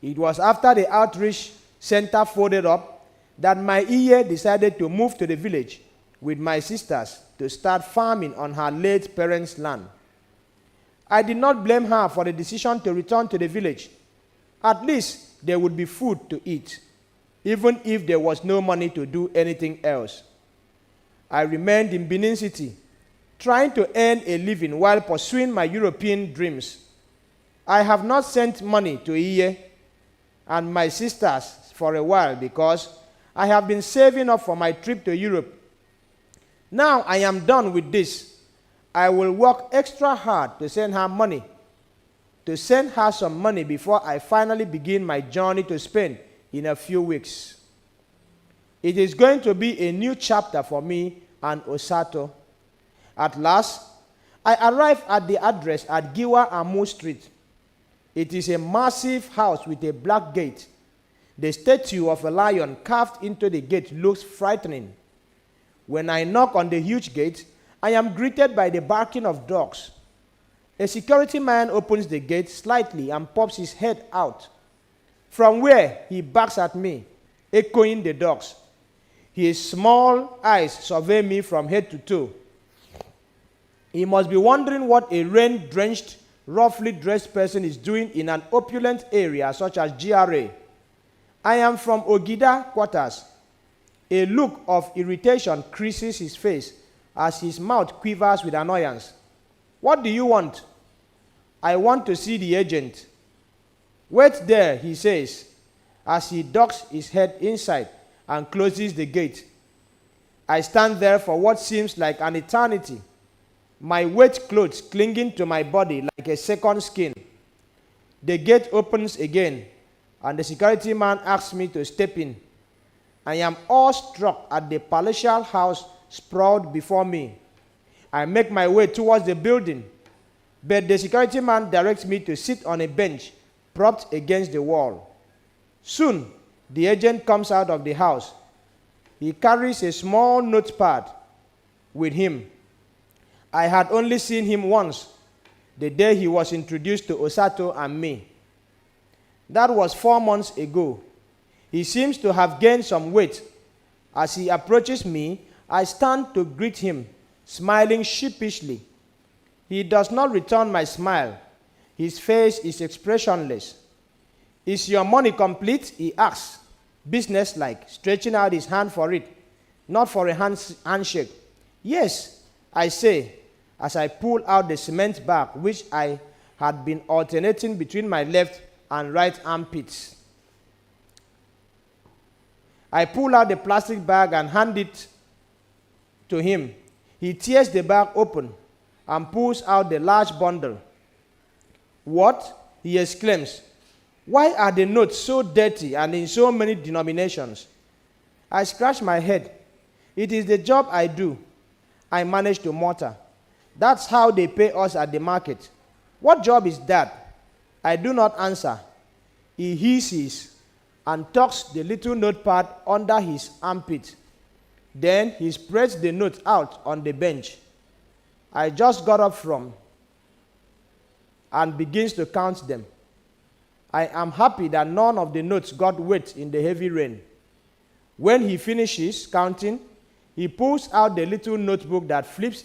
It was after the outreach center folded up that my Iye decided to move to the village with my sisters to start farming on her late parents' land. I did not blame her for the decision to return to the village. At least there would be food to eat, even if there was no money to do anything else. I remained in Benin City, trying to earn a living while pursuing my European dreams. I have not sent money to Iye and my sisters for a while because I have been saving up for my trip to Europe. Now I am done with this. I will work extra hard to send her money, to send her some money before I finally begin my journey to Spain in a few weeks. It is going to be a new chapter for me and Osato. At last, I arrived at the address at Giwa Amu Street. It is a massive house with a black gate. The statue of a lion carved into the gate looks frightening. When I knock on the huge gate, I am greeted by the barking of dogs. A security man opens the gate slightly and pops his head out, from where he barks at me, echoing the dogs. His small eyes survey me from head to toe. He must be wondering what a rain-drenched, roughly dressed person is doing in an opulent area such as GRA. I am from Ogida quarters. A look of irritation creases his face as his mouth quivers with annoyance. What do you want? I want to see the agent. Wait there, he says, as he ducks his head inside and closes the gate. I stand there for what seems like an eternity, my wet clothes clinging to my body like a second skin. The gate opens again, and the security man asks me to step in. I am awestruck at the palatial house sprawled before me. I make my way towards the building, but the security man directs me to sit on a bench propped against the wall. Soon, the agent comes out of the house. He carries a small notepad with him. I had only seen him once, the day he was introduced to Osato and me. That was 4 months ago. He seems to have gained some weight. As he approaches me, I stand to greet him, smiling sheepishly. He does not return my smile. His face is expressionless. Is your money complete? He asks, businesslike, stretching out his hand for it, not for a handshake. Yes, I say, as I pull out the cement bag which I had been alternating between my left and right armpits. I pull out the plastic bag and hand it to him. He tears the bag open and pulls out the large bundle. What? He exclaims. Why are the notes so dirty and in so many denominations? I scratch my head. It is the job I do. I manage to mutter. That's how they pay us at the market. What job is that? I do not answer. He hisses and tucks the little notepad under his armpit. Then he spreads the note out on the bench. I just got up from and begins to count them. I am happy that none of the notes got wet in the heavy rain. When he finishes counting, he pulls out the little notebook that flips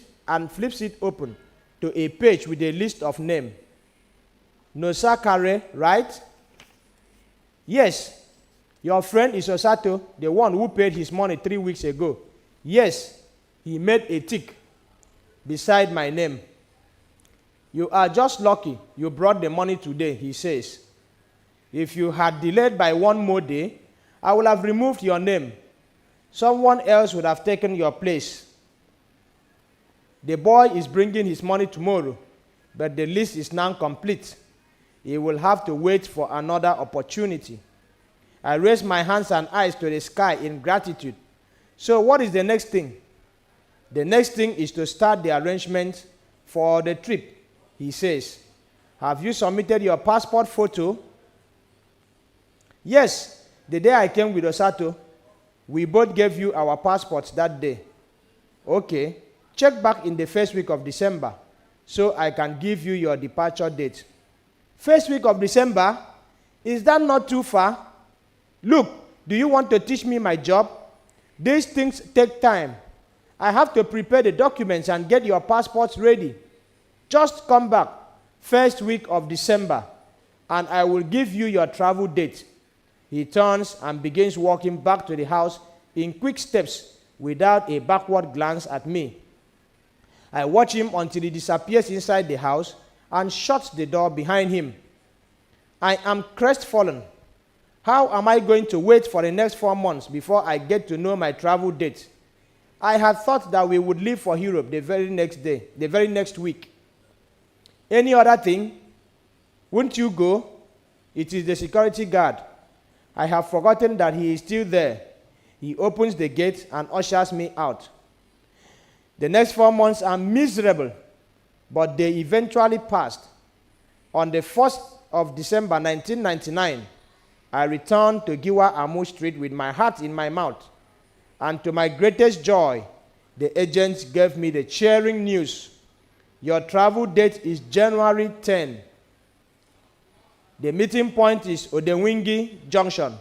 it open to a page with a list of names. Nosa Kare, right? Yes. Your friend is Osato, the one who paid his money 3 weeks ago. Yes. He made a tick beside my name. You are just lucky you brought the money today, he says. If you had delayed by 1 more day, I would have removed your name. Someone else would have taken your place. The boy is bringing his money tomorrow, but the list is now complete. He will have to wait for another opportunity. I raise my hands and eyes to the sky in gratitude. So what is the next thing? The next thing is to start the arrangement for the trip, he says. Have you submitted your passport photo? Yes, the day I came with Osato, we both gave you our passports that day. Okay, check back in the first week of December. so I can give you your departure date. First week of December? Is that not too far? Look, do you want to teach me my job? These things take time. I have to prepare the documents and get your passports ready. Just come back first week of December, and I will give you your travel date. He turns and begins walking back to the house in quick steps without a backward glance at me. I watch him until he disappears inside the house and shuts the door behind him. I am crestfallen. How am I going to wait for the next 4 months before I get to know my travel date? I had thought that we would leave for Europe the very next week. Any other thing? Won't you go? It is the security guard. I have forgotten that he is still there. He opens the gate and ushers me out. The next 4 months are miserable, but they eventually passed. On the 1st of December 1999, I returned to Giwa Amu Street with my heart in my mouth. And to my greatest joy, the agents gave me the cheering news. Your travel date is January 10. The meeting point is Odewingi Junction.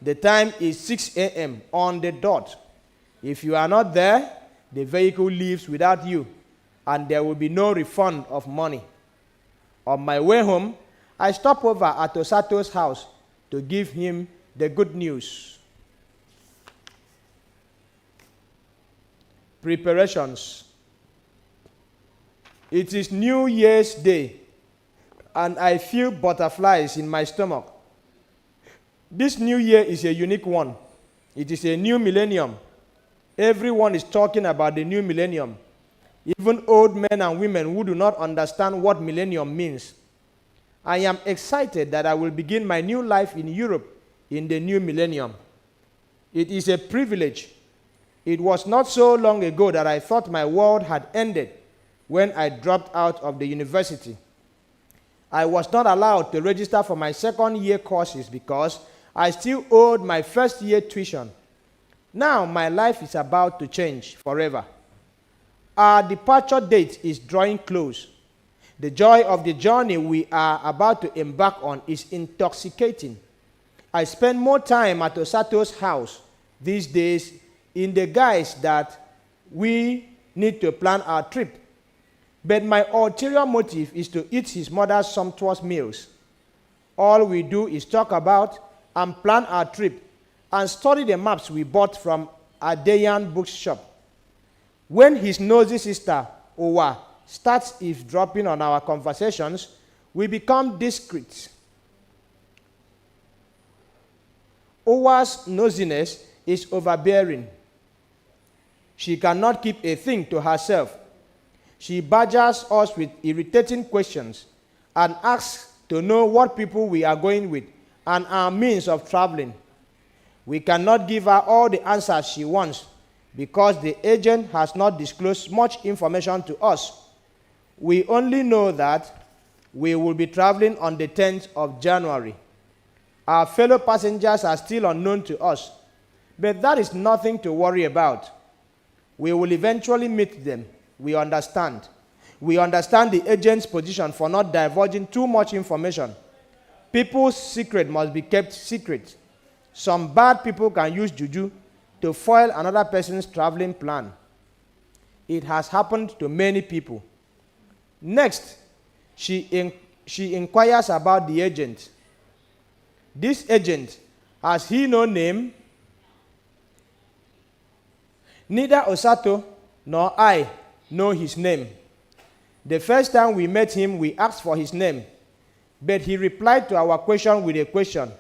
The time is 6 a.m. on the dot. If you are not there, the vehicle leaves without you, and there will be no refund of money. On my way home, I stop over at Osato's house to give him the good news. Preparations. It is New Year's Day, and I feel butterflies in my stomach. This new year is a unique one. It is a new millennium. Everyone is talking about the new millennium. Even old men and women who do not understand what millennium means. I am excited that I will begin my new life in Europe in the new millennium. It is a privilege. It was not so long ago that I thought my world had ended when I dropped out of the university. I was not allowed to register for my second year courses because I still owed my first year tuition. Now my life is about to change forever. Our departure date is drawing close. The joy of the journey we are about to embark on is intoxicating. I spend more time at Osato's house these days in the guise that we need to plan our trip. But my ulterior motive is to eat his mother's sumptuous meals. All we do is talk about and plan our trip and study the maps we bought from a Dayan bookshop. When his nosy sister, Owa, starts eavesdropping on our conversations, we become discreet. Owa's nosiness is overbearing. She cannot keep a thing to herself. She badgers us with irritating questions and asks to know what people we are going with and our means of traveling. We cannot give her all the answers she wants because the agent has not disclosed much information to us. We only know that we will be traveling on the 10th of January. Our fellow passengers are still unknown to us, but that is nothing to worry about. We will eventually meet them. We understand. We understand the agent's position for not divulging too much information. People's secret must be kept secret. Some bad people can use juju to foil another person's traveling plan. It has happened to many people. Next, she inquires about the agent. This agent, has he no name? Neither Osato nor I know his name. The first time we met him, we asked for his name, but he replied to our question with a question.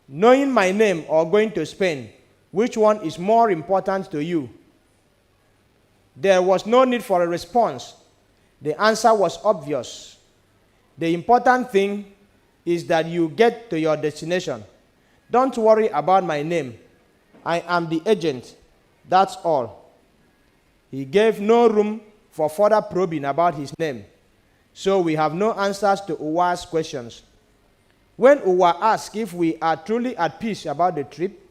Knowing my name or going to Spain, which one is more important to you? There was no need for a response. The answer was obvious. The important thing is that you get to your destination. Don't worry about my name. I am the agent. That's all. He gave no room for further probing about his name, so we have no answers to Uwa's questions. When Uwa asked if we are truly at peace about the trip,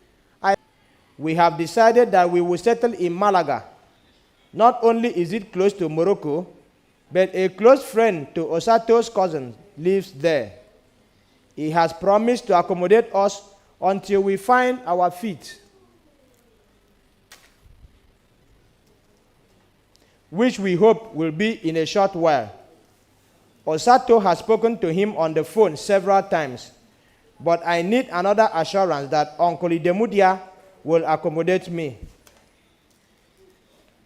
we have decided that we will settle in Malaga. Not only is it close to Morocco, but a close friend to Osato's cousin lives there. He has promised to accommodate us until we find our feet, which we hope will be in a short while. Osato has spoken to him on the phone several times, but I need another assurance that Uncle Idemudia will accommodate me.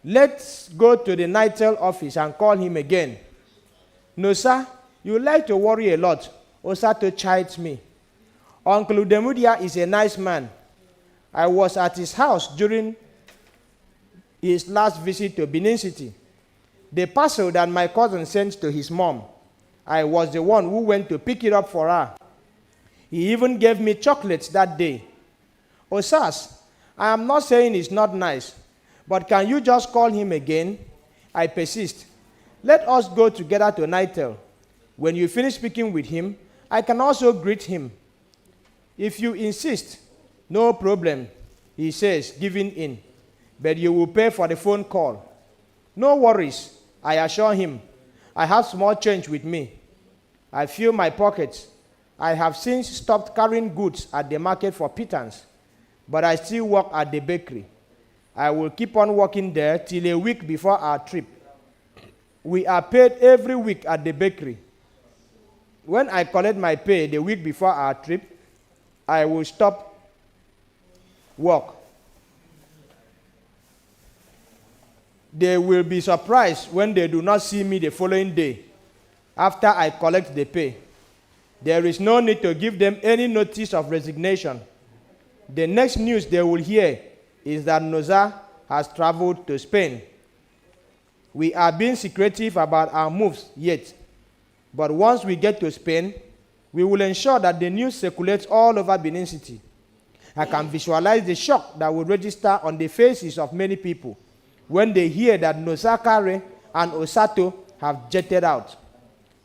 Let's go to the Nitel office and call him again. No, sir, you like to worry a lot. Osato chides me. Uncle Idemudia is a nice man. I was at his house during his last visit to Benin City. The parcel that my cousin sent to his mom, I was the one who went to pick it up for her. He even gave me chocolates that day. Osas, I am not saying it's not nice, but can you just call him again? I persist. Let us go together to Nitel. When you finish speaking with him, I can also greet him. If you insist, no problem, he says, giving in. But you will pay for the phone call. No worries, I assure him. I have small change with me. I fill my pockets. I have since stopped carrying goods at the market for pittance, but I still work at the bakery. I will keep on working there till a week before our trip. We are paid every week at the bakery. When I collect my pay the week before our trip, I will stop work. They will be surprised when they do not see me the following day after I collect the pay. There is no need to give them any notice of resignation. The next news they will hear is that Noza has traveled to Spain. We are being secretive about our moves yet, but once we get to Spain, we will ensure that the news circulates all over Benin City. I can visualize the shock that will register on the faces of many people when they hear that Nosakare and Osato have jetted out.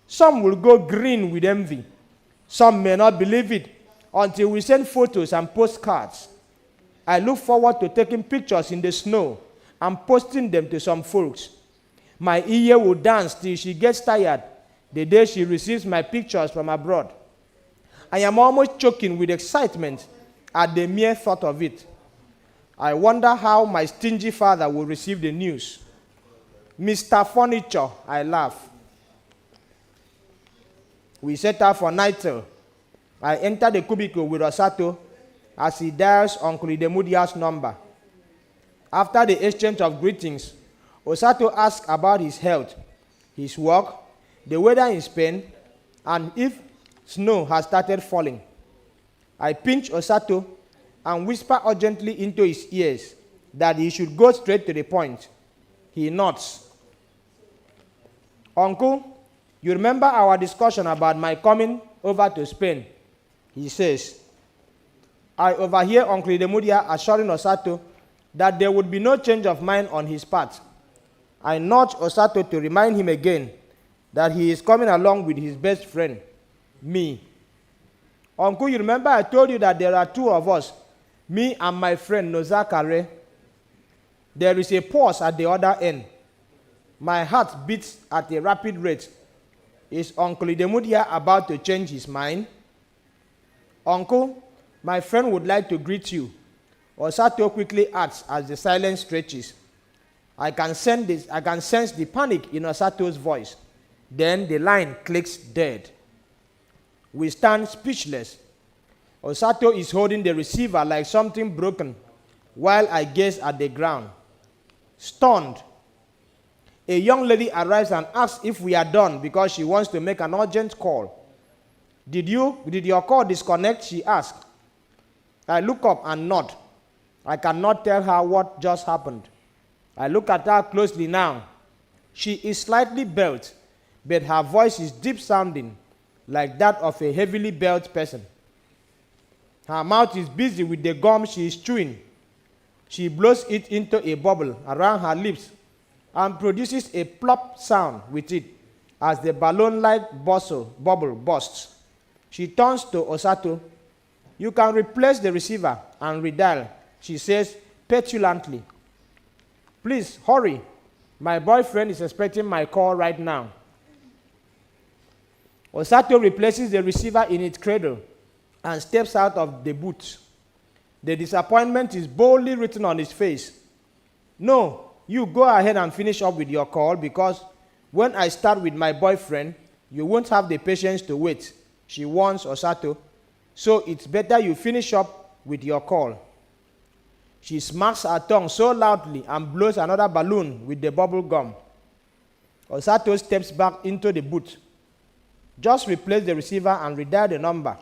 Some will go green with envy. Some may not believe it until we send photos and postcards. I look forward to taking pictures in the snow and posting them to some folks. My ear will dance till she gets tired the day she receives my pictures from abroad. I am almost choking with excitement at the mere thought of it. I wonder how my stingy father will receive the news. Mr. Furniture, I laugh. We set out for Nitel. I enter the cubicle with Osato as he dials Uncle Idemudia's number. After the exchange of greetings, Osato asks about his health, his work, the weather in Spain, and if snow has started falling. I pinch Osato and whisper urgently into his ears that he should go straight to the point. He nods. Uncle, you remember our discussion about my coming over to Spain? He says. I overhear Uncle Idemudia assuring Osato that there would be no change of mind on his part. I nudge Osato to remind him again that he is coming along with his best friend, me. Uncle, you remember I told you that there are two of us, me and my friend Nozakare. There is a pause at the other end. My heart beats at a rapid rate. Is Uncle Idemudia about to change his mind? Uncle, my friend would like to greet you. Osato quickly adds as the silence stretches. I can sense the panic in Osato's voice. Then the line clicks dead. We stand speechless. Osato is holding the receiver like something broken, while I gaze at the ground. Stunned. A young lady arrives and asks if we are done because she wants to make an urgent call. Did your call disconnect? She asked. I look up and nod. I cannot tell her what just happened. I look at her closely now. She is slightly built, but her voice is deep sounding, like that of a heavily built person. Her mouth is busy with the gum she is chewing. She blows it into a bubble around her lips and produces a plop sound with it as the balloon-like bubble bursts. She turns to Osato. You can replace the receiver and redial, she says petulantly. Please, hurry. My boyfriend is expecting my call right now. Osato replaces the receiver in its cradle and steps out of the booth. The disappointment is boldly written on his face. No, you go ahead and finish up with your call, because when I start with my boyfriend, you won't have the patience to wait, she warns Osato. So it's better you finish up with your call. She smacks her tongue so loudly and blows another balloon with the bubble gum. Osato steps back into the booth. Just replace the receiver and redial the number.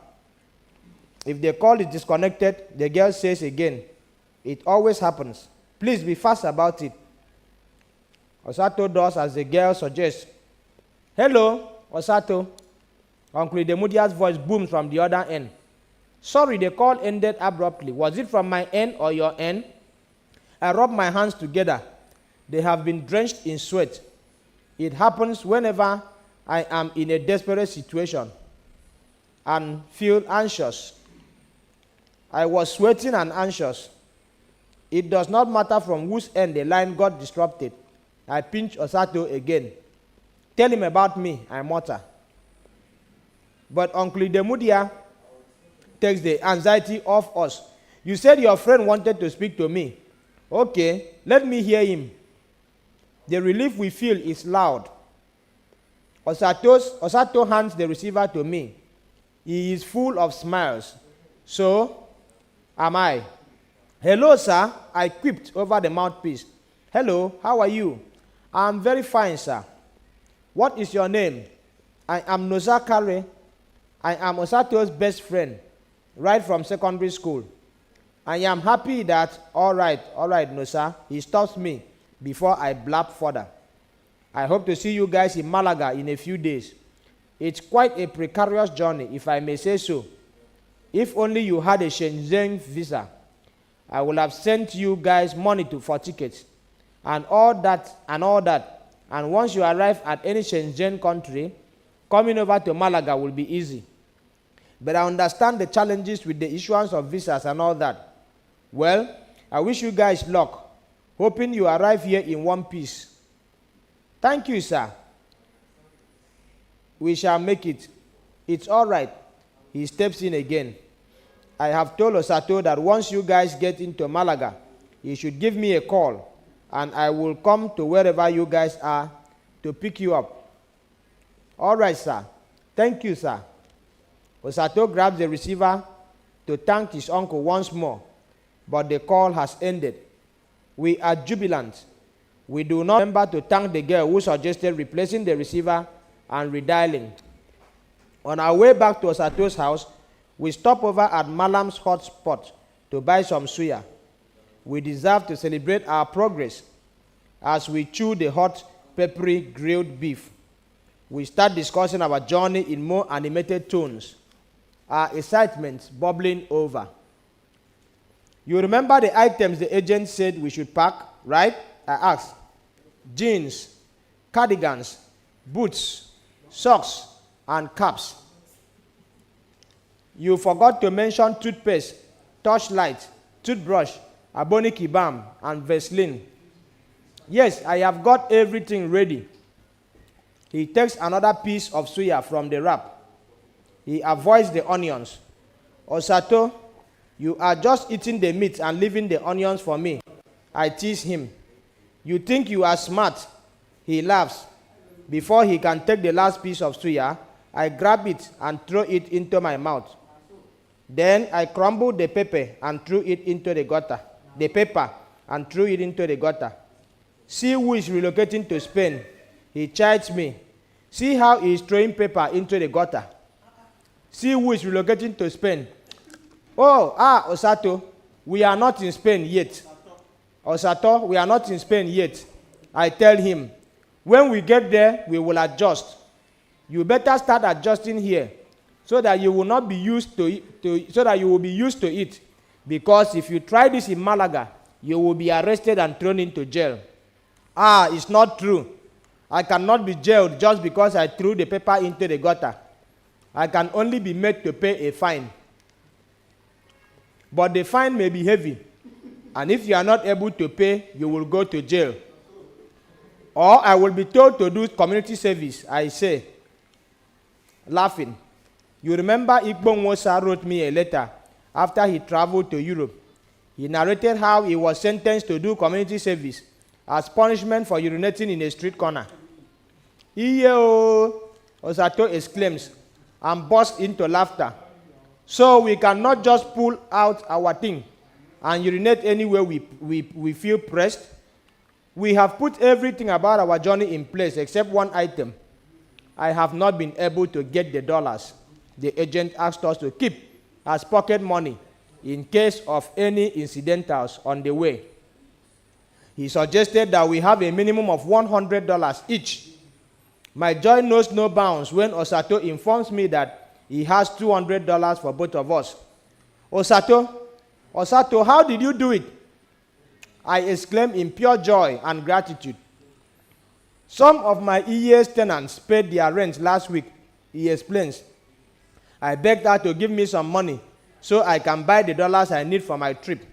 If the call is disconnected, the girl says again, it always happens. Please be fast about it. Osato does as the girl suggests. Hello, Osato. Uncle Idemudia's voice booms from the other end. Sorry, the call ended abruptly. Was it from my end or your end? I rub my hands together. They have been drenched in sweat. It happens whenever I am in a desperate situation and feel anxious. I was sweating and anxious. It does not matter from whose end the line got disrupted. I pinch Osato again. Tell him about me, I mutter. But Uncle Idemudia takes the anxiety off us. You said your friend wanted to speak to me. Okay, let me hear him. The relief we feel is loud. Osato hands the receiver to me. He is full of smiles. So am I. Hello, sir, I quipped over the mouthpiece. Hello, how are you? I'm very fine, sir. What is your name? I am Noza Kare. I am Osato's best friend, right from secondary school. I am happy that, all right, Noza. He stops me before I blab further. I hope to see you guys in Malaga in a few days. It's quite a precarious journey, if I may say so. If only you had a Shenzhen visa, I would have sent you guys money for tickets and all that. And once you arrive at any Shenzhen country, coming over to Malaga will be easy. But I understand the challenges with the issuance of visas and all that. Well, I wish you guys luck, hoping you arrive here in one piece. Thank you, sir. We shall make it. It's all right. He steps in again. I have told Osato that once you guys get into Malaga, he should give me a call, and I will come to wherever you guys are to pick you up. All right, sir. Thank you, sir. Osato grabs the receiver to thank his uncle once more, but the call has ended. We are jubilant. We do not remember to thank the girl who suggested replacing the receiver and redialing. On our way back to Osato's house, we stop over at Malam's hot spot to buy some suya. We deserve to celebrate our progress as we chew the hot, peppery grilled beef. We start discussing our journey in more animated tones, our excitement bubbling over. You remember the items the agent said we should pack, right? I asked. Jeans, cardigans, boots, socks, and caps. You forgot to mention toothpaste, torchlight, toothbrush, aboniki balm, and Vaseline. Yes, I have got everything ready. He takes another piece of suya from the wrap. He avoids the onions. Osato, you are just eating the meat and leaving the onions for me. I tease him. You think you are smart? He laughs. Before he can take the last piece of suya, I grab it and throw it into my mouth. Then I crumble the pepper and threw it into the gutter. See who is relocating to Spain. He chides me. See how he is throwing pepper into the gutter. See who is relocating to Spain. Osato, we are not in Spain yet. Osato, we are not in Spain yet. I tell him, when we get there, we will adjust. You better start adjusting here, so that you will not be used to it. Because if you try this in Malaga, you will be arrested and thrown into jail. It's not true. I cannot be jailed just because I threw the pepper into the gutter. I can only be made to pay a fine. But the fine may be heavy, and if you are not able to pay, you will go to jail. Or I will be told to do community service. I say, laughing. You remember Igbo Musa wrote me a letter after he traveled to Europe. He narrated how he was sentenced to do community service as punishment for urinating in a street corner. Iyo, Osato exclaims and bursts into laughter. So we cannot just pull out our thing and urinate anywhere we feel pressed. We have put everything about our journey in place except one item. I have not been able to get the dollars the agent asked us to keep as pocket money in case of any incidentals on the way. He suggested that we have a minimum of $100 each. My joy knows no bounds when Osato informs me that he has $200 for both of us. Osato, how did you do it? I exclaimed in pure joy and gratitude. Some of my EA's tenants paid their rent last week, he explains. I begged her to give me some money so I can buy the dollars I need for my trip.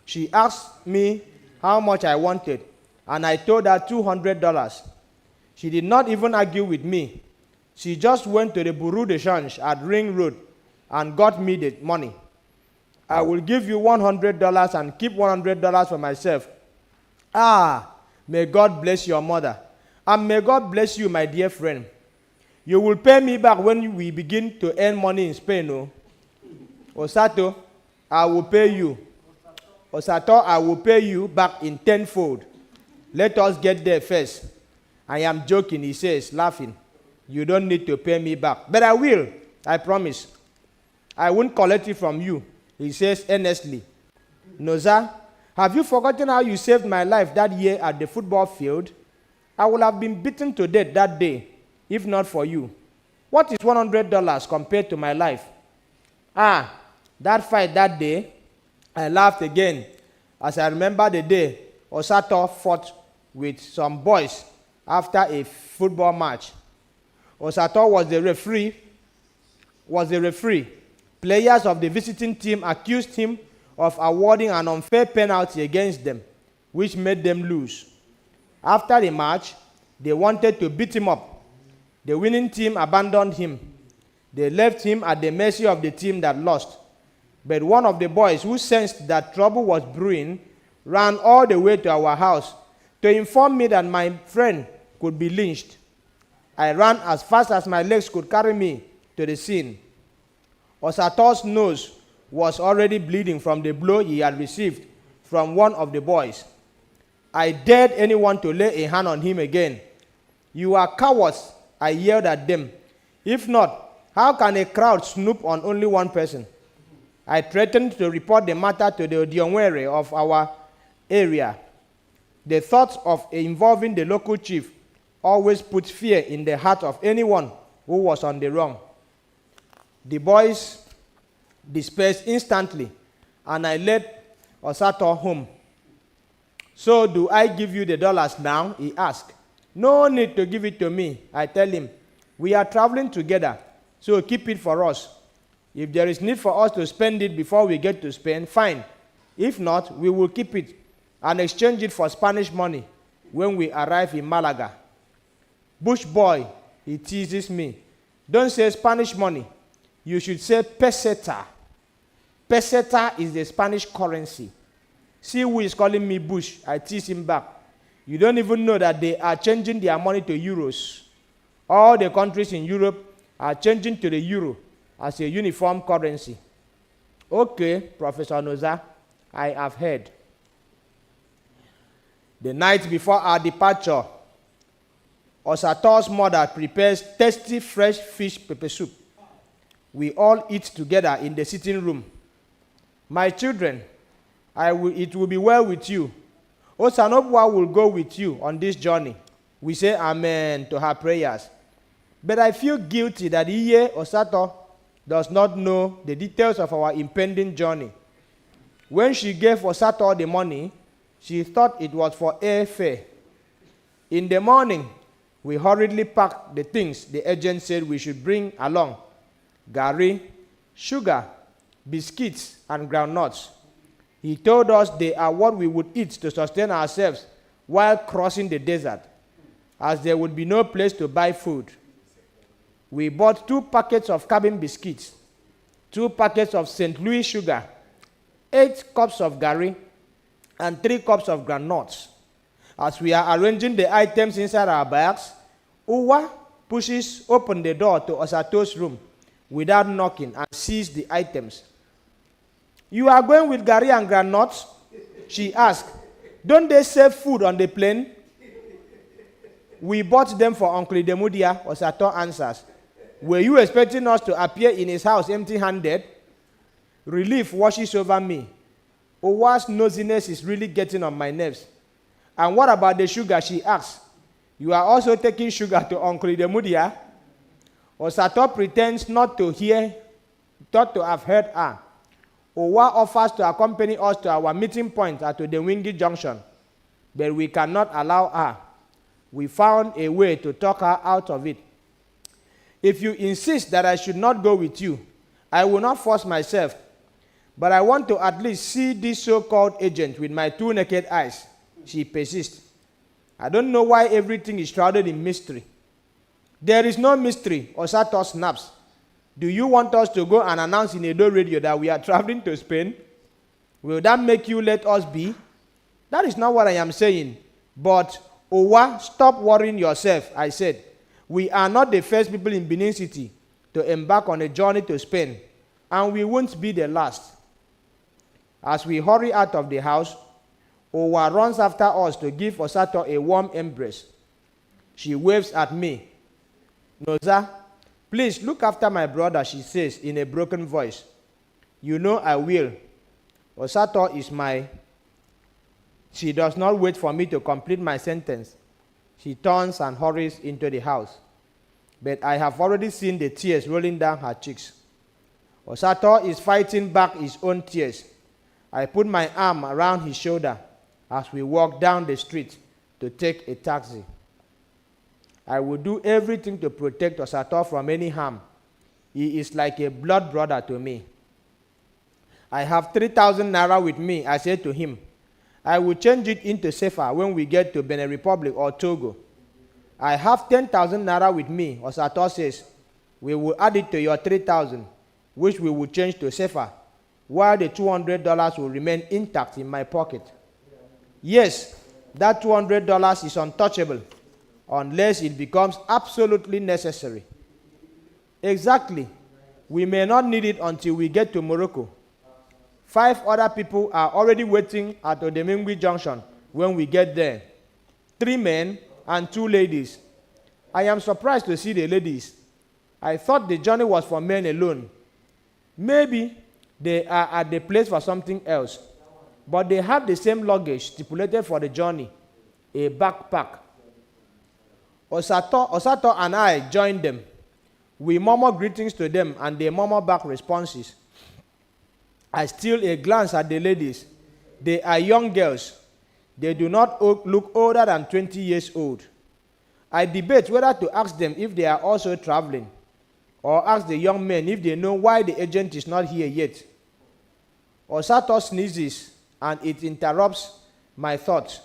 She asked me how much I wanted, and I told her $200. She did not even argue with me. She just went to the Bureau de Change at Ring Road and got me the money. I will give you $100 and keep $100 for myself. Ah, may God bless your mother. And may God bless you, my dear friend. You will pay me back when we begin to earn money in Spain, no? Osato, I will pay you. Osato, I will pay you back in tenfold. Let us get there first. I am joking, he says, laughing. You don't need to pay me back. But I will, I promise. I won't collect it from you, he says earnestly. Noza, have you forgotten how you saved my life that year at the football field? I would have been beaten to death that day, if not for you. What is $100 compared to my life? Ah, that fight that day, I laughed again as I remember the day Osato fought with some boys after a football match. Osato was the referee. Players of the visiting team accused him of awarding an unfair penalty against them, which made them lose. After the match, they wanted to beat him up. The winning team abandoned him. They left him at the mercy of the team that lost. But one of the boys who sensed that trouble was brewing ran all the way to our house to inform me that my friend could be lynched. I ran as fast as my legs could carry me to the scene. Osato's nose was already bleeding from the blow he had received from one of the boys. I dared anyone to lay a hand on him again. You are cowards, I yelled at them. If not, how can a crowd snoop on only one person? I threatened to report the matter to the Odionwere of our area. The thought of involving the local chief always put fear in the heart of anyone who was on the wrong. The boys dispersed instantly, and I led Osato home. So do I give you the dollars now? He asked. No need to give it to me, I tell him. We are traveling together, so keep it for us. If there is need for us to spend it before we get to Spain, fine. If not, we will keep it and exchange it for Spanish money when we arrive in Malaga. Bush boy, he teases me. Don't say Spanish money. You should say peseta. Peseta is the Spanish currency. See who is calling me Bush. I tease him back. You don't even know that they are changing their money to euros. All the countries in Europe are changing to the euro as a uniform currency. Okay, Professor Noza, I have heard. The night before our departure, Osato's mother prepares tasty fresh fish pepper soup. We all eat together in the sitting room. My children, it will be well with you. Osanobwa will go with you on this journey. We say amen to her prayers. But I feel guilty that Iye Osato does not know the details of our impending journey. When she gave Osato the money, she thought it was for airfare. In the morning, we hurriedly packed the things the agent said we should bring along: gari, sugar, biscuits, and groundnuts. He told us they are what we would eat to sustain ourselves while crossing the desert. as there would be no place to buy food. We bought 2 packets of cabin biscuits, 2 packets of St. Louis sugar, 8 cups of gari, and 3 cups of granuts. As we are arranging the items inside our bags, Uwa pushes open the door to Osato's room without knocking and sees the items. "You are going with gari and granuts?" she asked. "Don't they serve food on the plane?" "We bought them for Uncle Demudia," Osato answers. "Were you expecting us to appear in his house empty-handed?" Relief washes over me. Owa's nosiness is really getting on my nerves. "And what about the sugar?" she asks. "You are also taking sugar to Uncle Demudia?" Osato pretends not to have heard her. Owa offers to accompany us to our meeting point at Odewingi Junction, but we cannot allow her. We found a way to talk her out of it. "If you insist that I should not go with you, I will not force myself, but I want to at least see this so-called agent with my 2 naked eyes," she persists. "I don't know why everything is shrouded in mystery." "There is no mystery," Osato snaps. "Do you want us to go and announce in Edo radio that we are traveling to Spain? Will that make you let us be?" "That is not what I am saying. But, Owa, stop worrying yourself," I said. "We are not the first people in Benin City to embark on a journey to Spain, and we won't be the last." As we hurry out of the house, Owa runs after us to give Osato a warm embrace. She waves at me. "Noza, please look after my brother," she says in a broken voice. "You know I will. Osato is my..." She does not wait for me to complete my sentence. She turns and hurries into the house. But I have already seen the tears rolling down her cheeks. Osato is fighting back his own tears. I put my arm around his shoulder as we walk down the street to take a taxi. I will do everything to protect Osato from any harm. He is like a blood brother to me. "I have 3,000 naira with me," I said to him. "I will change it into sefa when we get to Benin Republic or Togo." "I have 10,000 naira with me," Osato says. "We will add it to your 3,000, which we will change to sefa, while the $200 will remain intact in my pocket." Yes, that $200 is untouchable, unless it becomes absolutely necessary. Exactly. We may not need it until we get to Morocco. 5 other people are already waiting at Odemingwi Junction when we get there. 3 men and 2 ladies. I am surprised to see the ladies. I thought the journey was for men alone. Maybe they are at the place for something else. But they have the same luggage stipulated for the journey, a backpack. Osato and I joined them. We murmur greetings to them and they murmur back responses. I steal a glance at the ladies. They are young girls. They do not look older than 20 years old. I debate whether to ask them if they are also traveling, or ask the young men if they know why the agent is not here yet. Osato sneezes and it interrupts my thoughts.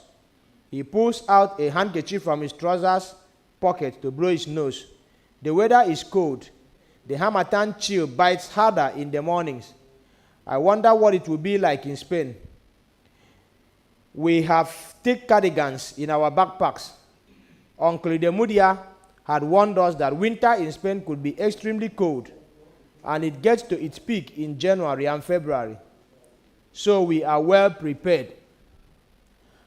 He pulls out a handkerchief from his trousers pocket to blow his nose. The weather is cold. The Hamatan chill bites harder in the mornings. I wonder what it will be like in Spain. We have thick cardigans in our backpacks. Uncle Demudia had warned us that winter in Spain could be extremely cold, and it gets to its peak in January and February. So we are well prepared.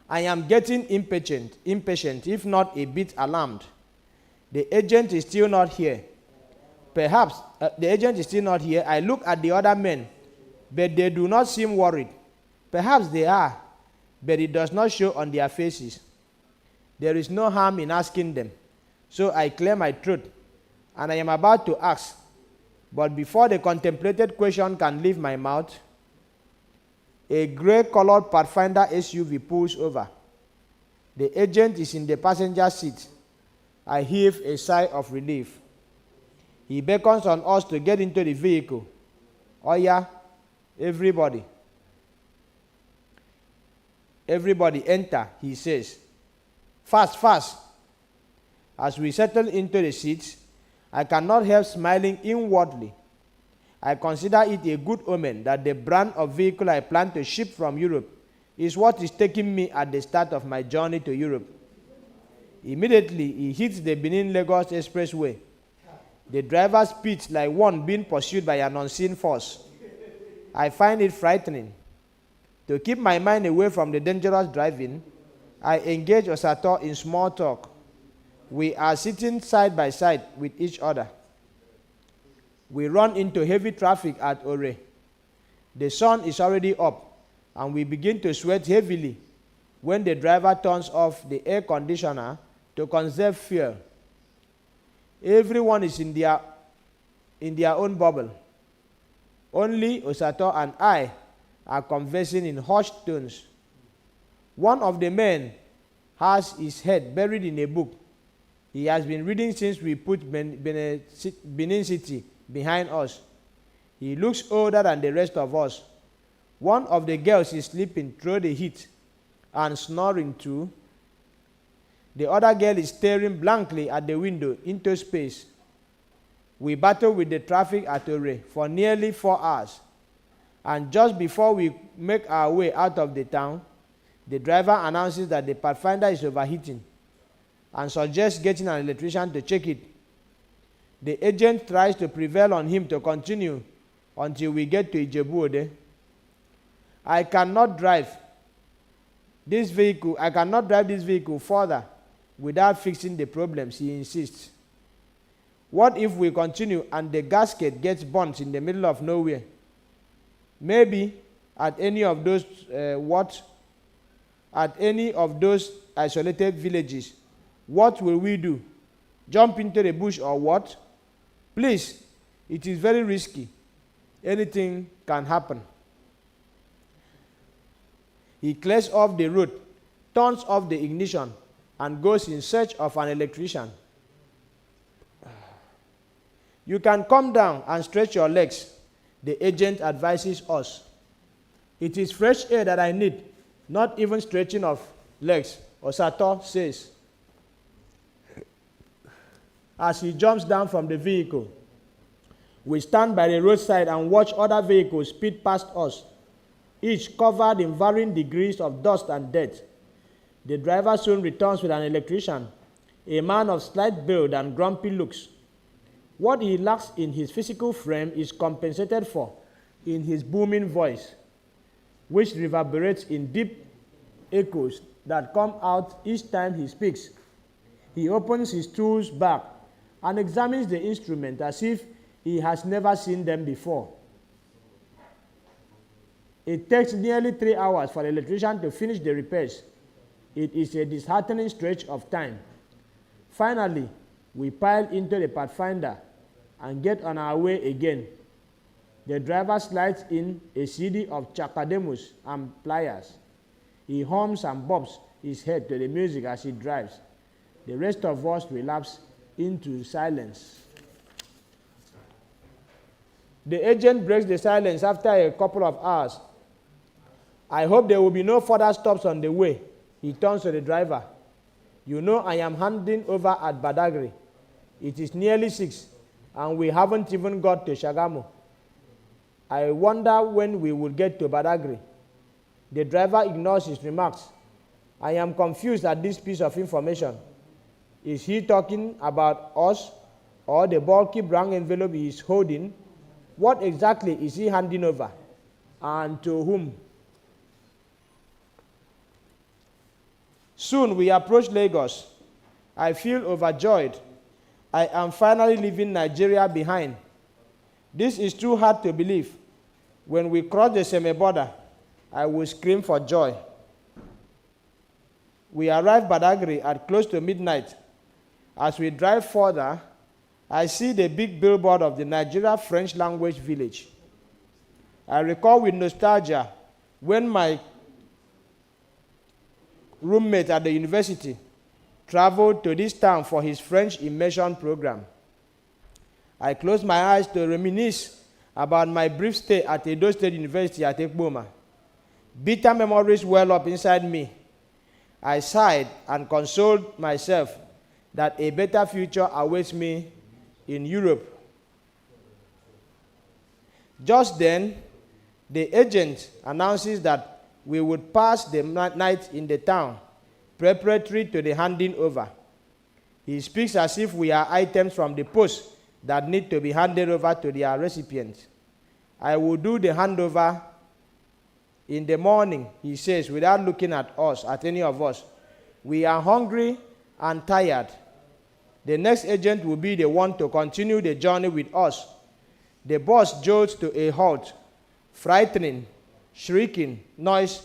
I am getting impatient, if not a bit alarmed. The agent is still not here. Perhaps the agent is still not here. I look at the other men, but they do not seem worried. Perhaps they are, but it does not show on their faces. There is no harm in asking them. So I clear my throat, and I am about to ask. But before the contemplated question can leave my mouth, a gray-colored Pathfinder SUV pulls over. The agent is in the passenger seat. I heave a sigh of relief. He beckons on us to get into the vehicle. Oh yeah, everybody. Everybody enter, he says. Fast, fast. As we settle into the seats, I cannot help smiling inwardly. I consider it a good omen that the brand of vehicle I plan to ship from Europe is what is taking me at the start of my journey to Europe. Immediately, he hits the Benin-Lagos Expressway. The driver speeds like one being pursued by an unseen force. I find it frightening. To keep my mind away from the dangerous driving, I engage Osato in small talk. We are sitting side by side with each other. We run into heavy traffic at Ore. The sun is already up, and we begin to sweat heavily when the driver turns off the air conditioner to conserve fuel. Everyone is in their own bubble. Only Osato and I are conversing in hushed tones. One of the men has his head buried in a book. He has been reading since we put Benin City behind us. He looks older than the rest of us. One of the girls is sleeping through the heat and snoring too. The other girl is staring blankly at the window into space. We battle with the traffic at Ore for nearly 4 hours. And just before we make our way out of the town, the driver announces that the Pathfinder is overheating and suggests getting an electrician to check it. The agent tries to prevail on him to continue until we get to Ijebu-Ode. I cannot drive this vehicle further without fixing the problems, he insists. What if we continue and the gasket gets burnt in the middle of nowhere? Maybe at any of those isolated villages. What will we do? Jump into the bush or what? Please, it is very risky. Anything can happen. He clears off the road, turns off the ignition, and goes in search of an electrician. You can come down and stretch your legs, the agent advises us. It is fresh air that I need, not even stretching of legs, Osato says, as he jumps down from the vehicle. We stand by the roadside and watch other vehicles speed past us, each covered in varying degrees of dust and dirt. The driver soon returns with an electrician, a man of slight build and grumpy looks. What he lacks in his physical frame is compensated for in his booming voice, which reverberates in deep echoes that come out each time he speaks. He opens his tools bag and examines the instrument as if he has never seen them before. It takes nearly 3 hours for the electrician to finish the repairs. It is a disheartening stretch of time. Finally, we pile into the Pathfinder and get on our way again. The driver slides in a CD of Chakademus and Pliers. He hums and bobs his head to the music as he drives. The rest of us relapse into silence. The agent breaks the silence after a couple of hours. I hope there will be no further stops on the way. He turns to the driver. You know I am handing over at Badagry. It is nearly 6, and we haven't even got to Shagamu. I wonder when we will get to Badagry. The driver ignores his remarks. I am confused at this piece of information. Is he talking about us or the bulky brown envelope he is holding? What exactly is he handing over, and to whom? Soon we approach Lagos. I feel overjoyed. I am finally leaving Nigeria behind. This is too hard to believe. When we cross the Seme border, I will scream for joy. We arrive Badagry at close to midnight. As we drive further, I see the big billboard of the Nigeria French language village. I recall with nostalgia when my roommate at the university traveled to this town for his French immersion program. I close my eyes to reminisce about my brief stay at Edo State University at Ekboma. Bitter memories well up inside me. I sighed and consoled myself that a better future awaits me in Europe. Just then, the agent announces that we would pass the night in the town, preparatory to the handing over. He speaks as if we are items from the post that need to be handed over to their recipients. I will do the handover in the morning, he says, without looking at us, at any of us. We are hungry and tired. The next agent will be the one to continue the journey with us. The bus jolts to a halt. A frightening shrieking noise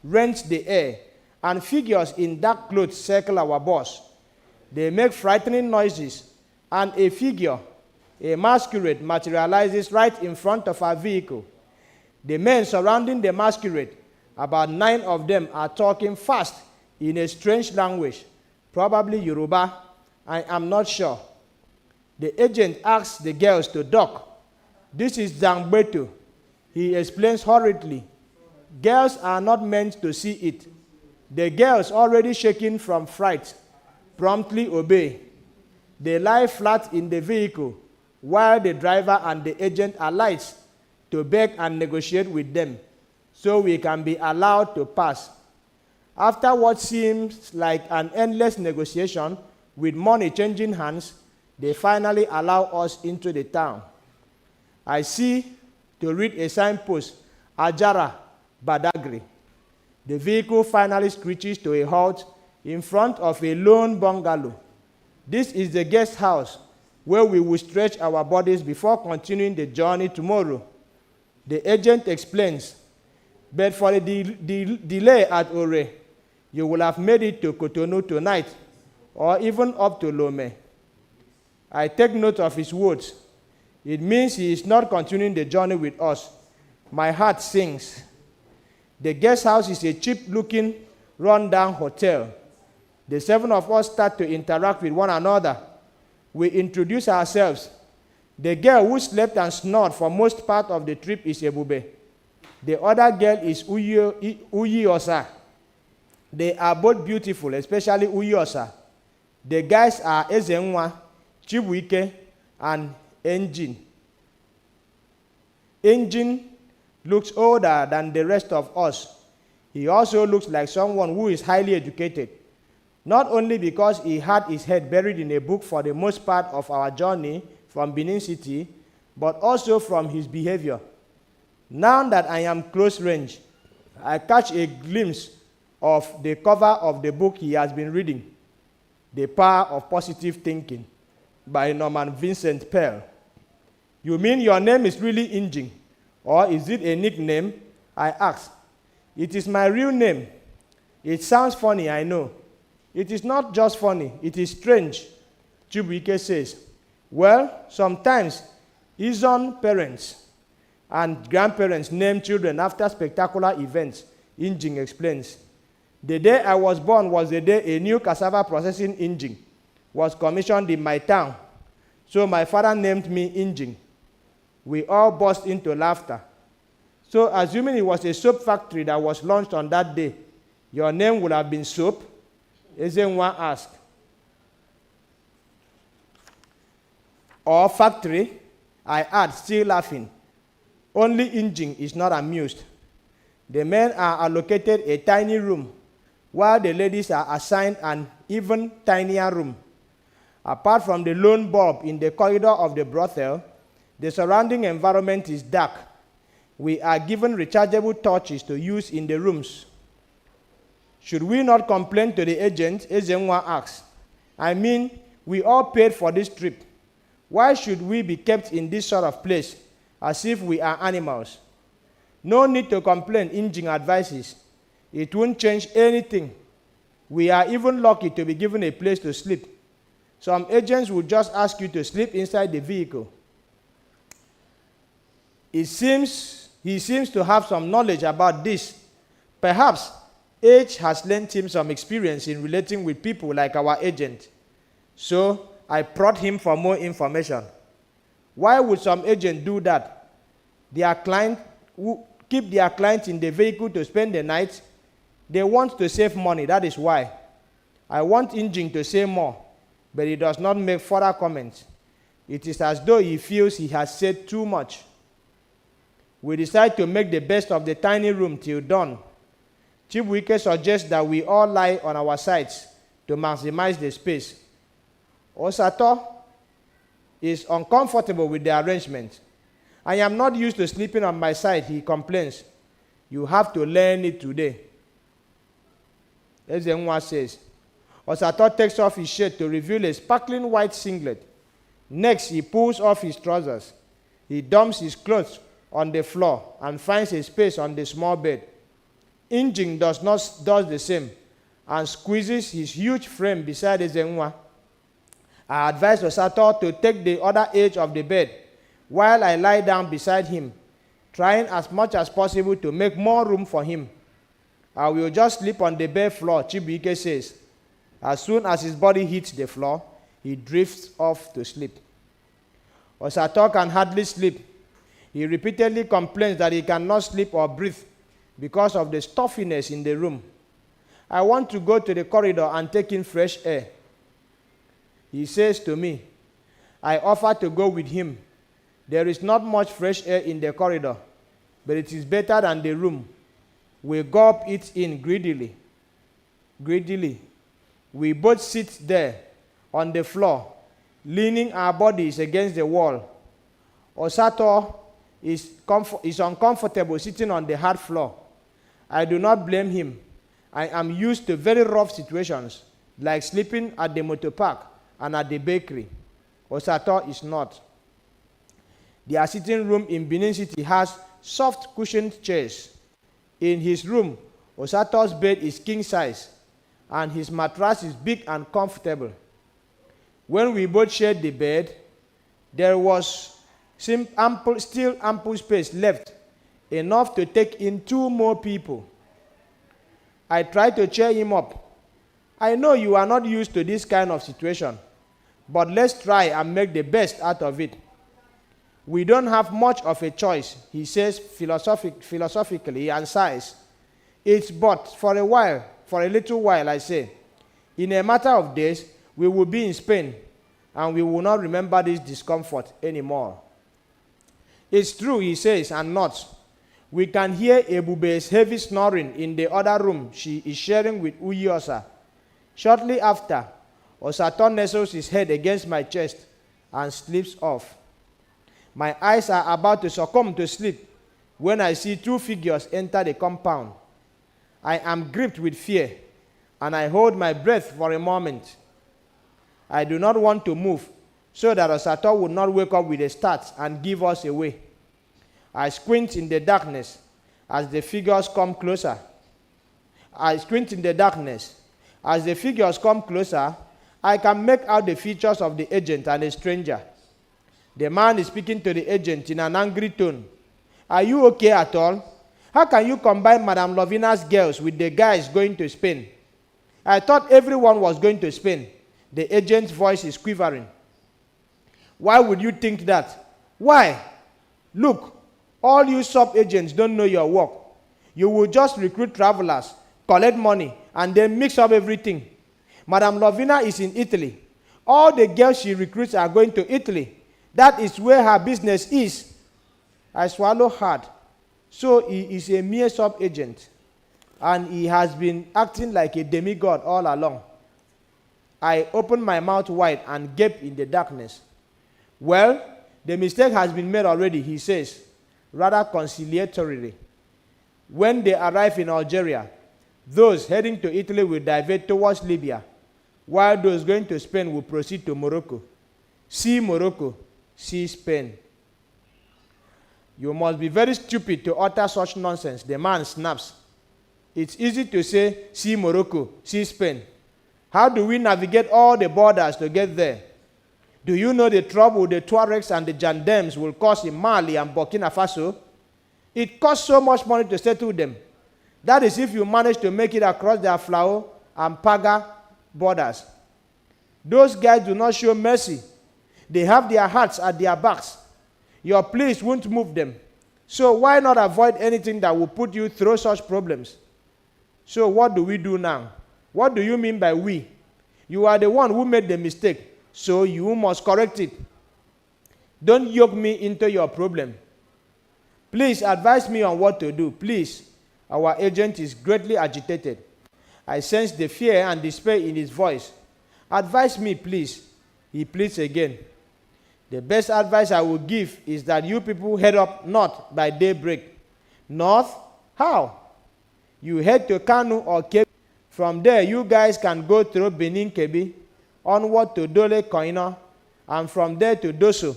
rents the air, and figures in dark clothes circle our bus. They make frightening noises, and a figure, a masquerade, materializes right in front of our vehicle. The men surrounding the masquerade, about 9 of them, are talking fast in a strange language, probably Yoruba. I am not sure. The agent asks the girls to duck. This is Zangbeto, he explains hurriedly. Girls are not meant to see it. The girls, already shaking from fright, promptly obey. They lie flat in the vehicle while the driver and the agent alight to beg and negotiate with them so we can be allowed to pass. After what seems like an endless negotiation with money changing hands, they finally allow us into the town. I see to read a signpost, Ajara, Badagry. The vehicle finally screeches to a halt in front of a lone bungalow. This is the guest house where we will stretch our bodies before continuing the journey tomorrow. The agent explains, but for the delay at Ore, you will have made it to Cotonou tonight, or even up to Lomé. I take note of his words. It means he is not continuing the journey with us. My heart sings. The guest house is a cheap-looking, run-down hotel. The 7 of us start to interact with one another. We introduce ourselves. The girl who slept and snored for most part of the trip is Ebube. The other girl is Uyiosa. They are both beautiful, especially Uyiosa. The guys are Ezenwa, Chibuike, and Engine. Engine looks older than the rest of us. He also looks like someone who is highly educated, not only because he had his head buried in a book for the most part of our journey from Benin City, but also from his behavior. Now that I am close range, I catch a glimpse of the cover of the book he has been reading, The Power of Positive Thinking, by Norman Vincent Peale. You mean your name is really Injing, or is it a nickname? I ask. It is my real name. It sounds funny, I know. It is not just funny, it is strange, Chibuike says. Well, sometimes his own parents and grandparents name children after spectacular events, Injing explains. The day I was born was the day a new cassava processing engine was commissioned in my town, so my father named me Injing. We all burst into laughter. So, assuming it was a soap factory that was launched on that day, your name would have been Soap? Ezenwa asked. Or factory? I add, still laughing. Only Injing is not amused. The men are allocated a tiny room, while the ladies are assigned an even tinier room. Apart from the lone bulb in the corridor of the brothel, the surrounding environment is dark. We are given rechargeable torches to use in the rooms. Should we not complain to the agent? Ezenwa asks. I mean, we all paid for this trip. Why should we be kept in this sort of place, as if we are animals? No need to complain, Injing advises. It won't change anything. We are even lucky to be given a place to sleep. Some agents will just ask you to sleep inside the vehicle. He seems to have some knowledge about this. Perhaps age has lent him some experience in relating with people like our agent. So I prod him for more information. Why would some agent do that? Their client keep their clients in the vehicle to spend the night. They want to save money, that is why. I want Injin to say more, but he does not make further comments. It is as though he feels he has said too much. We decide to make the best of the tiny room till dawn. Chibuike suggests that we all lie on our sides to maximize the space. Osato is uncomfortable with the arrangement. I am not used to sleeping on my side, he complains. You have to learn it today. Ezenwa says. Osato takes off his shirt to reveal a sparkling white singlet. Next, he pulls off his trousers. He dumps his clothes on the floor and finds a space on the small bed. Injin does the same and squeezes his huge frame beside Ezenwa. I advise Osato to take the other edge of the bed while I lie down beside him, trying as much as possible to make more room for him. I will just sleep on the bare floor, Chibuike says. As soon as his body hits the floor, he drifts off to sleep. Osato can hardly sleep. He repeatedly complains that he cannot sleep or breathe because of the stuffiness in the room. I want to go to the corridor and take in fresh air. He says to me. I offer to go with him. There is not much fresh air in the corridor, but it is better than the room. We gulp it in greedily. We both sit there on the floor, leaning our bodies against the wall. Osato is uncomfortable sitting on the hard floor. I do not blame him. I am used to very rough situations, like sleeping at the motor park and at the bakery. Osato is not. Their sitting room in Benin City has soft cushioned chairs. In his room, Osato's bed is king size, and his mattress is big and comfortable. When we both shared the bed, there was still ample space left, enough to take in 2 more people. I tried to cheer him up. I know you are not used to this kind of situation, but let's try and make the best out of it. We don't have much of a choice, he says philosophically and sighs. It's but for a little while, I say. In a matter of days, we will be in Spain, and we will not remember this discomfort anymore. It's true, he says, and nods. We can hear Ebube's heavy snoring in the other room she is sharing with Uyiosa. Shortly after, Osato nestles his head against my chest and sleeps off. My eyes are about to succumb to sleep when I see 2 figures enter the compound. I am gripped with fear, and I hold my breath for a moment. I do not want to move, so that Osato would not wake up with a start and give us away. I squint in the darkness as the figures come closer. I can make out the features of the agent and a stranger. The man is speaking to the agent in an angry tone. Are you okay at all? How can you combine Madame Lovina's girls with the guys going to Spain? I thought everyone was going to Spain. The agent's voice is quivering. Why would you think that? Why? Look, all you sub-agents don't know your work. You will just recruit travelers, collect money, and then mix up everything. Madame Lovina is in Italy. All the girls she recruits are going to Italy. That is where her business is. I swallow hard. So he is a mere sub-agent, and he has been acting like a demigod all along. I open my mouth wide and gape in the darkness. Well, the mistake has been made already, he says, rather conciliatorily. When they arrive in Algeria, those heading to Italy will divert towards Libya, while those going to Spain will proceed to Morocco. See Morocco, see Spain. You must be very stupid to utter such nonsense, the man snaps. It's easy to say, see Morocco, see Spain. How do we navigate all the borders to get there? Do you know the trouble the Tuaregs and the Gendarmes will cause in Mali and Burkina Faso? It costs so much money to settle them. That is if you manage to make it across the Aflao and Paga borders. Those guys do not show mercy. They have their hearts at their backs. Your pleas won't move them. So why not avoid anything that will put you through such problems? So what do we do now? What do you mean by we? You are the one who made the mistake, so you must correct it. Don't yoke me into your problem. Please advise me on what to do. Please. Our agent is greatly agitated. I sense the fear and despair in his voice. Advise me, please. He pleads again. The best advice I will give is that you people head up north by daybreak. North? How? You head to Kanu or Kebbi. From there, you guys can go through Benin Kebbi, onward to Dole Koina, and from there to Doso,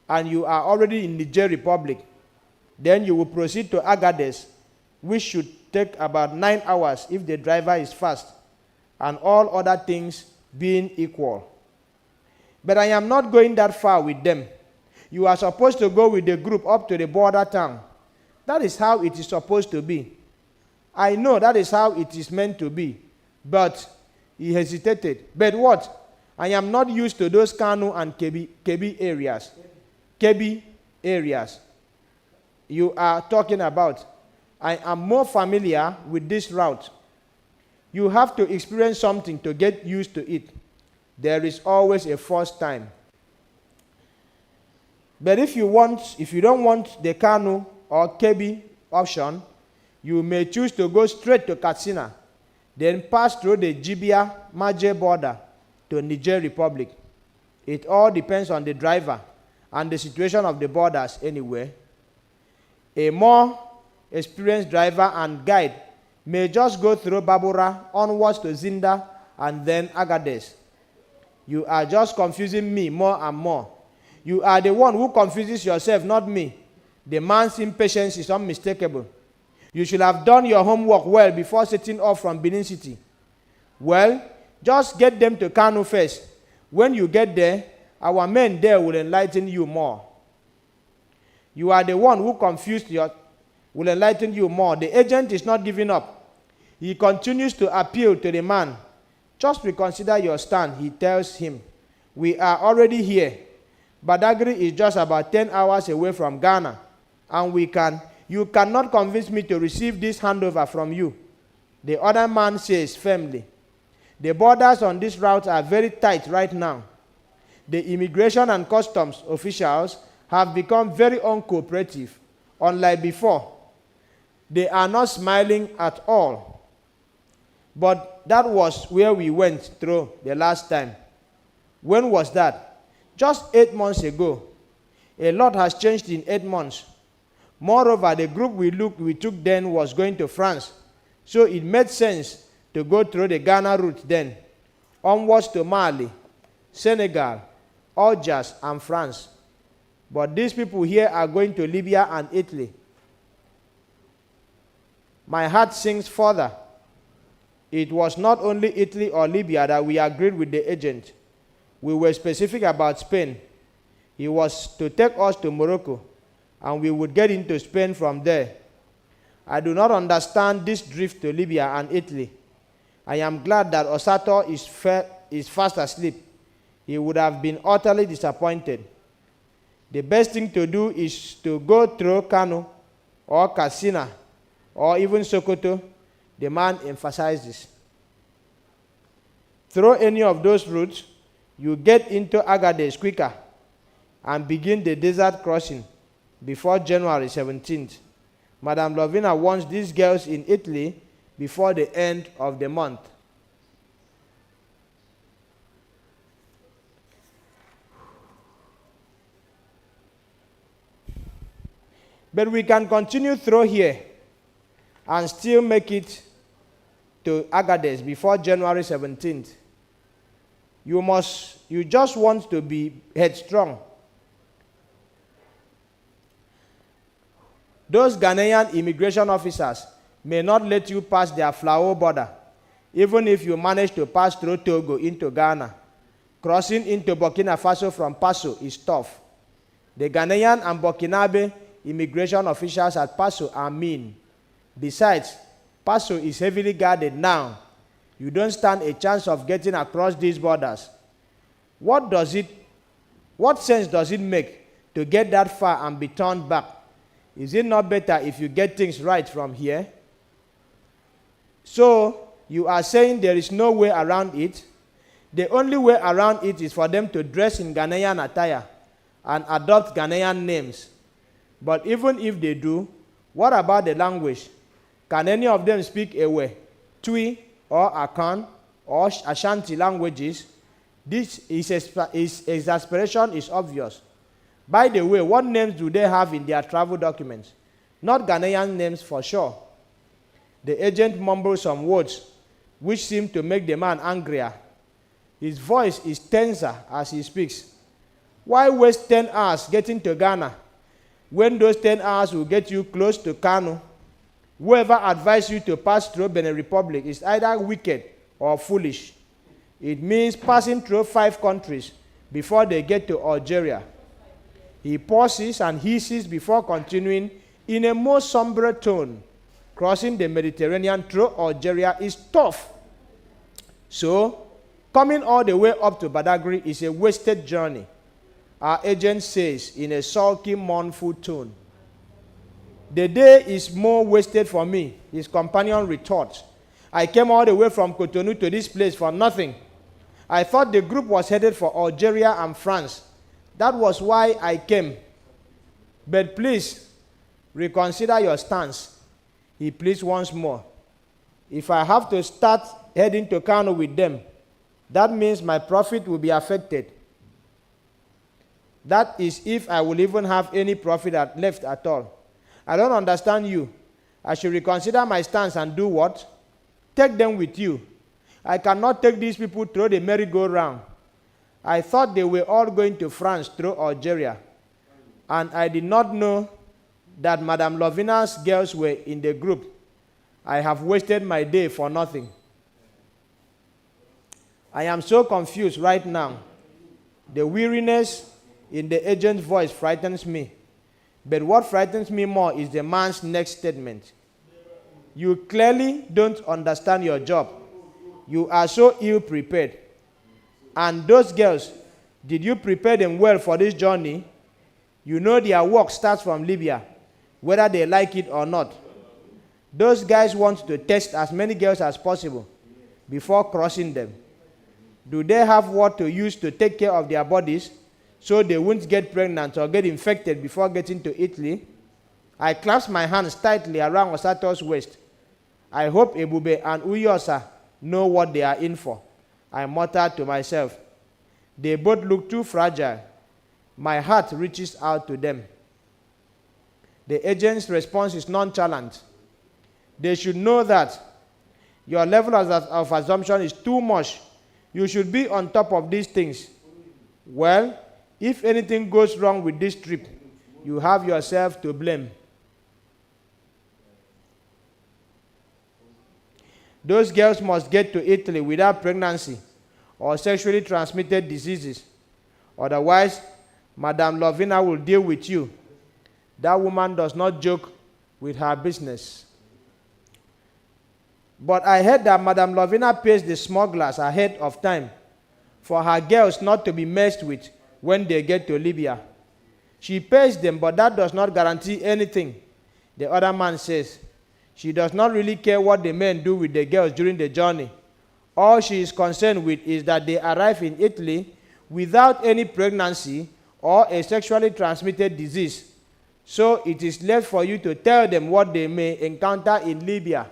and you are already in Niger Republic. Then you will proceed to Agadez, which should take about 9 hours if the driver is fast, and all other things being equal. But I am not going that far with them. You are supposed to go with the group up to the border town. That is how it is supposed to be. I know that is how it is meant to be. But he hesitated. But what? I am not used to those Kanu and Kebbi areas. Kebbi areas you are talking about. I am more familiar with this route. You have to experience something to get used to it. There is always a first time. But if you don't want the Kanu or Kebbi option, you may choose to go straight to Katsina, then pass through the Jibia-Maje border to Niger Republic. It all depends on the driver and the situation of the borders anyway. A more experienced driver and guide may just go through Babura onwards to Zinda and then Agadez. You are just confusing me more and more. You are the one who confuses yourself, not me. The man's impatience is unmistakable. You should have done your homework well before setting off from Benin City. Well, just get them to Kanu first. When you get there, our men there will enlighten you more. You are the one who will enlighten you more. The agent is not giving up. He continues to appeal to the man. Just reconsider your stand, he tells him. We are already here. Badagry is just about 10 hours away from Ghana, and you cannot convince me to receive this handover from you. The other man says firmly. The borders on this route are very tight right now. The immigration and customs officials have become very uncooperative, unlike before. They are not smiling at all. But that was where we went through the last time. When was that? Just 8 months ago. A lot has changed in 8 months. Moreover, the group we took then was going to France, so it made sense to go through the Ghana route then, onwards to Mali, Senegal, Algiers, and France. But these people here are going to Libya and Italy. My heart sinks further. It was not only Italy or Libya that we agreed with the agent. We were specific about Spain. He was to take us to Morocco, and we would get into Spain from there. I do not understand this drift to Libya and Italy. I am glad that Osato is fast asleep. He would have been utterly disappointed. The best thing to do is to go through Kano or Katsina or even Sokoto, the man emphasizes. Through any of those routes, you get into Agadez quicker and begin the desert crossing before January 17th. Madame Lovina wants these girls in Italy before the end of the month. But we can continue through here and still make it to Agadez before January 17th. You just want to be headstrong. Those Ghanaian immigration officers may not let you pass their Flao border, even if you manage to pass through Togo into Ghana. Crossing into Burkina Faso from Paso is tough. The Ghanaian and Burkinabe immigration officials at Paso are mean. Besides, Paso is heavily guarded now. You don't stand a chance of getting across these borders. What sense does it make to get that far and be turned back? Is it not better if you get things right from here? So, you are saying there is no way around it? The only way around it is for them to dress in Ghanaian attire and adopt Ghanaian names. But even if they do, what about the language? Can any of them speak Ewe, Twi, or Akan, or Ashanti languages? This exasperation is obvious. By the way, what names do they have in their travel documents? Not Ghanaian names for sure. The agent mumbles some words, which seem to make the man angrier. His voice is tenser as he speaks. Why waste 10 hours getting to Ghana when those 10 hours will get you close to Kano? Whoever advised you to pass through Benin Republic is either wicked or foolish. It means passing through 5 countries before they get to Algeria. He pauses and hisses before continuing in a more somber tone. Crossing the Mediterranean through Algeria is tough. So, coming all the way up to Badagry is a wasted journey, our agent says in a sulky, mournful tone. The day is more wasted for me, his companion retorts. I came all the way from Cotonou to this place for nothing. I thought the group was headed for Algeria and France. That was why I came. But please, reconsider your stance. He pleads once more. If I have to start heading to Kano with them, that means my profit will be affected. That is if I will even have any profit left at all. I don't understand you. I should reconsider my stance and do what? Take them with you. I cannot take these people through the merry-go-round. I thought they were all going to France through Algeria, and I did not know that Madame Lovina's girls were in the group. I have wasted my day for nothing. I am so confused right now. The weariness in the agent's voice frightens me. But what frightens me more is the man's next statement. You clearly don't understand your job. You are so ill-prepared. And those girls, did you prepare them well for this journey? You know their work starts from Libya, whether they like it or not. Those guys want to test as many girls as possible before crossing them. Do they have what to use to take care of their bodies so they won't get pregnant or get infected before getting to Italy? I clasp my hands tightly around Osato's waist. I hope Ebube and Uyosa know what they are in for. I mutter to myself. They both look too fragile. My heart reaches out to them. The agent's response is nonchalant. They should know that your level of assumption is too much. You should be on top of these things. Well, if anything goes wrong with this trip, you have yourself to blame. Those girls must get to Italy without pregnancy or sexually transmitted diseases. Otherwise, Madame Lovina will deal with you. That woman does not joke with her business. But I heard that Madame Lovina pays the smugglers ahead of time for her girls not to be messed with when they get to Libya. She pays them, but that does not guarantee anything, the other man says. She does not really care what the men do with the girls during the journey. All she is concerned with is that they arrive in Italy without any pregnancy or a sexually transmitted disease. So it is left for you to tell them what they may encounter in Libya.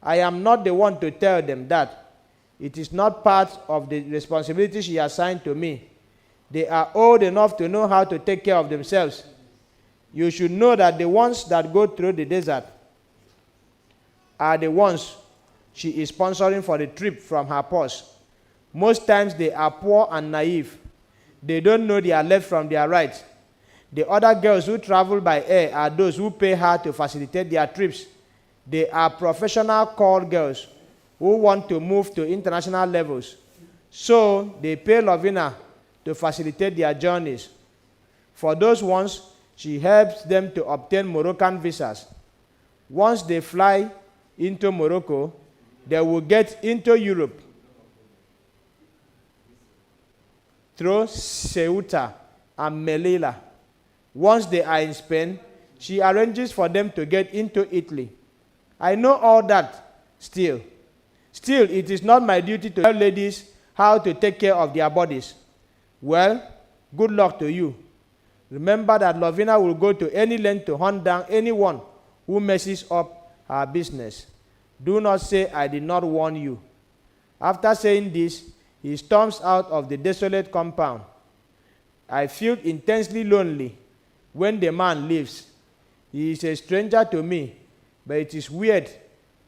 I am not the one to tell them that. It is not part of the responsibility she assigned to me. They are old enough to know how to take care of themselves. You should know that the ones that go through the desert are the ones she is sponsoring for the trip from her purse. Most times they are poor and naive. They don't know their left from their right. The other girls who travel by air are those who pay her to facilitate their trips. They are professional call girls who want to move to international levels. So they pay Lovina to facilitate their journeys. For those ones, she helps them to obtain Moroccan visas. Once they fly into Morocco, they will get into Europe through Ceuta and Melilla. Once they are in Spain, she arranges for them to get into Italy. I know all that still. Still, it is not my duty to tell ladies how to take care of their bodies. Well, good luck to you. Remember that Lovina will go to any length to hunt down anyone who messes up her business. Do not say I did not warn you. After saying this, he storms out of the desolate compound. I feel intensely lonely when the man leaves. He is a stranger to me, but it is weird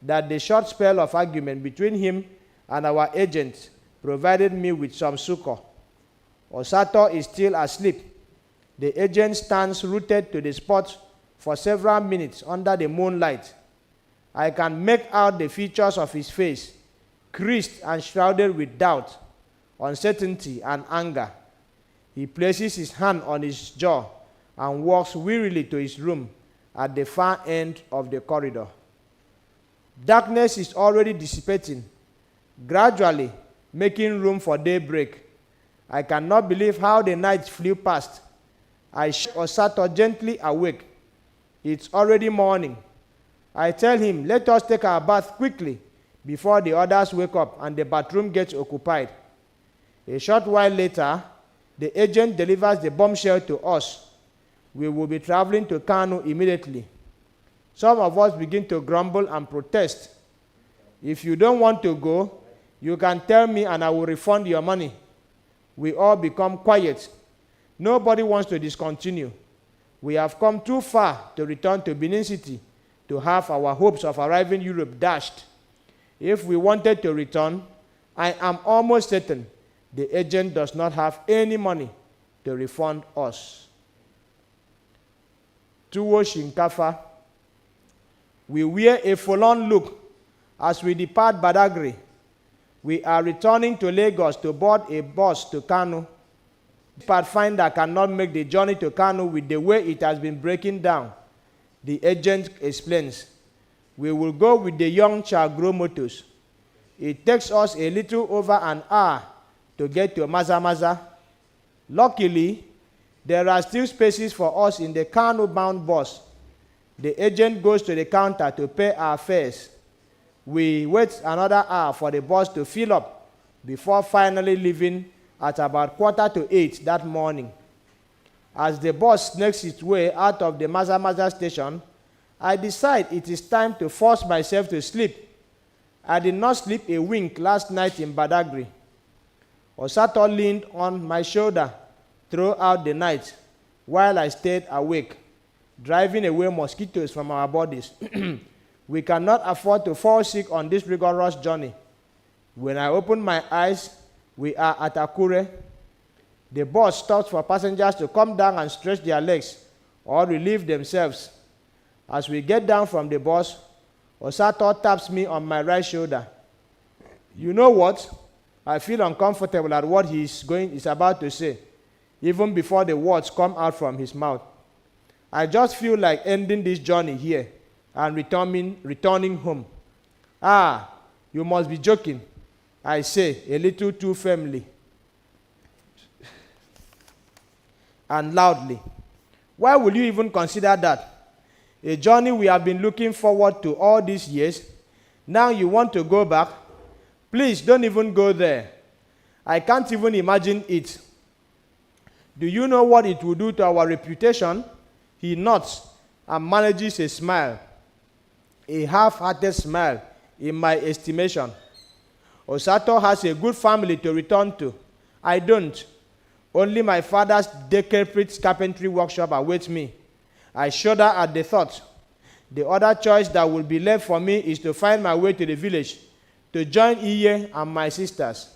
that the short spell of argument between him and our agent provided me with some succor. Osato is still asleep. The agent stands rooted to the spot for several minutes under the moonlight. I can make out the features of his face, creased and shrouded with doubt, uncertainty, and anger. He places his hand on his jaw and walks wearily to his room at the far end of the corridor. Darkness is already dissipating, gradually making room for daybreak. I cannot believe how the night flew past. I shake Osato gently awake. It's already morning. I tell him, let us take our bath quickly before the others wake up and the bathroom gets occupied. A short while later, the agent delivers the bombshell to us. We will be traveling to Kano immediately. Some of us begin to grumble and protest. If you don't want to go, you can tell me and I will refund your money. We all become quiet. Nobody wants to discontinue. We have come too far to return to Benin City to have our hopes of arriving Europe dashed. If we wanted to return, I am almost certain the agent does not have any money to refund us. Tuwo Shinkafa. We wear a forlorn look as we depart Badagry. We are returning to Lagos to board a bus to Kano. Pathfinder cannot make the journey to Kano with the way it has been breaking down. The agent explains. We will go with the young Chagro motors. It takes us a little over an hour to get to Mazamaza. Luckily, there are still spaces for us in the Kano-bound bus. The agent goes to the counter to pay our fares. We wait another hour for the bus to fill up before finally leaving at about 7:45 that morning. As the bus snakes its way out of the Mazamaza station, I decide it is time to force myself to sleep. I did not sleep a wink last night in Badagry. Osato leaned on my shoulder throughout the night while I stayed awake, driving away mosquitoes from our bodies. We cannot afford to fall sick on this rigorous journey. When I open my eyes, we are at Akure. The bus stops for passengers to come down and stretch their legs or relieve themselves. As we get down from the bus, Osato taps me on my right shoulder. You know what? I feel uncomfortable at what he is about to say, even before the words come out from his mouth. I just feel like ending this journey here and returning home. Ah, you must be joking, I say, a little too firmly and loudly. Why will you even consider that? A journey we have been looking forward to all these years. Now you want to go back? Please don't even go there. I can't even imagine it. Do you know what it will do to our reputation? He nods and manages a smile, a half-hearted smile in my estimation. Osato has a good family to return to. I don't. Only my father's decrepit carpentry workshop awaits me. I shudder at the thought. The other choice that will be left for me is to find my way to the village, to join Iye and my sisters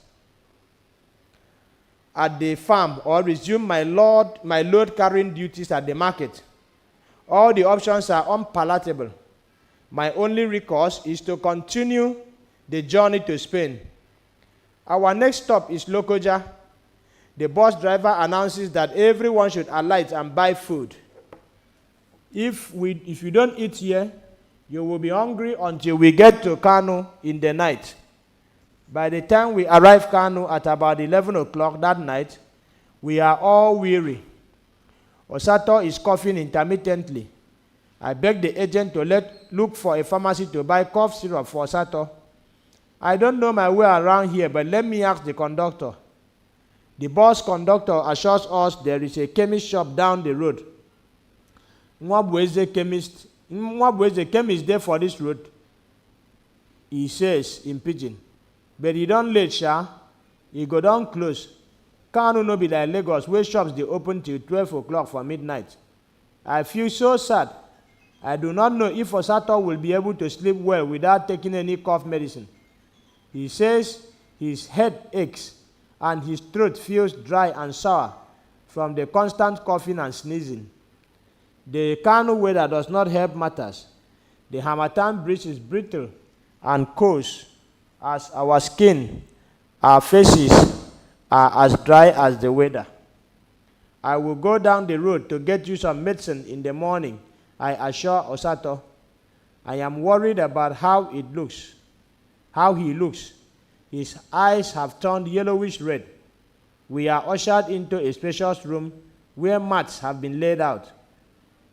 at the farm, or resume my load carrying duties at the market. All the options are unpalatable. My only recourse is to continue the journey to Spain. Our next stop is Lokoja. The bus driver announces that everyone should alight and buy food. If you don't eat here, you will be hungry until we get to Kano in the night. By the time we arrive Kano at about 11 o'clock that night, we are all weary. Osato is coughing intermittently. I beg the agent to look for a pharmacy to buy cough syrup for Osato. I don't know my way around here, but let me ask the conductor. The bus conductor assures us there is a chemist shop down the road. Nwabweze chemist there for this road, he says in pidgin. But he don't late, sha. He go down close. Kanu no be like Lagos, where shops they open till 12 o'clock for midnight. I feel so sad. I do not know if Osato will be able to sleep well without taking any cough medicine. He says his head aches and his throat feels dry and sour from the constant coughing and sneezing. The Kanu weather does not help matters. The Harmattan breeze is brittle and coarse as our skin, our faces are as dry as the weather. I will go down the road to get you some medicine in the morning, I assure Osato. I am worried about how he looks. His eyes have turned yellowish red. We are ushered into a spacious room where mats have been laid out.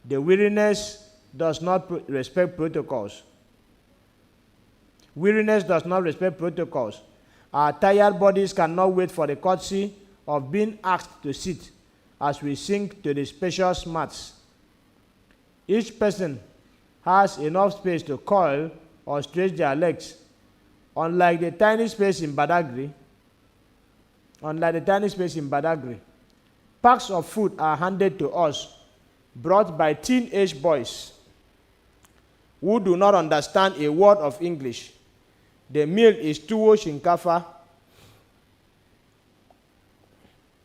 The weariness does not respect protocols. Our tired bodies cannot wait for the courtesy of being asked to sit as we sink to the spacious mats. Each person has enough space to coil or stretch their legs. Unlike the tiny space in Badagry, packs of food are handed to us, brought by teenage boys who do not understand a word of English. The meal is tuwo shinkafa.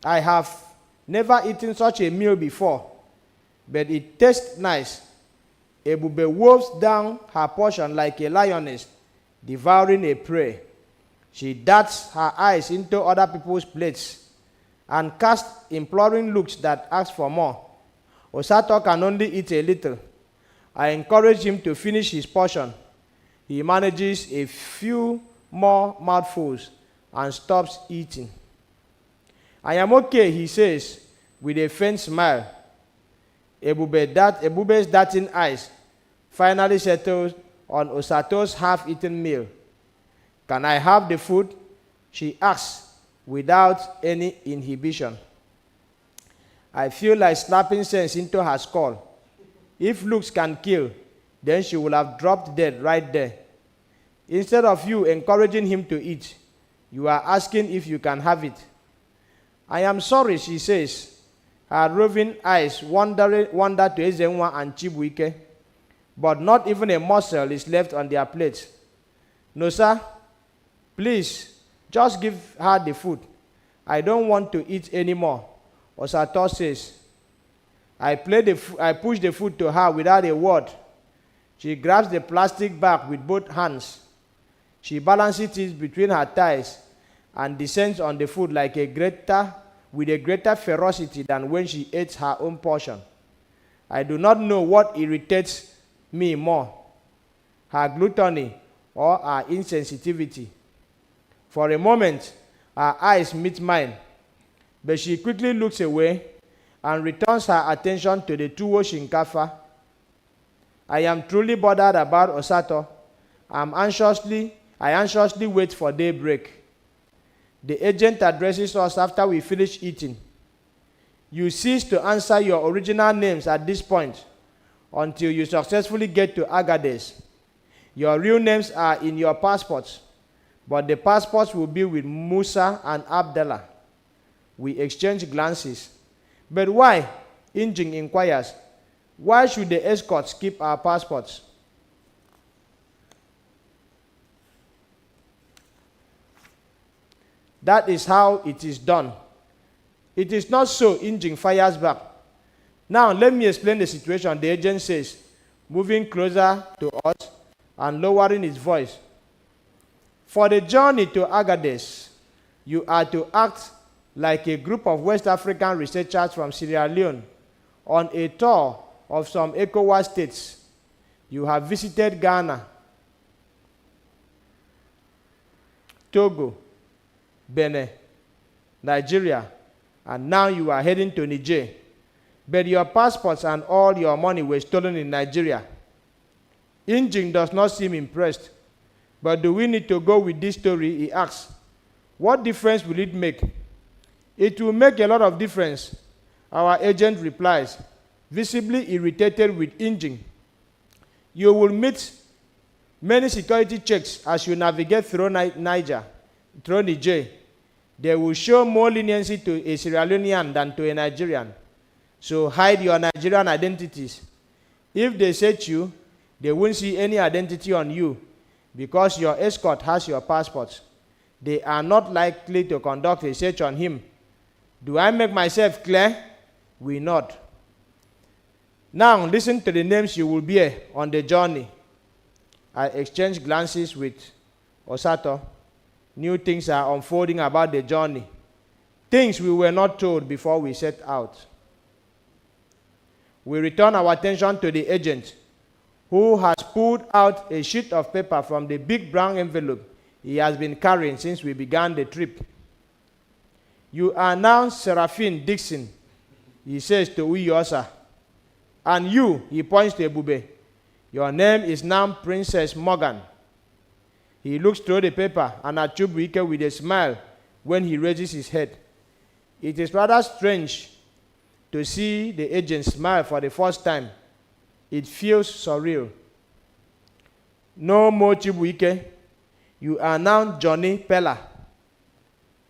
I have never eaten such a meal before, but it tastes nice. Ebube wolves down her portion like a lioness, devouring a prey. She darts her eyes into other people's plates and casts imploring looks that ask for more. Osato can only eat a little. I encourage him to finish his portion. He manages a few more mouthfuls and stops eating. I am okay, he says, with a faint smile. Ebube's darting eyes finally settles on Osato's half-eaten meal. Can I have the food? She asks without any inhibition. I feel like slapping sense into her skull. If looks can kill, then she would have dropped dead right there. Instead of you encouraging him to eat, you are asking if you can have it. I am sorry, she says. Her roving eyes wander to Ezenwa and Chibuike, but not even a morsel is left on their plates. No, sir. Please, just give her the food. I don't want to eat anymore, Osato says. I push the food to her without a word. She grabs the plastic bag with both hands. She balances it between her thighs and descends on the food with a greater ferocity than when she ate her own portion. I do not know what irritates me more, her gluttony or her insensitivity. For a moment, her eyes meet mine, but she quickly looks away and returns her attention to the tuwo shinkafa. I am truly bothered about Osato. I anxiously wait for daybreak. The agent addresses us after we finish eating. You cease to answer your original names at this point until you successfully get to Agadez. Your real names are in your passports, but the passports will be with Musa and Abdallah. We exchange glances. But why? Injing inquires. Why should the escorts keep our passports? That is how it is done. It is not so, Injing fires back. Now let me explain the situation, the agent says, moving closer to us and lowering his voice. For the journey to Agadez, you are to act like a group of West African researchers from Sierra Leone on a tour of some ECOWAS states. You have visited Ghana, Togo, Benin, Nigeria, and now you are heading to Niger. But your passports and all your money were stolen in Nigeria. Injing does not seem impressed, But do we need to go with this story? He asks. What difference will it make? It will make a lot of difference, our agent replies, visibly irritated with inching. You will meet many security checks as you navigate through Niger. They will show more leniency to a Sierra Leonean than to a Nigerian. So hide your Nigerian identities. If they search you, they won't see any identity on you because your escort has your passport. They are not likely to conduct a search on him. Do I make myself clear? We nod. Now listen to the names you will bear on the journey. I exchange glances with Osato. New things are unfolding about the journey. Things we were not told before we set out. We return our attention to the agent, who has pulled out a sheet of paper from the big brown envelope he has been carrying since we began the trip. You are now Seraphine Dixon, he says to Uyosa. And you, he points to Ebube. Your name is now Princess Morgan. He looks through the paper and at Chubuike with a smile when he raises his head. It is rather strange to see the agent smile for the first time. It feels surreal. No more Chibuike. You are now Johnny Pella.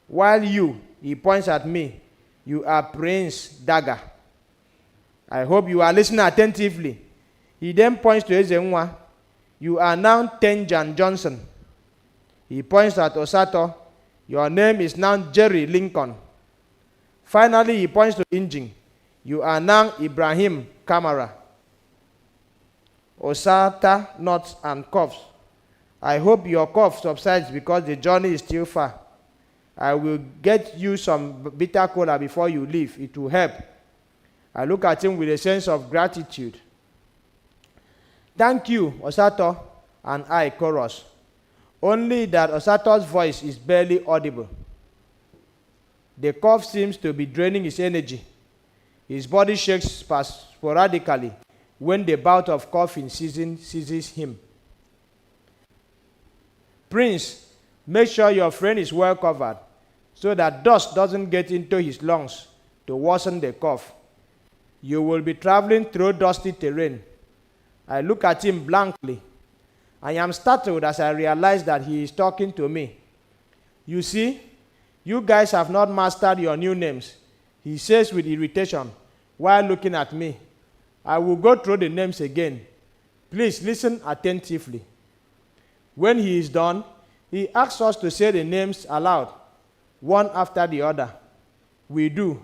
While you, he points at me, you are Prince Dagger. I hope you are listening attentively. He then points to Ezenwa. You are now Tenjan Johnson. He points at Osato. Your name is now Jerry Lincoln. Finally, he points to Injing. You are now Ibrahim Kamara. Osata nods and coughs. I hope your cough subsides because the journey is still far. I will get you some bitter cola before you leave. It will help. I look at him with a sense of gratitude. Thank you, Osato, and I chorus. Only that Osato's voice is barely audible. The cough seems to be draining his energy. His body shakes sporadically when the bout of coughing seizes him. Prince, make sure your friend is well covered so that dust doesn't get into his lungs to worsen the cough. You will be traveling through dusty terrain. I look at him blankly. I am startled as I realize that he is talking to me. You see, you guys have not mastered your new names, he says with irritation while looking at me. I will go through the names again. Please listen attentively. When he is done, he asks us to say the names aloud, one after the other. We do.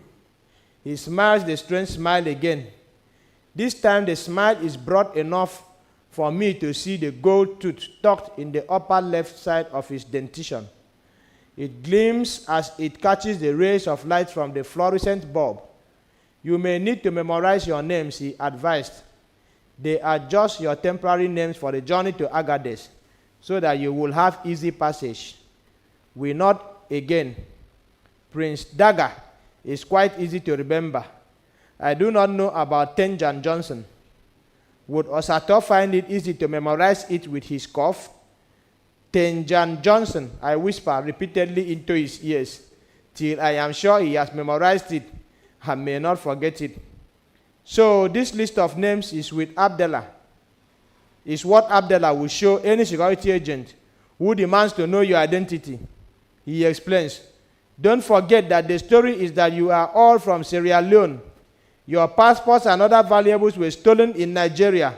He smiles the strange smile again. This time the smile is broad enough for me to see the gold tooth tucked in the upper left side of his dentition. It gleams as it catches the rays of light from the fluorescent bulb. You may need to memorize your names, he advised. They are just your temporary names for the journey to Agadez, so that you will have easy passage. We nod again. Prince Dagger is quite easy to remember. I do not know about Tenjan Johnson. Would Osato find it easy to memorize it with his cough? Tenjan Johnson, I whisper repeatedly into his ears, till I am sure he has memorized it and may not forget it. So this list of names is with Abdallah. Is what Abdallah will show any security agent who demands to know your identity. He explains, don't forget that the story is that you are all from Sierra Leone. Your passports and other valuables were stolen in Nigeria.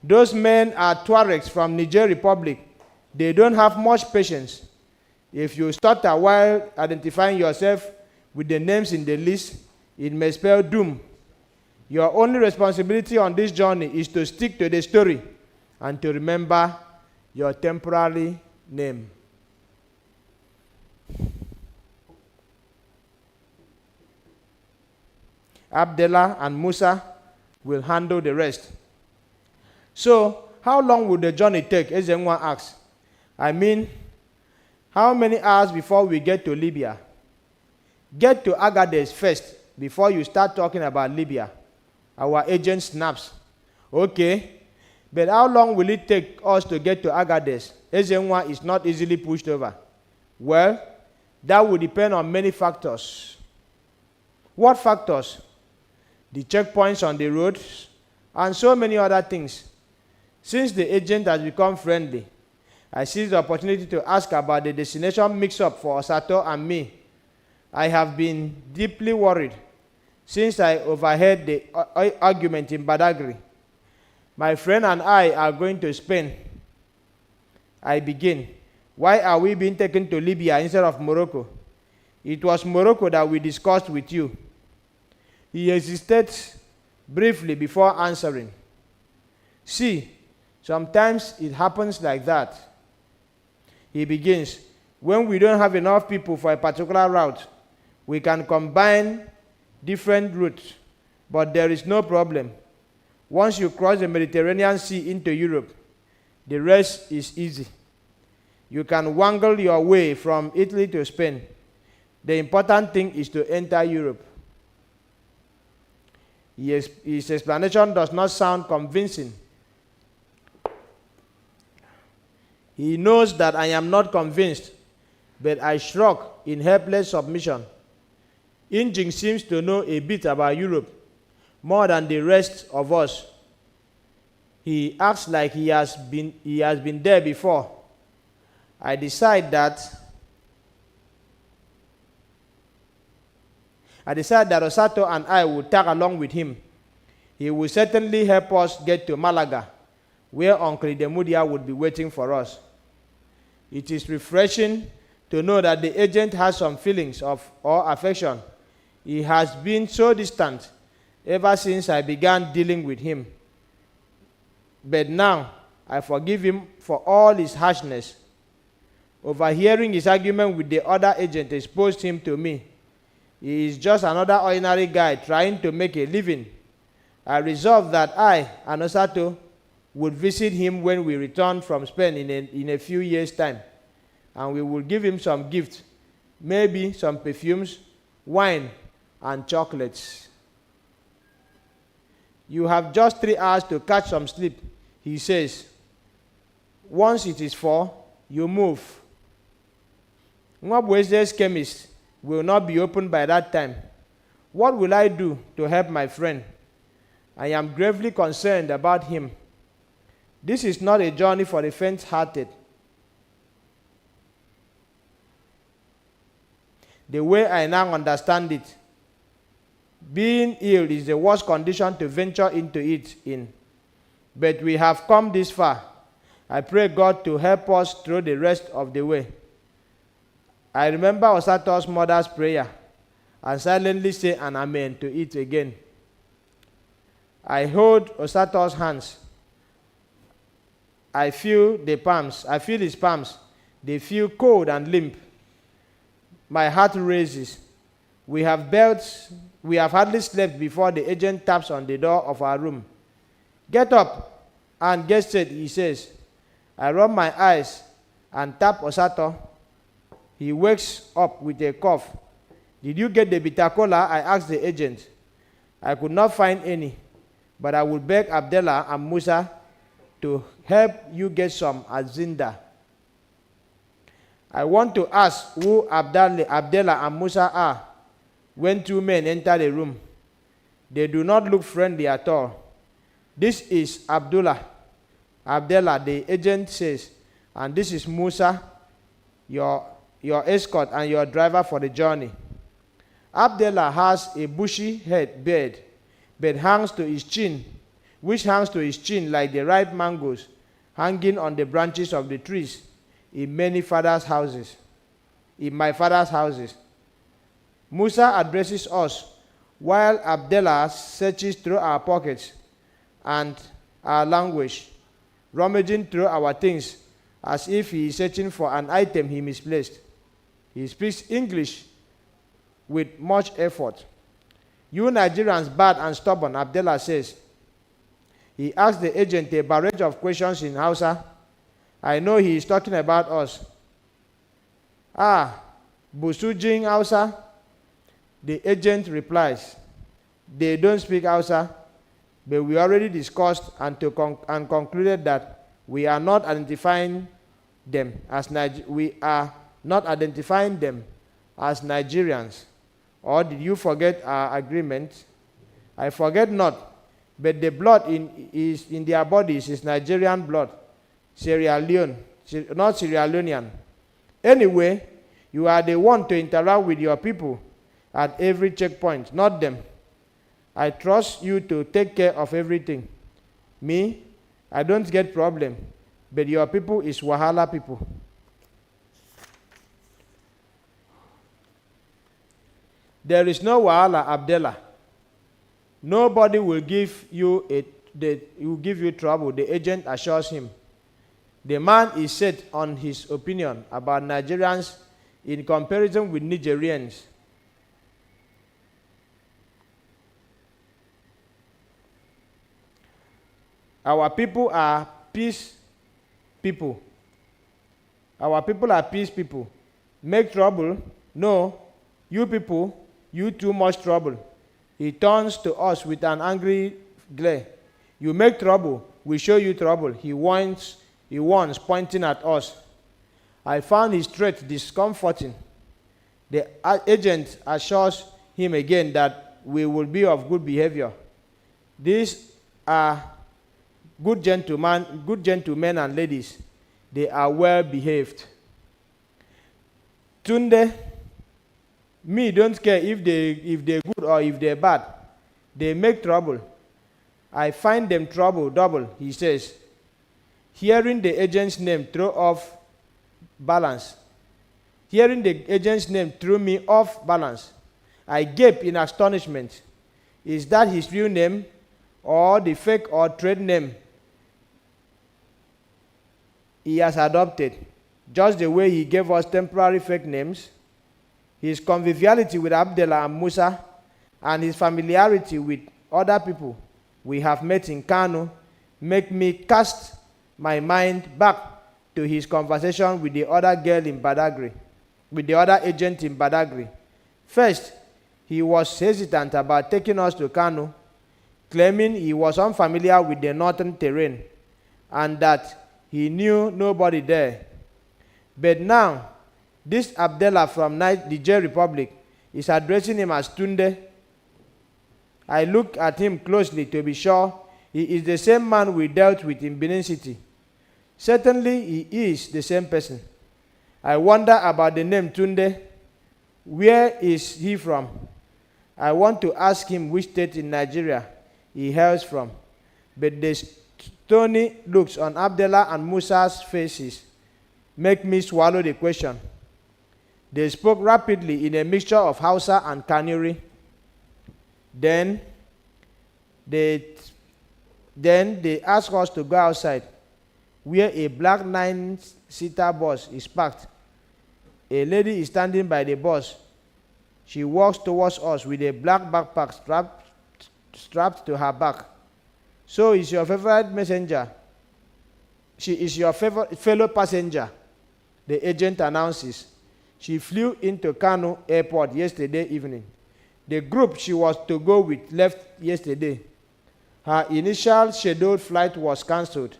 Those men are Tuaregs from Niger Republic. They don't have much patience. If you stutter while identifying yourself with the names in the list, it may spell doom. Your only responsibility on this journey is to stick to the story and to remember your temporary name. Abdullah and Musa will handle the rest. So, how long will the journey take? Ezenwa asks. I mean, how many hours before we get to Libya? Get to Agadez first before you start talking about Libya. Our agent snaps. Okay, But how long will it take us to get to Agadez? Ezenwa is not easily pushed over. Well, that will depend on many factors. What factors? The checkpoints on the roads and so many other things. Since the agent has become friendly, I seized the opportunity to ask about the destination mix-up for Osato and me. I have been deeply worried since I overheard the argument in Badagry. My friend and I are going to Spain. I begin. Why are we being taken to Libya instead of Morocco? It was Morocco that we discussed with you. He hesitated briefly before answering. See, sometimes it happens like that. He begins. When we don't have enough people for a particular route, we can combine different routes, but there is no problem. Once you cross the Mediterranean Sea into Europe, the rest is easy. You can wangle your way from Italy to Spain. The important thing is to enter Europe. His explanation does not sound convincing. He knows that I am not convinced, but I shrug in helpless submission. Injing seems to know a bit about Europe, more than the rest of us. He acts like he has been there before. I decide that Osato and I will tag along with him. He will certainly help us get to Malaga, where Uncle Demudia would be waiting for us. It is refreshing to know that the agent has some feelings of or affection. He has been so distant ever since I began dealing with him. But now I forgive him for all his harshness. Overhearing his argument with the other agent exposed him to me. He is just another ordinary guy trying to make a living. I resolved that I and Osato would visit him when we return from Spain in a few years' time, and we will give him some gifts, maybe some perfumes, wine, and chocolates. You have just 3 hours to catch some sleep, he says. Once it is 4, you move. Nwabweze's chemist will not be open by that time. What will I do to help my friend? I am gravely concerned about him. This is not a journey for the faint-hearted. The way I now understand it, being ill is the worst condition to venture into it in. But we have come this far. I pray God to help us through the rest of the way. I remember Osato's mother's prayer and silently say an amen to it again. I hold Osato's hands. I feel his palms. They feel cold and limp. My heart races. We have hardly slept before the agent taps on the door of our room. Get up and get straight, he says. I rub my eyes and tap Osato. He wakes up with a cough. Did you get the bitter cola? I asked the agent. I could not find any, but I would beg Abdullah and Musa to help you get some at Zinda. I want to ask who Abdullah and Musa are when 2 men enter the room. They do not look friendly at all. This is Abdullah, the agent says, and this is Musa, your escort and your driver for the journey. Abdullah has a bushy beard, which hangs to his chin like the ripe mangoes hanging on the branches of the trees in my father's houses. Musa addresses us while Abdullah searches through our pockets and our language, rummaging through our things as if he is searching for an item he misplaced. He speaks English with much effort. You Nigerians bad and stubborn, Abdullah says. He asks the agent a barrage of questions in Hausa. I know he is talking about us. Busujing Hausa? The agent replies. They don't speak Hausa. but we already discussed and concluded that we are not identifying them as Nigerians. Or did you forget our agreement? I forget not, but the blood is in their bodies is Nigerian blood, Sierra Leone, not Sierra Leonean. Anyway, you are the one to interact with your people at every checkpoint, not them. I trust you to take care of everything. Me, I don't get problem, but your people is Wahala people. There is no Wahala, Abdullah. Nobody will give you trouble, the agent assures him. The man is set on his opinion about Nigerians in comparison with Nigerians. Our people are peace people. Our people are peace people. Make trouble? No. You people, you too much trouble. He turns to us with an angry glare. You make trouble, we show you trouble. He warns, pointing at us. I found his threat discomforting. The agent assures him again that we will be of good behavior. These are good gentlemen and ladies. They are well behaved. Tunde, me don't care if they're good or if they're bad. They make trouble. I find them trouble double, he says. Hearing the agent's name threw me off balance. I gaped in astonishment. Is that his real name or the fake or trade name he has adopted? Just the way he gave us temporary fake names? His conviviality with Abdullah and Musa and his familiarity with other people we have met in Kano make me cast my mind back to his conversation with the other agent in Badagry. First, he was hesitant about taking us to Kano, claiming he was unfamiliar with the northern terrain and that he knew nobody there. But now, this Abdullah from Niger Republic is addressing him as Tunde. I look at him closely to be sure he is the same man we dealt with in Benin City. Certainly, he is the same person. I wonder about the name Tunde. Where is he from? I want to ask him which state in Nigeria he hails from. But the stony looks on Abdullah and Musa's faces make me swallow the question. They spoke rapidly in a mixture of Hausa and Kanuri. Then they asked us to go outside, where a black 9-seater bus is parked. A lady is standing by the bus. She walks towards us with a black backpack strapped to her back. So is your favorite messenger. She is your fellow passenger, the agent announces. She flew into Kano Airport yesterday evening. The group she was to go with left yesterday. Her initial scheduled flight was cancelled.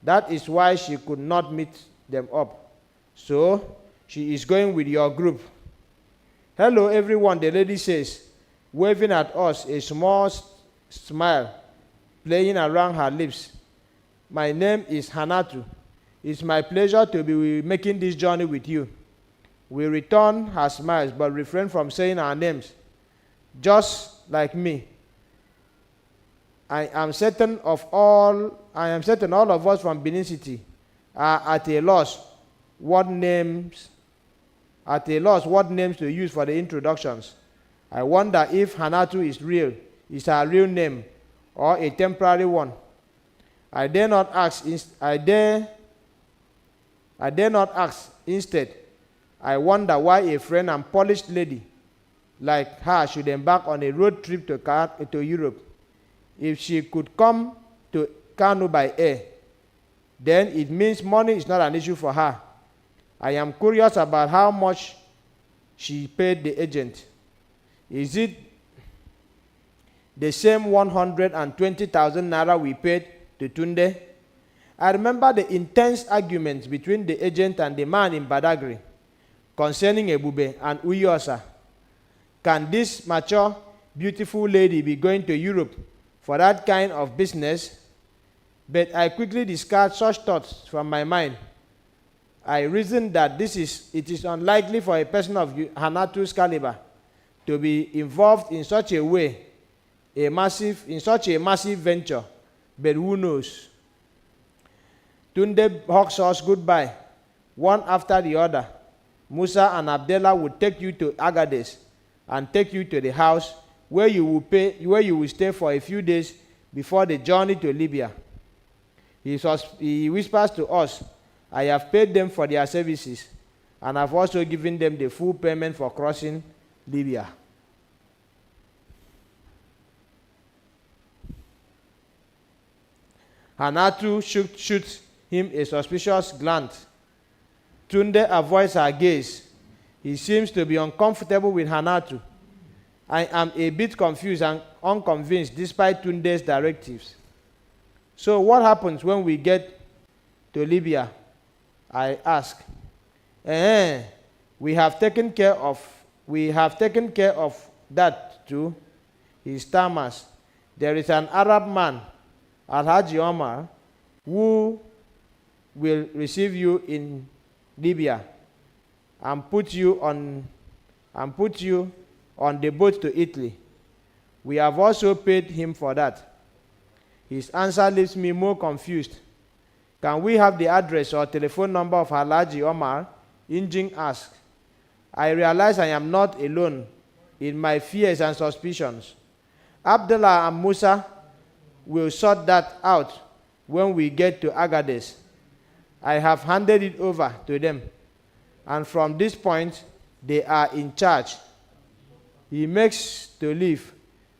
That is why she could not meet them up. So, she is going with your group. Hello, everyone, the lady says, waving at us, a small smile playing around her lips. My name is Hanatu. It's my pleasure to be making this journey with you. We return her smiles, but refrain from saying our names. Just like me, I am certain all of us from Benin City are at a loss what names to use for the introductions. I wonder if Hanatu is her real name or a temporary one. I dare not ask. Instead, I wonder why a friend and polished lady like her should embark on a road trip to Europe. If she could come to Kano by air, then it means money is not an issue for her. I am curious about how much she paid the agent. Is it the same 120,000 naira we paid to Tunde. I remember the intense arguments between the agent and the man in Badagry concerning Ebube and Uyosa. Can this mature, beautiful lady be going to Europe for that kind of business? But I quickly discard such thoughts from my mind. I reasoned that it is unlikely for a person of Hanatu's caliber to be involved in such a massive venture. But who knows? Tunde hugs us goodbye, one after the other. Musa and Abdullah would take you to Agadez and take you to the house where you will stay for a few days before the journey to Libya. He whispers to us, I have paid them for their services, and I've also given them the full payment for crossing Libya. Hanatu shoots him a suspicious glance. Tunde avoids her gaze. He seems to be uncomfortable with Hanatu. I am a bit confused and unconvinced despite Tunde's directives. So what happens when we get to Libya? I ask. We have taken care of that too. He stammers. There is an Arab man, Alhaji Omar, who will receive you in Libya and put you on the boat to Italy. We have also paid him for that. His answer leaves me more confused. Can we have the address or telephone number of Alhaji Omar? Injin asked. I realize I am not alone in my fears and suspicions. Abdullah and Musa will sort that out when we get to Agadez. I have handed it over to them, and from this point, they are in charge. He makes to leave,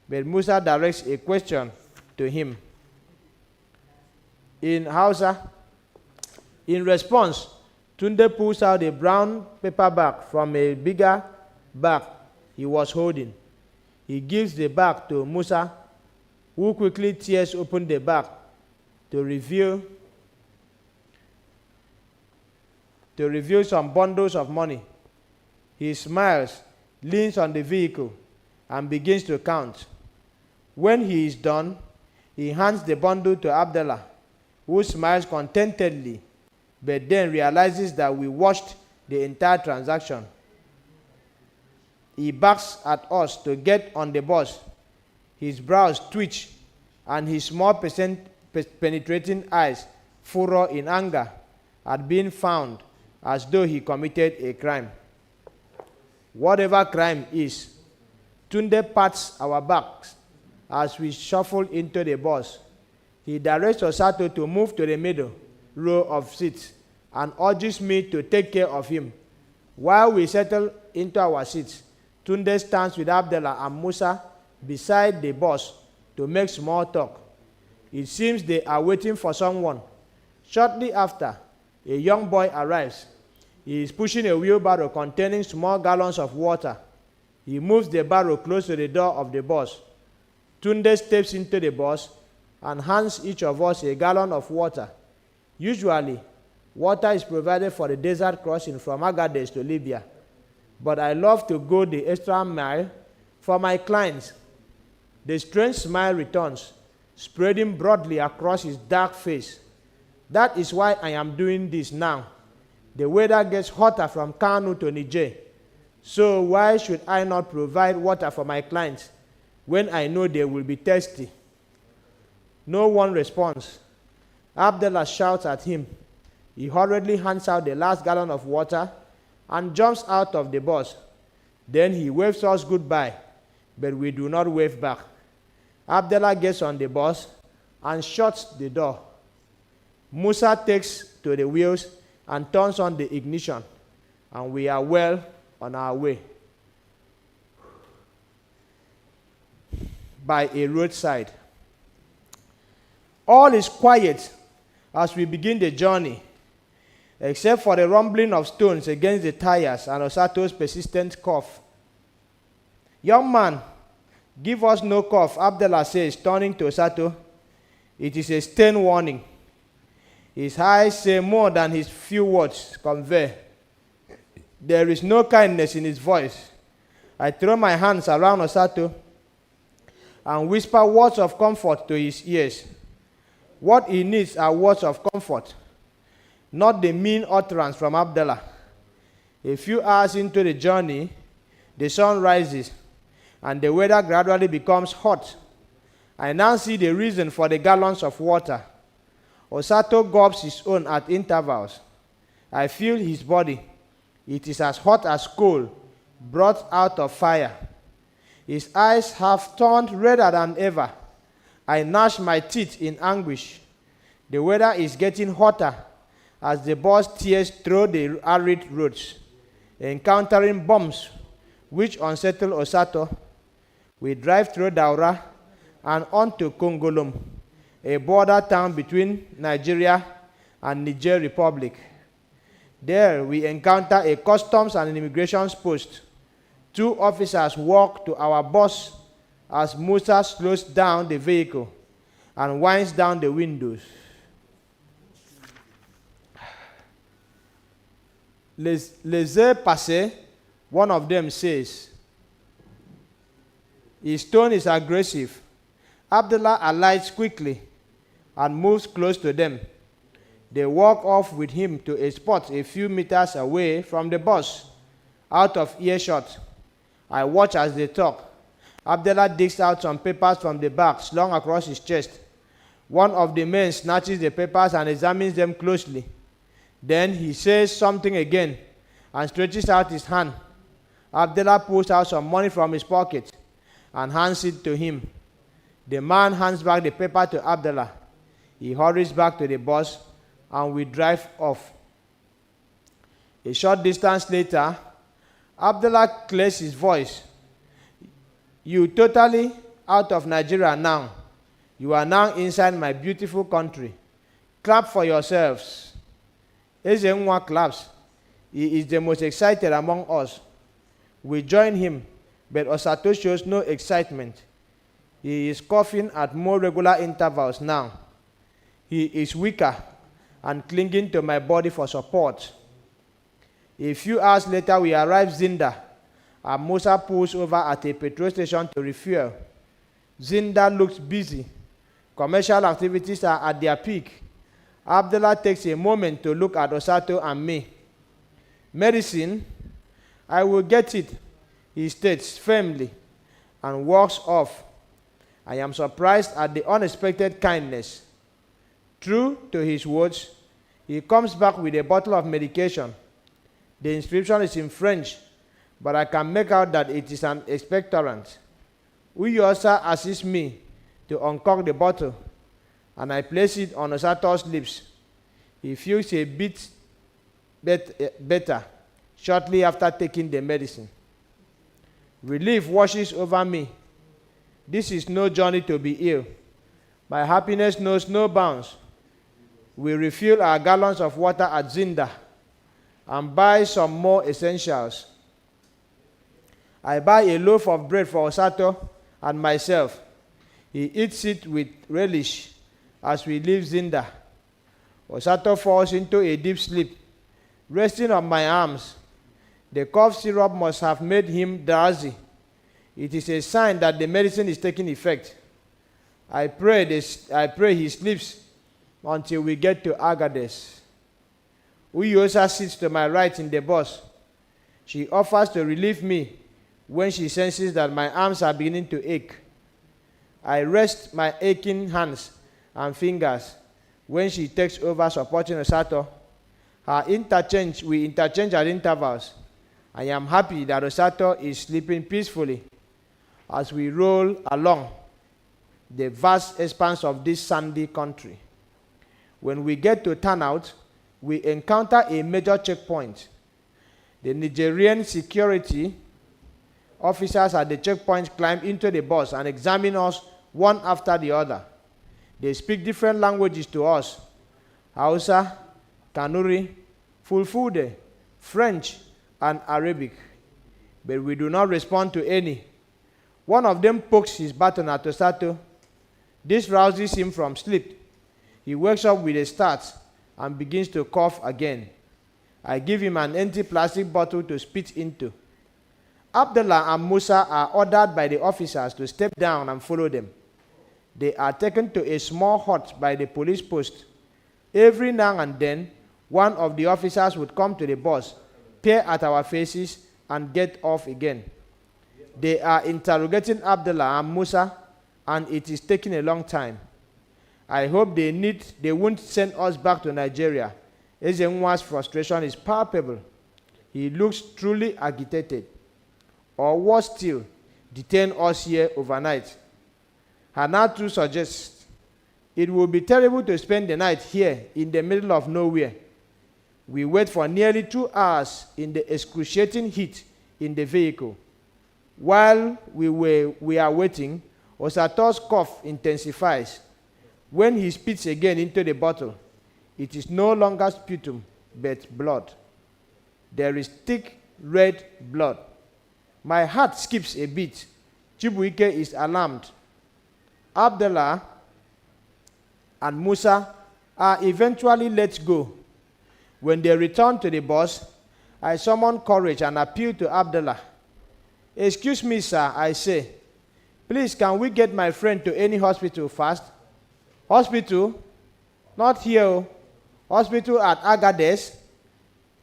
but Musa directs a question to him in Hausa. In response, Tunde pulls out a brown paper bag from a bigger bag he was holding. He gives the bag to Musa, who quickly tears open the bag to reveal some bundles of money. He smiles, leans on the vehicle, and begins to count. When he is done, he hands the bundle to Abdullah, who smiles contentedly, but then realizes that we watched the entire transaction. He barks at us to get on the bus. His brows twitch, and his small penetrating eyes furrow in anger at being found, as though he committed a crime. Whatever crime is, Tunde pats our backs as we shuffle into the bus. He directs Osato to move to the middle row of seats and urges me to take care of him. While we settle into our seats, Tunde stands with Abdullah and Musa beside the bus to make small talk. It seems they are waiting for someone. Shortly after, a young boy arrives. He is pushing a wheelbarrow containing small gallons of water. He moves the barrow close to the door of the bus. Tunde steps into the bus and hands each of us a gallon of water. Usually, water is provided for the desert crossing from Agadez to Libya, but I love to go the extra mile for my clients. The strange smile returns, spreading broadly across his dark face. That is why I am doing this now. The weather gets hotter from Kano to Niger. So why should I not provide water for my clients when I know they will be thirsty? No one responds. Abdullah shouts at him. He hurriedly hands out the last gallon of water and jumps out of the bus. Then he waves us goodbye, but we do not wave back. Abdullah gets on the bus and shuts the door. Musa takes to the wheels and turns on the ignition, and we are well on our way. By a roadside. All is quiet as we begin the journey, except for the rumbling of stones against the tires and Osato's persistent cough. Young man, Give us no cough, Abdallah says, turning to Osato. It is a stern warning. His eyes say more than his few words convey. There is no kindness in his voice. I throw my hands around Osato and whisper words of comfort to his ears. What he needs are words of comfort, not the mean utterance from Abdallah. A few hours into the journey, the sun rises and the weather gradually becomes hot. I now see the reason for the gallons of water. Osato gulps his own at intervals. I feel his body. It is as hot as coal brought out of fire. His eyes have turned redder than ever. I gnash my teeth in anguish. The weather is getting hotter as the bus tears through the arid roads, encountering bumps which unsettle Osato. We drive through Daura and on to Kongolom, a border town between Nigeria and Niger Republic. There we encounter a customs and immigration post. Two officers walk to our bus as Musa slows down the vehicle and winds down the windows. Laissez-passer, one of them says. His tone is aggressive. Abdullah alights quickly and moves close to them. They walk off with him to a spot a few meters away from the bus, out of earshot. I watch as they talk. Abdullah digs out some papers from the bag slung across his chest. One of the men snatches the papers and examines them closely. Then he says something again and stretches out his hand. Abdullah pulls out some money from his pocket and hands it to him. The man hands back the paper to Abdullah. He hurries back to the bus and we drive off. A short distance later, Abdullah clears his voice. You totally out of Nigeria now. You are now inside my beautiful country. Clap for yourselves. Ezenwa claps. He is the most excited among us. We join him, but Osato shows no excitement. He is coughing at more regular intervals now. He is weaker and clinging to my body for support. A few hours later, we arrive Zinda, and Musa pulls over at a petrol station to refuel. Zinda looks busy. Commercial activities are at their peak. Abdullah takes a moment to look at Osato and me. Medicine? I will get it, he states firmly, and walks off. I am surprised at the unexpected kindness. True to his words, he comes back with a bottle of medication. The inscription is in French, but I can make out that it is an expectorant. Uyosa assists me to uncork the bottle, and I place it on Osato's lips. He feels a bit better shortly after taking the medicine. Relief washes over me. This is no journey to be ill. My happiness knows no bounds. We refill our gallons of water at Zinda and buy some more essentials. I buy a loaf of bread for Osato and myself. He eats it with relish as we leave Zinda. Osato falls into a deep sleep, resting on my arms. The cough syrup must have made him drowsy. It is a sign that the medicine is taking effect. I pray he sleeps until we get to Agadez. Uyosa sits to my right in the bus. She offers to relieve me when she senses that my arms are beginning to ache. I rest my aching hands and fingers when she takes over supporting Osato. We interchange at intervals. I am happy that Osato is sleeping peacefully as we roll along the vast expanse of this sandy country. When we get to Turnout, we encounter a major checkpoint. The Nigerian security officers at the checkpoint climb into the bus and examine us one after the other. They speak different languages to us: Hausa, Kanuri, Fulfulde, French, and Arabic. But we do not respond to any. One of them pokes his baton at Osato. This rouses him from sleep. He wakes up with a start and begins to cough again. I give him an empty plastic bottle to spit into. Abdullah and Musa are ordered by the officers to step down and follow them. They are taken to a small hut by the police post. Every now and then, one of the officers would come to the bus, peer at our faces, and get off again. They are interrogating Abdullah and Musa, and it is taking a long time. I hope they won't send us back to Nigeria. Ezenwa's frustration is palpable. He looks truly agitated. Or worse still, detain us here overnight. Hanatu suggests it would be terrible to spend the night here in the middle of nowhere. We wait for nearly 2 hours in the excruciating heat in the vehicle. While we are waiting, Osato's cough intensifies. When he spits again into the bottle, it is no longer sputum, but blood. There is thick red blood. My heart skips a beat. Chibuike is alarmed. Abdullah and Musa are eventually let go. When they return to the bus, I summon courage and appeal to Abdullah. Excuse me, sir, I say. Please, can we get my friend to any hospital fast? Hospital? Not here. Hospital at Agadez?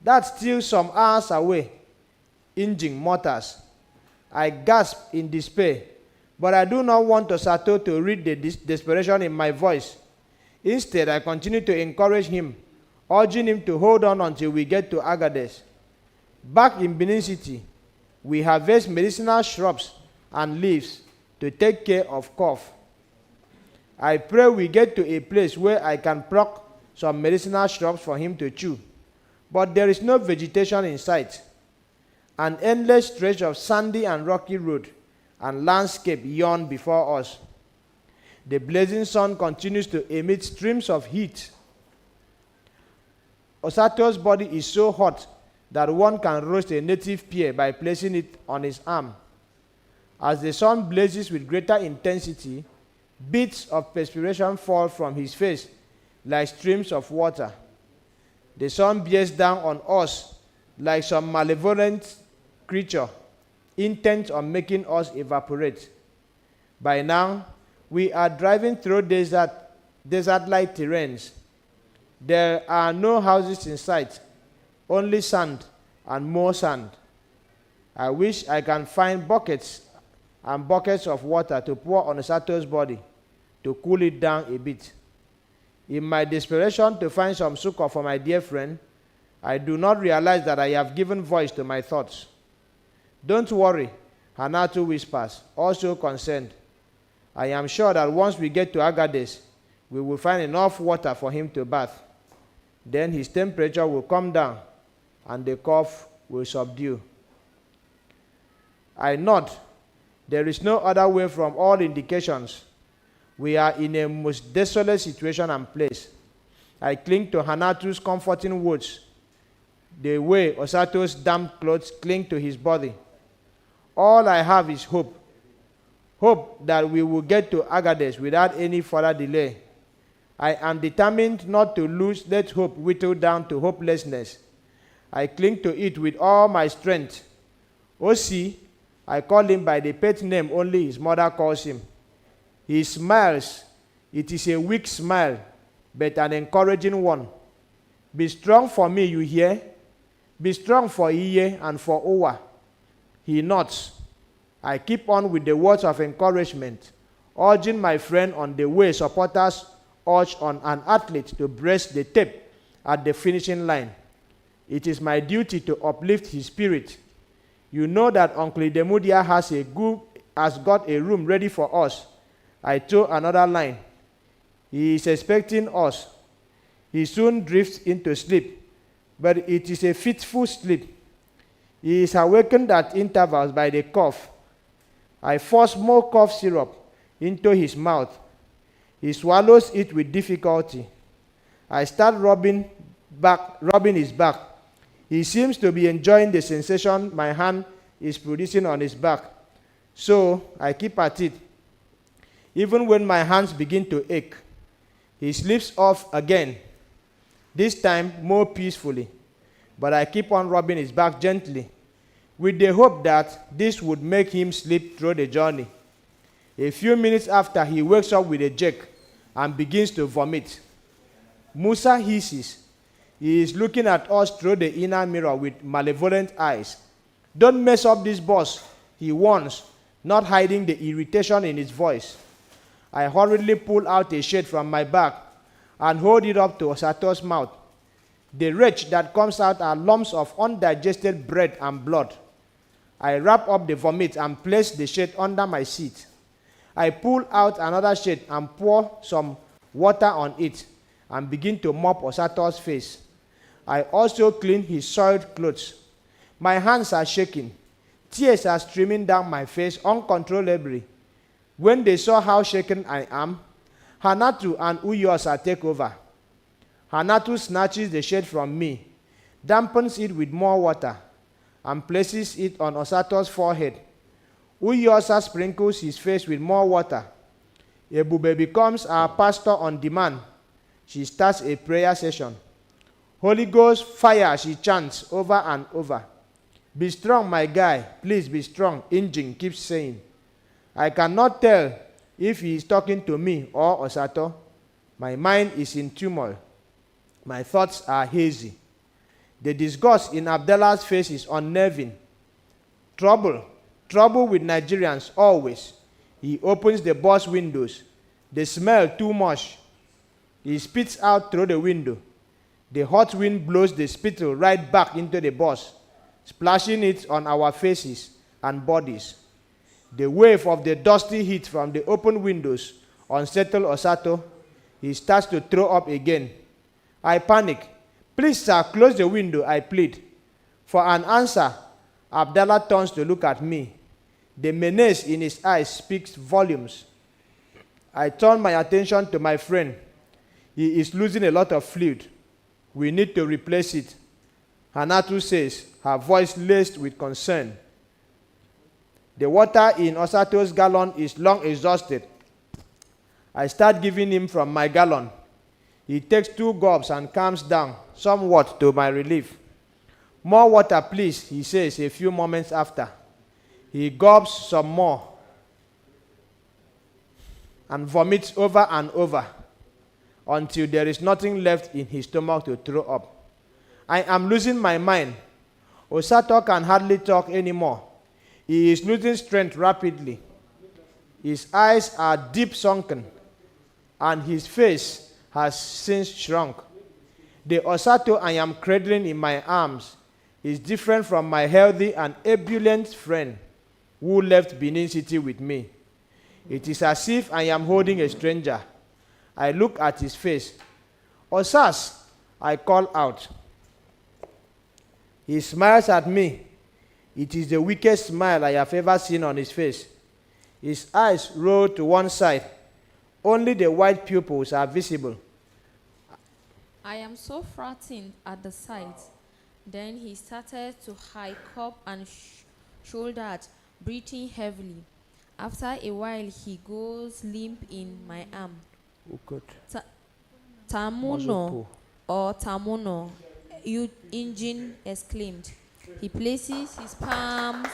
That's still some hours away. Engine motors. I gasp in despair, but I do not want Osato to read the desperation in my voice. Instead, I continue to encourage him, urging him to hold on until we get to Agadez. Back in Benin City, we harvest medicinal shrubs and leaves to take care of cough. I pray we get to a place where I can pluck some medicinal shrubs for him to chew. But there is no vegetation in sight. An endless stretch of sandy and rocky road and landscape yawn before us. The blazing sun continues to emit streams of heat. Osato's body is so hot that one can roast a native pear by placing it on his arm. As the sun blazes with greater intensity, beads of perspiration fall from his face like streams of water. The sun bears down on us like some malevolent creature, intent on making us evaporate. By now, we are driving through desert-like terrains. There are no houses in sight, only sand and more sand. I wish I can find buckets and buckets of water to pour on Osato's body to cool it down a bit. In my desperation to find some succor for my dear friend, I do not realize that I have given voice to my thoughts. Don't worry, Hanatu whispers, also concerned. I am sure that once we get to Agadez, we will find enough water for him to bath. Then his temperature will come down and the cough will subdue. I nod. There is no other way from all indications. We are in a most desolate situation and place. I cling to Hanatu's comforting words, the way Osato's damp clothes cling to his body. All I have is hope. Hope that we will get to Agadez without any further delay. I am determined not to let hope whittle down to hopelessness. I cling to it with all my strength. Osi, I call him by the pet name only his mother calls him. He smiles. It is a weak smile, but an encouraging one. Be strong for me, you hear? Be strong for Iye and for Owa. He nods. I keep on with the words of encouragement, urging my friend on the way supporters urge on an athlete to breast the tape at the finishing line. It is my duty to uplift his spirit. You know that Uncle Demudia has got a room ready for us. I tow another line. He is expecting us. He soon drifts into sleep, but it is a fitful sleep. He is awakened at intervals by the cough. I force more cough syrup into his mouth. He swallows it with difficulty. I start rubbing his back. He seems to be enjoying the sensation my hand is producing on his back. So I keep at it. Even when my hands begin to ache, he slips off again, this time more peacefully. But I keep on rubbing his back gently, with the hope that this would make him sleep through the journey. A few minutes after, he wakes up with a jerk and begins to vomit. Musa hisses. He is looking at us through the inner mirror with malevolent eyes. Don't mess up this, boss, he warns, not hiding the irritation in his voice. I hurriedly pull out a shade from my bag and hold it up to Osato's mouth. The wretch that comes out are lumps of undigested bread and blood. I wrap up the vomit and place the shade under my seat. I pull out another shade and pour some water on it and begin to mop Osato's face. I also clean his soiled clothes. My hands are shaking. Tears are streaming down my face uncontrollably. When they saw how shaken I am, Hanatu and Uyosa take over. Hanatu snatches the shade from me, dampens it with more water, and places it on Osato's forehead. Uyosa sprinkles his face with more water. Ebube becomes our pastor on demand. She starts a prayer session. Holy Ghost fire, she chants over and over. Be strong, my guy. Please be strong, Injin keeps saying. I cannot tell if he is talking to me or Osato. My mind is in turmoil. My thoughts are hazy. The disgust in Abdallah's face is unnerving. Trouble with Nigerians always. He opens the bus windows. They smell too much. He spits out through the window. The hot wind blows the spittle right back into the bus, splashing it on our faces and bodies. The wave of the dusty heat from the open windows unsettles Osato. He starts to throw up again. I panic. Please, sir, close the window, I plead. For an answer, Abdallah turns to look at me. The menace in his eyes speaks volumes. I turn my attention to my friend. He is losing a lot of fluid. We need to replace it. Hanatu says, her voice laced with concern. The water in Osato's gallon is long exhausted. I start giving him from my gallon. He takes 2 gulps and calms down, somewhat to my relief. More water, please, he says a few moments after. He gulps some more and vomits over and over until there is nothing left in his stomach to throw up. I am losing my mind. Osato can hardly talk anymore. He is losing strength rapidly. His eyes are deep sunken, and his face has since shrunk. The Osato I am cradling in my arms is different from my healthy and ebullient friend who left Benin City with me. It is as if I am holding a stranger. I look at his face. Osas, I call out. He smiles at me. It is the weakest smile I have ever seen on his face. His eyes roll to one side. Only the white pupils are visible. I am so frightened at the sight. Then he started to hike up and shouldered, breathing heavily. After a while, he goes limp in my arm. Oh, God. Tamuno or Tamuno, Injin exclaimed. He places his palms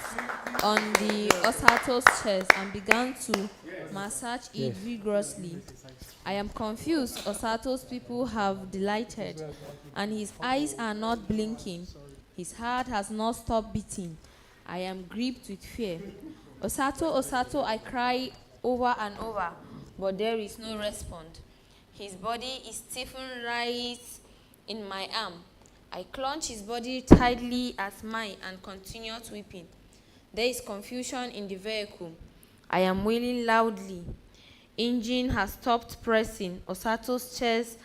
on the Osato's chest and began to massage it vigorously. I am confused. Osato's people have delighted, and his eyes are not blinking. His heart has not stopped beating. I am gripped with fear. Osato, Osato, I cry over and over, but there is no response. His body is stiffened right in my arm. I clutch his body tightly at mine and continue weeping. There is confusion in the vehicle. I am wailing loudly. Engine has stopped pressing. Osato's chest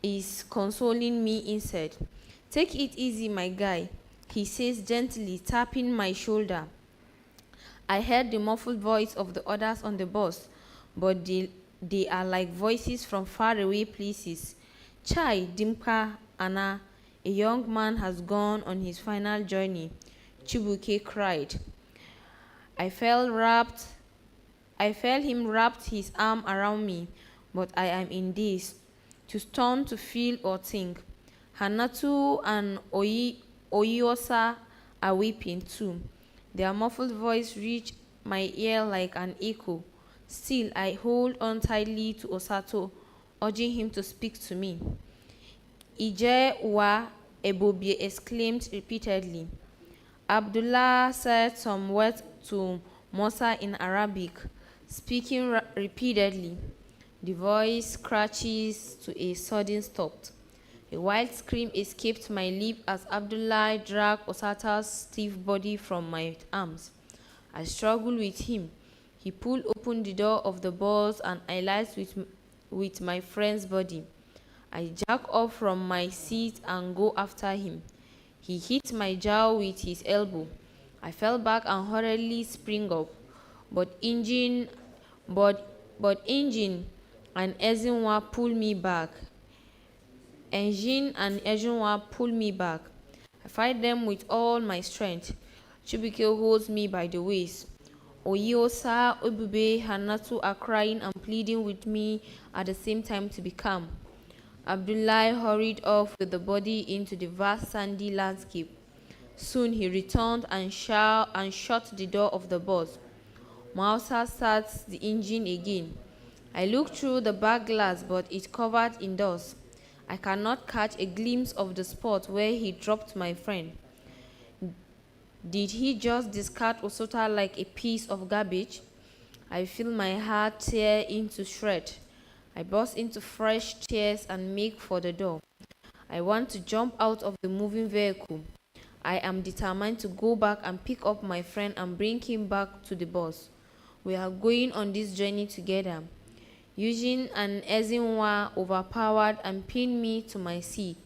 is consoling me inside. Take it easy, my guy, he says gently, tapping my shoulder. I heard the muffled voice of the others on the bus, but they are like voices from faraway places. Chai, Dimka, Anna, a young man has gone on his final journey, Chibuke cried. I felt him wrapped his arm around me, but I am in daze, too stunned to feel or think. Hanatu and Oyiosa are weeping too. Their muffled voice reached my ear like an echo. Still, I hold on tightly to Osato, urging him to speak to me. Ije wa Ebobie exclaimed repeatedly. Abdullah said some words to Musa in Arabic, speaking repeatedly. The voice crashes to a sudden stop. A wild scream escaped my lip as Abdullah dragged Osata's stiff body from my arms. I struggled with him. He pulled open the door of the bus and I lied with my friend's body. I jack up from my seat and go after him. He hit my jaw with his elbow. I fell back and hurriedly sprang up, but Engine and Ezinwa pulled me back. Pull me back. I fight them with all my strength. Chibike holds me by the waist. Oyiosa, Obube, Hanatu are crying and pleading with me at the same time to be calm. Abdullah hurried off with the body into the vast sandy landscape. Soon he returned and shut the door of the bus. Mausa starts the engine again. I looked through the back glass, but it covered in dust. I cannot catch a glimpse of the spot where he dropped my friend. Did he just discard Osota like a piece of garbage? I feel my heart tear into shreds. I burst into fresh tears and make for the door. I want to jump out of the moving vehicle. I am determined to go back and pick up my friend and bring him back to the bus. We are going on this journey together. Eugene and Ezinwa overpowered and pinned me to my seat.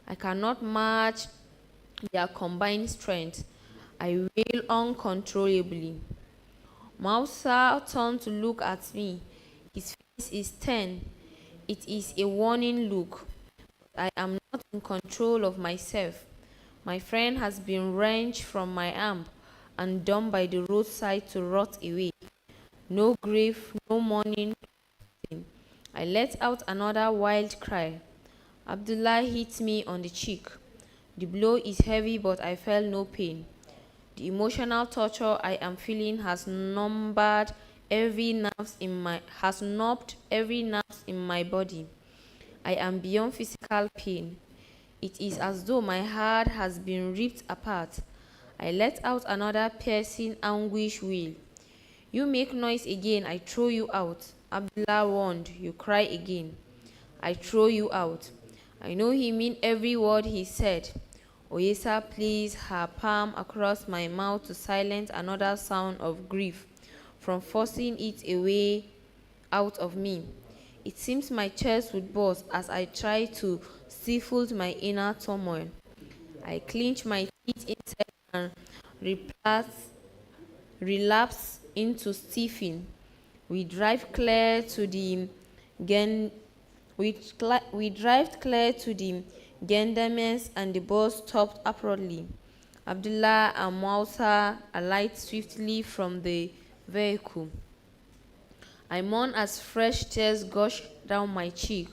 I cannot match their combined strength. I wail uncontrollably. Mausa turned to look at me. His face is stern. It is a warning look. I am not in control of myself. My friend has been wrenched from my arm and dumped by the roadside to rot away. No grave, no mourning. I let out another wild cry. Abdullah hit me on the cheek. The blow is heavy, but I felt no pain. The emotional torture I am feeling has numbed every nerve in my body. I am beyond physical pain. It is as though my heart has been ripped apart. I let out another piercing anguish wail. You make noise again, I throw you out. Abdullah warned. You cry again. I throw you out. I know he meant every word he said. Oyesa placed her palm across my mouth to silence another sound of grief from forcing it away out of me. It seems my chest would burst as I tried to stifle my inner turmoil. I clenched my teeth inside and relapsed into stiffing. We drive clear to the Gendames and the bus stopped abruptly. Abdullah and Mausa alighted swiftly from the vehicle. I mourn as fresh tears gush down my cheek.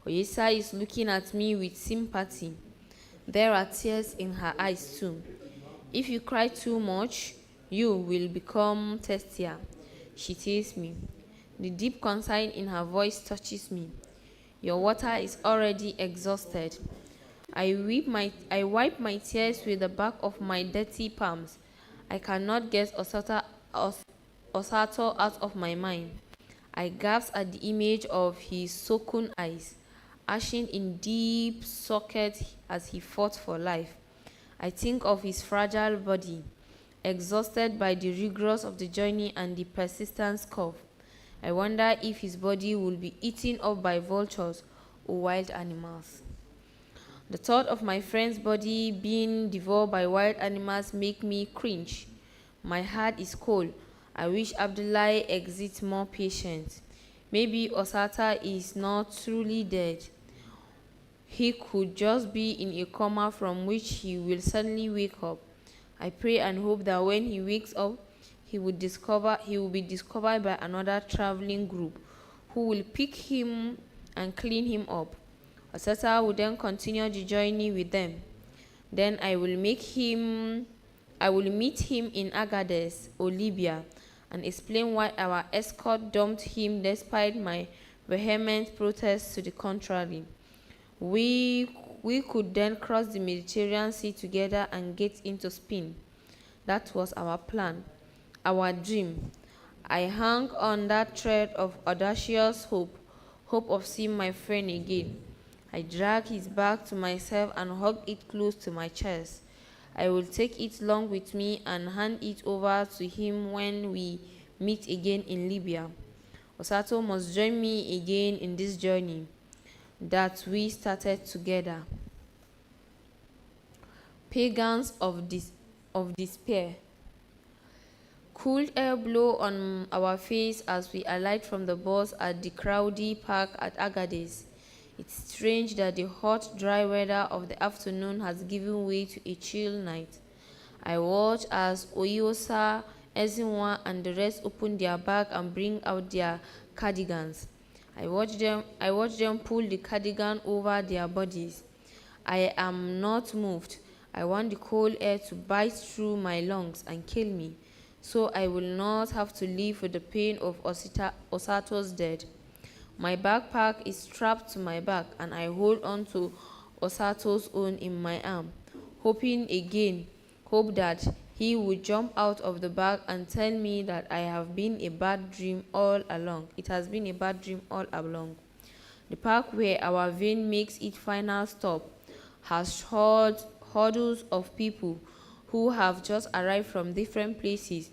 Oyesa is looking at me with sympathy. There are tears in her eyes too. If you cry too much, you will become thirstier. She tells me. The deep concern in her voice touches me. Your water is already exhausted. I wipe my tears with the back of my dirty palms. I cannot get Osato out of my mind. I gasp at the image of his sunken eyes, ashen in deep sockets as he fought for life. I think of his fragile body, exhausted by the rigors of the journey and the persistent cough. I wonder if his body will be eaten up by vultures or wild animals. The thought of my friend's body being devoured by wild animals makes me cringe. My heart is cold. I wish Abdullah exhibits more patience. Maybe Osata is not truly dead. He could just be in a coma from which he will suddenly wake up. I pray and hope that when he wakes up, he will be discovered by another traveling group who will pick him and clean him up. Osata will then continue the journey with them. Then I will meet him in Agadez or Libya and explain why our escort dumped him despite my vehement protests to the contrary. We could then cross the Mediterranean Sea together and get into Spain. That was our plan, our dream. I hung on that thread of audacious hope of seeing my friend again. I dragged his bag to myself and hugged it close to my chest. I will take it along with me and hand it over to him when we meet again in Libya. Osato must join me again in this journey that we started together. Pagans of despair. Cool air blow on our face as we alight from the bus at the crowded park at Agadez. It's strange that the hot, dry weather of the afternoon has given way to a chill night. I watch as Oyosa, Ezinwa, and the rest open their bag and bring out their cardigans. I watch them pull the cardigan over their bodies. I am not moved. I want the cold air to bite through my lungs and kill me, so I will not have to live with the pain of Osato's death. My backpack is strapped to my back, and I hold on to Osato's own in my arm, hope that he would jump out of the bag and tell me that it has been a bad dream all along. The park where our van makes its final stop has hurdles of people who have just arrived from different places.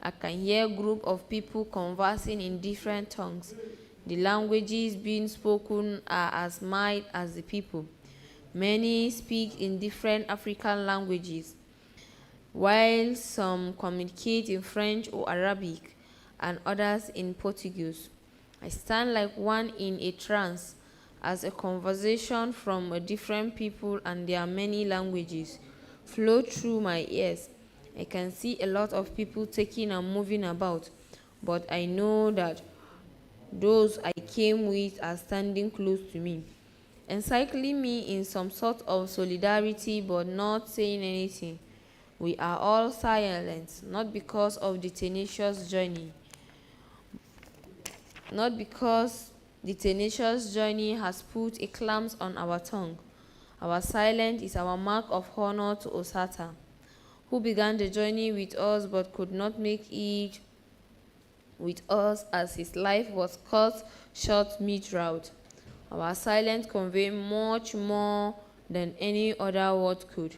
I can hear a group of people conversing in different tongues. The languages being spoken are as mild as the people. Many speak in different African languages, while some communicate in French or Arabic, and others in Portuguese. I stand like one in a trance as a conversation from different people and their many languages flow through my ears. I can see a lot of people taking and moving about, but I know that those I came with are standing close to me, encircling me in some sort of solidarity but not saying anything. We are all silent, not because the tenacious journey has put a clamp on our tongue. Our silence is our mark of honor to Osata, who began the journey with us but could not make it with us as his life was cut short mid-route. Our silence convey much more than any other word could.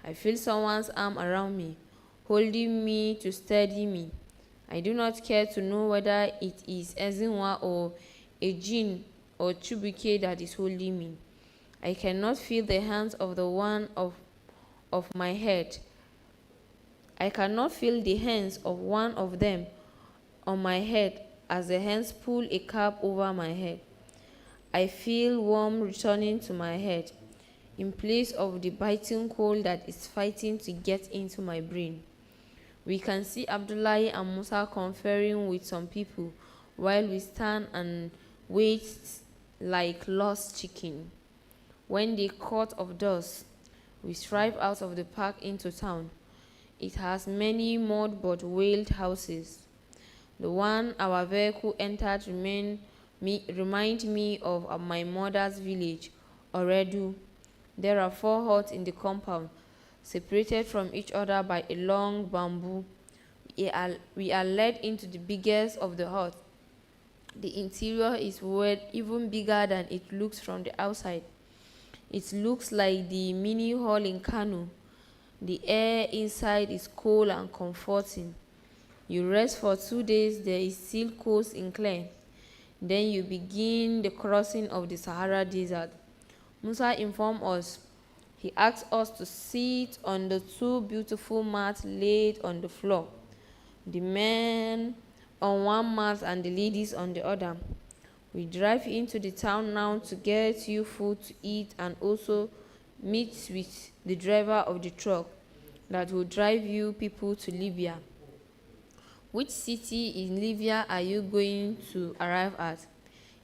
I feel someone's arm around me, holding me to steady me. I do not care to know whether it is Ezinwa or Ejin or Chubuke that is holding me. I cannot feel the hands of the one of my head. I cannot feel the hands of one of them on my head as the hands pull a cap over my head. I feel warmth returning to my head in place of the biting cold that is fighting to get into my brain. We can see Abdullahi and Musa conferring with some people while we stand and wait like lost chicken. When they cut of dust, we strive out of the park into town. It has many mud but wailed houses. The one our vehicle entered remind me of my mother's village, Oredu. There are 4 huts in the compound, separated from each other by a long bamboo. We are led into the biggest of the huts. The interior is even bigger than it looks from the outside. It looks like the mini hall in Kano. The air inside is cold and comforting. You rest for 2 days, there is still coast inclined. Then you begin the crossing of the Sahara Desert. Musa informed us. He asked us to sit on the 2 beautiful mats laid on the floor. The men on one mat and the ladies on the other. We drive into the town now to get you food to eat and also meet with the driver of the truck that will drive you people to Libya. Which city in Libya are you going to arrive at?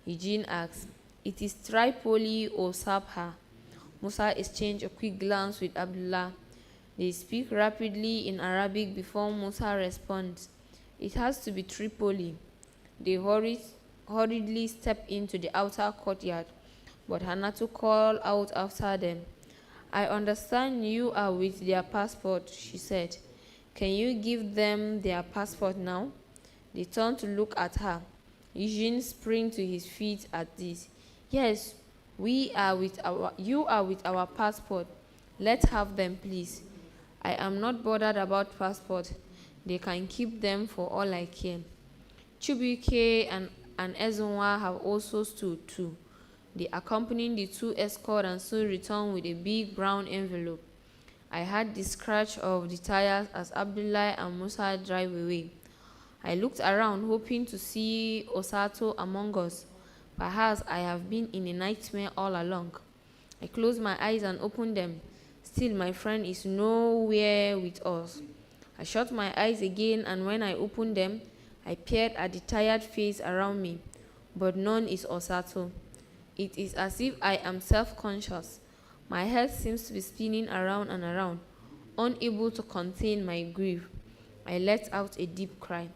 Eugene asked. It is Tripoli or Sabha. Musa exchanged a quick glance with Abdullah. They speak rapidly in Arabic before Musa responds. It has to be Tripoli. They hurriedly stepped into the outer courtyard, but Hanatu called out after them. I understand you are with their passport, she said. Can you give them their passport now? They turned to look at her. Eugene sprang to his feet at this. Yes, you are with our passport. Let's have them, please. I am not bothered about passport. They can keep them for all I care. Chibuike and Ezunwa have also stood too. They accompanied the two escorts and soon returned with a big brown envelope. I heard the scratch of the tires as Abdullah and Musa drive away. I looked around, hoping to see Osato among us. Perhaps I have been in a nightmare all along. I closed my eyes and opened them. Still, my friend is nowhere with us. I shut my eyes again, and when I opened them, I peered at the tired face around me, but none is Osato. It is as if I am self-conscious. My head seems to be spinning around and around, unable to contain my grief. I let out a deep cry.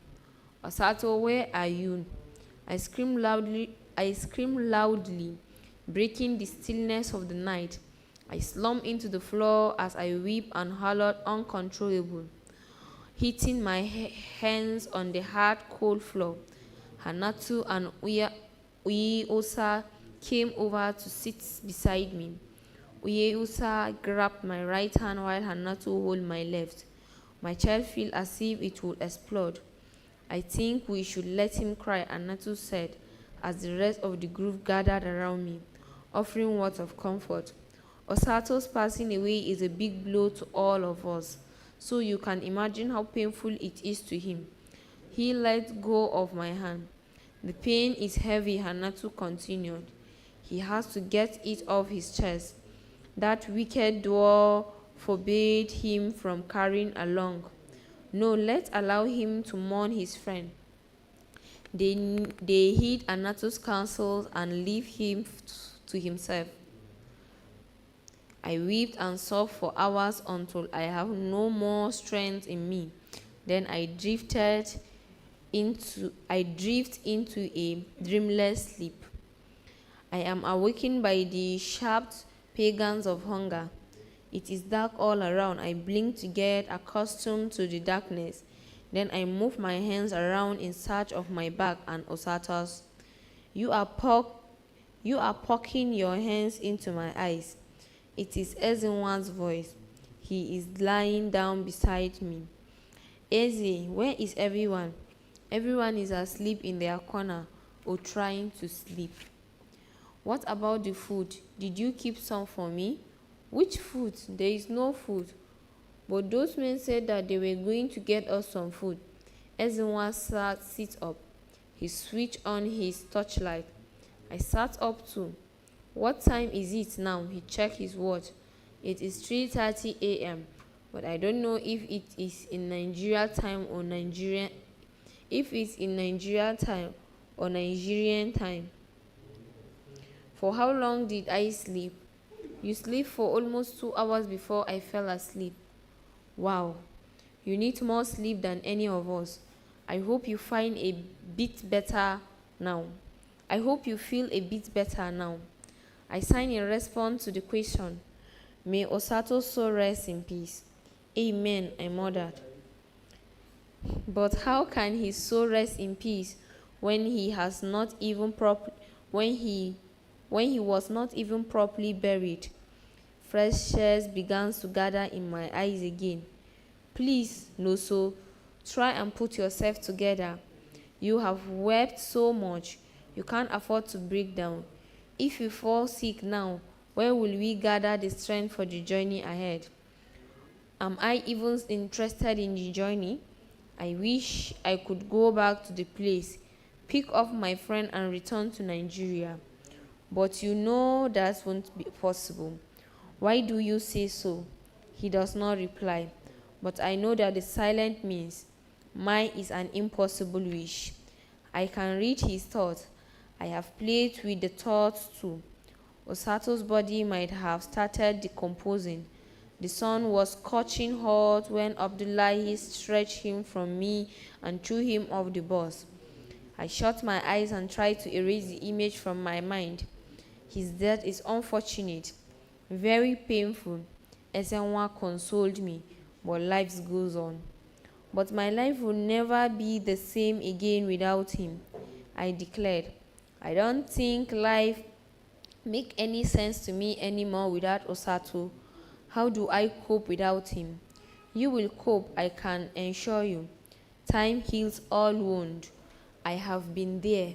Osato, where are you? I screamed loudly, breaking the stillness of the night. I slumped into the floor as I wept and hollered uncontrollable, hitting my hands on the hard, cold floor. Hanatu and Uyeosa came over to sit beside me. Uyeosa grabbed my right hand while Hanatu held my left. My child felt as if it would explode. I think we should let him cry, Hanatu said, as the rest of the group gathered around me, offering words of comfort. Osato's passing away is a big blow to all of us, so you can imagine how painful it is to him. He let go of my hand. The pain is heavy, Hanatu continued. He has to get it off his chest. That wicked dwarf forbade him from carrying along. No, let's allow him to mourn his friend. They heed Hanatu's counsels and leave him to himself. I wept and sobbed for hours until I have no more strength in me. Then I drifted into a dreamless sleep. I am awakened by the sharp pagans of hunger. It is dark all around. I blink to get accustomed to the darkness. Then I move my hands around in search of my bag and Osato's. You are poking your hands into my eyes. It is Ezenwa's voice. He is lying down beside me. Eze, where is everyone? Everyone is asleep in their corner or trying to sleep. What about the food? Did you keep some for me? Which food? There is no food. But those men said that they were going to get us some food. Ezenwa sat up. He switched on his torchlight. I sat up too. What time is it now? He checked his watch. It is 3:30 a.m. But I don't know if it is in Nigeria time or Nigerian. If it's in Nigeria time or Nigerian time. For how long did I sleep? You sleep for almost 2 hours before I fell asleep. Wow, you need more sleep than any of us. I hope you find a bit better now. I hope you feel a bit better now. I signed in response to the question. May Osato's soul rest in peace. Amen, I murmured. But how can his soul rest in peace when he was not even properly buried? Fresh tears began to gather in my eyes again. Please, Noso, try and put yourself together. You have wept so much, you can't afford to break down. If you fall sick now, where will we gather the strength for the journey ahead? Am I even interested in the journey? I wish I could go back to the place, pick up my friend and return to Nigeria. But you know that won't be possible. Why do you say so? He does not reply. But I know that the silence means Mine is an impossible wish. I can read his thoughts. I have played with the thoughts too. Osato's body might have started decomposing. The sun was scorching hot when Abdullahi stretched him from me and threw him off the bus. I shut my eyes and tried to erase the image from my mind. His death is unfortunate, very painful. Ezenwa consoled me, but life goes on. But my life will never be the same again without him, I declared. I don't think life make any sense to me anymore without Osato. How do I cope without him? You will cope, I can assure you. Time heals all wounds. I have been there.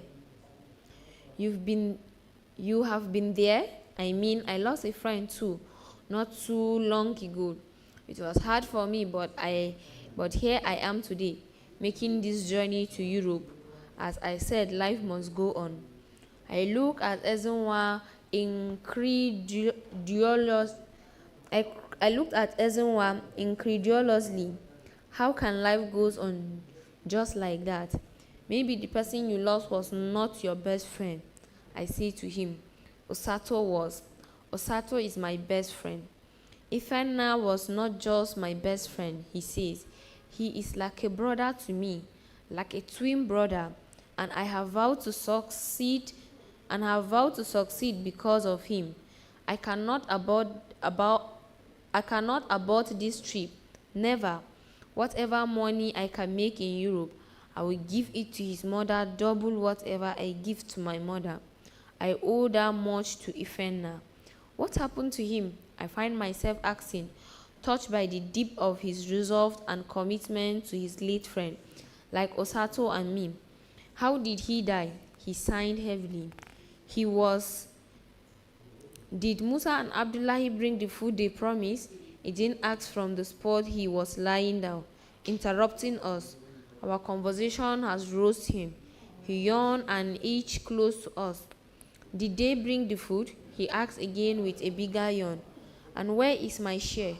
You have been there? I mean, I lost a friend too, not too long ago. It was hard for me, but here I am today, making this journey to Europe. As I said, life must go on. I look at Ezenwa I looked at Ezenwa incredulously. How can life goes on just like that? Maybe the person you lost was not your best friend. I say to him, Osato was. Osato is my best friend. Ifena was not just my best friend, he says. He is like a brother to me, like a twin brother, and I have vowed to succeed because of him. I cannot abort this trip. Never. Whatever money I can make in Europe, I will give it to his mother, double whatever I give to my mother. I owe that much to Ifena. What happened to him? I find myself asking, touched by the depth of his resolve and commitment to his late friend, like Osato and me. How did he die? He signed heavily. Did Musa and Abdullahi bring the food they promised? He didn't ask from the spot he was lying down, interrupting us. Our conversation has roused him. He yawned and edged close to us. Did they bring the food? He asked again with a bigger yawn. And where is my share?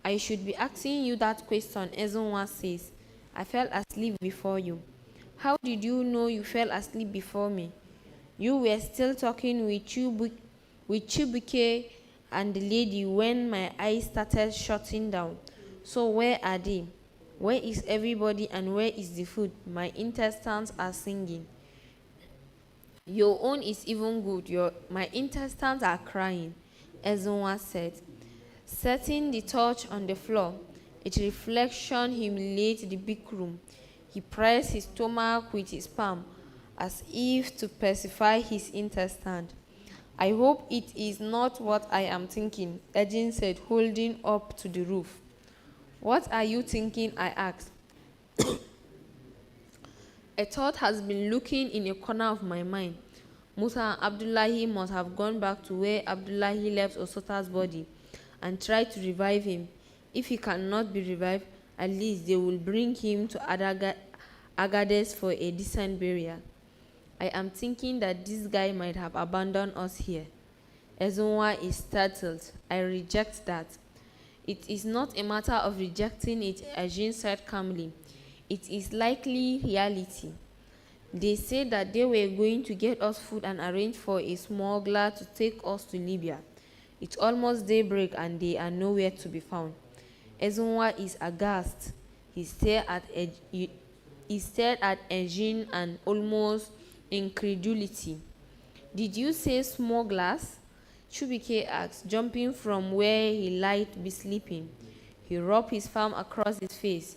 I should be asking you that question, Ezenwa says. I fell asleep before you. How did you know you fell asleep before me? You were still talking with Chibuke and the lady when my eyes started shutting down. So where are they? Where is everybody and where is the food? My intestines are singing. Your own is even good. My intestines are crying, Ezenwa said. Setting the torch on the floor, its reflection humiliated the big room. He pressed his stomach with his palm, as if to pacify his intestine. I hope it is not what I am thinking, Ejin said, holding up to the roof. What are you thinking? I asked. A thought has been looking in a corner of my mind. Musa and Abdullahi must have gone back to where Abdullahi left Osota's body and tried to revive him. If he cannot be revived, at least they will bring him to Agades for a decent burial. I am thinking that this guy might have abandoned us here. Ezenwa is startled. I reject that. It is not a matter of rejecting it, Ajin said calmly. It is likely reality. They said that they were going to get us food and arrange for a smuggler to take us to Libya. It's almost daybreak and they are nowhere to be found. Ezenwa is aghast. He stared at Ejin and almost incredulity. Did you say smugglers? Chubike asked, jumping from where he might be sleeping. He rubbed his palm across his face.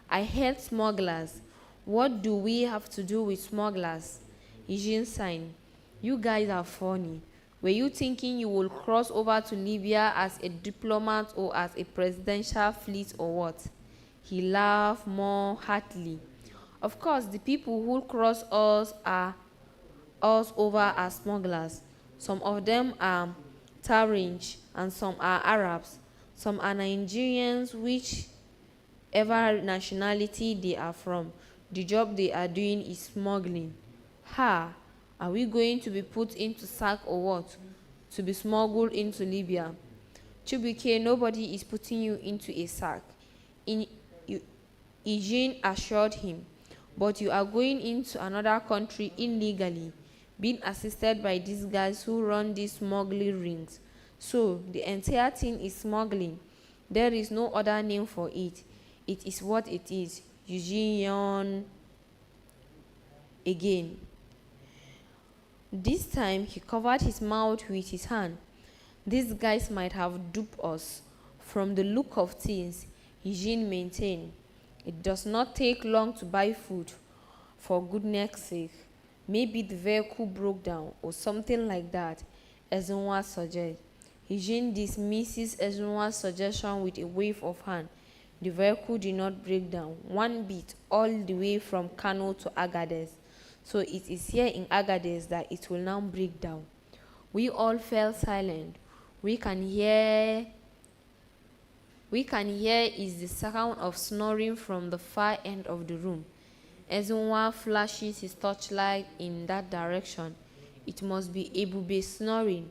I heard smugglers. What do we have to do with smugglers? Ejin sighed. You guys are funny. Were you thinking you will cross over to Libya as a diplomat or as a presidential fleet or what? He laughed more heartily. Of course, the people who cross us over are smugglers. Some of them are Tarinj and some are Arabs. Some are Nigerians, whichever nationality they are from. The job they are doing is smuggling. Ha! Are we going to be put into sack or what? To be smuggled into Libya? Chubike, nobody is putting you into a sack. Eugene assured him. But you are going into another country illegally, being assisted by these guys who run these smuggling rings. So, the entire thing is smuggling. There is no other name for it. It is what it is. Eugene yawned again. This time, he covered his mouth with his hand. These guys might have duped us. From the look of things, Eugene maintained, it does not take long to buy food. For goodness sake, maybe the vehicle broke down or something like that, Ezenwa suggested. Eugene dismisses Ezenwa's suggestion with a wave of hand. The vehicle did not break down one bit all the way from Kano to Agadez. So it is here in Agadez that it will now break down. We all fell silent. We can hear is the sound of snoring from the far end of the room. Ezenwa flashes his torchlight in that direction. It must be Ebube snoring.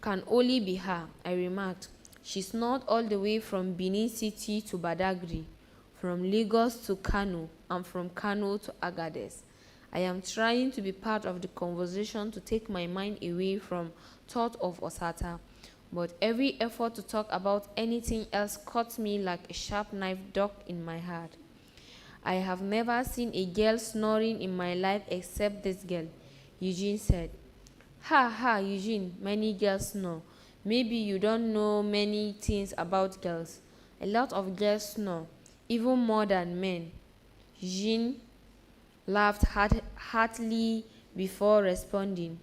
Can only be her, I remarked. She snored all the way from Benin City to Badagry, from Lagos to Kano, and from Kano to Agadez. I am trying to be part of the conversation to take my mind away from thought of Osata, but every effort to talk about anything else cuts me like a sharp knife dug in my heart. I have never seen a girl snoring in my life except this girl, Eugene said. Ha ha, Eugene, many girls snore. Maybe you don't know many things about girls. A lot of girls snore, even more than men. Eugene laughed heartily before responding.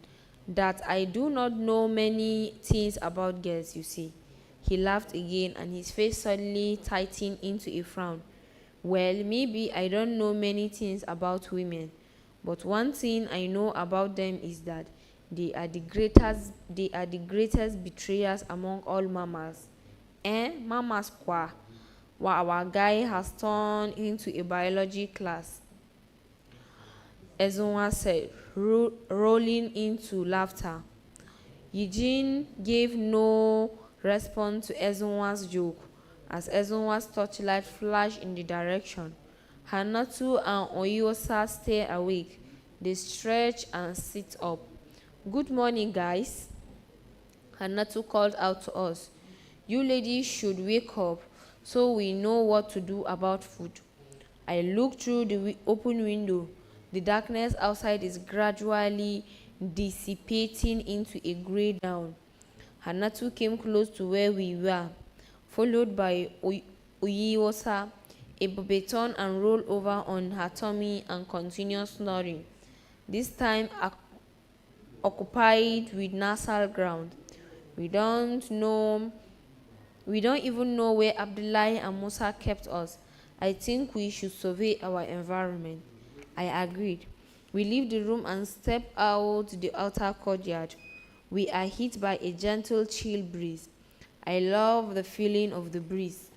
That I do not know many things about girls, you see. He laughed again and his face suddenly tightened into a frown. Well, maybe I don't know many things about women, but one thing I know about them is that they are the greatest betrayers among all mamas. Mamas kwa. Well, our guy has turned into a biology class, Ezenwa said, rolling into laughter. Eugene gave no response to Ezenwa's joke as Ezenwa's torchlight flashed in the direction. Hanatu and Oyosa stay awake. They stretch and sit up. Good morning, guys, Hanatu called out to us. You ladies should wake up so we know what to do about food. I looked through the open window. The darkness outside is gradually dissipating into a grey dawn. Hanatu came close to where we were, followed by Oyosa. Ebube turned and rolled over on her tummy and continued snoring, this time occupied with nasal ground. We don't even know where Abdullahi and Musa kept us. I think we should survey our environment. I agreed. We leave the room and step out the outer courtyard. We are hit by a gentle chill breeze. I love the feeling of the breeze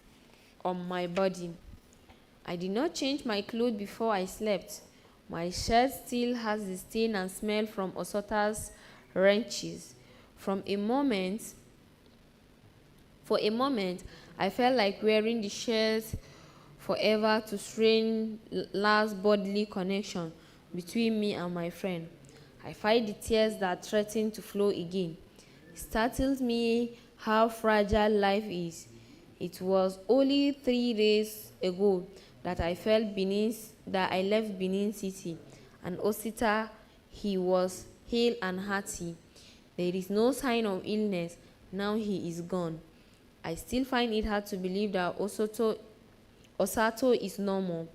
on my body. I did not change my clothes before I slept. My shirt still has the stain and smell from Osota's wrenches. For a moment, I felt like wearing the shirt forever to strain last bodily connection between me and my friend. I fight the tears that threaten to flow again. It startles me how fragile life is. It was only 3 days ago that I left Benin City, and Osita, he was hale and hearty. There is no sign of illness. Now he is gone. I still find it hard to believe that Osato is normal.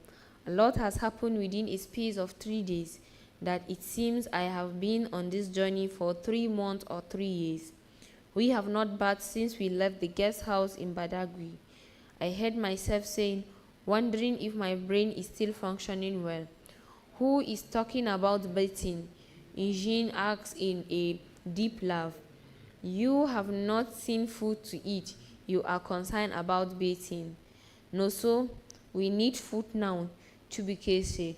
A lot has happened within a space of 3 days, that it seems I have been on this journey for 3 months or 3 years. We have not bathed since we left the guest house in Badagry. I heard myself saying, wondering if my brain is still functioning well. Who is talking about bathing? Eugene asked in a deep laugh. You have not seen food to eat. You are concerned about bathing. No, so we need food now, Chubike said.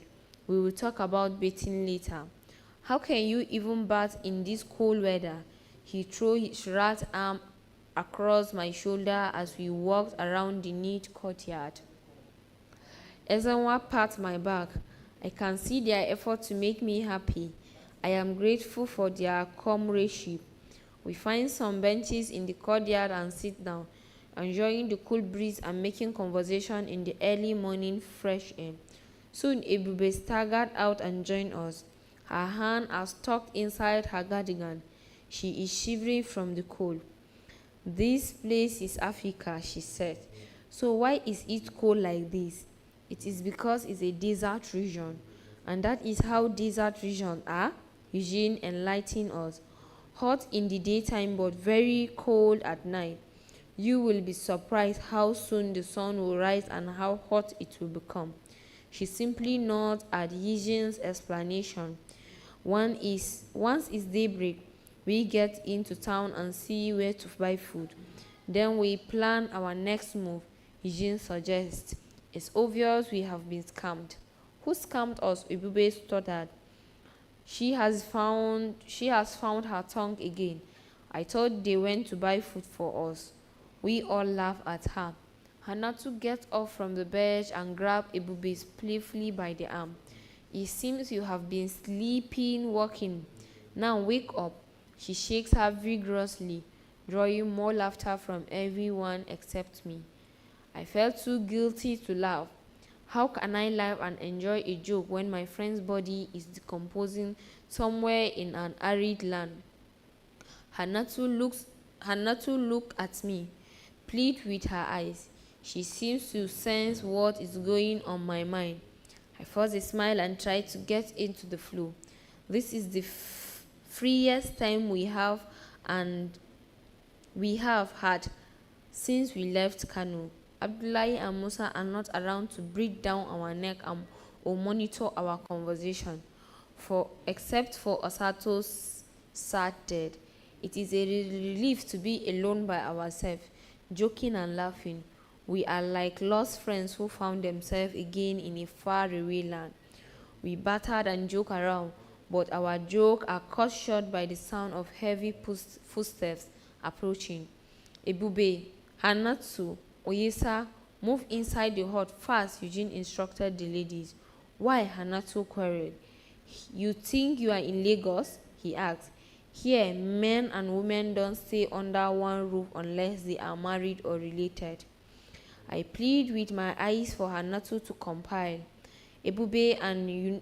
We will talk about bathing later. How can you even bath in this cold weather? He threw his right arm across my shoulder as we walked around the neat courtyard. Ezenwa pats my back. I can see their effort to make me happy. I am grateful for their comradeship. We find some benches in the courtyard and sit down, enjoying the cool breeze and making conversation in the early morning fresh air. Soon Ebube staggered out and joined us. Her hand was tucked inside her cardigan. She is shivering from the cold. This place is Africa, she said. So why is it cold like this? It is because it's a desert region. And that is how desert regions are. Eugene enlightened us. Hot in the daytime but very cold at night. You will be surprised how soon the sun will rise and how hot it will become. She simply nodded at Eugene's explanation. Once it's daybreak, we get into town and see where to buy food. Then we plan our next move, Eugene suggests. It's obvious we have been scammed. Who scammed us? Ebube stuttered. She has found her tongue again. I thought they went to buy food for us. We all laughed at her. Hanatu gets up from the bench and grabbed Ebube playfully by the arm. It seems you have been sleeping, walking. Now wake up. She shakes her vigorously, drawing more laughter from everyone except me. I felt too guilty to laugh. How can I laugh and enjoy a joke when my friend's body is decomposing somewhere in an arid land? Hanatu looked at me, plead with her eyes. She seems to sense what is going on my mind. I forced a smile and tried to get into the flow. This is the freest time we have had since we left Kano. Abdullahi and Musa are not around to breathe down our neck or monitor our conversation. Except for Osato's sad dead. It is a relief to be alone by ourselves, joking and laughing. We are like lost friends who found themselves again in a faraway land. We battered and joked around, but our jokes are cut short by the sound of heavy footsteps approaching. Ebube, Hanatsu, Oyesa, move inside the hut fast, Eugene instructed the ladies. Why? Hanatu queried. You think you are in Lagos? He asked. Here, men and women don't stay under one roof unless they are married or related. I plead with my eyes for Hanatu to compile. Ebube and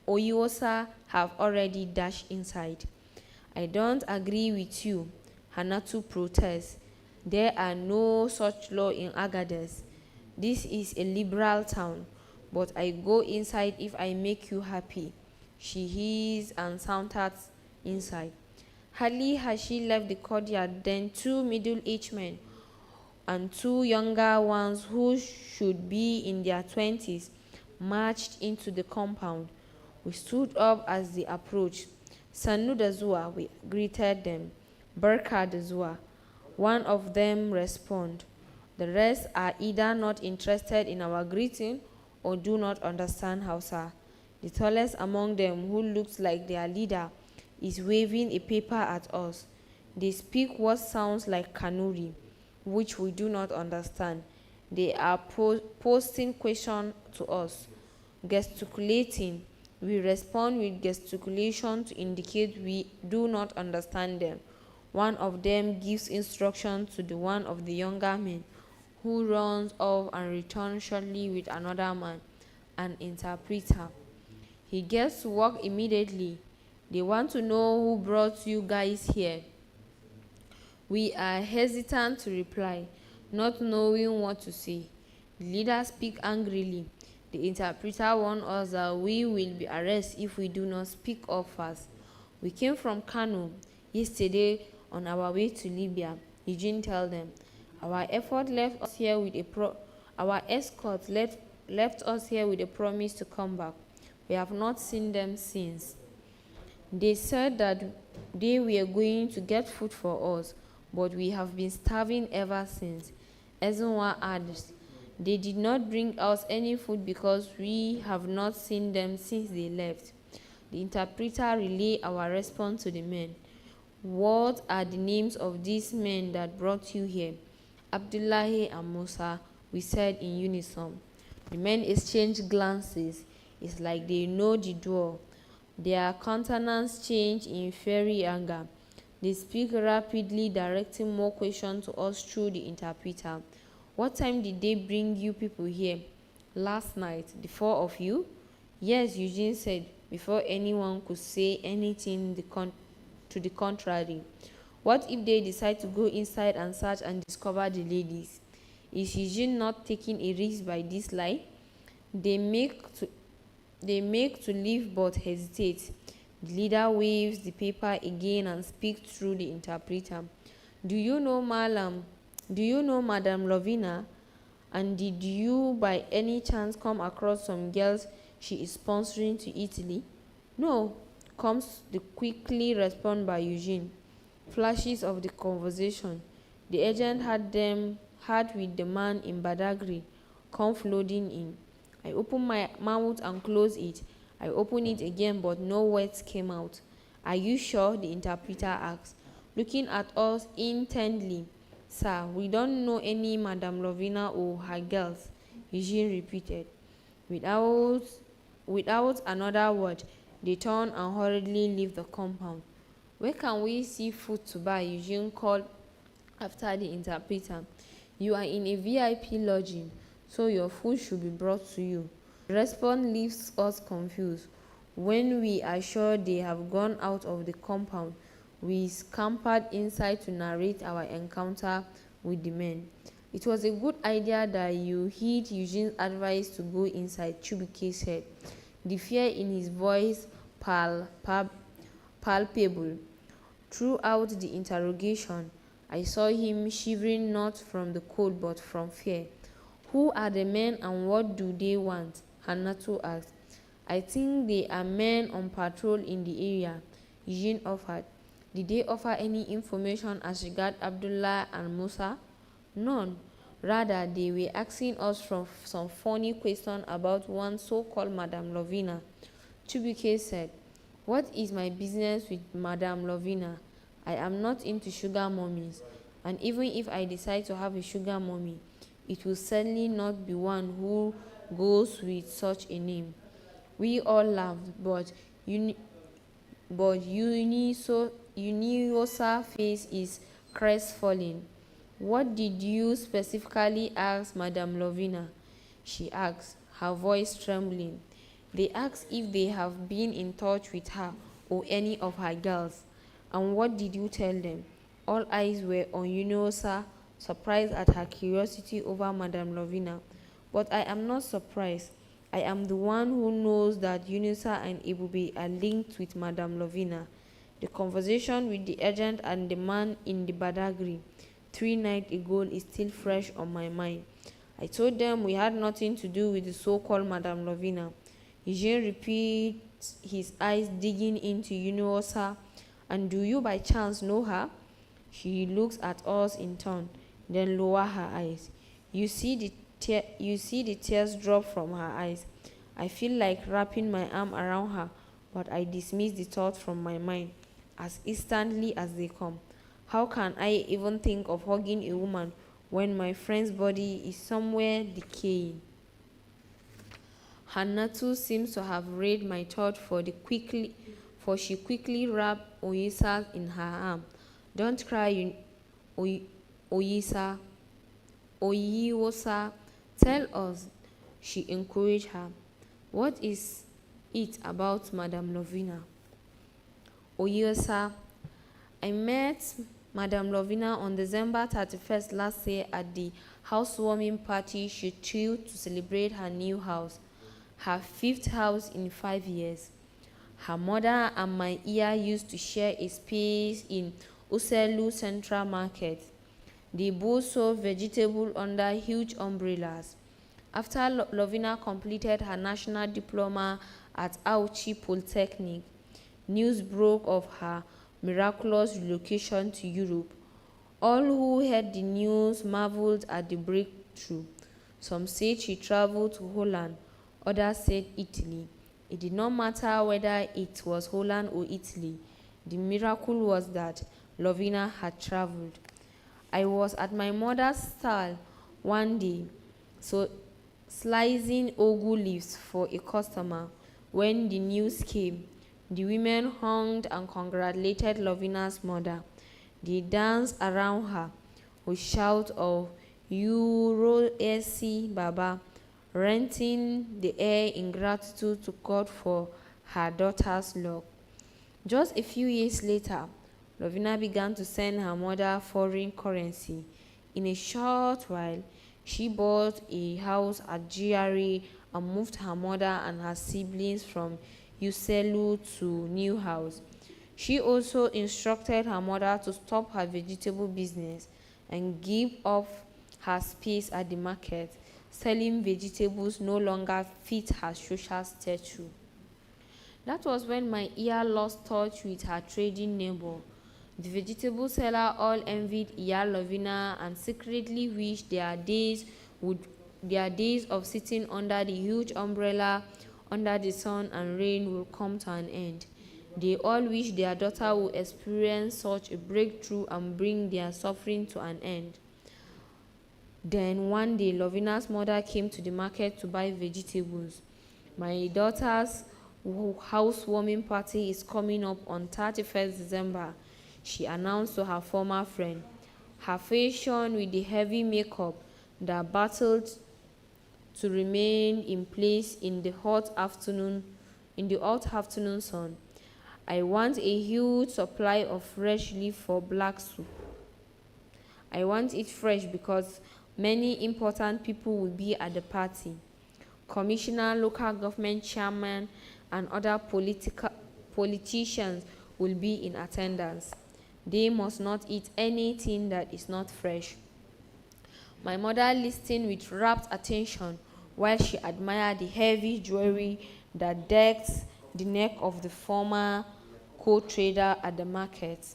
Oyosa have already dashed inside. I don't agree with you, Hanatu protests. There are no such law in Agadez. This is a liberal town, but I go inside if I make you happy. She heaves and saunters inside. Hardly has she left the courtyard, then two middle-aged men and two younger ones who should be in their 20s marched into the compound. We stood up as they approached. Sanu da zuwa, we greeted them. Barka da zuwa. One of them responded. The rest are either not interested in our greeting or do not understand Hausa. The tallest among them, who looks like their leader, is waving a paper at us. They speak what sounds like Kanuri, which we do not understand. They are posting questions to us, gesticulating. We respond with gesticulation to indicate we do not understand them. One of them gives instruction to the one of the younger men, who runs off and returns shortly with another man, an interpreter. He gets to work immediately. They want to know who brought you guys here. We are hesitant to reply, not knowing what to say. The leader speaks angrily. The interpreter warned us that we will be arrested if we do not speak up fast. We came from Kano yesterday on our way to Libya. Eugene told them. Our escort left us here with a promise to come back. We have not seen them since. They said that they were going to get food for us, but we have been starving ever since. Ezenwa adds, they did not bring us any food because we have not seen them since they left. The interpreter relayed our response to the men. What are the names of these men that brought you here? Abdullahi and Musa, we said in unison. The men exchanged glances. It's like they know the door. Their countenance changed in fiery anger. They speak rapidly, directing more questions to us through the interpreter. What time did they bring you people here? Last night, the four of you? Yes, Eugene said, before anyone could say anything to the contrary. What if they decide to go inside and search and discover the ladies? Is Eugene not taking a risk by this lie? They make to leave but hesitate. The leader waves the paper again and speaks through the interpreter. Do you know Madam Lovina? And did you by any chance come across some girls she is sponsoring to Italy? No, comes the quickly respond by Eugene. Flashes of the conversation. The agent had with the man in Badagry come flooding in. I opened my mouth and closed it. I opened it again, but no words came out. Are you sure? The interpreter asked, looking at us intently. Sir, we don't know any Madame Lovina or her girls, Eugene repeated. Without another word, they turned and hurriedly left the compound. Where can we see food to buy? Eugene called after the interpreter. You are in a VIP lodging, so your food should be brought to you. The response leaves us confused. When we are sure they have gone out of the compound, we scampered inside to narrate our encounter with the men. It was a good idea that you heed Eugene's advice to go inside, Chibuike said, the fear in his voice palpable. Throughout the interrogation, I saw him shivering not from the cold but from fear. Who are the men and what do they want? Hannatu asked. I think they are men on patrol in the area, Eugene offered. Did they offer any information as regards Abdullah and Musa? None. Rather, they were asking us from some funny question about one so-called Madame Lovina. Chibuike said, what is my business with Madame Lovina? I am not into sugar mummies, and even if I decide to have a sugar mummy, it will certainly not be one who goes with such a name. We all laughed, but Uniosa's face is crestfallen. What did you specifically ask Madame Lovina? She asked, her voice trembling. They asked if they have been in touch with her or any of her girls. And what did you tell them? All eyes were on Uniosa, surprised at her curiosity over Madame Lovina. But I am not surprised. I am the one who knows that Uniosa and Ebube are linked with Madame Lovina. The conversation with the agent and the man in the Badagry 3 nights ago is still fresh on my mind. I told them we had nothing to do with the so-called Madame Lovina. Eugene repeats, his eyes digging into Uniosa. And do you by chance know her? She looks at us in turn, then lower her eyes. You see the tears drop from her eyes. I feel like wrapping my arm around her, but I dismiss the thought from my mind as instantly as they come. How can I even think of hugging a woman when my friend's body is somewhere decaying? Hannatu seems to have read my thought, for she quickly wrapped Oyisa in her arm. Don't cry, Oyisa. Oyiosa, tell us, she encouraged her. What is it about Madame Lovina? Oyiosa, I met Madame Lovina on December 31st last year at the housewarming party she threw to celebrate her new house, her 5th house in 5 years. Her mother and my ear used to share a space in Uselu Central Market. They both sold vegetables under huge umbrellas. After Lovina completed her national diploma at Auchi Polytechnic, news broke of her miraculous relocation to Europe. All who heard the news marveled at the breakthrough. Some said she traveled to Holland, others said Italy. It did not matter whether it was Holland or Italy. The miracle was that Lovina had traveled. I was at my mother's stall one day, so slicing ugu leaves for a customer when the news came. The women hung and congratulated Lovina's mother. They danced around her with shouts of Euro SC Baba, renting the air in gratitude to God for her daughter's luck. Just a few years later, Lovina began to send her mother foreign currency. In a short while, she bought a house at GRA and moved her mother and her siblings from Uselu to new house. She also instructed her mother to stop her vegetable business and give up her space at the market. Selling vegetables no longer fit her social stature. That was when my ear lost touch with her trading neighbor. The vegetable seller all envied Iya Lovina and secretly wished their days of sitting under the huge umbrella under the sun and rain would come to an end. They all wished their daughter would experience such a breakthrough and bring their suffering to an end. Then one day, Lovina's mother came to the market to buy vegetables. My daughter's housewarming party is coming up on 31st December, she announced to her former friend. Her face shone with the heavy makeup that battled to remain in place in the hot afternoon sun. I want a huge supply of fresh leaf for black soup. I want it fresh because many important people will be at the party. Commissioner, local government chairman, and other politicians will be in attendance. They must not eat anything that is not fresh. My mother listened with rapt attention while she admired the heavy jewelry that decked the neck of the former co-trader at the market.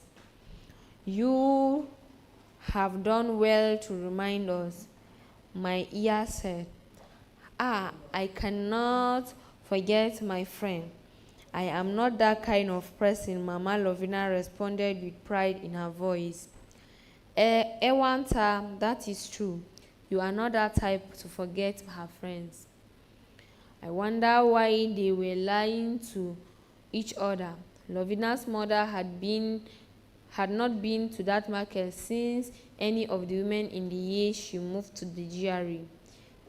You have done well to remind us, my ear said. I cannot forget my friend. I am not that kind of person, Mama Lovina responded with pride in her voice. Ewanta, that is true. You are not that type to forget her friends. I wonder why they were lying to each other. Lovina's mother had not been to that market since any of the women in the year she moved to the GRA.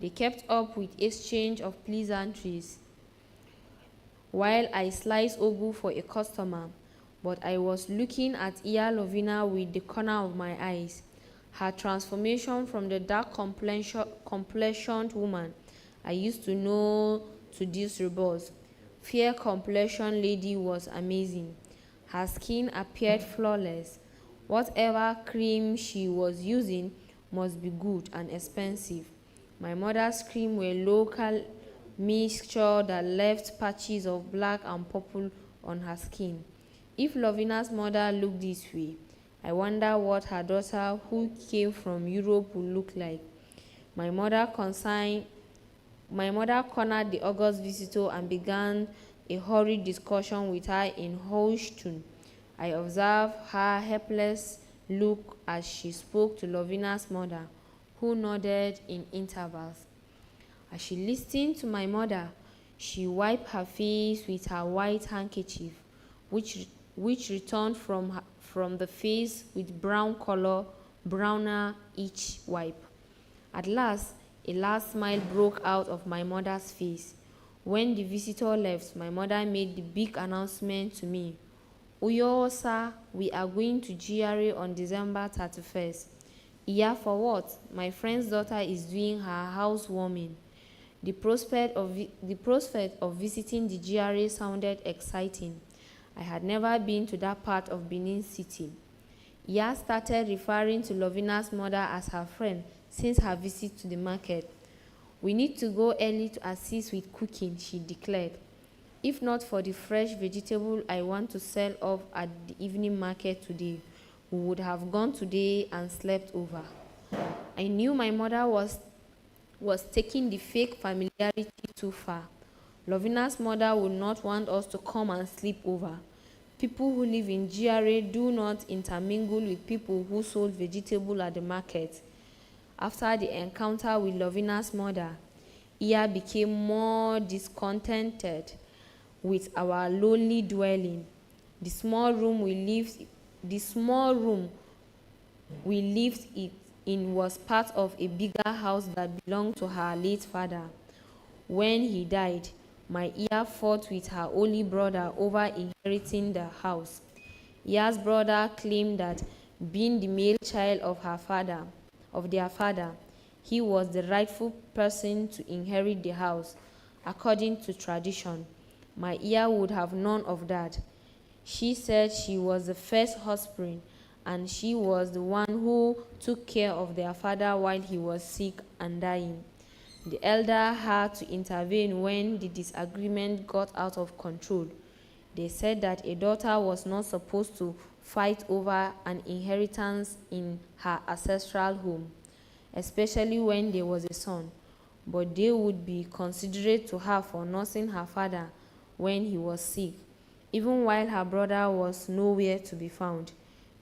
They kept up with exchange of pleasantries while I sliced ugu for a customer, but I was looking at Iya Lovina with the corner of my eyes. Her transformation from the dark complexioned woman I used to know to this robust, fair complexioned lady was amazing. Her skin appeared flawless. Whatever cream she was using must be good and expensive. My mother's cream were local mixture that left patches of black and purple on her skin. If Lovina's mother looked this way, I wonder what her daughter who came from Europe would look like. My mother cornered the August visitor and began a hurried discussion with her in hushed tone. I observed her helpless look as she spoke to Lovina's mother, who nodded in intervals. As she listened to my mother, she wiped her face with her white handkerchief, which returned from the face with brown color, browner each wipe. At last, a last smile broke out of my mother's face. When the visitor left, my mother made the big announcement to me. Uyo, sir, we are going to GRA on December 31st. Yeah, for what? My friend's daughter is doing her housewarming. The prospect of visiting the GRA sounded exciting. I had never been to that part of Benin City. Ya started referring to Lovina's mother as her friend since her visit to the market. We need to go early to assist with cooking, she declared. If not for the fresh vegetable I want to sell off at the evening market today, we would have gone today and slept over. I knew my mother was taking the fake familiarity too far. Lovina's mother would not want us to come and sleep over. People who live in GRA do not intermingle with people who sold vegetable at the market. After the encounter with Lovina's mother, Iya became more discontented with our lonely dwelling. The small room we lived in was part of a bigger house that belonged to her late father. When he died, my Iya fought with her only brother over inheriting the house. Iya's brother claimed that, being the male child of their father, he was the rightful person to inherit the house, according to tradition. My Iya would have none of that. She said she was the first offspring, and she was the one who took care of their father while he was sick and dying. The elder had to intervene when the disagreement got out of control. They said that a daughter was not supposed to fight over an inheritance in her ancestral home, especially when there was a son, but they would be considerate to her for nursing her father when he was sick, even while her brother was nowhere to be found.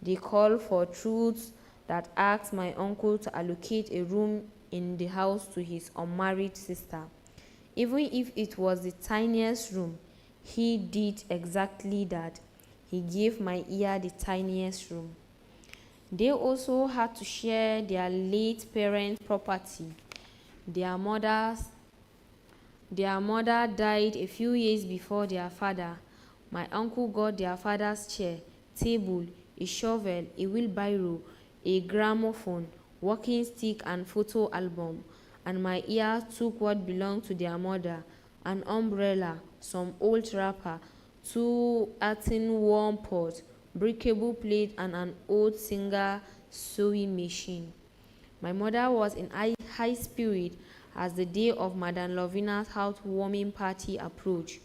They called for truths that asked my uncle to allocate a room in the house to his unmarried sister. Even if it was the tiniest room, he did exactly that. He gave my Iya the tiniest room. They also had to share their late parents' property. Their mother died a few years before their father. My uncle got their father's chair, table, a shovel, a wheelbarrow, a gramophone, walking stick, and photo album. And my Iya took what belonged to their mother: an umbrella, some old wrapper, 2 earthen warm pots, breakable plate, and an old Singer sewing machine. My mother was in high spirit as the day of Madame Lovina's housewarming party approached.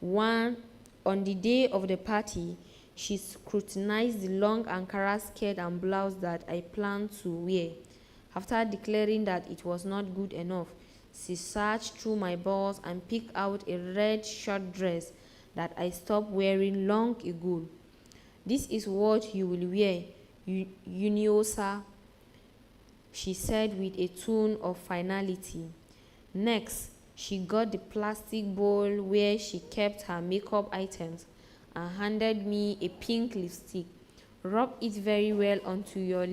On the day of the party, she scrutinized the long Ankara skirt and blouse that I planned to wear. After declaring that it was not good enough, she searched through my balls and picked out a red short dress that I stopped wearing long ago. "This is what you will wear, Uniosa," she said with a tone of finality. Next, she got the plastic bowl where she kept her makeup items and handed me a pink lipstick. "Rub it very well onto your